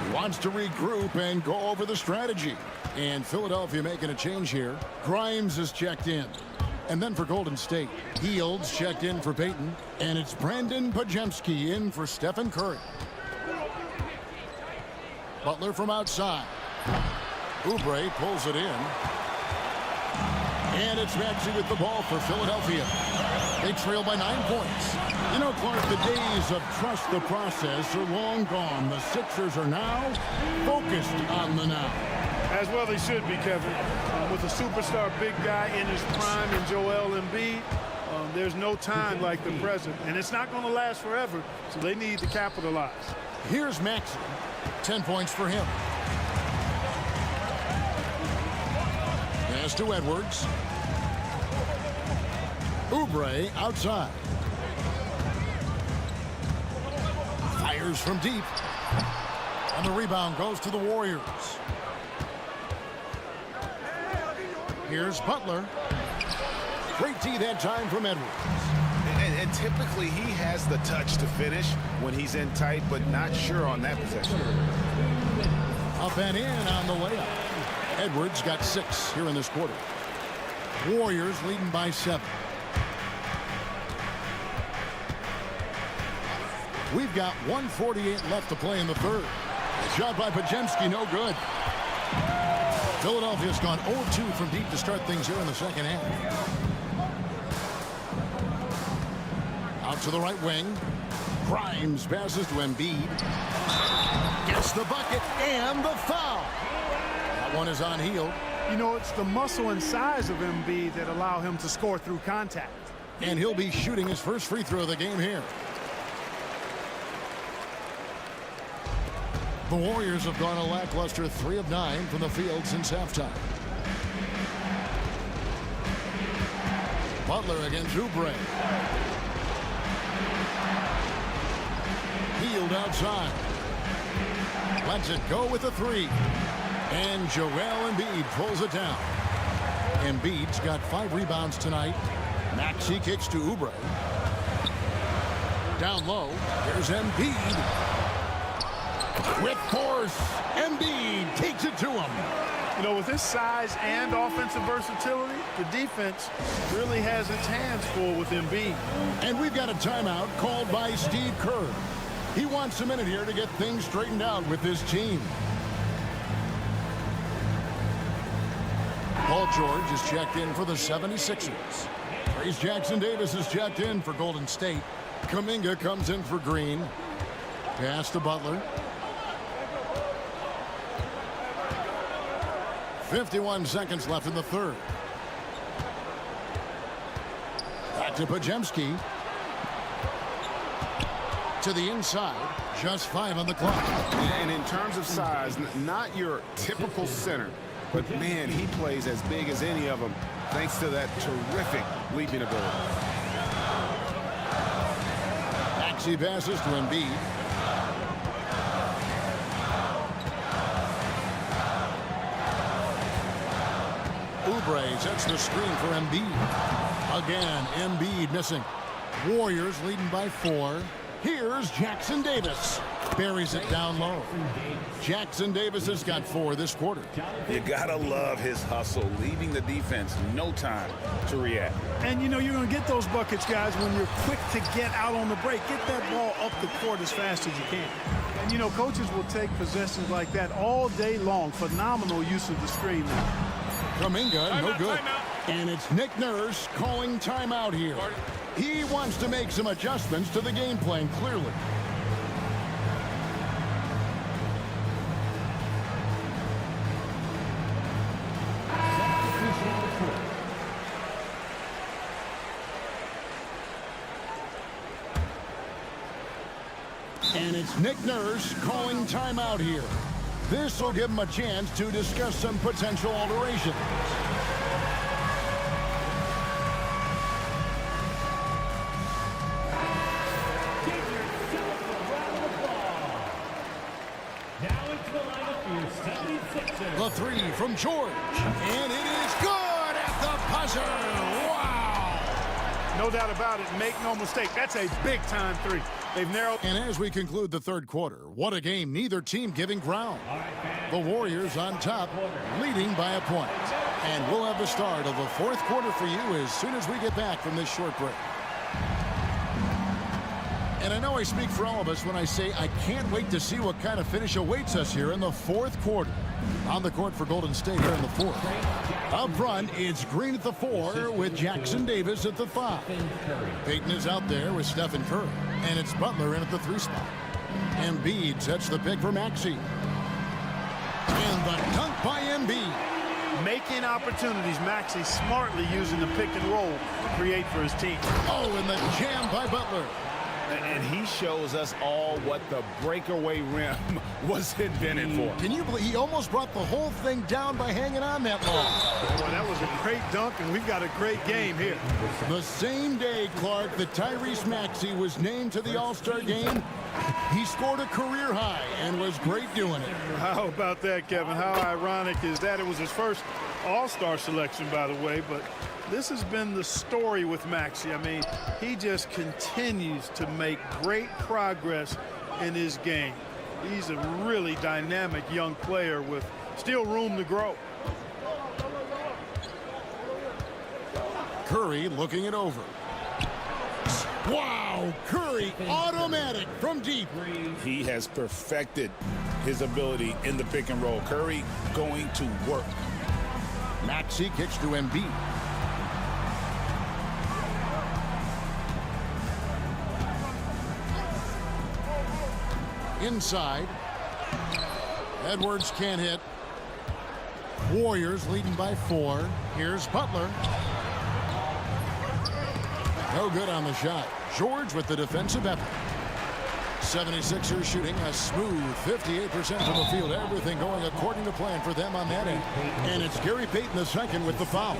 He wants to regroup and go over the strategy. And Philadelphia making a change here. Grimes is checked in. And then for Golden State, Fields checked in for Payton. And it's Brandon Pajemski in for Stephen Curry. Butler from outside. Oubre pulls it in. And it's Maxey with the ball for Philadelphia. They trail by 9 points. You know, Clark, the days of trust the process are long gone. The Sixers are now focused on the now. As well they should be, Kevin. With a superstar big guy in his prime in Joel Embiid, there's no time like the present. And it's not going to last forever, so they need to capitalize. Here's Maxey. 10 points for him. Pass to Edwards. Oubre outside. Fires from deep. And the rebound goes to the Warriors. Here's Butler. Great D that time from Edwards. And typically he has the touch to finish when he's in tight, but not sure on that possession. Up and in on the layup. Edwards got 6 here in this quarter. Warriors leading by 7. We've got 1:48 left to play in the third. Shot by Pajemski, no good. Philadelphia's gone 0-2 from deep to start things here in the second half. Out to the right wing. Grimes passes to Embiid. Gets the bucket and the foul. That one is on heel. You know, it's the muscle and size of Embiid that allow him to score through contact. And he'll be shooting his first free throw of the game here. The Warriors have gone a lackluster 3 of 9 from the field since halftime. Butler against Oubre. Field outside. Lets it go with a 3. And Joel Embiid pulls it down. Embiid's got 5 rebounds tonight. Maxey kicks to Oubre. Down low. Here's Embiid. With force, Embiid takes it to him. You know, with his size and offensive versatility, the defense really has its hands full with Embiid. And we've got a timeout called by Steve Kerr. He wants a minute here to get things straightened out with his team. Paul George is checked in for the 76ers. Trace Jackson-Davis is checked in for Golden State. Kuminga comes in for Green. Pass to Butler. 51 seconds left in the third. Back to Pajemski. To the inside. Just 5 on the clock. And in terms of size, not your typical center. But, man, he plays as big as any of them thanks to that terrific leaping ability. Maxey passes to Embiid. Oubre sets the screen for Embiid. Again, Embiid missing. Warriors leading by 4. Here's Jackson Davis. Buries it down low. Jackson Davis has got 4 this quarter. You gotta love his hustle, leaving the defense no time to react. And you know you're going to get those buckets, guys, when you're quick to get out on the break. Get that ball up the court as fast as you can. And you know, coaches will take possessions like that all day long. Phenomenal use of the screen now. Kuminga, no good. And it's Nick Nurse calling timeout here. He wants to make some adjustments to the game plan, clearly. And it's Nick Nurse calling timeout here. This will give him a chance to discuss some potential alterations. The 3 from George. And it is good at the buzzer. Wow! No doubt about it. Make no mistake. That's a big-time 3. They've narrowed. And as we conclude the third quarter, what a game. Neither team giving ground. The Warriors on top, leading by a point. And we'll have the start of the fourth quarter for you as soon as we get back from this short break. And I know I speak for all of us when I say I can't wait to see what kind of finish awaits us here in the fourth quarter. On the court for Golden State here in the fourth. Up front, it's Green at the 4 with Jackson Davis at the 5. Payton is out there with Stephen Curry. And it's Butler in at the 3 spot. Embiid sets the pick for Maxey. And the dunk by Embiid. Making opportunities. Maxey smartly using the pick and roll to create for his team. Oh, and the jam by Butler. And he shows us all what the breakaway rim was invented for. Can you believe he almost brought the whole thing down by hanging on that long? Well, that was a great dunk, and we've got a great game here. The same day, Clark, that Tyrese Maxey was named to the All-Star game, he scored a career high and was great doing it. How about that, Kevin? How ironic is that? It was his first All-Star selection, by the way, but this has been the story with Maxey. I mean, he just continues to make great progress in his game. He's a really dynamic young player with still room to grow. Curry looking it over. Wow, Curry automatic from deep. He has perfected his ability in the pick and roll. Curry going to work. Maxey kicks to Embiid. Inside. Edwards can't hit. Warriors leading by 4. Here's Butler. No good on the shot. George with the defensive effort. 76ers shooting a smooth 58% from the field. Everything going according to plan for them on that end. And it's Gary Payton II with the foul.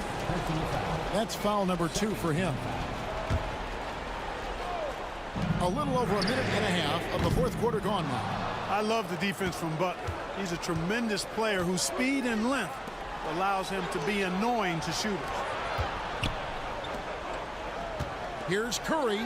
That's foul number 2 for him. A little over a minute and a half of the fourth quarter gone now. I love the defense from Butler. He's a tremendous player whose speed and length allows him to be annoying to shooters. Here's Curry.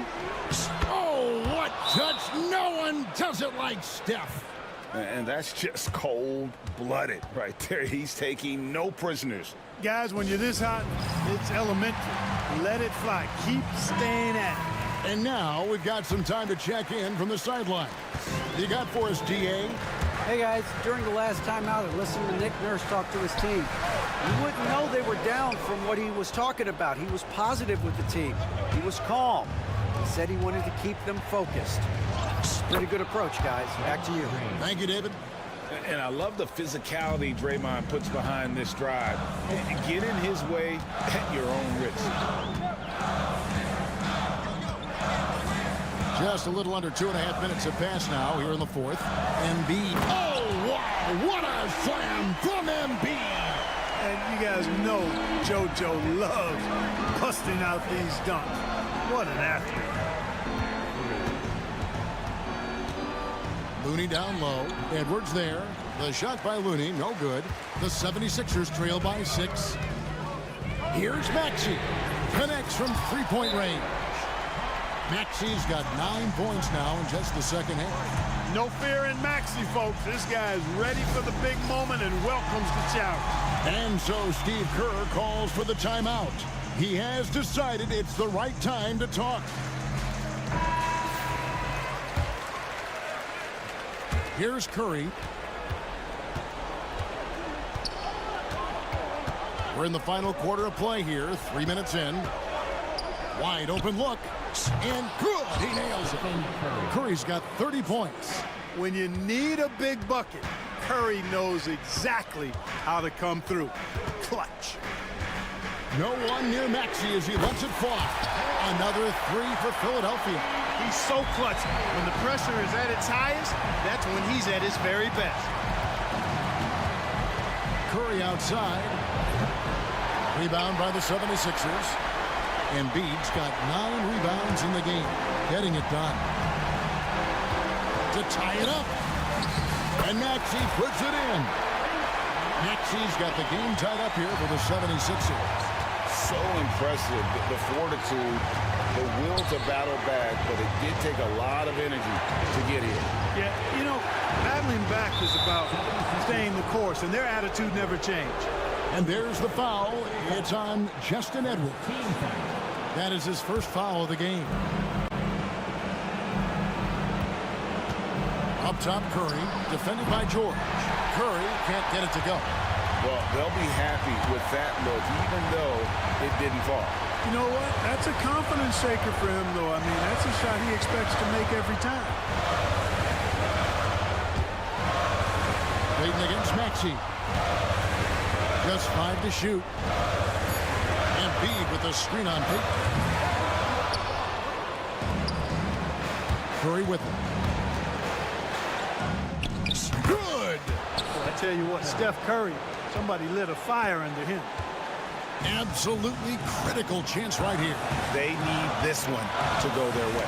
Oh, what touch! No one does it like Steph. And that's just cold-blooded right there. He's taking no prisoners. Guys, when you're this hot, it's elementary. Let it fly. Keep staying at it. And now we've got some time to check in from the sideline. You got for us, DA? Hey, guys. During the last timeout, I listened to Nick Nurse talk to his team. You wouldn't know they were down from what he was talking about. He was positive with the team. He was calm. He said he wanted to keep them focused. Pretty good approach, guys. Back to you. Thank you, David. And I love the physicality Draymond puts behind this drive. Get in his way at your own risk. Just a little under 2.5 minutes have passed now here in the fourth. Embiid. Oh, wow. What a slam from Embiid. And you guys know JoJo loves busting out these dunks. What an athlete. Looney down low. Edwards there. The shot by Looney, no good. The 76ers trail by 6. Here's Maxey. Connects from three-point range. Maxey's got 9 points now in just the second half. No fear in Maxey, folks. This guy is ready for the big moment and welcomes the challenge. And so Steve Kerr calls for the timeout. He has decided it's the right time to talk. Here's Curry. We're in the final quarter of play here, 3 minutes in. Wide open look, and good. He nails it. Curry's got 30 points. When you need a big bucket, Curry knows exactly how to come through. Clutch. No one near Maxey as he lets it fly. Another 3 for Philadelphia. He's so clutch. When the pressure is at its highest, that's when he's at his very best. Curry outside. Rebound by the 76ers. Embiid's got 9 rebounds in the game. Getting it done. To tie it up. And Maxey puts it in. Maxey's got the game tied up here for the 76ers. So impressive, the fortitude, the will to battle back, but it did take a lot of energy to get here. Yeah, you know, battling back is about staying the course, and their attitude never changed. And there's the foul. It's on Justin Edwards. That is his first foul of the game. Up top, Curry, defended by George. Curry can't get it to go. Well, they'll be happy with that look, even though it didn't fall. You know what? That's a confidence shaker for him, though. I mean, that's a shot he expects to make every time. Payton against Maxey. Just 5 to shoot. Embiid with a screen on Payton. Curry with him. Good! I tell you what, Steph Curry, somebody lit a fire under him. Absolutely critical chance right here. They need this one to go their way.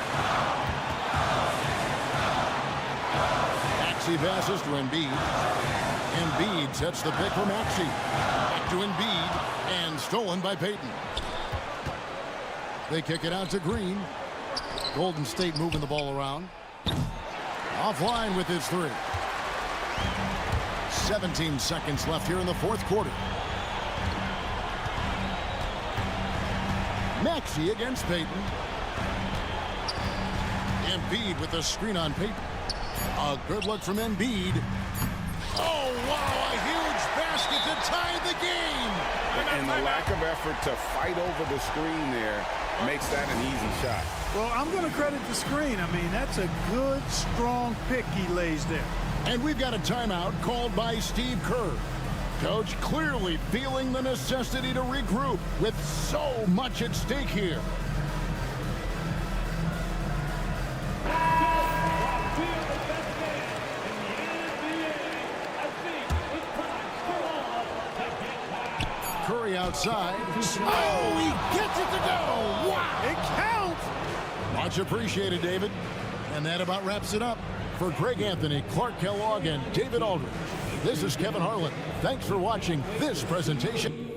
Maxey passes to Embiid. Embiid sets the pick for Maxey. Back to Embiid, and stolen by Payton. They kick it out to Green. Golden State moving the ball around. Offline with his 3. 17 seconds left here in the fourth quarter. Maxey against Payton. Embiid with the screen on Payton. A good look from Embiid. Oh, wow, a huge basket to tie the game. And the lack of effort to fight over the screen there makes that an easy shot. Well, I'm going to credit the screen. I mean, that's a good, strong pick he lays there. And we've got a timeout called by Steve Kerr. Coach clearly feeling the necessity to regroup with so much at stake here. Curry outside. Oh, he gets it to go. Wow. It counts. Much appreciated, David. And that about wraps it up. For Greg Anthony, Clark Kellogg, and David Aldridge, this is Kevin Harlan. Thanks for watching this presentation.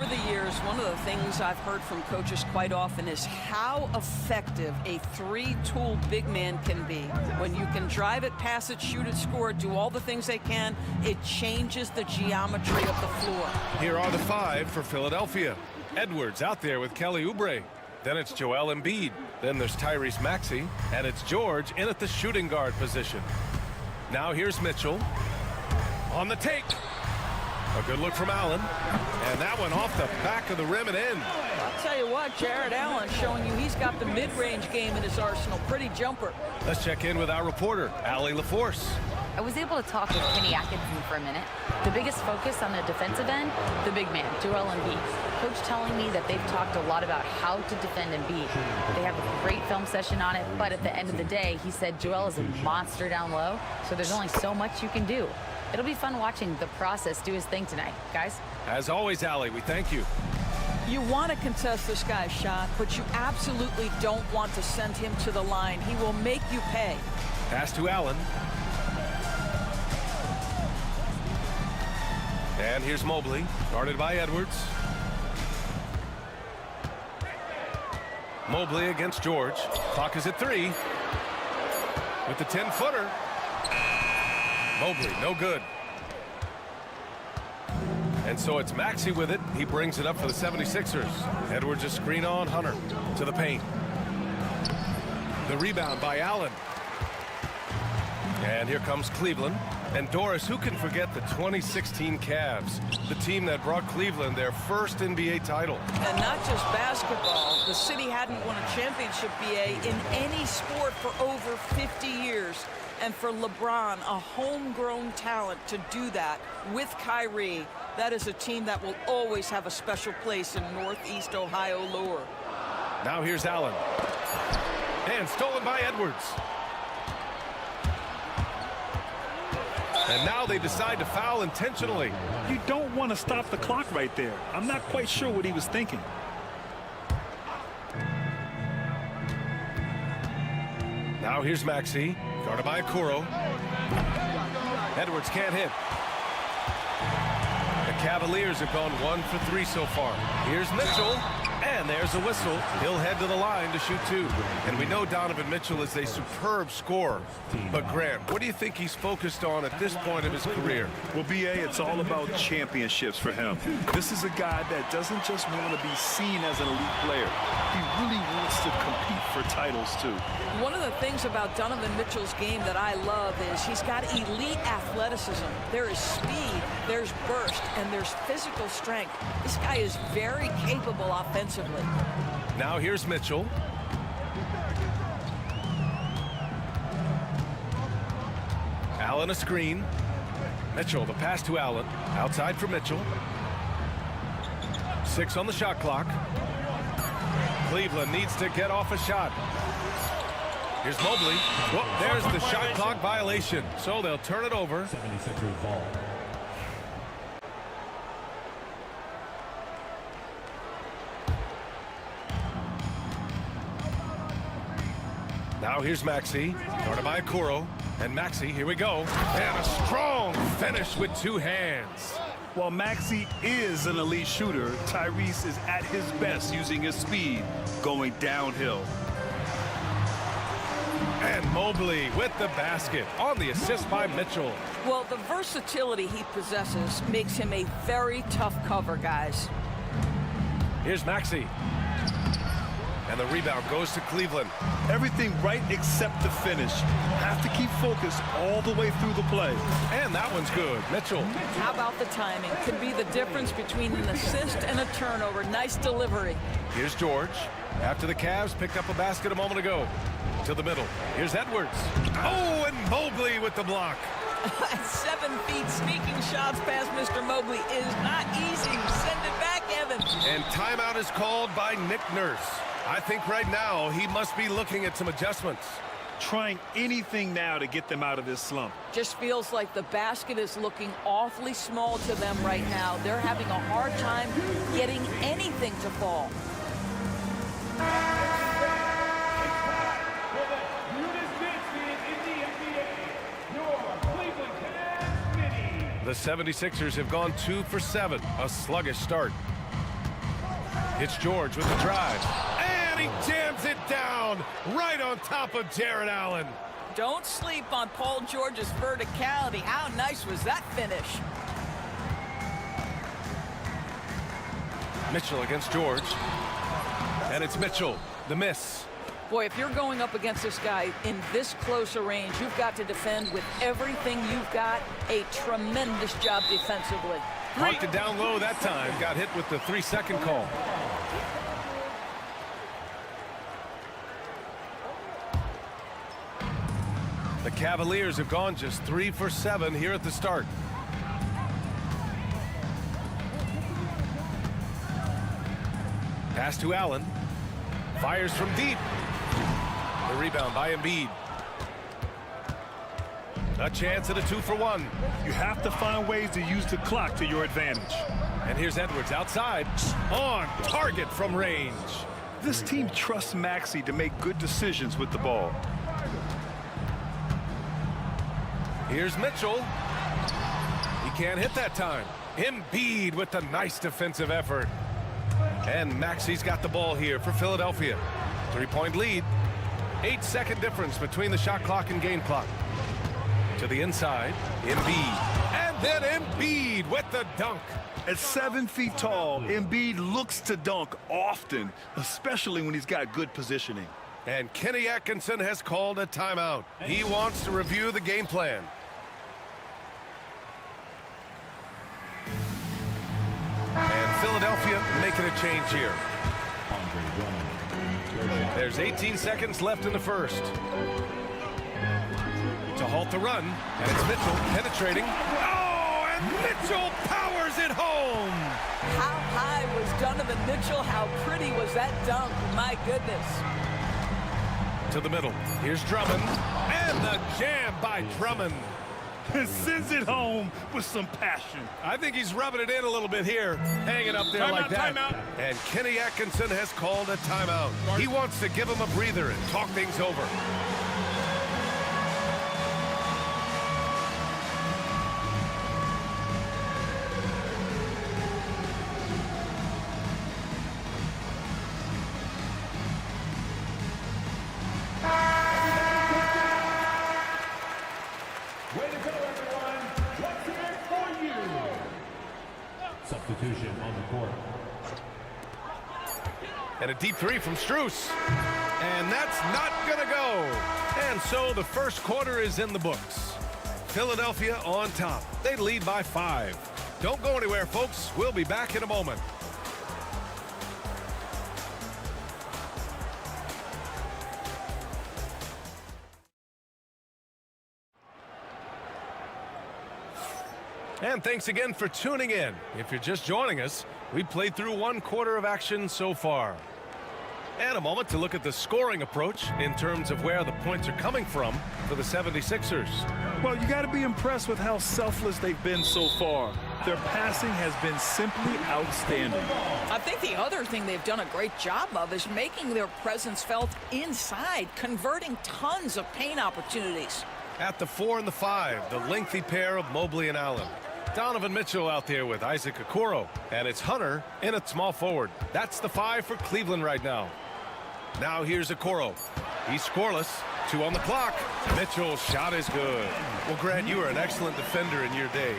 Over the years, one of the things I've heard from coaches quite often is how effective a three-tool big man can be. When you can drive it, pass it, shoot it, score it, do all the things they can, it changes the geometry of the floor. Here are the five for Philadelphia. Edwards out there with Kelly Oubre. Then it's Joel Embiid. Then there's Tyrese Maxey. And it's George in at the shooting guard position. Now here's Mitchell. On the take. A good look from Allen. And that one off the back of the rim and in. I'll tell you what, Jared Allen showing you he's got the mid-range game in his arsenal. Pretty jumper. Let's check in with our reporter, Allie LaForce. I was able to talk with Kenny Atkinson for a minute. The biggest focus on the defensive end, the big man, Joel Embiid. Coach telling me that they've talked a lot about how to defend Embiid. They have a great film session on it, but at the end of the day, he said Joel is a monster down low, so there's only so much you can do. It'll be fun watching the process do his thing tonight, guys. As always, Allie, we thank you. You want to contest this guy's shot, but you absolutely don't want to send him to the line. He will make you pay. Pass to Allen. And here's Mobley, guarded by Edwards. Mobley against George. Clock is at 3. With the 10-footer. Mobley, no good. And so it's Maxey with it. He brings it up for the 76ers. Edwards a screen on Hunter to the paint. The rebound by Allen. And here comes Cleveland. And Doris, who can forget the 2016 Cavs, the team that brought Cleveland their first NBA title. And not just basketball. The city hadn't won a championship, BA, in any sport for over 50 years. And for LeBron, a homegrown talent, to do that with Kyrie, that is a team that will always have a special place in Northeast Ohio lore. Now here's Allen. And stolen by Edwards. And now they decide to foul intentionally. You don't want to stop the clock right there. I'm not quite sure what he was thinking. Now here's Maxey, guarded by Okoro. Edwards can't hit. The Cavaliers have gone 1 for 3 so far. Here's Mitchell, and there's a whistle. He'll head to the line to shoot 2. And we know Donovan Mitchell is a superb scorer. But Grant, what do you think he's focused on at this point of his career? Well, BA, it's all about championships for him. This is a guy that doesn't just want to be seen as an elite player. He really wants to compete for titles, too. One of the things about Donovan Mitchell's game that I love is he's got elite athleticism. There is speed, there's burst, and there's physical strength. This guy is very capable offensively. Now here's Mitchell. Allen a screen. Mitchell, the pass to Allen. Outside for Mitchell. 6 on the shot clock. Cleveland needs to get off a shot. Here's Mobley. Whoop, there's the shot clock violation. So they'll turn it over. 76ers ball. Now here's Maxey, guarded by Okoro. And Maxey, here we go. And a strong finish with 2 hands. While Maxey is an elite shooter, Tyrese is at his best using his speed, going downhill. And Mobley with the basket on the assist by Mitchell. Well, the versatility he possesses makes him a very tough cover, guys. Here's Maxey. And the rebound goes to Cleveland. Everything right except the finish. Have to keep focused all the way through the play. And that one's good. Mitchell. How about the timing? Could be the difference between an assist and a turnover. Nice delivery. Here's George. After the Cavs picked up a basket a moment ago. To the middle. Here's Edwards. Oh, and Mobley with the block. 7 feet sneaking shots past Mr. Mobley is not easy. Send it back, Evan. And timeout is called by Nick Nurse. I think right now he must be looking at some adjustments. Trying anything now to get them out of this slump. Just feels like the basket is looking awfully small to them right now. They're having a hard time getting anything to fall. The 76ers have gone 2 for 7, a sluggish start. It's George with the drive. And he jams it down right on top of Jared Allen. Don't sleep on Paul George's verticality. How nice was that finish? Mitchell against George. And it's Mitchell, the miss. Boy, if you're going up against this guy in this close a range, you've got to defend with everything you've got. A tremendous job defensively. Marked it down low that time. Got hit with the 3-second call. The Cavaliers have gone just 3 for 7 here at the start. Pass to Allen. Fires from deep. The rebound by Embiid. A chance at a 2-for-1. You have to find ways to use the clock to your advantage. And here's Edwards outside. On target from range. This team trusts Maxey to make good decisions with the ball. Here's Mitchell. He can't hit that time. Embiid with the nice defensive effort. And Maxey's got the ball here for Philadelphia. 3-point lead. 8-second difference between the shot clock and game clock. To the inside, Embiid. And then Embiid with the dunk. At 7 feet tall, Embiid looks to dunk often, especially when he's got good positioning. And Kenny Atkinson has called a timeout. He wants to review the game plan. And Philadelphia making a change here. There's 18 seconds left in the first. To halt the run, and it's Mitchell penetrating. Oh, and Mitchell powers it home! How high was Donovan Mitchell? How pretty was that dunk? My goodness. To the middle. Here's Drummond. And the jam by Drummond. Sends it home with some passion. I think he's rubbing it in a little bit here. Hanging up there like that. Timeout. And Kenny Atkinson has called a timeout. He wants to give him a breather and talk things over. Substitution on the court. And a deep three from Strus. And that's not going to go. And so the first quarter is in the books. Philadelphia on top. They lead by 5. Don't go anywhere, folks. We'll be back in a moment. And thanks again for tuning in. If you're just joining us, we played through 1 quarter of action so far. And a moment to look at the scoring approach in terms of where the points are coming from for the 76ers. Well, you got to be impressed with how selfless they've been so far. Their passing has been simply outstanding. I think the other thing they've done a great job of is making their presence felt inside, converting tons of paint opportunities. At the 4 and the 5, the lengthy pair of Mobley and Allen. Donovan Mitchell out there with Isaac Okoro. And it's Hunter in at small forward. That's the 5 for Cleveland right now. Now here's Okoro. He's scoreless. 2 on the clock. Mitchell's shot is good. Well, Grant, you were an excellent defender in your day.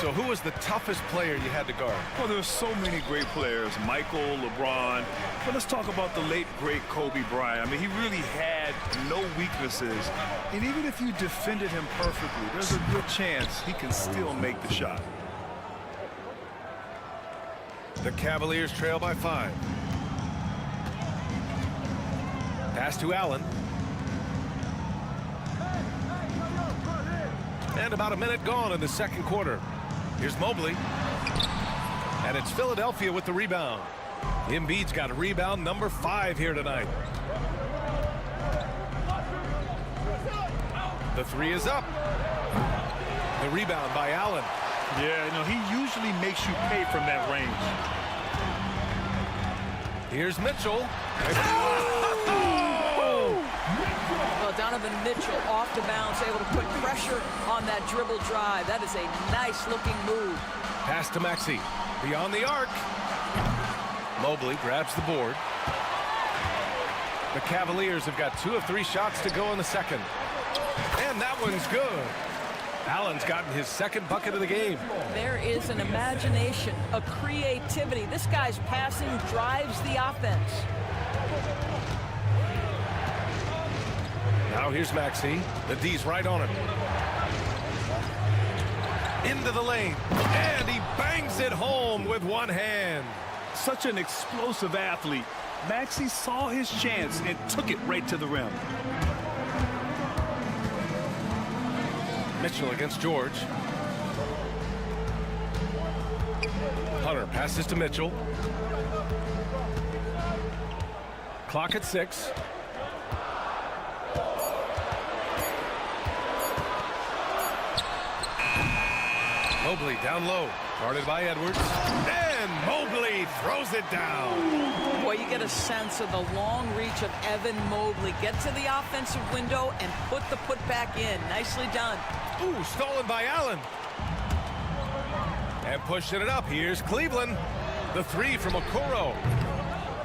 So who was the toughest player you had to guard? Well, there's so many great players. Michael, LeBron. But let's talk about the late, great Kobe Bryant. I mean, he really had no weaknesses. And even if you defended him perfectly, there's a good chance he can still make the shot. The Cavaliers trail by 5. Pass to Allen. And about a minute gone in the second quarter. Here's Mobley. And it's Philadelphia with the rebound. Embiid's got a rebound number 5 here tonight. The 3 is up. The rebound by Allen. Yeah, you know, he usually makes you pay from that range. Here's Mitchell. Well, Donovan Mitchell off the bounce, able to put pressure on that dribble drive. That is a nice-looking move. Pass to Maxey. Beyond the arc. Mobley grabs the board. The Cavaliers have got 2 of 3 shots to go in the second. And that one's good. Allen's gotten his second bucket of the game. There is an imagination, a creativity. This guy's passing drives the offense. Now here's Maxey. The D's right on him. Into the lane. And he bangs it home with one hand. Such an explosive athlete. Maxey saw his chance and took it right to the rim. Mitchell against George. Hunter passes to Mitchell. Clock at 6. Mobley down low. Guarded by Edwards. And Mobley throws it down. Boy, you get a sense of the long reach of Evan Mobley. Get to the offensive window and put the putback in. Nicely done. Ooh, stolen by Allen. And pushing it up. Here's Cleveland. The 3 from Okoro.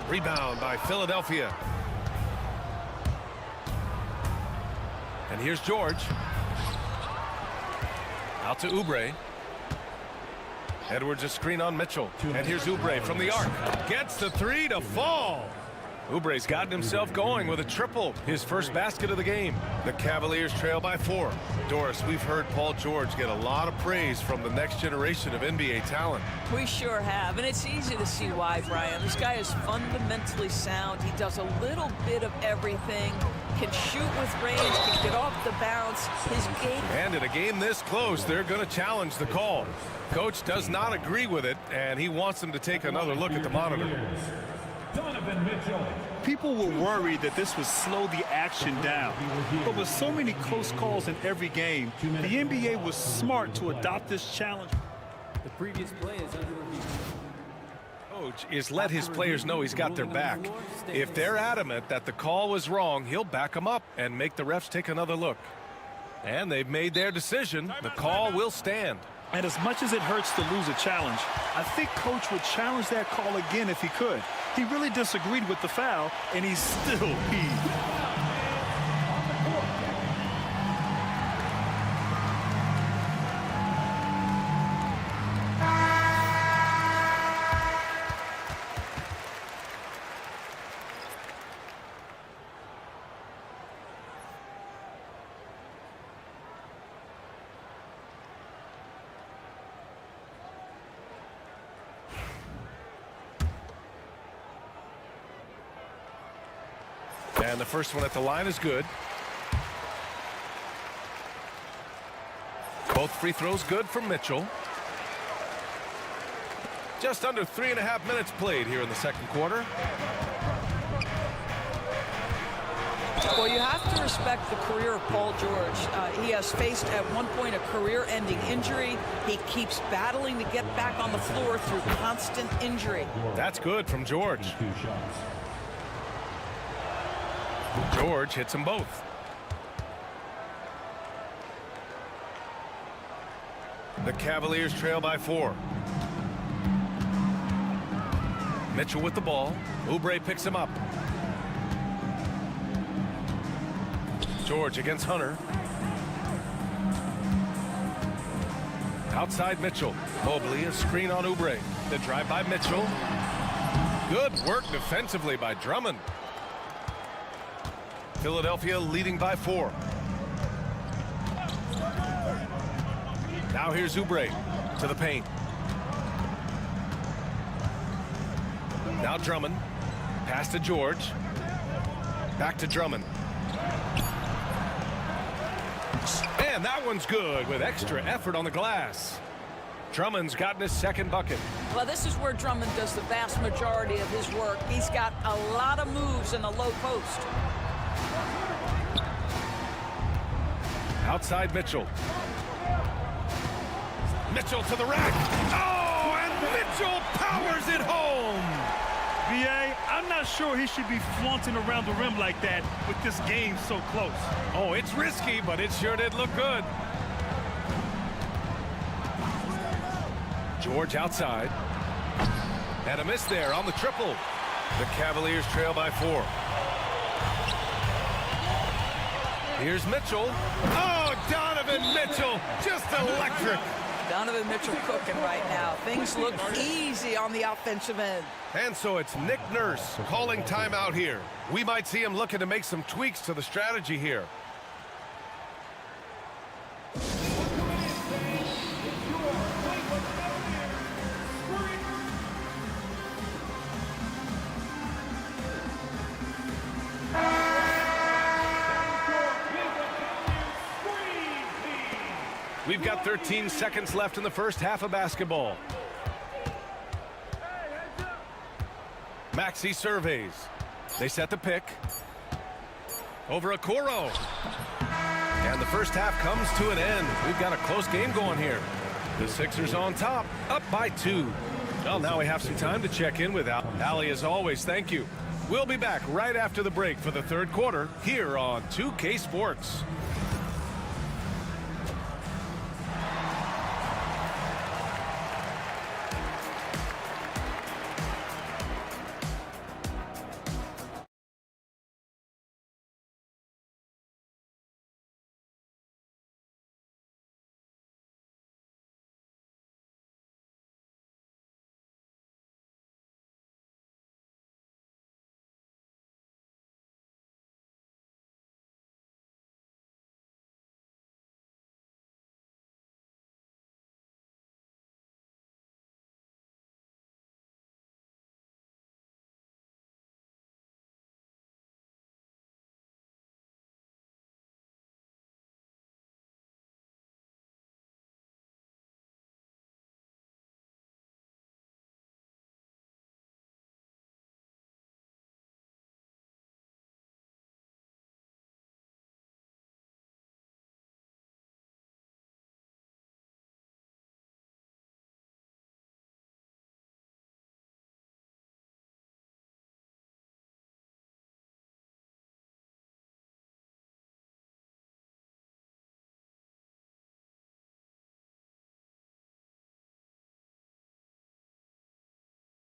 Rebound by Philadelphia. And here's George. Out to Oubre. Edwards a screen on Mitchell. And here's Oubre from the arc. Gets the 3 to fall. Oubre's gotten himself going with a triple. His first basket of the game. The Cavaliers trail by 4. Doris, we've heard Paul George get a lot of praise from the next generation of NBA talent. We sure have, and it's easy to see why, Brian. This guy is fundamentally sound. He does a little bit of everything. Can shoot with range, can get off the bounce. His game. And in a game this close, they're going to challenge the call. Coach does not agree with it, and he wants them to take another look at the monitor. People were worried that this would slow the action down. But with so many close calls in every game, the NBA was smart to adopt this challenge. The previous play is under review. Coach is let his players know he's got their back. If they're adamant that the call was wrong, he'll back them up and make the refs take another look. And they've made their decision. The call will stand. And as much as it hurts to lose a challenge, I think Coach would challenge that call again if he could. He really disagreed with the foul, and he's still peeved. And the first one at the line is good. Both free throws good from Mitchell. Just under 3.5 minutes played here in the second quarter. Well, you have to respect the career of Paul George. He has faced at one point a career-ending injury. He keeps battling to get back on the floor through constant injury. That's good from George. George hits them both. The Cavaliers trail by 4. Mitchell with the ball. Oubre picks him up. George against Hunter. Outside Mitchell. Mobley, a screen on Oubre. The drive by Mitchell. Good work defensively by Drummond. Philadelphia leading by 4. Now here's Oubre to the paint. Now Drummond. Pass to George. Back to Drummond. And that one's good with extra effort on the glass. Drummond's gotten his second bucket. Well, this is where Drummond does the vast majority of his work. He's got a lot of moves in the low post. Outside Mitchell. Mitchell to the rack. Oh, and Mitchell powers it home. VA, I'm not sure he should be flaunting around the rim like that with this game so close. Oh, it's risky, but it sure did look good. George outside. And a miss there on the triple. The Cavaliers trail by 4. Here's Mitchell. Oh, Donovan Mitchell, just electric. Donovan Mitchell cooking right now. Things look easy on the offensive end. And so it's Nick Nurse calling timeout here. We might see him looking to make some tweaks to the strategy here. We've got 13 seconds left in the first half of basketball. Maxey surveys. They set the pick. Over Okoro. And the first half comes to an end. We've got a close game going here. The Sixers on top, up by 2. Well, now we have some time to check in with Allie, as always. Thank you. We'll be back right after the break for the third quarter here on 2K Sports.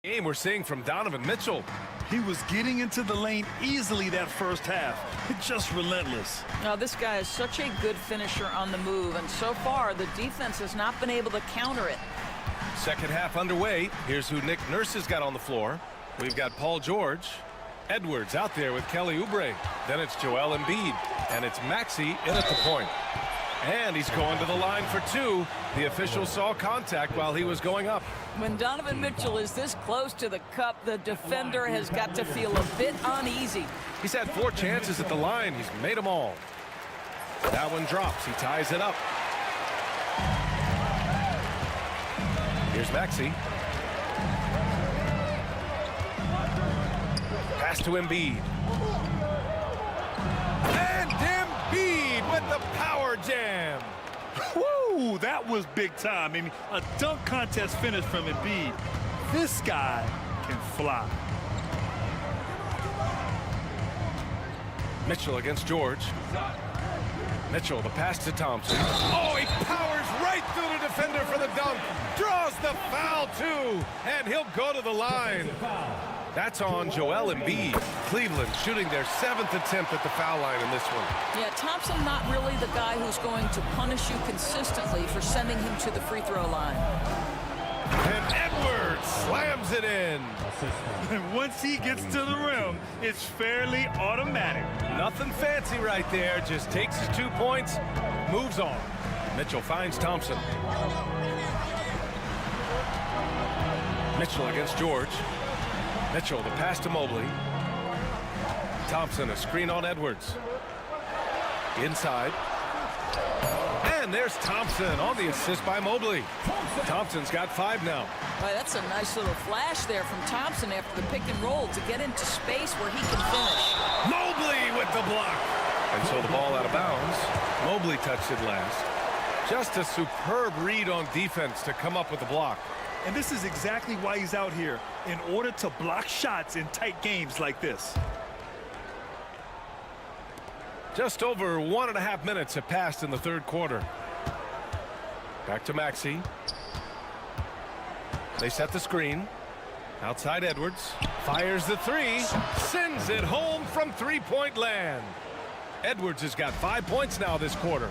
Game we're seeing from Donovan Mitchell. He was getting into the lane easily that first half. Just relentless. Now, this guy is such a good finisher on the move, and so far the defense has not been able to counter it. Second half underway. Here's who Nick Nurse has got on the floor. We've got Paul George. Edwards out there with Kelly Oubre. Then it's Joel Embiid. And it's Maxey in at the point. And he's going to the line for 2. The official saw contact while he was going up. When Donovan Mitchell is this close to the cup, the defender has got to feel a bit uneasy. He's had 4 chances at the line. He's made them all. That one drops. He ties it up. Here's Maxey. Pass to Embiid. And Embiid with the power jam. Woo, that was big time. I mean, a dunk contest finish from Embiid. This guy can fly. Mitchell against George. Mitchell, the pass to Thompson. Oh, he powers right through the defender for the dunk. Draws the foul, too. And he'll go to the line. That's on Joel Embiid. Cleveland shooting their 7th attempt at the foul line in this one. Yeah, Thompson not really the guy who's going to punish you consistently for sending him to the free throw line. And Edwards slams it in. And once he gets to the rim, it's fairly automatic. Nothing fancy right there. Just takes his 2 points, moves on. Mitchell finds Thompson. Mitchell against George. Mitchell, the pass to Mobley. Thompson, a screen on Edwards. Inside. And there's Thompson on the assist by Mobley. Thompson's got 5 now. Boy, that's a nice little flash there from Thompson after the pick and roll to get into space where he can finish. Mobley with the block. And so the ball out of bounds. Mobley touched it last. Just a superb read on defense to come up with the block. And this is exactly why he's out here, in order to block shots in tight games like this. Just over 1.5 minutes have passed in the third quarter. Back to Maxey. They set the screen. Outside Edwards. Fires the three. Sends it home from three-point land. Edwards has got 5 points now this quarter.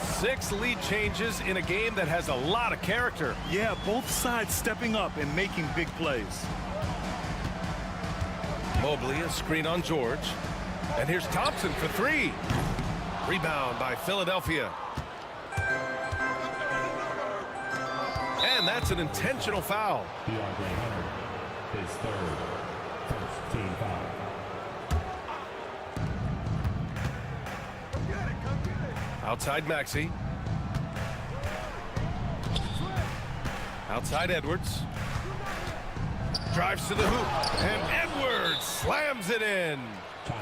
6 lead changes in a game that has a lot of character. Yeah, both sides stepping up and making big plays. Mobley, a screen on George. And here's Thompson for three. Rebound by Philadelphia. And that's an intentional foul. DeAndre Hunter, his third, first team foul. Outside Maxey. Outside Edwards. Drives to the hoop. And Edwards slams it in.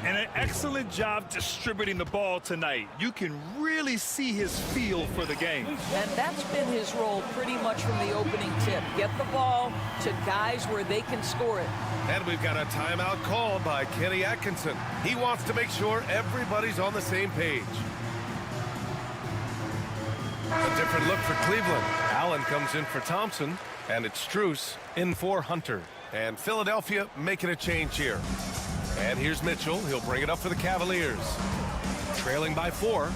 And an excellent job distributing the ball tonight. You can really see his feel for the game. And that's been his role pretty much from the opening tip. Get the ball to guys where they can score it. And we've got a timeout called by Kenny Atkinson. He wants to make sure everybody's on the same page. A different look for Cleveland. Allen comes in for Thompson, and it's Strus in for Hunter. And Philadelphia making a change here. And here's Mitchell. He'll bring it up for the Cavaliers. Trailing by 4.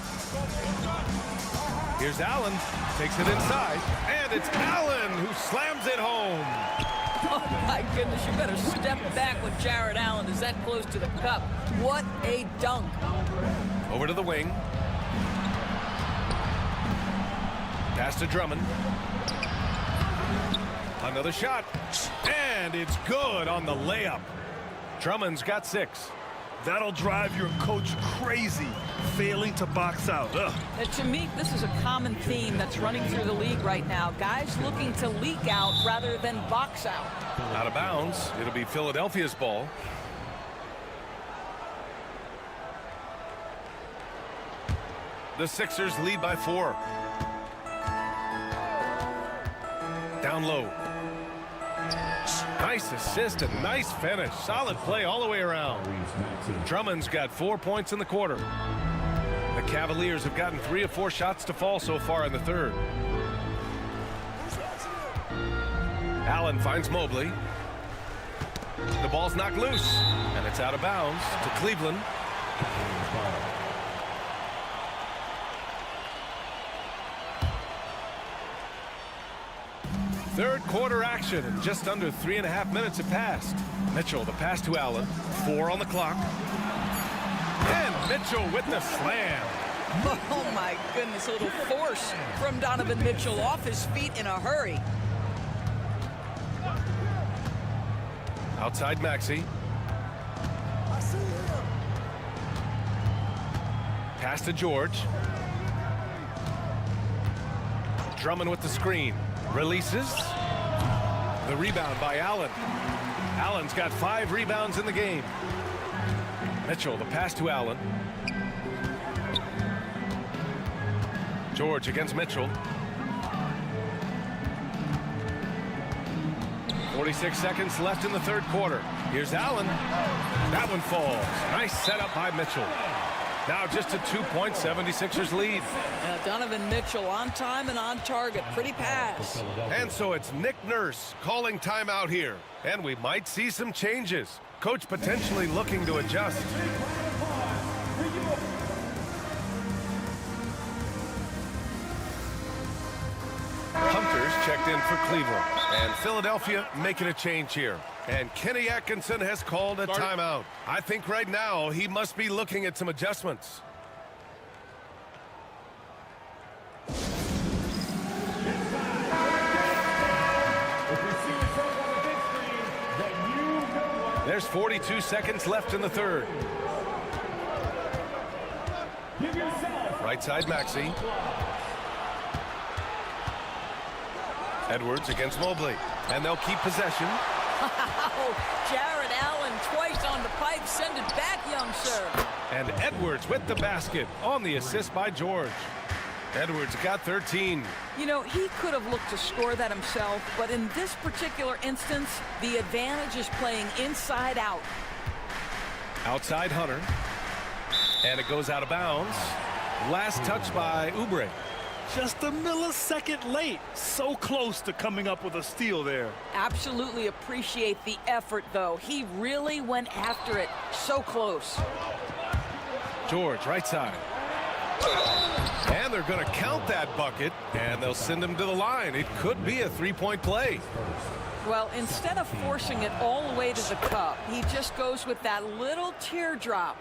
Here's Allen. Takes it inside. And it's Allen who slams it home. Oh, my goodness. You better step back when Jared Allen is that close to the cup. What a dunk. Over to the wing. Pass to Drummond. Another shot. And it's good on the layup. Drummond's got 6. That'll drive your coach crazy, failing to box out. Ugh. And to me, this is a common theme that's running through the league right now. Guys looking to leak out rather than box out. Out of bounds. It'll be Philadelphia's ball. The Sixers lead by 4. Down low. Nice assist and nice finish. Solid play all the way around. Drummond's got 4 points in the quarter. The Cavaliers have gotten 3 of 4 shots to fall so far in the third. Allen finds Mobley. The ball's knocked loose, and it's out of bounds to Cleveland. Third quarter action, and just under 3.5 minutes have passed. Mitchell, the pass to Allen. 4 on the clock. And Mitchell with the slam. Oh, my goodness. A little force from Donovan Mitchell off his feet in a hurry. Outside Maxey. Pass to George. Drummond with the screen. Releases. The rebound by Allen. Allen's got 5 rebounds in the game. Mitchell, the pass to Allen. George against Mitchell. 46 seconds left in the third quarter. Here's Allen. That one falls. Nice setup by Mitchell. Now just a 2-point 76ers lead. Donovan Mitchell on time and on target. Pretty pass. And so it's Nick Nurse calling timeout here. And we might see some changes. Coach potentially looking to adjust. Hunter's checked in for Cleveland. And Philadelphia making a change here. And Kenny Atkinson has called a timeout. I think right now he must be looking at some adjustments. There's 42 seconds left in the third. Right side Maxey. Edwards against Mobley. And they'll keep possession. Wow, Jared Allen twice on the pipe. Send it back, young sir. And Edwards with the basket on the assist by George. Edwards got 13. You know, he could have looked to score that himself, but in this particular instance, the advantage is playing inside out. Outside Hunter. And it goes out of bounds. Last touch by Oubre. just a millisecond late. So close to coming up with a steal there. Absolutely appreciate the effort, though. He really went after it. So close. George, right side. And they're going to count that bucket, and they'll send him to the line. It could be a three-point play. Well, instead of forcing it all the way to the cup, he just goes with that little teardrop.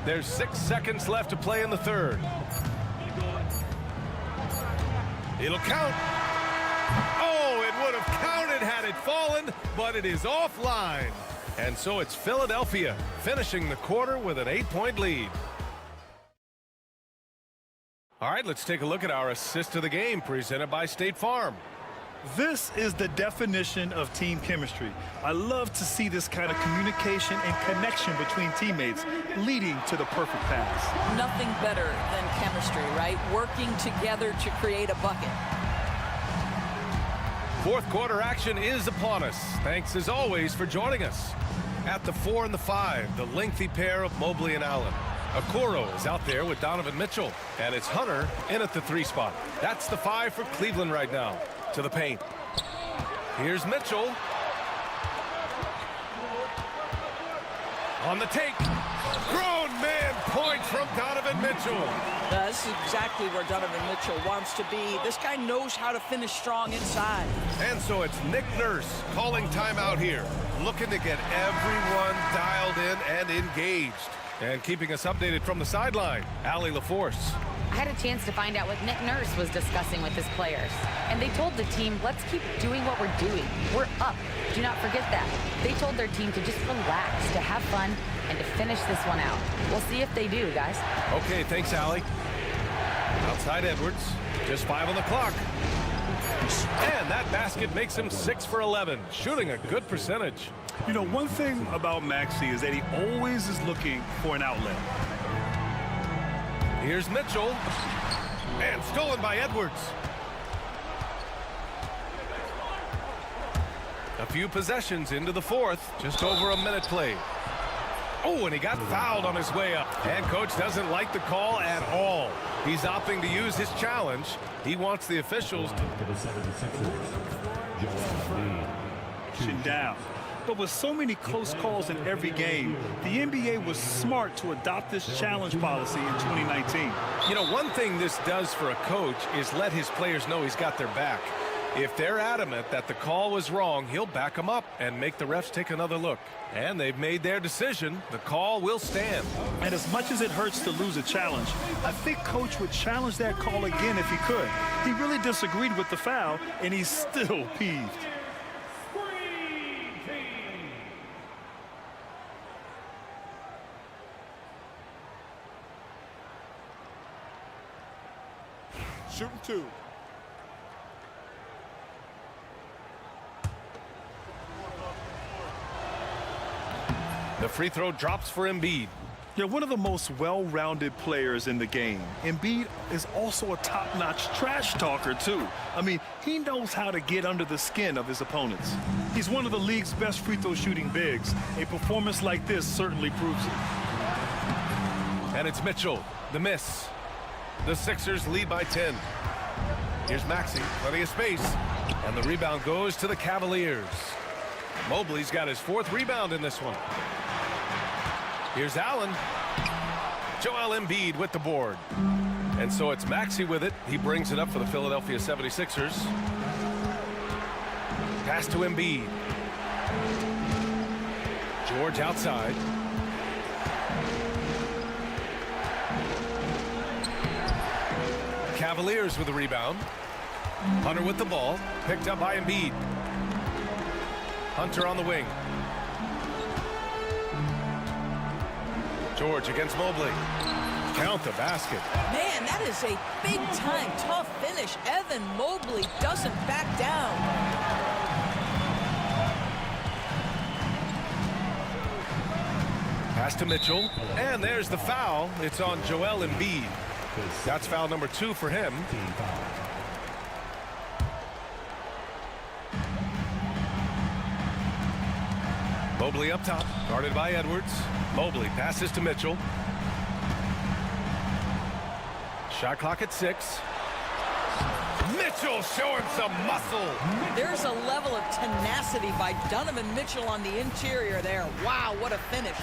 There's 6 seconds left to play in the third. It'll count. Oh, it would have counted had it fallen, but it is offline. And so it's Philadelphia finishing the quarter with an 8-point lead. All right, let's take a look at our assist of the game presented by State Farm. This is the definition of team chemistry. I love to see this kind of communication and connection between teammates leading to the perfect pass. Nothing better than chemistry, right? Working together to create a bucket. Fourth quarter action is upon us. Thanks as always for joining us. At the 4 and the 5, the lengthy pair of Mobley and Allen. Okoro is out there with Donovan Mitchell, and it's Hunter in at the 3 spot. That's the 5 for Cleveland right now. To the paint. Here's Mitchell. On the take. Grown man point from Donovan Mitchell. This is exactly where Donovan Mitchell wants to be. This guy knows how to finish strong inside. And so it's Nick Nurse calling timeout here, looking to get everyone dialed in and engaged. And keeping us updated from the sideline, Allie LaForce. I had a chance to find out what Nick Nurse was discussing with his players. And they told the team, let's keep doing what we're doing. We're up. Do not forget that. They told their team to just relax, to have fun, and to finish this one out. We'll see if they do, guys. Okay, thanks, Allie. Outside Edwards. Just 5 on the clock. And that basket makes him 6 for 11, shooting a good percentage. You know, one thing about Maxey is that he always is looking for an outlet. Here's Mitchell. And stolen by Edwards. A few possessions into the fourth. Just over a minute played. Oh, and he got fouled on his way up. And coach doesn't like the call at all. He's opting to use his challenge. He wants the officials to down. But with so many close calls in every game, the NBA was smart to adopt this challenge policy in 2019. You know, one thing this does for a coach is let his players know he's got their back. If they're adamant that the call was wrong, he'll back them up and make the refs take another look. And they've made their decision. The call will stand. And as much as it hurts to lose a challenge, I think coach would challenge that call again if he could. He really disagreed with the foul, and he's still peeved. Shooting 2. The free throw drops for Embiid. They're one of the most well-rounded players in the game. Embiid is also a top-notch trash talker, too. I mean, he knows how to get under the skin of his opponents. He's one of the league's best free throw shooting bigs. A performance like this certainly proves it. And it's Mitchell, the miss. The Sixers lead by 10. Here's Maxey, plenty of space. And the rebound goes to the Cavaliers. Mobley's got his 4th rebound in this one. Here's Allen. Joel Embiid with the board. And so it's Maxey with it. He brings it up for the Philadelphia 76ers. Pass to Embiid. George outside. Cavaliers with the rebound. Hunter with the ball. Picked up by Embiid. Hunter on the wing. George against Mobley. Count the basket. Man, that is a big-time tough finish. Evan Mobley doesn't back down. Pass to Mitchell. And there's the foul. It's on Joel Embiid. That's foul number 2 for him. Mobley up top, guarded by Edwards. Mobley passes to Mitchell. Shot clock at 6. Mitchell showing some muscle. There's a level of tenacity by Donovan Mitchell on the interior there. Wow, what a finish.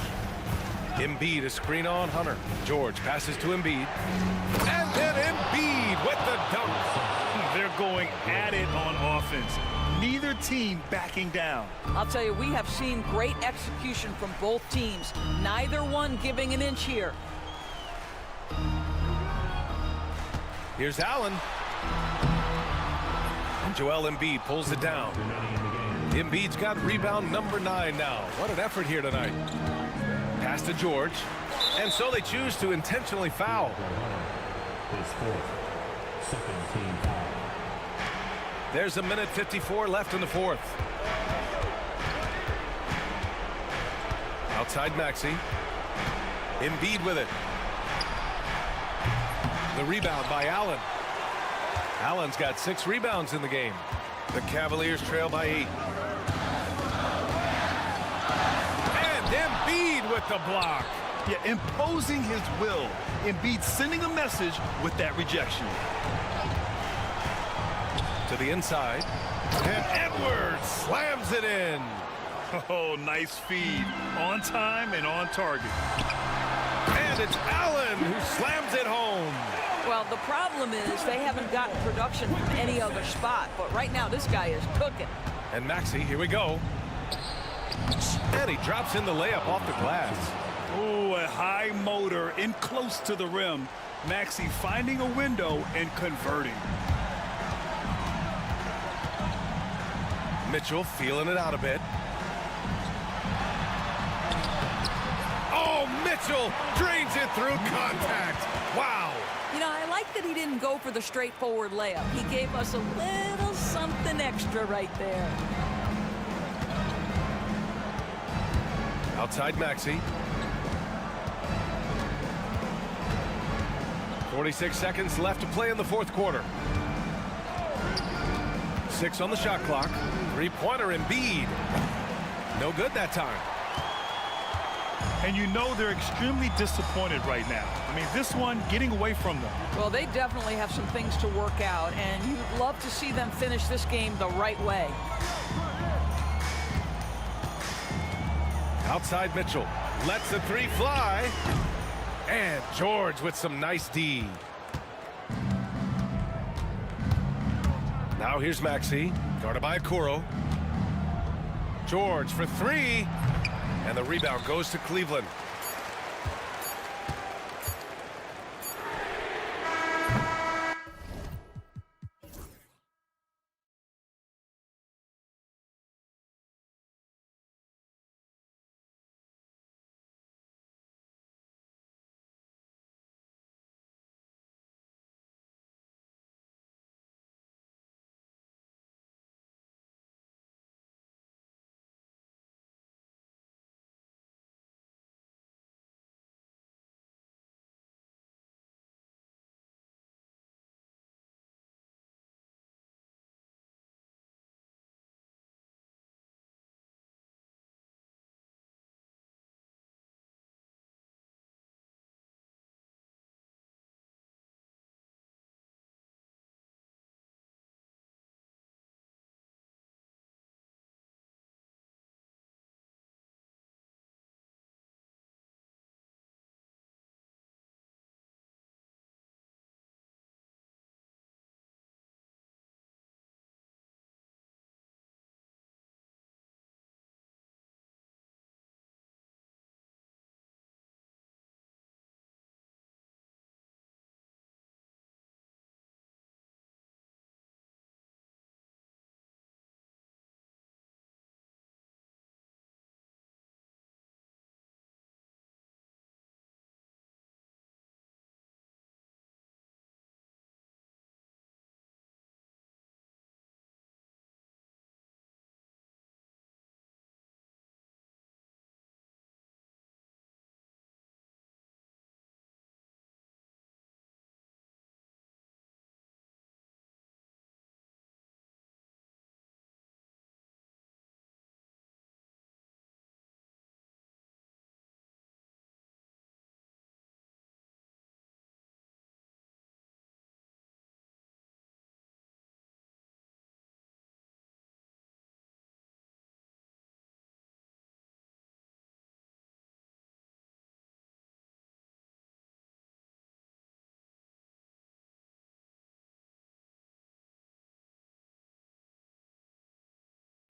Embiid a screen on Hunter. George passes to Embiid. And then Embiid with the dunk. They're going at it on offense. Neither team backing down. I'll tell you, we have seen great execution from both teams. Neither one giving an inch here. Here's Allen. And Joel Embiid pulls it down. Embiid's got rebound number 9 now. What an effort here tonight. Pass to George. And so they choose to intentionally foul. His fourth. Second team foul. There's a minute 54 left in the fourth. Outside Maxey. Embiid with it. The rebound by Allen. Allen's got 6 rebounds in the game. The Cavaliers trail by 8. And Embiid with the block. Yeah, imposing his will. Embiid sending a message with that rejection. To the inside. And Edwards slams it in. Oh, nice feed. On time and on target. And it's Allen who slams it home. Well, the problem is they haven't gotten production from any other spot. But right now, this guy is cooking. And Maxey, here we go. And he drops in the layup off the glass. Oh, a high motor in close to the rim. Maxey finding a window and converting. Mitchell feeling it out a bit. Oh, Mitchell drains it through contact. Wow. You know, I like that he didn't go for the straightforward layup. He gave us a little something extra right there. Outside Maxey. 46 seconds left to play in the fourth quarter. 6 on the shot clock. 3-pointer Embiid. No good that time. And you know they're extremely disappointed right now. I mean, this one getting away from them. Well, they definitely have some things to work out, and you'd love to see them finish this game the right way. Outside Mitchell. Lets the 3 fly. And George with some nice D. Now here's Maxey. Guarded by Okoro. George for 3. And the rebound goes to Cleveland.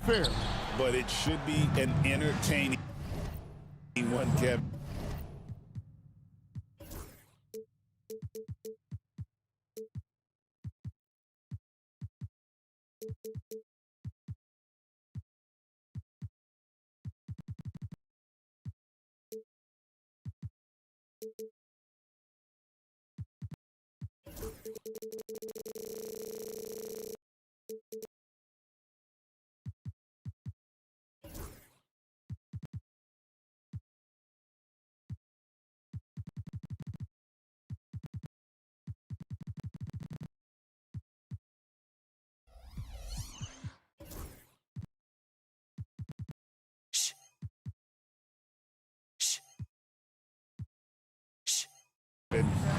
fair. But it should be an entertaining one, Kevin.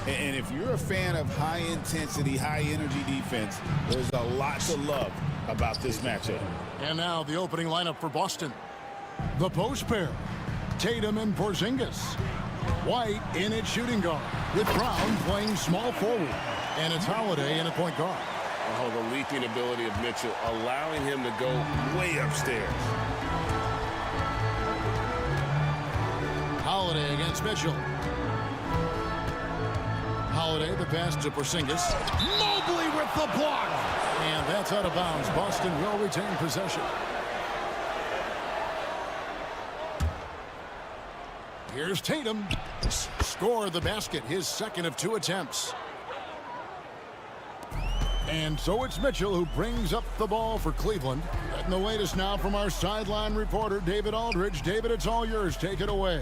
And if you're a fan of high-intensity, high-energy defense, there's a lot to love about this matchup. And now the opening lineup for Boston. The post pair, Tatum and Porzingis. White in at shooting guard, with Brown playing small forward. And it's Holiday in at point guard. Oh, the leaping ability of Mitchell, allowing him to go way upstairs. Holiday against Mitchell. Holiday, the pass to Porzingis. Mobley with the block. And that's out of bounds. Boston will retain possession. Here's Tatum. Score the basket, his second of 2 attempts. And so it's Mitchell who brings up the ball for Cleveland. Getting the latest now from our sideline reporter, David Aldridge. David, it's all yours. Take it away.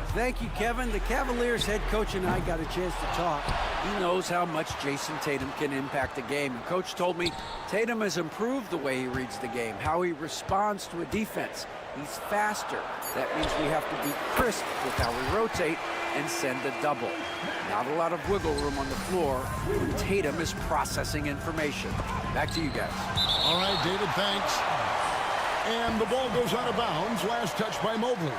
Thank you, Kevin. The Cavaliers head coach and I got a chance to talk. He knows how much Jason Tatum can impact a game. And Coach told me Tatum has improved the way he reads the game, how he responds to a defense. He's faster. That means we have to be crisp with how we rotate and send a double. Not a lot of wiggle room on the floor when Tatum is processing information. Back to you guys. All right, David, thanks. And the ball goes out of bounds. Last touch by Mobley.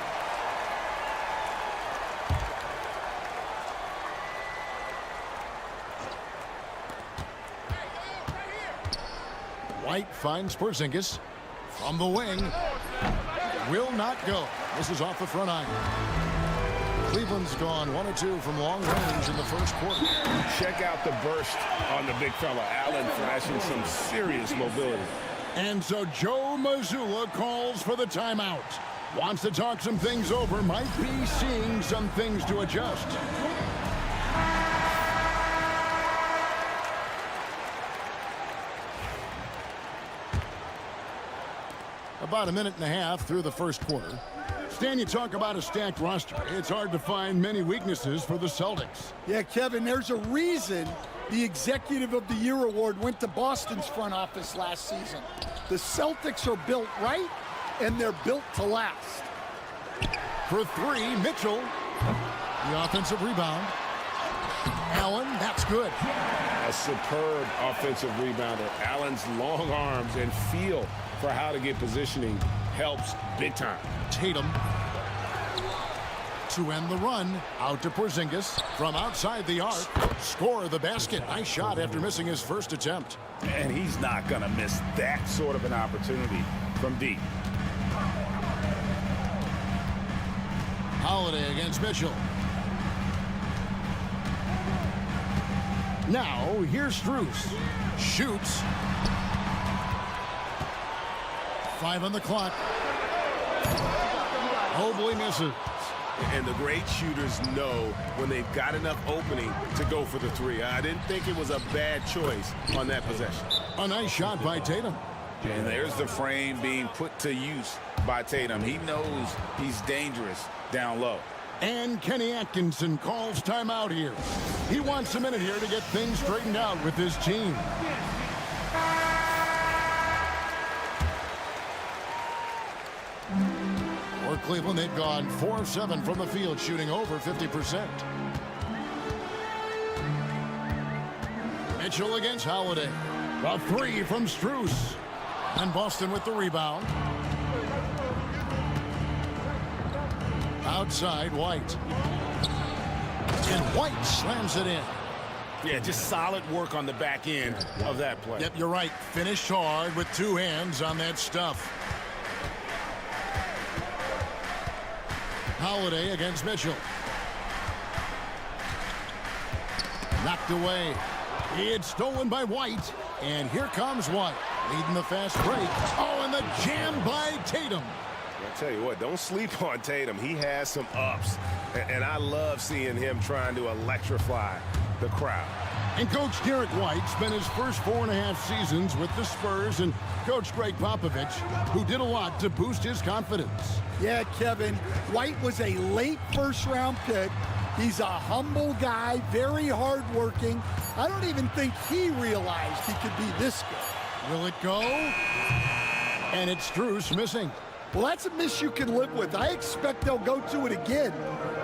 White finds Porzingis from the wing. Will not go. This is off the front iron. Cleveland's gone 1 of 2 from long range in the first quarter. Check out the burst on the big fella. Allen flashing some serious mobility. And so Joe Mazzulla calls for the timeout. Wants to talk some things over. Might be seeing some things to adjust. About a minute and a half through the first quarter. Stan, you talk about a stacked roster. It's hard to find many weaknesses for the Celtics. Yeah, Kevin, there's a reason the Executive of the Year award went to Boston's front office last season. The Celtics are built right, and they're built to last. For 3, Mitchell. The offensive rebound. Allen, that's good. A superb offensive rebounder. Allen's long arms and feel for how to get positioning helps big time. Tatum to end the run. Out to Porzingis from outside the arc. Score the basket. Nice shot after missing his first attempt. And he's not going to miss that sort of an opportunity from deep. Holiday against Mitchell. Now, here's Strus. Shoots. 5 on the clock. Mobley misses. And the great shooters know when they've got enough opening to go for the 3. I didn't think it was a bad choice on that possession. A nice shot by Tatum. And there's the frame being put to use by Tatum. He knows he's dangerous down low. And Kenny Atkinson calls timeout here. He wants a minute here to get things straightened out with his team. For Cleveland, they've gone 4 of 7 from the field, shooting over 50%. Mitchell against Holiday. A 3 from Strus. And Boston with the rebound. Outside, White. And White slams it in. Yeah, just solid work on the back end of that play. Yep, you're right. Finished hard with 2 hands on that stuff. Holiday against Mitchell. Knocked away. It's stolen by White. And here comes White, leading the fast break. Oh, and the jam by Tatum. I'll tell you what, don't sleep on Tatum. He has some ups. And I love seeing him trying to electrify the crowd. And Coach Derek White spent his first 4.5 seasons with the Spurs and Coach Greg Popovich, who did a lot to boost his confidence. Yeah, Kevin, White was a late first-round pick. He's a humble guy, very hardworking. I don't even think he realized he could be this good. Will it go? And it's Strus missing. Well, that's a miss you can live with. I expect they'll go to it again,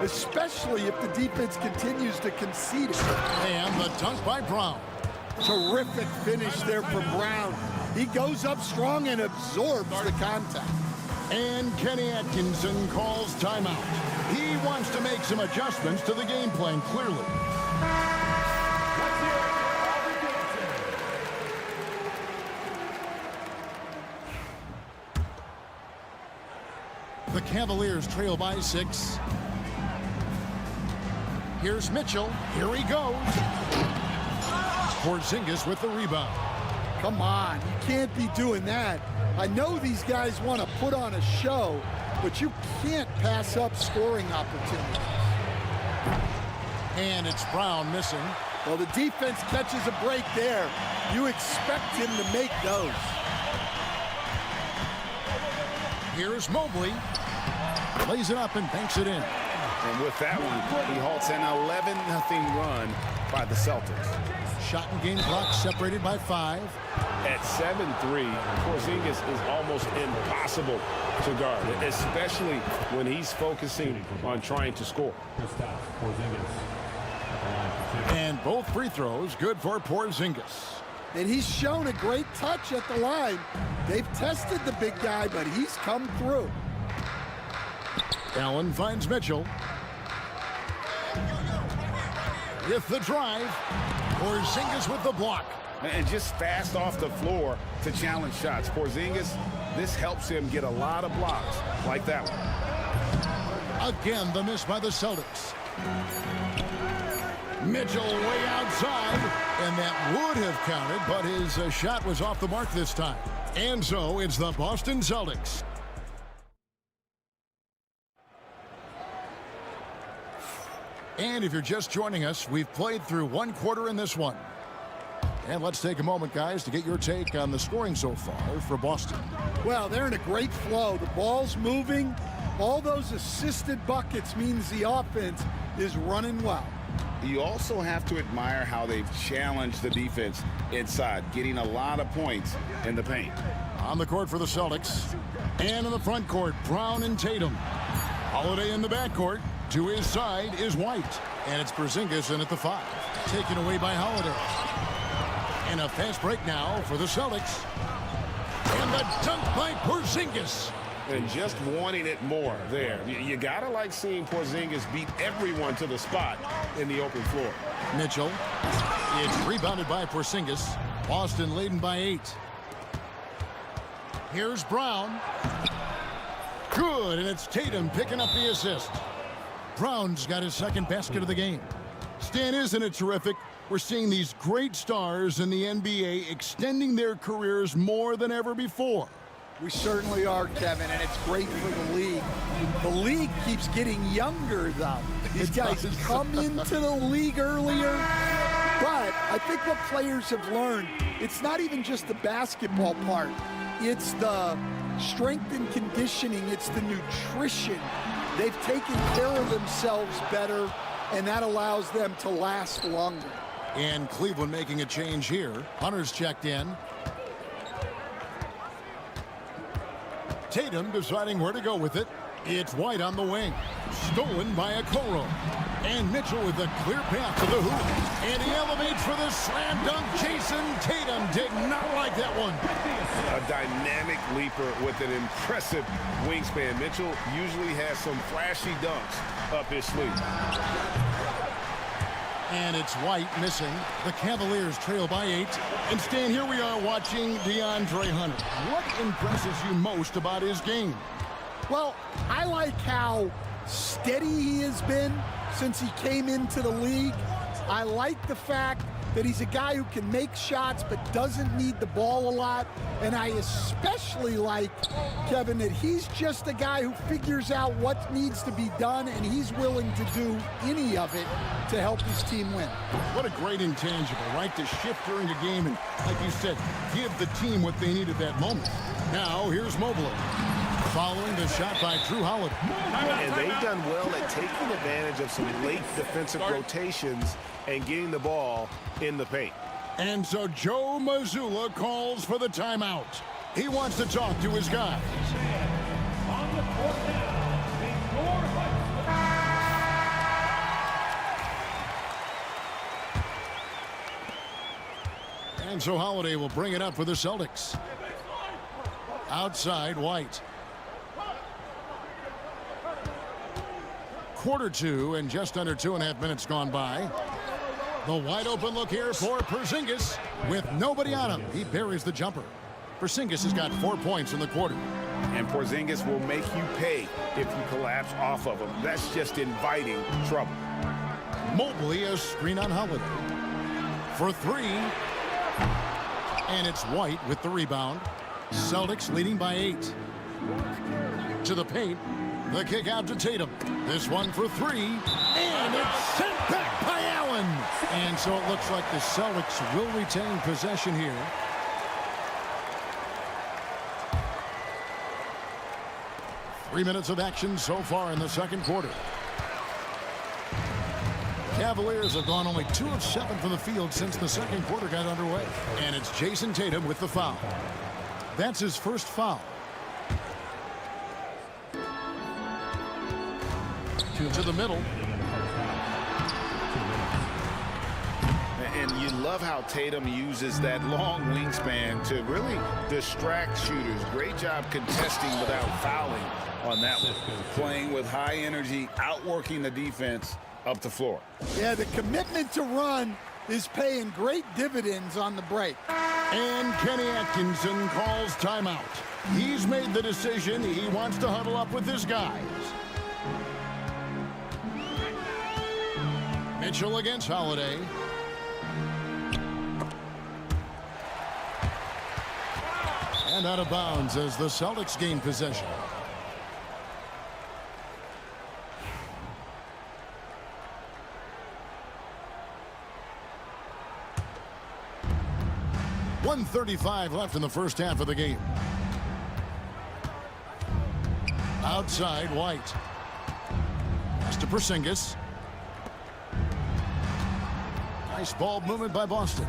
especially if the defense continues to concede it. And the dunk by Brown. Terrific finish there from Brown. He goes up strong and absorbs the contact. And Kenny Atkinson calls timeout. He wants to make some adjustments to the game plan, clearly. The Cavaliers trail by 6. Here's Mitchell. Here he goes. Porzingis with the rebound. Come on, you can't be doing that. I know these guys want to put on a show, but you can't pass up scoring opportunities. And it's Brown missing. Well, the defense catches a break there. You expect him to make those. Here's Mobley. Lays it up and banks it in. And with that one, he halts an 11-0 run by the Celtics. Shot and game clock separated by 5. At 7'3", Porzingis is almost impossible to guard, especially when he's focusing on trying to score. And both free throws good for Porzingis. And he's shown a great touch at the line. They've tested the big guy, but he's come through. Allen finds Mitchell. With the drive, Porzingis with the block. And just fast off the floor to challenge shots. Porzingis, this helps him get a lot of blocks like that one. Again, the miss by the Celtics. Mitchell way outside, and that would have counted, but his shot was off the mark this time. And so it's the Boston Celtics. And if you're just joining us, we've played through one quarter in this one. And let's take a moment, guys, to get your take on the scoring so far for Boston. Well, they're in a great flow. The ball's moving. All those assisted buckets means the offense is running well. You also have to admire how they've challenged the defense inside, getting a lot of points in the paint. On the court for the Celtics. And in the front court, Brown and Tatum. Holiday in the backcourt. To his side is White. And it's Porzingis in at the 5. Taken away by Holiday. And a fast break now for the Celtics. And the dunk by Porzingis. And just wanting it more there. You got to like seeing Porzingis beat everyone to the spot in the open floor. Mitchell. It's rebounded by Porzingis. Boston leading by 8. Here's Brown. Good, and it's Tatum picking up the assist. Brown's got his second basket of the game. Stan, isn't it terrific? We're seeing these great stars in the NBA extending their careers more than ever before. We certainly are, Kevin, and it's great for the league. The league keeps getting younger, though. These guys come into the league earlier. But I think what players have learned, it's not even just the basketball part. It's the strength and conditioning. It's the nutrition. They've taken care of themselves better, and that allows them to last longer. And Cleveland making a change here. Hunter's checked in. Tatum deciding where to go with it. It's White on the wing. Stolen by Okoro. And Mitchell with a clear path to the hoop. And he elevates for the slam dunk. Jason Tatum did not like that one. A dynamic leaper with an impressive wingspan. Mitchell usually has some flashy dunks up his sleeve. And it's White missing. The Cavaliers trail by 8. And Stan, here we are watching DeAndre Hunter. What impresses you most about his game? Well, I like how steady he has been since he came into the league. I like the fact that he's a guy who can make shots but doesn't need the ball a lot. And I especially like, Kevin, that he's just a guy who figures out what needs to be done, and he's willing to do any of it to help his team win. What a great intangible, right? To shift during a game and, like you said, give the team what they need at that moment. Now, here's Mobley. Following the shot by Drew Holiday. And they've done well at taking advantage of some late defensive rotations and getting the ball in the paint. And so Joe Mazzulla calls for the timeout. He wants to talk to his guys. And so Holiday will bring it up for the Celtics. Outside, White. Quarter two and just under 2.5 minutes gone by. The wide open look here for Porzingis with nobody on him. He buries the jumper. Porzingis has got 4 points in the quarter. And Porzingis will make you pay if you collapse off of him. That's just inviting trouble. Mobley a screen on Holiday. For three. And it's White with the rebound. Celtics leading by 8. To the paint. The kick out to Tatum. This one for three. And it's sent back by Allen. And so it looks like the Celtics will retain possession here. Three minutes of action so far in the second quarter. Cavaliers have gone only 2 of 7 from the field since the second quarter got underway. And it's Jason Tatum with the foul. That's his first foul. To the middle. And you love how Tatum uses that long wingspan to really distract shooters. Great job contesting without fouling on that one. Playing with high energy, outworking the defense up the floor. Yeah, the commitment to run is paying great dividends on the break. And Kenny Atkinson calls timeout. He's made the decision. He wants to huddle up with his guys. Mitchell against Holiday. And out of bounds as the Celtics gain possession. .135 left in the first half of the game. Outside, White. Pass to Porzingis. Nice ball movement by Boston.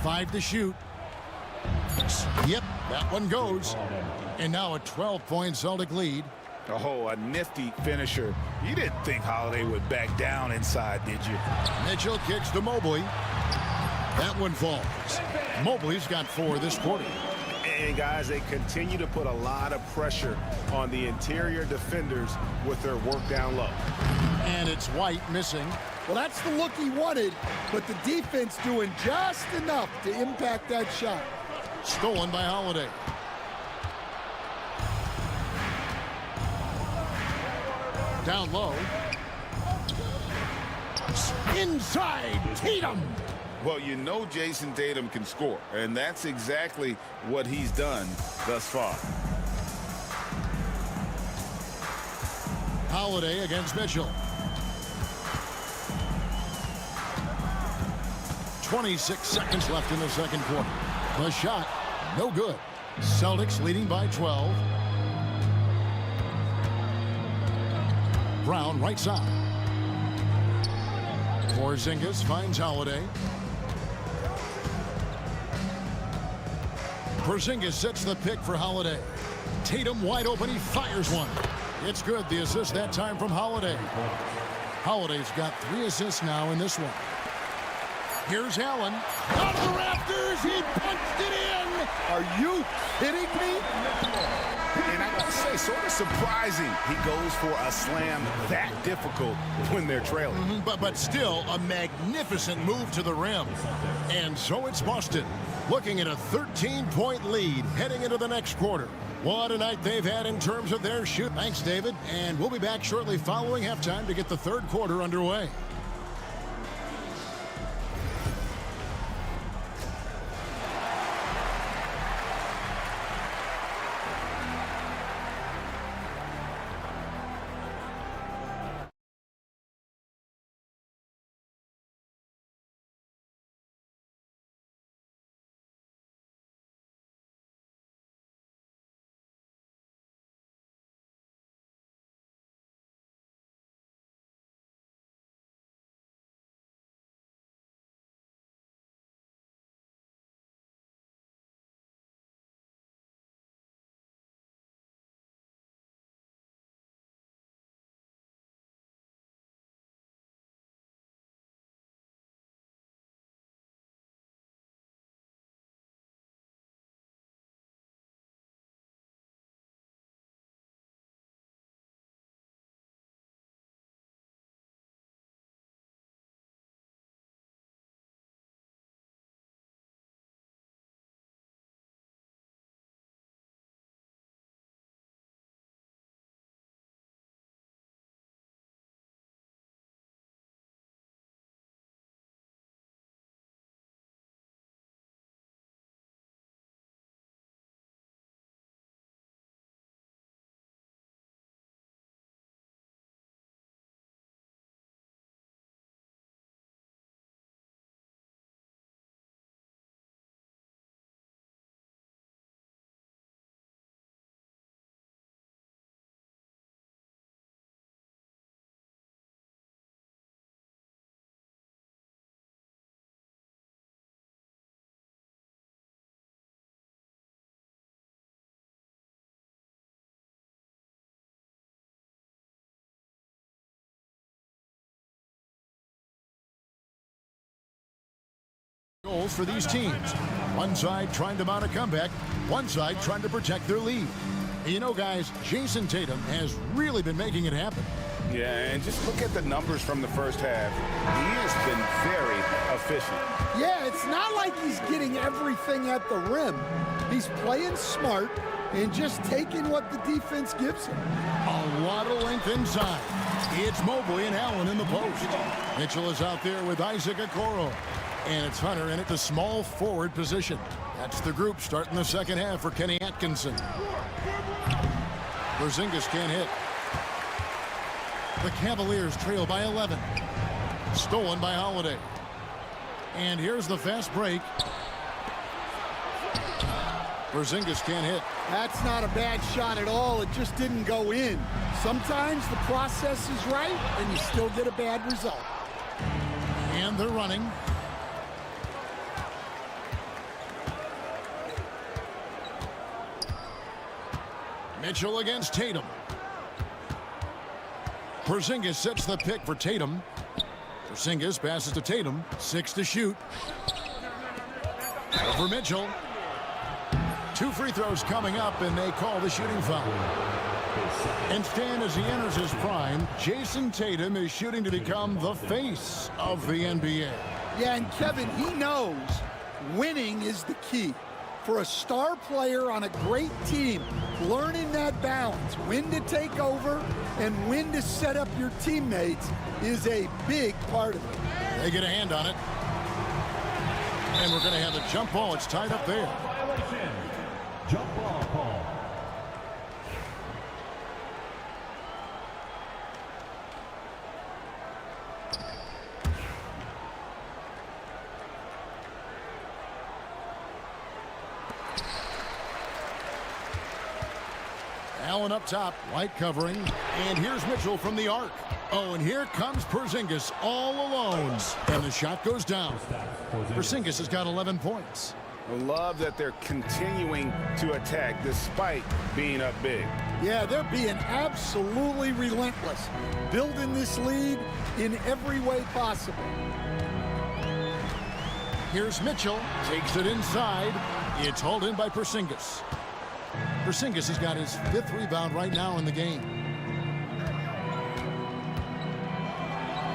5 to shoot. Yep, that one goes. And now a 12-point Celtic lead. Oh, a nifty finisher. You didn't think Holiday would back down inside, did you? Mitchell kicks to Mobley. That one falls. Mobley's got 4 this quarter. And guys, they continue to put a lot of pressure on the interior defenders with their work down low. And it's White missing. Well, that's the look he wanted, but the defense doing just enough to impact that shot. Stolen by Holiday. Down low. Inside, Tatum. Well, you know Jason Tatum can score, and that's exactly what he's done thus far. Holiday against Mitchell. 26 seconds left in the second quarter. The shot, no good. Celtics leading by 12. Brown right side. Porzingis finds Holiday. Porzingis sets the pick for Holiday. Tatum wide open, he fires one. It's good, the assist that time from Holiday. Holiday's got 3 assists now in this one. Here's Allen. Out of the rafters, he punched it in. Are you kidding me? And I gotta say, sort of surprising he goes for a slam that difficult when they're trailing. But still a magnificent move to the rim. And so it's Boston looking at a 13-point lead heading into the next quarter. What a night they've had in terms of their shoot. Thanks, David. And we'll be back shortly following halftime to get the third quarter underway. Goals for these teams. One side trying to mount a comeback, one side trying to protect their lead. You know, guys, Jason Tatum has really been making it happen. Yeah, and just look at the numbers from the first half. He has been very efficient. Yeah, it's not like he's getting everything at the rim. He's playing smart and just taking what the defense gives him. A lot of length inside. It's Mobley and Allen in the post. Mitchell is out there with Isaac Okoro. And it's Hunter in at the small forward position. That's the group starting the second half for Kenny Atkinson. Porzingis can't hit. The Cavaliers trail by 11. Stolen by Holiday. And here's the fast break. Porzingis can't hit. That's not a bad shot at all. It just didn't go in. Sometimes the process is right and you still get a bad result. And they're running. Mitchell against Tatum. Porzingis sets the pick for Tatum. Porzingis passes to Tatum. 6 to shoot. Over Mitchell. 2 free throws coming up, and they call the shooting foul. And Stan, as he enters his prime, Jason Tatum is shooting to become the face of the NBA. Yeah, and Kevin, he knows winning is the key. For a star player on a great team, learning that balance, when to take over and when to set up your teammates, is a big part of it. They get a hand on it. And we're going to have a jump ball. It's tied up there. Violation. Jump ball call. Allen up top, white covering, and here's Mitchell from the arc. Oh, and here comes Porzingis all alone, and the shot goes down. Porzingis has got 11 points. I love that they're continuing to attack despite being up big. Yeah, they're being absolutely relentless, building this lead in every way possible. Here's Mitchell, takes it inside. It's hauled in by Porzingis. Porzingis has got his 5th rebound right now in the game.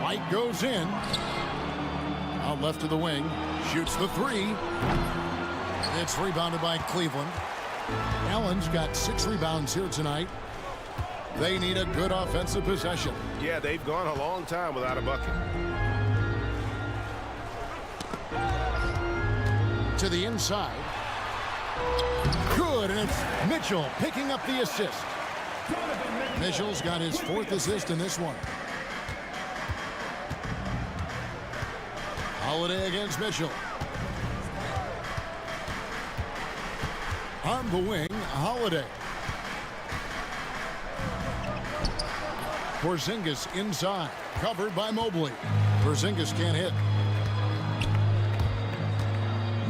White goes in. Out left to the wing. Shoots the 3. It's rebounded by Cleveland. Allen's got 6 rebounds here tonight. They need a good offensive possession. Yeah, they've gone a long time without a bucket. To the inside. Good, and it's Mitchell picking up the assist. Mitchell's got his 4th assist in this one. Holiday against Mitchell. On the wing, Holiday. Porzingis inside, covered by Mobley. Porzingis can't hit.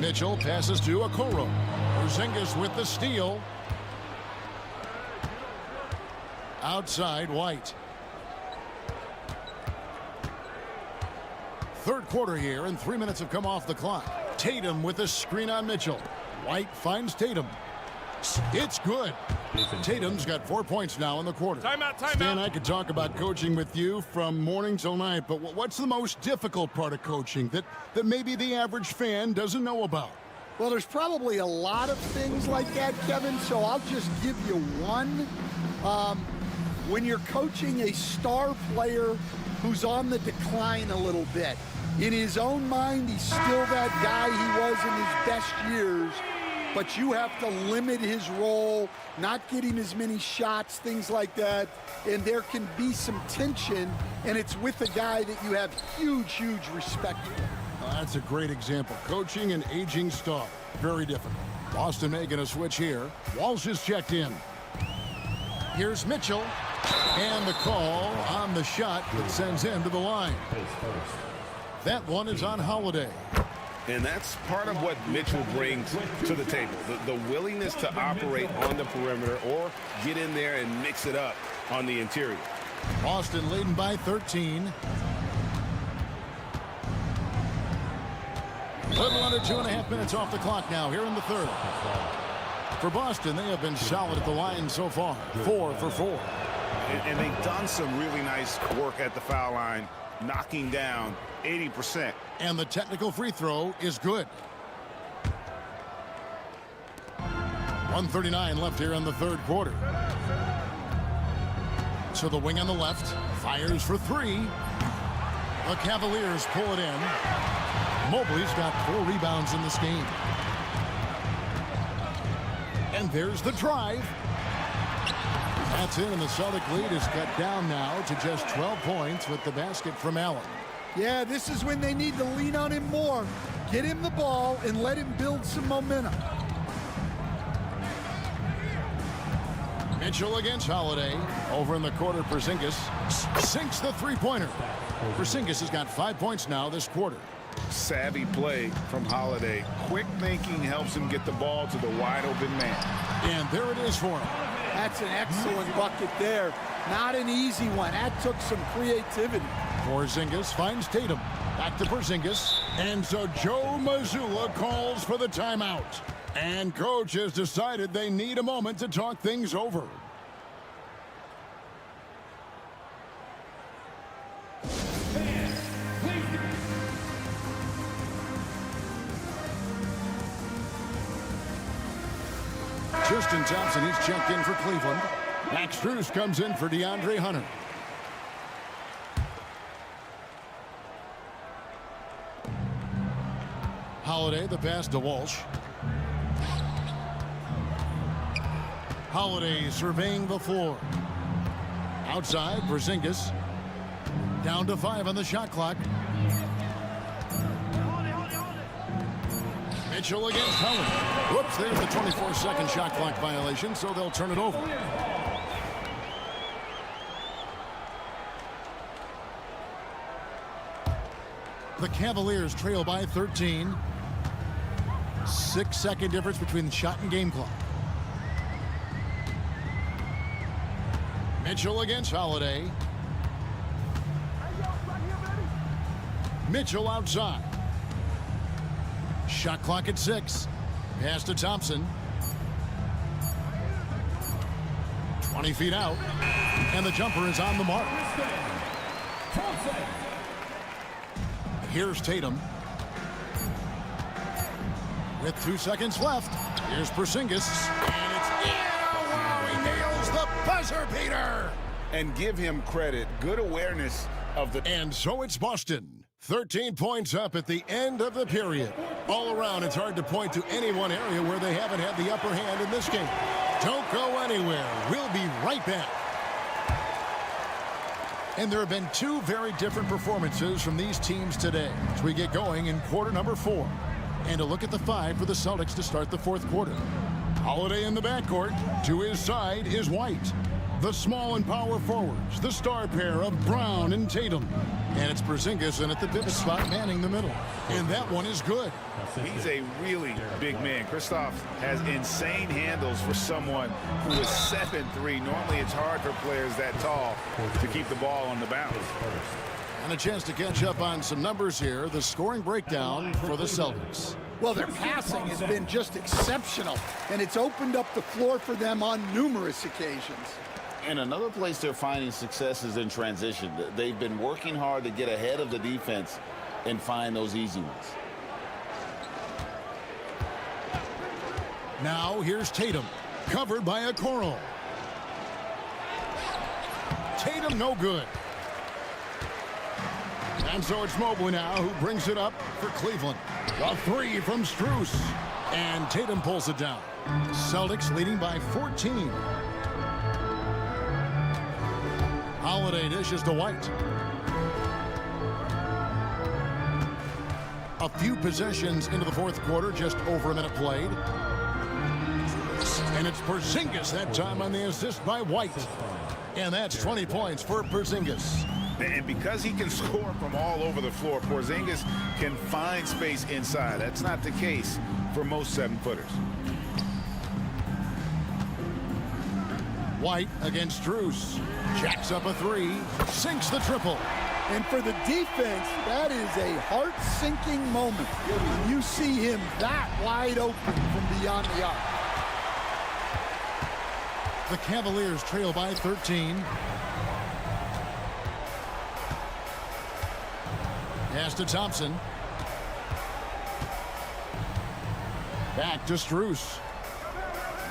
Mitchell passes to Okoro. Porzingis with the steal. Outside, White. 3rd quarter here, and 3 minutes have come off the clock. Tatum with a screen on Mitchell. White finds Tatum. It's good. Tatum's got 4 points now in the quarter. Timeout, timeout. Stan, I could talk about coaching with you from morning till night, but what's the most difficult part of coaching that maybe the average fan doesn't know about? Well, there's probably a lot of things like that, Kevin, so I'll just give you one. When you're coaching a star player who's on the decline a little bit, in his own mind, he's still that guy he was in his best years, but you have to limit his role, not get him as many shots, things like that, and there can be some tension, and it's with a guy that you have huge respect for. That's a great example. Coaching an aging star. Very difficult. Boston making a switch here. Walsh is checked in. Here's Mitchell. And the call on the shot that sends him to the line. That one is on Holiday. And that's part of what Mitchell brings to the table. The willingness to operate on the perimeter or get in there and mix it up on the interior. Boston leading by 13. Little under 2.5 minutes off the clock now here in the 3rd. For Boston, they have been solid at the line so far. 4 for 4. And they've done some really nice work at the foul line, knocking down 80%. And the technical free throw is good. 1:39 left here in the 3rd quarter. So the wing on the left fires for 3. The Cavaliers pull it in. Mobley's got 4 rebounds in this game. And there's the drive. That's in, and the Celtic lead is cut down now to just 12 points with the basket from Allen. Yeah, this is when they need to lean on him more. Get him the ball and let him build some momentum. Mitchell against Holiday. Over in the corner, Porzingis sinks the 3-pointer. Porzingis has got 5 points now this quarter. Savvy play from Holiday. Quick thinking helps him get the ball to the wide open man. And there it is for him. That's an excellent bucket there. Not an easy one. That took some creativity. Porzingis finds Tatum. Back to Porzingis. And so Joe Mazzulla calls for the timeout. And coach has decided they need a moment to talk things over. Tristan Thompson, he's checked in for Cleveland. Max Strus comes in for DeAndre Hunter. Holiday, the pass to Walsh. Holiday surveying the floor. Outside, Porzingis. Down to 5 on the shot clock. Mitchell against Holiday. Whoops, there's the 24-second shot clock violation, so they'll turn it over. The Cavaliers trail by 13. 6-second difference between the shot and game clock. Mitchell against Holiday. Mitchell outside. Shot clock at 6. Pass to Thompson. 20 feet out. And the jumper is on the mark. Here's Tatum. With 2 seconds left, here's Porzingis. And it's in! Oh, wow, he nails the buzzer beater! And give him credit. Good awareness of the... And so it's Boston. 13 points up at the end of the period. All around, it's hard to point to any one area where they haven't had the upper hand in this game. Don't go anywhere. We'll be right back. And there have been 2 very different performances from these teams today as we get going in quarter number 4. And a look at the 5 for the Celtics to start the 4th quarter. Holiday in the backcourt. To his side is White. The small and power forwards, the star pair of Brown and Tatum. And it's Porzingis in at the pivot spot manning the middle. And that one is good. He's a really big man. Kristoff has insane handles for someone who is 7'3". Normally it's hard for players that tall to keep the ball on the bounce. And a chance to catch up on some numbers here. The scoring breakdown for the Celtics. Well, their passing has been just exceptional, and it's opened up the floor for them on numerous occasions. And another place they're finding success is in transition. They've been working hard to get ahead of the defense and find those easy ones. Now here's Tatum, covered by Okoro. Tatum no good. And so it's Mobley now who brings it up for Cleveland. A 3 from Strus. And Tatum pulls it down. Celtics leading by 14. Holiday dishes to White. A few possessions into the 4th quarter, just over a minute played. And it's Porzingis that time on the assist by White. And that's 20 points for Porzingis. And because he can score from all over the floor, Porzingis can find space inside. That's not the case for most 7-footers. White against Strus. Jacks up a 3. Sinks the triple. And for the defense, that is a heart-sinking moment when you see him that wide open from beyond the arc. The Cavaliers trail by 13. Pass to Thompson. Back to Strus.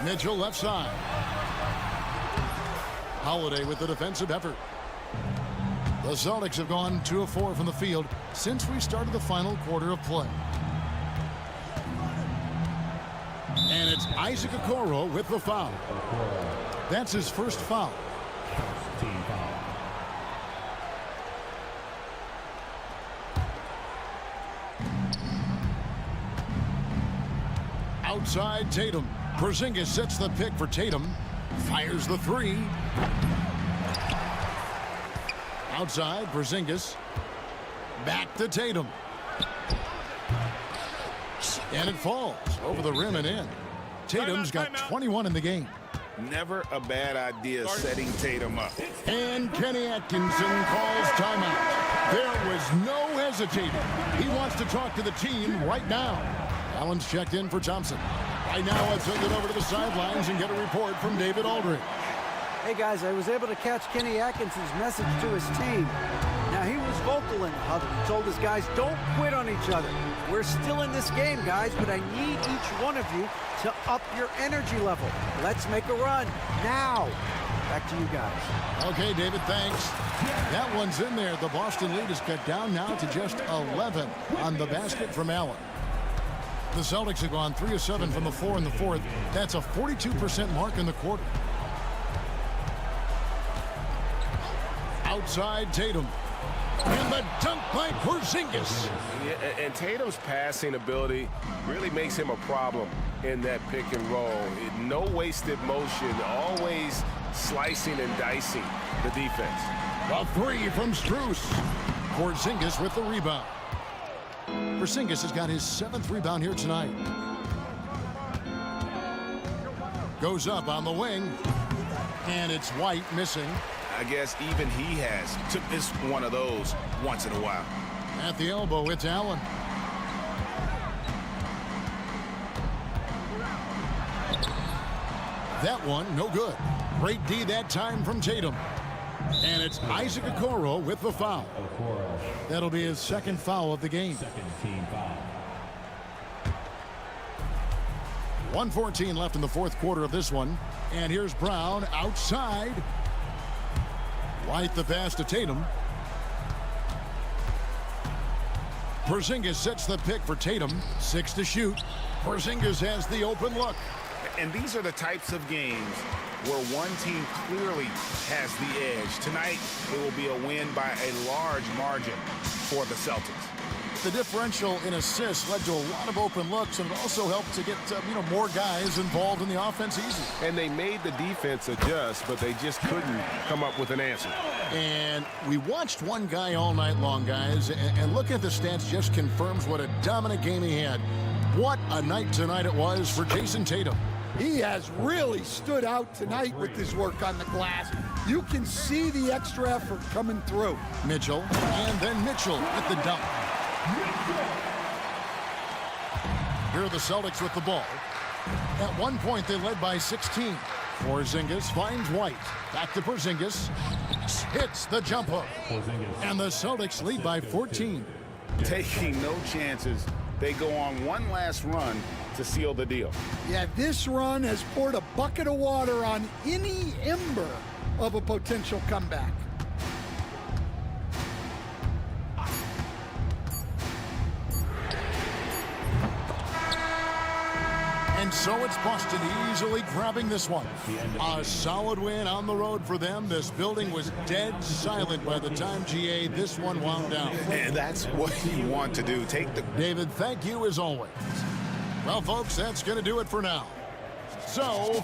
Mitchell left side. Holiday with the defensive effort. The Celtics have gone 2 of 4 from the field since we started the final quarter of play. And it's Isaac Okoro with the foul. That's his first foul. Outside Tatum. Porzingis sets the pick for Tatum. Fires the 3. Outside, Porzingis. Back to Tatum. And it falls over the rim and in. Tatum's got 21 in the game. Never a bad idea setting Tatum up. And Kenny Atkinson calls timeout. There was no hesitating. He wants to talk to the team right now. Allen's checked in for Thompson. Right now, let's send it over to the sidelines and get a report from David Aldridge. Hey, guys, I was able to catch Kenny Atkinson's message to his team. Now, he was vocal in the huddle. He told his guys, don't quit on each other. We're still in this game, guys, but I need each one of you to up your energy level. Let's make a run now. Back to you guys. Okay, David, thanks. That one's in there. The Boston lead is cut down now to just 11 on the basket from Allen. The Celtics have gone 3 of 7 from the floor in the 4th. That's a 42% mark in the quarter. Outside Tatum. And the dunk by Porzingis. Yeah, and Tatum's passing ability really makes him a problem in that pick and roll. No wasted motion, always slicing and dicing the defense. A 3 from Strus. Porzingis with the rebound. Porzingis has got his 7th rebound here tonight. Goes up on the wing. And it's White missing. I guess even he has to miss one of those once in a while. At the elbow, it's Allen. That one, no good. Great D that time from Tatum. And it's Isaac Okoro with the foul. That'll be his second foul of the game. Second team foul. 1:14 left in the fourth quarter of this one. And here's Brown outside. White the pass to Tatum. Porzingis sets the pick for Tatum. 6 to shoot. Porzingis has the open look. And these are the types of games where one team clearly has the edge. Tonight, it will be a win by a large margin for the Celtics. The differential in assists led to a lot of open looks, and it also helped to get more guys involved in the offense easy. And they made the defense adjust, but they just couldn't come up with an answer. And we watched one guy all night long, guys, and looking at the stats just confirms what a dominant game he had. What a night tonight it was for Jason Tatum. He has really stood out tonight with his work on the glass. You can see the extra effort coming through. Mitchell, and then Mitchell with the dunk. Here are the Celtics with the ball. At one point, they led by 16. Porzingis finds White. Back to Porzingis. Hits the jump hook. And the Celtics lead by 14. Taking no chances. They go on one last run to seal the deal. Yeah, this run has poured a bucket of water on any ember of a potential comeback. And so it's Boston easily grabbing this one. A solid win on the road for them. This building was dead silent by the time, GA, this one wound down. And that's what you want to do. Take the... David, thank you as always. Well, folks, that's going to do it for now. So...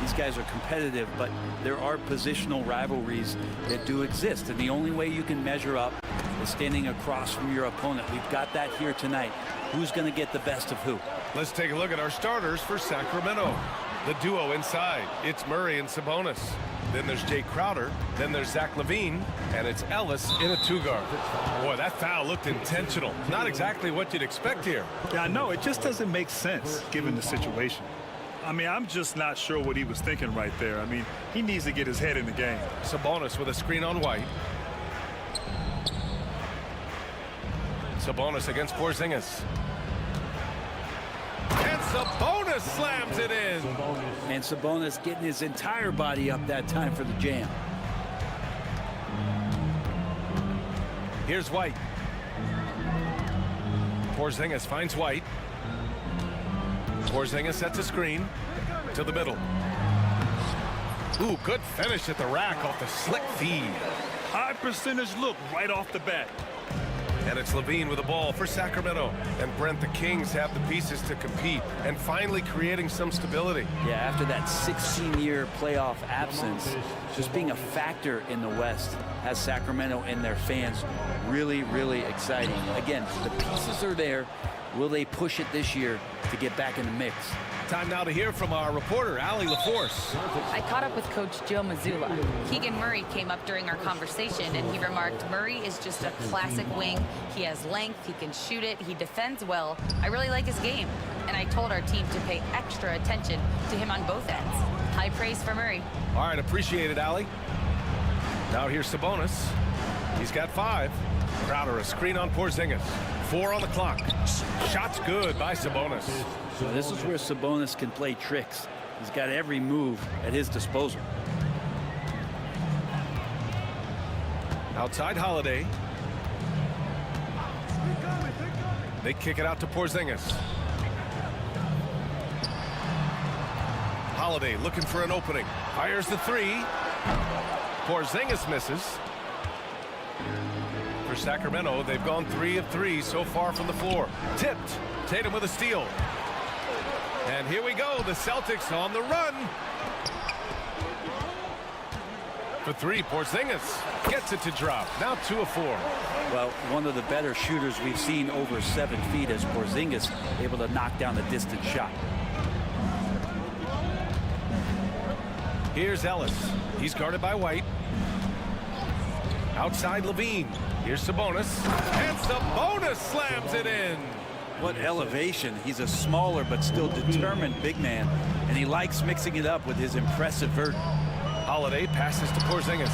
these guys are competitive, but there are positional rivalries that do exist. And the only way you can measure up is standing across from your opponent. We've got that here tonight. Who's going to get the best of who? Let's take a look at our starters for Sacramento. The duo inside, it's Murray and Sabonis. Then there's Jay Crowder. Then there's Zach LaVine. And it's Ellis in a two-guard. Boy, that foul looked intentional. Not exactly what you'd expect here. Yeah, I know. It just doesn't make sense given the situation. I mean, I'm just not sure what he was thinking right there. I mean, he needs to get his head in the game. Sabonis with a screen on White. Sabonis against Porzingis. And Sabonis slams it in. And Sabonis getting his entire body up that time for the jam. Here's White. Porzingis finds White. Porzingis sets a screen to the middle. Ooh, good finish at the rack off the slick feed. High percentage look right off the bat. And it's LaVine with the ball for Sacramento. And Brent, the Kings have the pieces to compete and finally creating some stability. Yeah, after that 16-year playoff absence, just being a factor in the West has Sacramento and their fans really, really exciting. Again, the pieces are there. Will they push it this year to get back in the mix? Time now to hear from our reporter, Allie LaForce. I caught up with Coach Joe Mazzulla. Keegan Murray came up during our conversation, and he remarked, Murray is just a classic wing. He has length, he can shoot it, he defends well. I really like his game, and I told our team to pay extra attention to him on both ends. High praise for Murray. All right, appreciate it, Allie. Now here's Sabonis. He's got 5. Crowder, a screen on Porzingis. 4 on the clock. Shot's good by Sabonis. So this is where Sabonis can play tricks. He's got every move at his disposal. Outside Holiday. They kick it out to Porzingis. Holiday looking for an opening. Fires the 3. Porzingis misses. For Sacramento, they've gone 3 of 3 so far from the floor. Tipped. Tatum with a steal. And here we go. The Celtics on the run. For 3, Porzingis gets it to drop. Now 2 of 4. Well, one of the better shooters we've seen over 7 feet as Porzingis able to knock down a distant shot. Here's Ellis. He's guarded by White. Outside LaVine. Here's Sabonis. And Sabonis slams it in. What elevation. He's a smaller but still determined big man, and he likes mixing it up with his impressive vert. Holiday passes to Porzingis.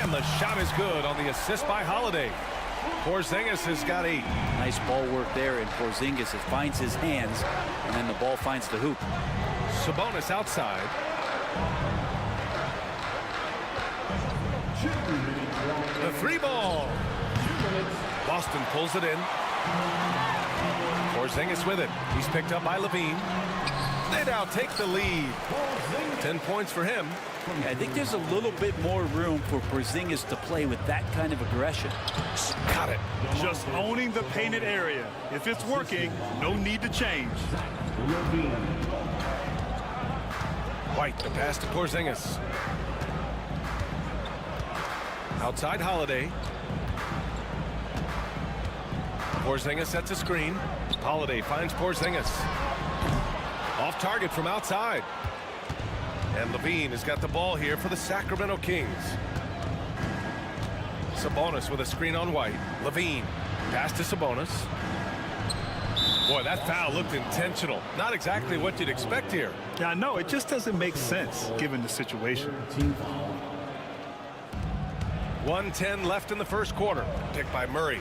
And the shot is good on the assist by Holiday. Porzingis has got 8. Nice ball work there, and Porzingis finds his hands, and then the ball finds the hoop. Sabonis outside. The 3 ball. Boston pulls it in. Porzingis with it. He's picked up by LaVine. They now take the lead. 10 points for him. I think there's a little bit more room for Porzingis to play with that kind of aggression. Got it. Just owning the painted area. If it's working, no need to change. White, the pass to Porzingis. Outside Holiday. Porzingis sets a screen. Holiday finds Porzingis. Off target from outside. And LaVine has got the ball here for the Sacramento Kings. Sabonis with a screen on White. LaVine. Pass to Sabonis. Boy, that foul looked intentional. Not exactly what you'd expect here. Yeah, I know. It just doesn't make sense given the situation. 1:10 left in the first quarter. Picked by Murray.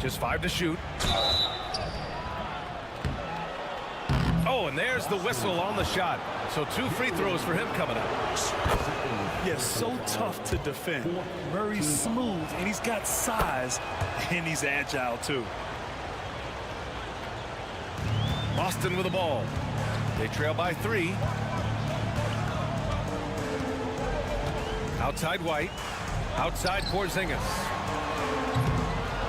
Just 5 to shoot. Oh, and there's the whistle on the shot. So 2 free throws for him coming up. Yes, so tough to defend. Murray's smooth, and he's got size, and he's agile, too. Boston with the ball. They trail by 3. Outside White. Outside Porzingis.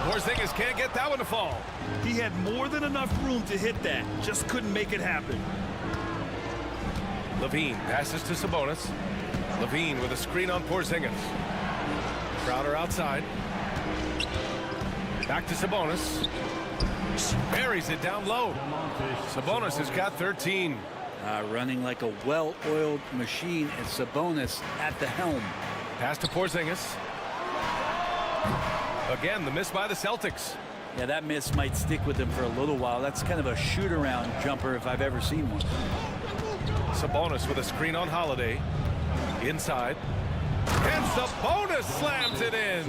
Porzingis can't get that one to fall. He had more than enough room to hit that, just couldn't make it happen. Levine passes to Sabonis. Levine with a screen on Porzingis. Crowder outside. Back to Sabonis. Buries it down low. Sabonis has got 13. Running like a well-oiled machine, and Sabonis at the helm. Pass to Porzingis. Again, the miss by the Celtics. Yeah, that miss might stick with him for a little while. That's kind of a shoot-around jumper if I've ever seen one. Sabonis with a screen on Holiday. Inside. And Sabonis slams it in.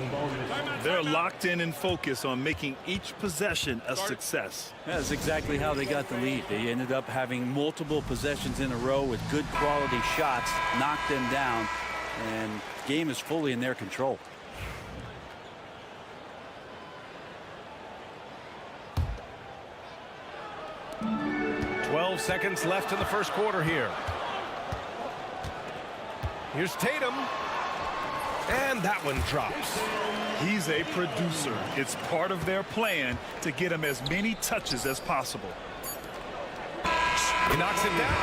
They're locked in and focused on making each possession a success. That's exactly how they got the lead. They ended up having multiple possessions in a row with good quality shots, knocked them down, and game is fully in their control. Seconds left in the first quarter here. Here's Tatum. And that one drops. He's a producer. It's part of their plan to get him as many touches as possible. He knocks it down.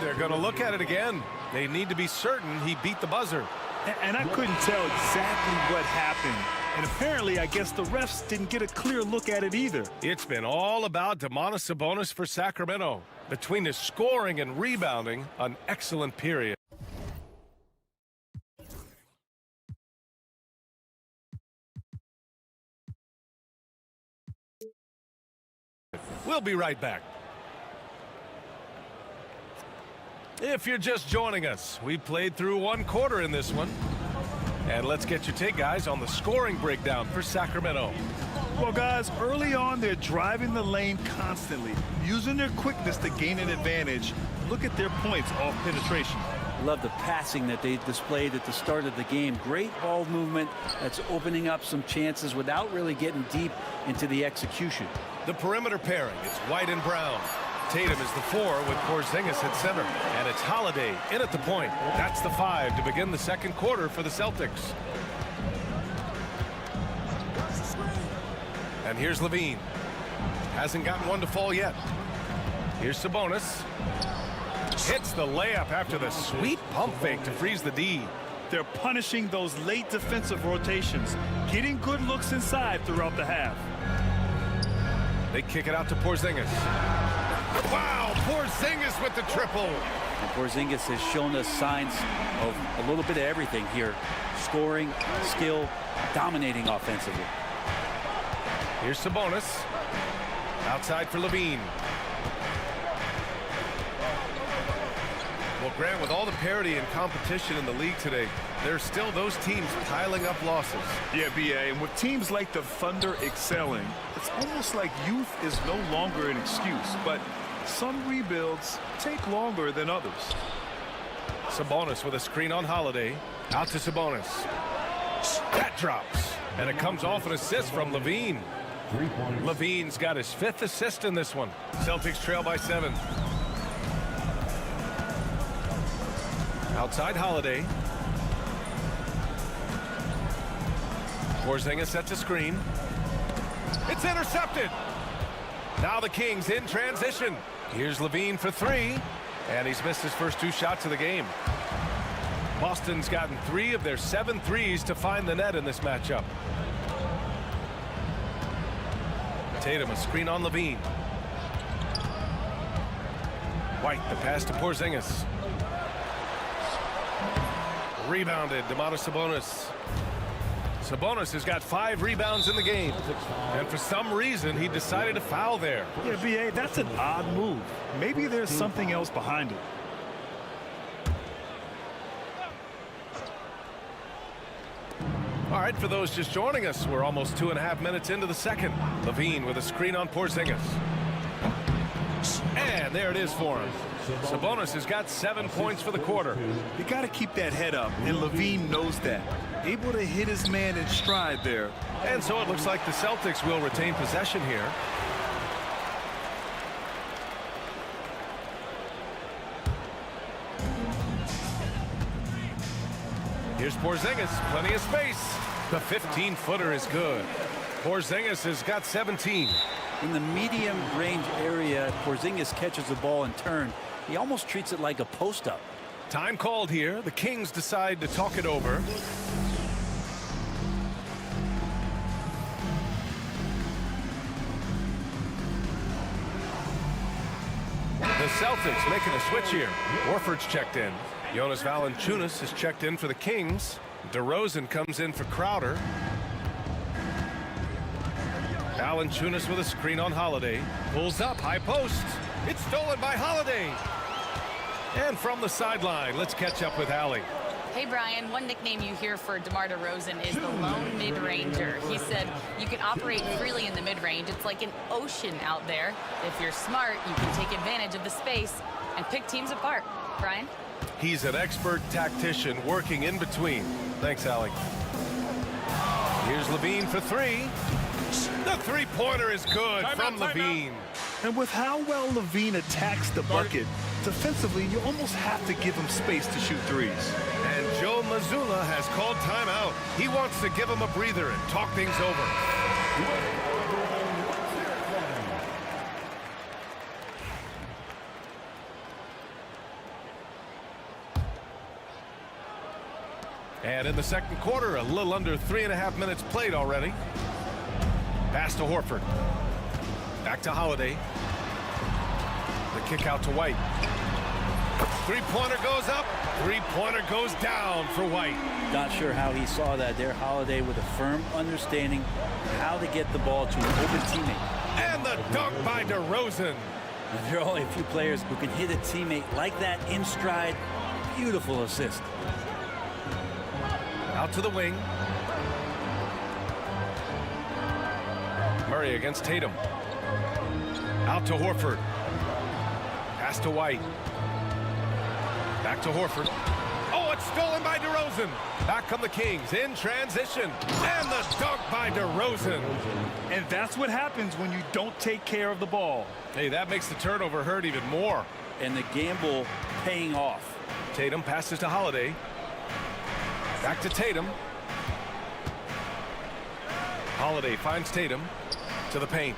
They're going to look at it again. They need to be certain he beat the buzzer. And I couldn't tell exactly what happened. And apparently, I guess the refs didn't get a clear look at it either. It's been all about Domantas Sabonis for Sacramento. Between his scoring and rebounding, an excellent period. We'll be right back. If you're just joining us, we played through one quarter in this one. And let's get your take, guys, on the scoring breakdown for Sacramento. Well, guys, early on, they're driving the lane constantly, using their quickness to gain an advantage. Look at their points off penetration. Love the passing that they displayed at the start of the game. Great ball movement that's opening up some chances without really getting deep into the execution. The perimeter pairing, it's White and Brown. Tatum is the 4 with Porzingis at center. And it's Holiday in at the point. That's the 5 to begin the second quarter for the Celtics. And here's Levine. Hasn't gotten one to fall yet. Here's Sabonis. Hits the layup after the sweet pump fake to freeze the D. They're punishing those late defensive rotations, getting good looks inside throughout the half. They kick it out to Porzingis. Wow, Porzingis with the triple. And Porzingis has shown us signs of a little bit of everything here. Scoring, skill, dominating offensively. Here's Sabonis. Outside for Levine. Well, Grant, with all the parity and competition in the league today, there's still those teams piling up losses. Yeah, B.A., and with teams like the Thunder excelling, it's almost like youth is no longer an excuse, but some rebuilds take longer than others. Sabonis with a screen on Holiday. Out to Sabonis. That drops. And it comes off an assist from Levine. Levine's got his 5th assist in this one. Celtics trail by 7. Outside Holiday. Porzingis sets a screen. It's intercepted. Now the Kings in transition. Here's Levine for 3. And he's missed his first 2 shots of the game. Boston's gotten 3 of their 7 threes to find the net in this matchup. Tatum a screen on Levine. White the pass to Porzingis. Rebounded, Domantas Sabonis. Sabonis has got 5 rebounds in the game. And for some reason, he decided to foul there. Yeah, B.A., that's an odd move. Maybe there's something else behind it. All right, for those just joining us, we're almost 2.5 minutes into the second. Levine with a screen on Porzingis. And there it is for him. Sabonis has got 7 points for the quarter. You got to keep that head up, and Levine knows that. Able to hit his man in stride there. And so it looks like the Celtics will retain possession here. Here's Porzingis, plenty of space. The 15-footer is good. Porzingis has got 17. In the medium range area, Porzingis catches the ball in turn. He almost treats it like a post-up. Time called here. The Kings decide to talk it over. The Celtics making a switch here. Horford's checked in. Jonas Valanciunas is checked in for the Kings. DeRozan comes in for Crowder. Valanciunas with a screen on Holiday. Pulls up, high post. It's stolen by Holiday. And from the sideline, let's catch up with Allie. Hey, Brian, one nickname you hear for DeMar DeRozan is the lone mid-ranger. He said you can operate freely in the mid-range. It's like an ocean out there. If you're smart, you can take advantage of the space and pick teams apart. Brian? He's an expert tactician working in between. Thanks, Allie. Here's Levine for three. The three-pointer is good from Levine. And with how well Levine attacks the bucket, defensively, you almost have to give him space to shoot threes. And Joe Mazzulla has called timeout. He wants to give him a breather and talk things over. And in the second quarter, a little under 3.5 minutes played already. Pass to Horford. Back to Holiday. The kick out to White. Three-pointer goes up. Three-pointer goes down for White. Not sure how he saw that there. Holiday with a firm understanding of how to get the ball to an open teammate. And the dunk by DeRozan. There are only a few players who can hit a teammate like that in stride. Beautiful assist. Out to the wing. Murray against Tatum. Out to Horford. Pass to White. Back to Horford. Oh, it's stolen by DeRozan. Back come the Kings in transition. And the dunk by DeRozan. And that's what happens when you don't take care of the ball. Hey, that makes the turnover hurt even more. And the gamble paying off. Tatum passes to Holiday. Back to Tatum. Holiday finds Tatum to the paint.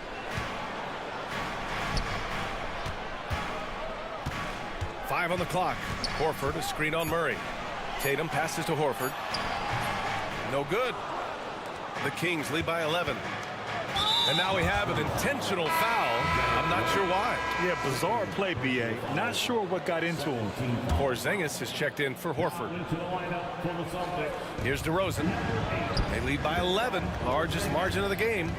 Five on the clock. Horford, a screen on Murray. Tatum passes to Horford. No good. The Kings lead by 11. And now we have an intentional foul. I'm not sure why. Yeah, bizarre play, B.A. Not sure what got into him. Porzingis is checked in for Horford. Here's DeRozan. They lead by 11. Largest margin of the game.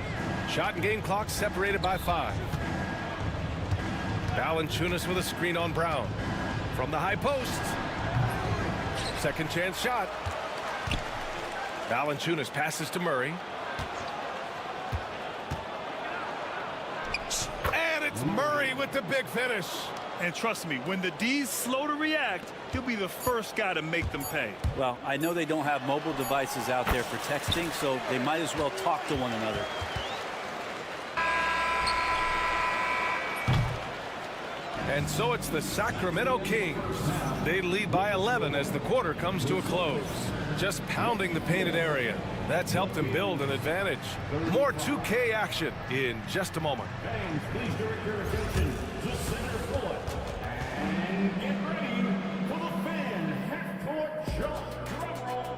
Shot and game clock separated by 5. Valanciunas with a screen on Brown. From the high post. Second chance shot. Valanciunas passes to Murray. And it's Murray with the big finish. And trust me, when the D's slow to react, he'll be the first guy to make them pay. Well, I know they don't have mobile devices out there for texting, so they might as well talk to one another. And so it's the Sacramento Kings. They lead by 11 as the quarter comes to a close. Just pounding the painted area. That's helped them build an advantage. More 2K action in just a moment. Please direct your attention to center court. And get ready for the fan half-court jump. Drum roll.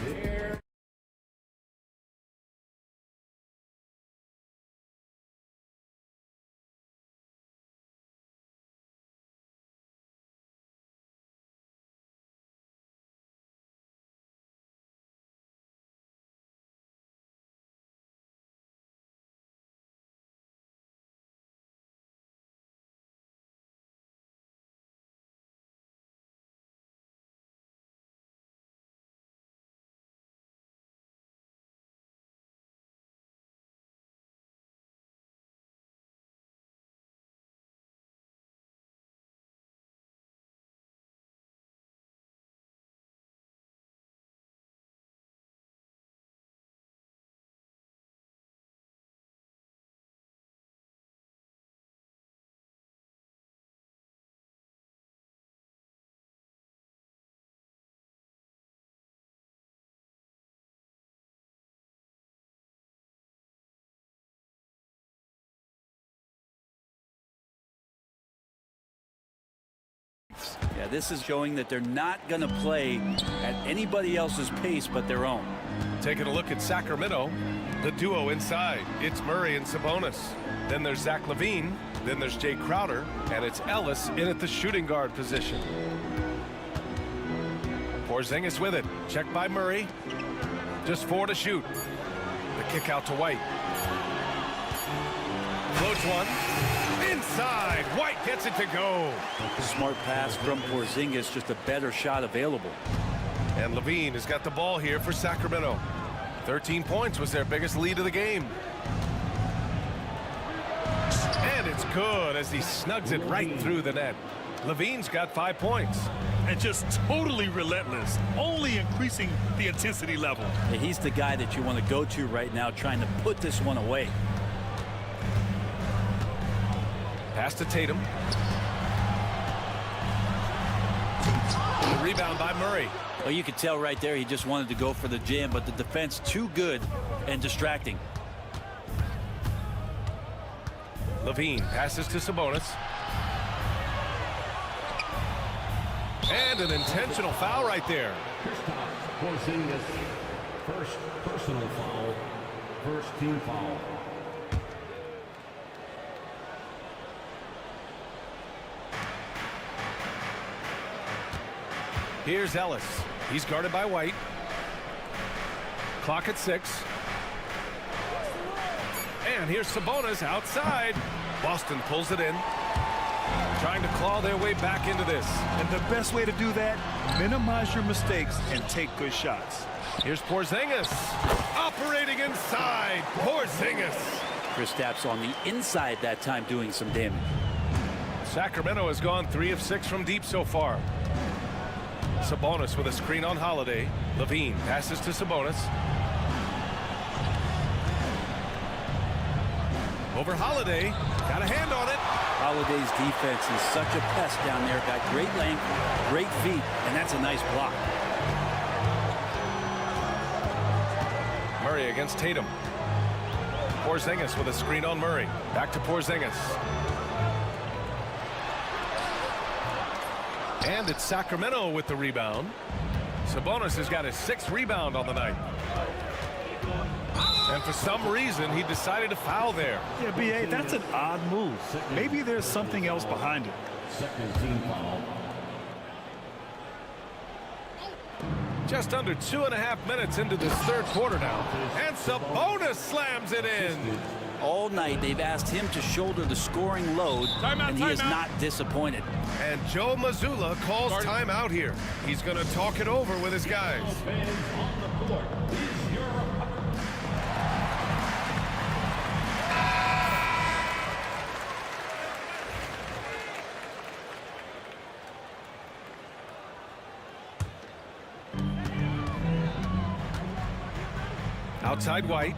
There. this is showing that they're not going to play at anybody else's pace but their own. Taking a look at Sacramento, the duo inside. It's Murray and Sabonis. Then there's Zach LaVine. Then there's Jay Crowder. And it's Ellis in at the shooting guard position. Porzingis with it. Checked by Murray. Just 4 to shoot. The kick out to White. Floats one. Inside. White gets it to go. Smart pass from Porzingis, just a better shot available. And LaVine has got the ball here for Sacramento. 13 points was their biggest lead of the game. And it's good as he snugs it right through the net. LaVine's got 5 points. And just totally relentless, only increasing the intensity level. Yeah, he's the guy that you want to go to right now, trying to put this one away. Pass to Tatum. The rebound by Murray. Well, you could tell right there he just wanted to go for the jam, but the defense too good and distracting. LaVine passes to Sabonis. And an intentional foul right there. Porzingis, first personal foul, first team foul. Here's Ellis. He's guarded by White. Clock at 6. And here's Sabonis outside. Boston pulls it in. Trying to claw their way back into this. And the best way to do that, minimize your mistakes and take good shots. Here's Porzingis. Operating inside. Porzingis. Kristaps on the inside that time doing some damage. Sacramento has gone 3 of 6 from deep so far. Sabonis with a screen on Holiday. LaVine passes to Sabonis. Over Holiday. Got a hand on it. Holiday's defense is such a pest down there. Got great length, great feet, and that's a nice block. Murray against Tatum. Porzingis with a screen on Murray. Back to Porzingis. And it's Sacramento with the rebound. Sabonis has got his 6th rebound on the night. And for some reason, he decided to foul there. Yeah, B.A., that's an odd move. Maybe there's something else behind it. Second team foul. Just under 2.5 minutes into this third quarter now. And Sabonis slams it in. All night they've asked him to shoulder the scoring load, and he is not disappointed. And Joe Mazzulla calls timeout here. He's going to talk it over with his guys. Outside White.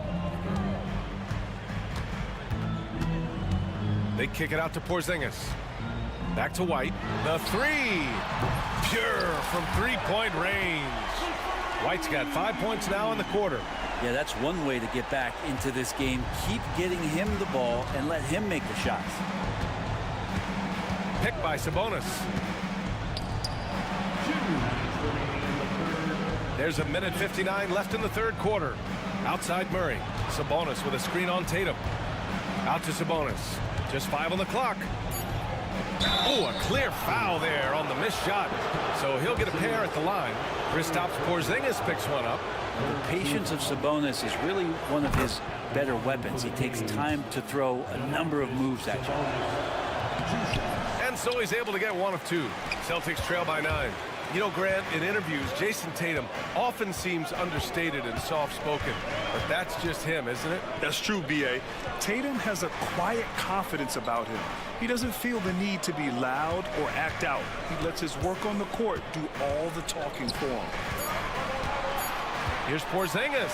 They kick it out to Porzingis. Back to White. The 3. Pure from 3-point range. White's got 5 points now in the quarter. Yeah, that's one way to get back into this game. Keep getting him the ball and let him make the shots. Picked by Sabonis. There's 1:59 left in the third quarter. Outside Murray. Sabonis with a screen on Tatum. Out to Sabonis. Just 5 on the clock. Oh, a clear foul there on the missed shot. So he'll get a pair at the line. Kristaps Porzingis picks one up. The patience of Sabonis is really one of his better weapons. He takes time to throw a number of moves at you. And so he's able to get 1 of 2. Celtics trail by 9. You know, Grant, in interviews, Jason Tatum often seems understated and soft-spoken, but that's just him, isn't it? That's true, B.A. Tatum has a quiet confidence about him. He doesn't feel the need to be loud or act out. He lets his work on the court do all the talking for him. Here's Porzingis.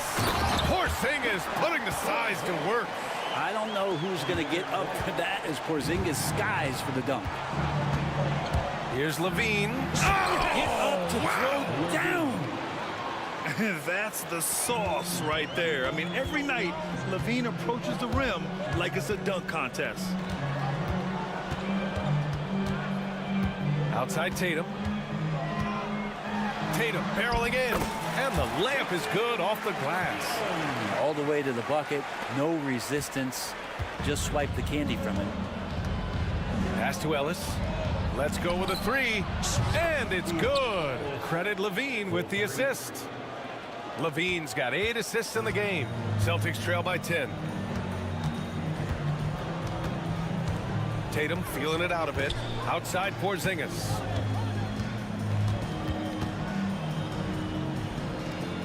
Porzingis putting the size to work. I don't know who's going to get up for that as Porzingis skies for the dunk. Here's LaVine. Get up to throw down. That's the sauce right there. I mean, every night, LaVine approaches the rim like it's a dunk contest. Outside Tatum. Tatum barreling in, and the layup is good off the glass. All the way to the bucket, no resistance, just swipe the candy from it. Pass to Ellis. Let's go with a three, and it's good. Credit Levine with the assist. Levine's got 8 assists in the game. Celtics trail by 10. Tatum feeling it out a bit. Outside Porzingis.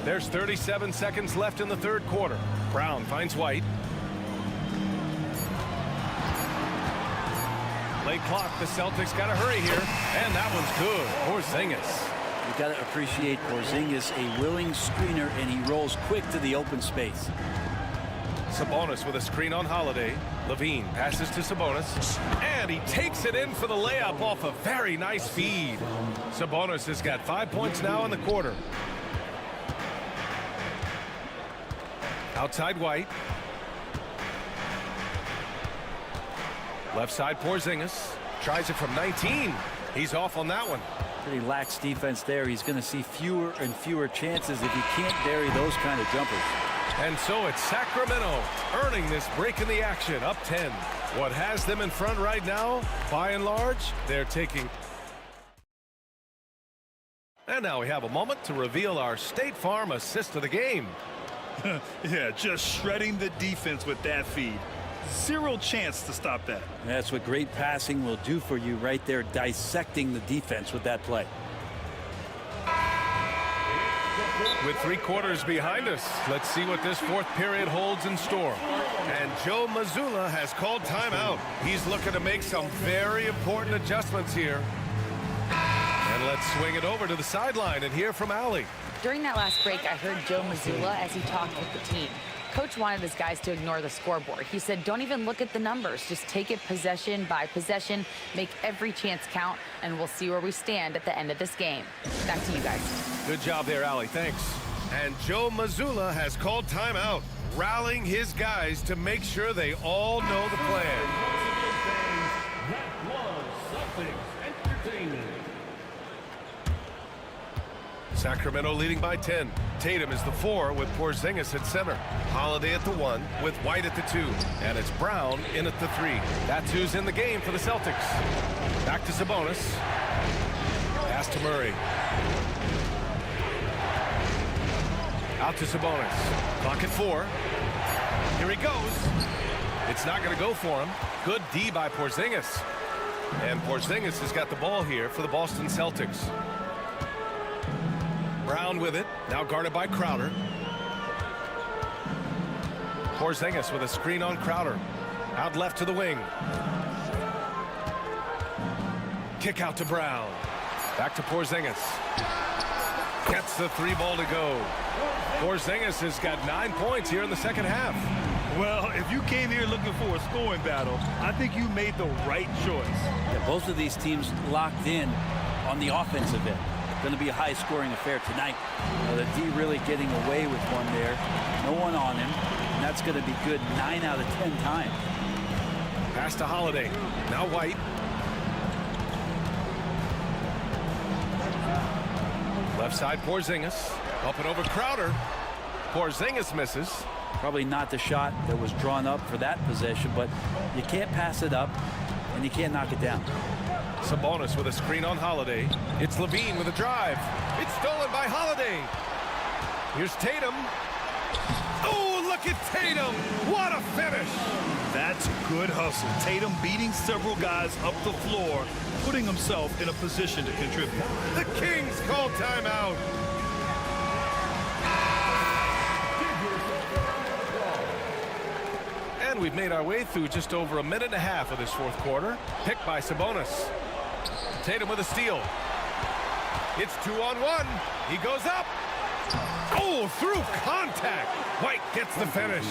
There's 37 seconds left in the third quarter. Brown finds White. Late clock, the Celtics got to hurry here, and that one's good. Porzingis. You got to appreciate Porzingis, a willing screener, and he rolls quick to the open space. Sabonis with a screen on Holiday. Levine passes to Sabonis, and he takes it in for the layup off a very nice feed. Sabonis has got 5 points now in the quarter. Outside White. Left side Porzingis. Tries it from 19. He's off on that one. Pretty lax defense there. He's going to see fewer and fewer chances if he can't bury those kind of jumpers. And so it's Sacramento earning this break in the action, up 10. What has them in front right now, by and large, they're taking. And now we have a moment to reveal our State Farm assist of the game. Yeah, just shredding the defense with that feed. Zero chance to stop that. That's what great passing will do for you right there, dissecting the defense with that play. With 3 quarters behind us, let's see what this fourth period holds in store. And Joe Mazzulla has called timeout. He's looking to make some very important adjustments here. And let's swing it over to the sideline and hear from Allie. During that last break, I heard Joe Mazzulla as he talked with the team. Coach wanted his guys to ignore the scoreboard. He said, don't even look at the numbers. Just take it possession by possession, make every chance count, and we'll see where we stand at the end of this game. Back to you guys. Good job there, Allie. Thanks. And Joe Mazzulla has called timeout, rallying his guys to make sure they all know the plan. That was Celtics Entertainment. Sacramento leading by 10. Tatum is the 4 with Porzingis at center. Holiday at the 1 with White at the 2. And it's Brown in at the 3. That's who's in the game for the Celtics. Back to Sabonis. Pass to Murray. Out to Sabonis. Clock at 4. Here he goes. It's not going to go for him. Good D by Porzingis. And Porzingis has got the ball here for the Boston Celtics. Brown with it, now guarded by Crowder. Porzingis with a screen on Crowder. Out left to the wing. Kick out to Brown. Back to Porzingis. Gets the 3 ball to go. Porzingis has got 9 points here in the second half. Well, if you came here looking for a scoring battle, I think you made the right choice. Yeah, both of these teams locked in on the offensive end. Going to be a high-scoring affair tonight. The D really getting away with one there. No one on him. And that's going to be good 9 out of 10 times. Pass to Holiday. Now White. Left side Porzingis. Up and over Crowder. Porzingis misses. Probably not the shot that was drawn up for that possession, but you can't pass it up, and you can't knock it down. Sabonis with a screen on Holiday. It's Levine with a drive. It's stolen by Holiday. Here's Tatum. Oh, look at Tatum. What a finish. That's good hustle. Tatum beating several guys up the floor, putting himself in a position to contribute. The Kings call timeout. And we've made our way through just over a minute and a half of this fourth quarter. Picked by Sabonis. Tatum with a steal. It's 2-on-1. He goes up. Oh, through contact. White gets the finish.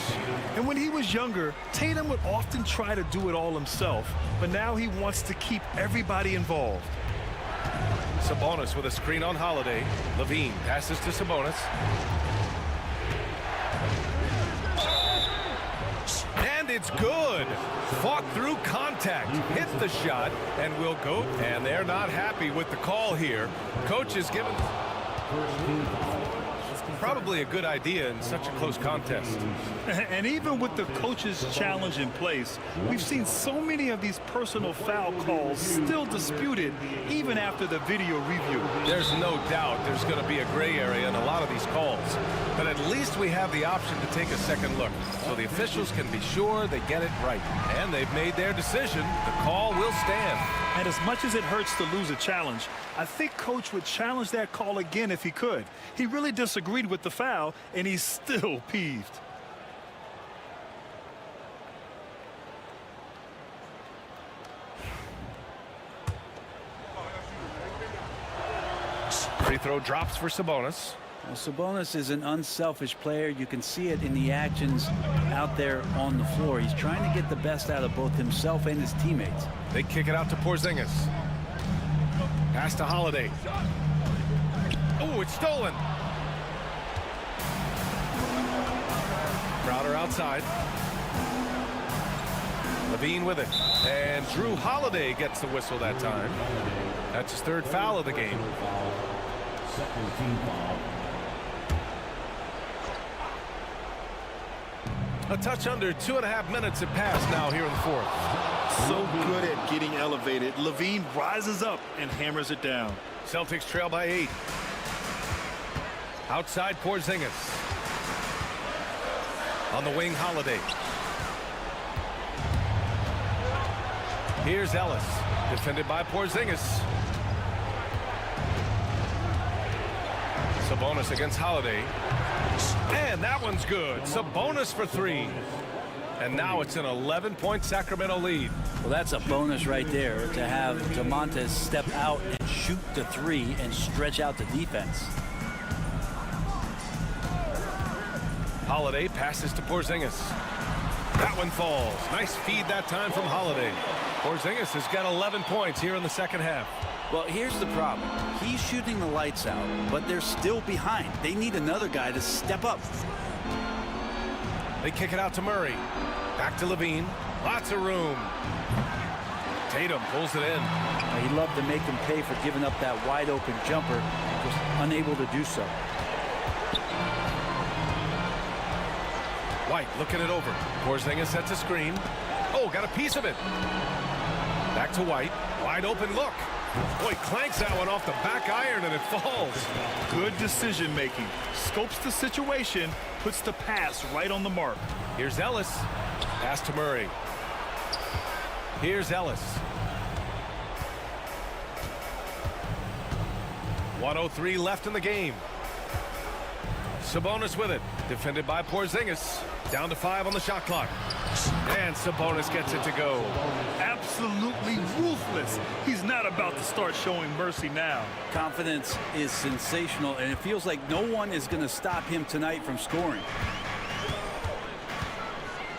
And when he was younger, Tatum would often try to do it all himself, but now he wants to keep everybody involved. Sabonis with a screen on Holiday. Levine passes to Sabonis. And it's good. Fought through contact, hit the shot, and will go. And they're not happy with the call here. Coach is given. Probably a good idea in such a close contest. And even with the coach's challenge in place, we've seen so many of these personal foul calls still disputed even after the video review. There's no doubt there's going to be a gray area in a lot of these calls. But at least we have the option to take a second look, so the officials can be sure they get it right. And they've made their decision. The call will stand. And as much as it hurts to lose a challenge, I think Coach would challenge that call again if he could. He really disagreed with the foul, and he's still peeved. Free throw drops for Sabonis. Well, Sabonis is an unselfish player. You can see it in the actions out there on the floor. He's trying to get the best out of both himself and his teammates. They kick it out to Porzingis. Pass to Holiday. Oh, it's stolen. Crowder outside. Levine with it. And Drew Holiday gets the whistle that time. That's his third foul of the game. Second team foul. A touch under 2.5 minutes have passed now here in the fourth. So good at getting elevated. Levine rises up and hammers it down. Celtics trail by 8. Outside Porzingis. On the wing, Holiday. Here's Ellis. Defended by Porzingis. Sabonis against Holiday. And that one's good. Sabonis for 3. And now it's an 11-point Sacramento lead. Well, that's a bonus right there to have DeMontis step out and shoot the 3 and stretch out the defense. Holiday passes to Porzingis. That one falls. Nice feed that time from Holiday. Porzingis has got 11 points here in the second half. Well, here's the problem. He's shooting the lights out, but they're still behind. They need another guy to step up. They kick it out to Murray. Back to Levine. Lots of room. Tatum pulls it in. He'd love to make them pay for giving up that wide open jumper, just unable to do so. White looking it over. Porzingis sets a screen. Oh, got a piece of it. Back to White. Wide open look. Boy, clanks that one off the back iron and it falls. Good decision making. Scopes the situation, puts the pass right on the mark. Here's Ellis. Pass to Murray. Here's Ellis. 1:03 left in the game. Sabonis with it. Defended by Porzingis. Down to 5 on the shot clock. And Sabonis gets it to go. Absolutely ruthless. He's not about to start showing mercy now. Confidence is sensational, and it feels like no one is going to stop him tonight from scoring.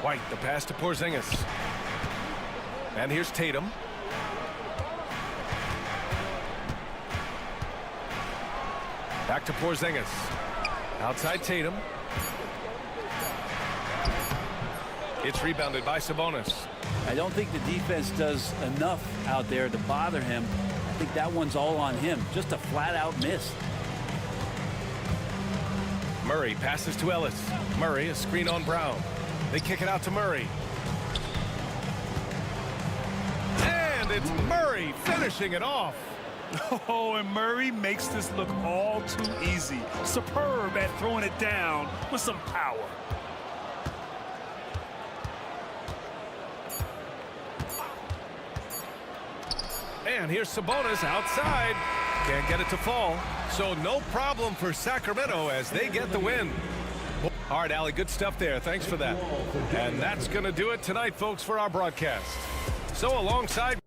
White, the pass to Porzingis. And here's Tatum. Back to Porzingis. Outside Tatum. It's rebounded by Sabonis. I don't think the defense does enough out there to bother him. I think that one's all on him. Just a flat-out miss. Murray passes to Ellis. Murray, a screen on Brown. They kick it out to Murray. And it's Murray finishing it off. Oh, and Murray makes this look all too easy. Superb at throwing it down with some power. And here's Sabonis outside. Can't get it to fall. So no problem for Sacramento as they get the win. All right, Allie, good stuff there. Thanks for that. And that's going to do it tonight, folks, for our broadcast. So alongside...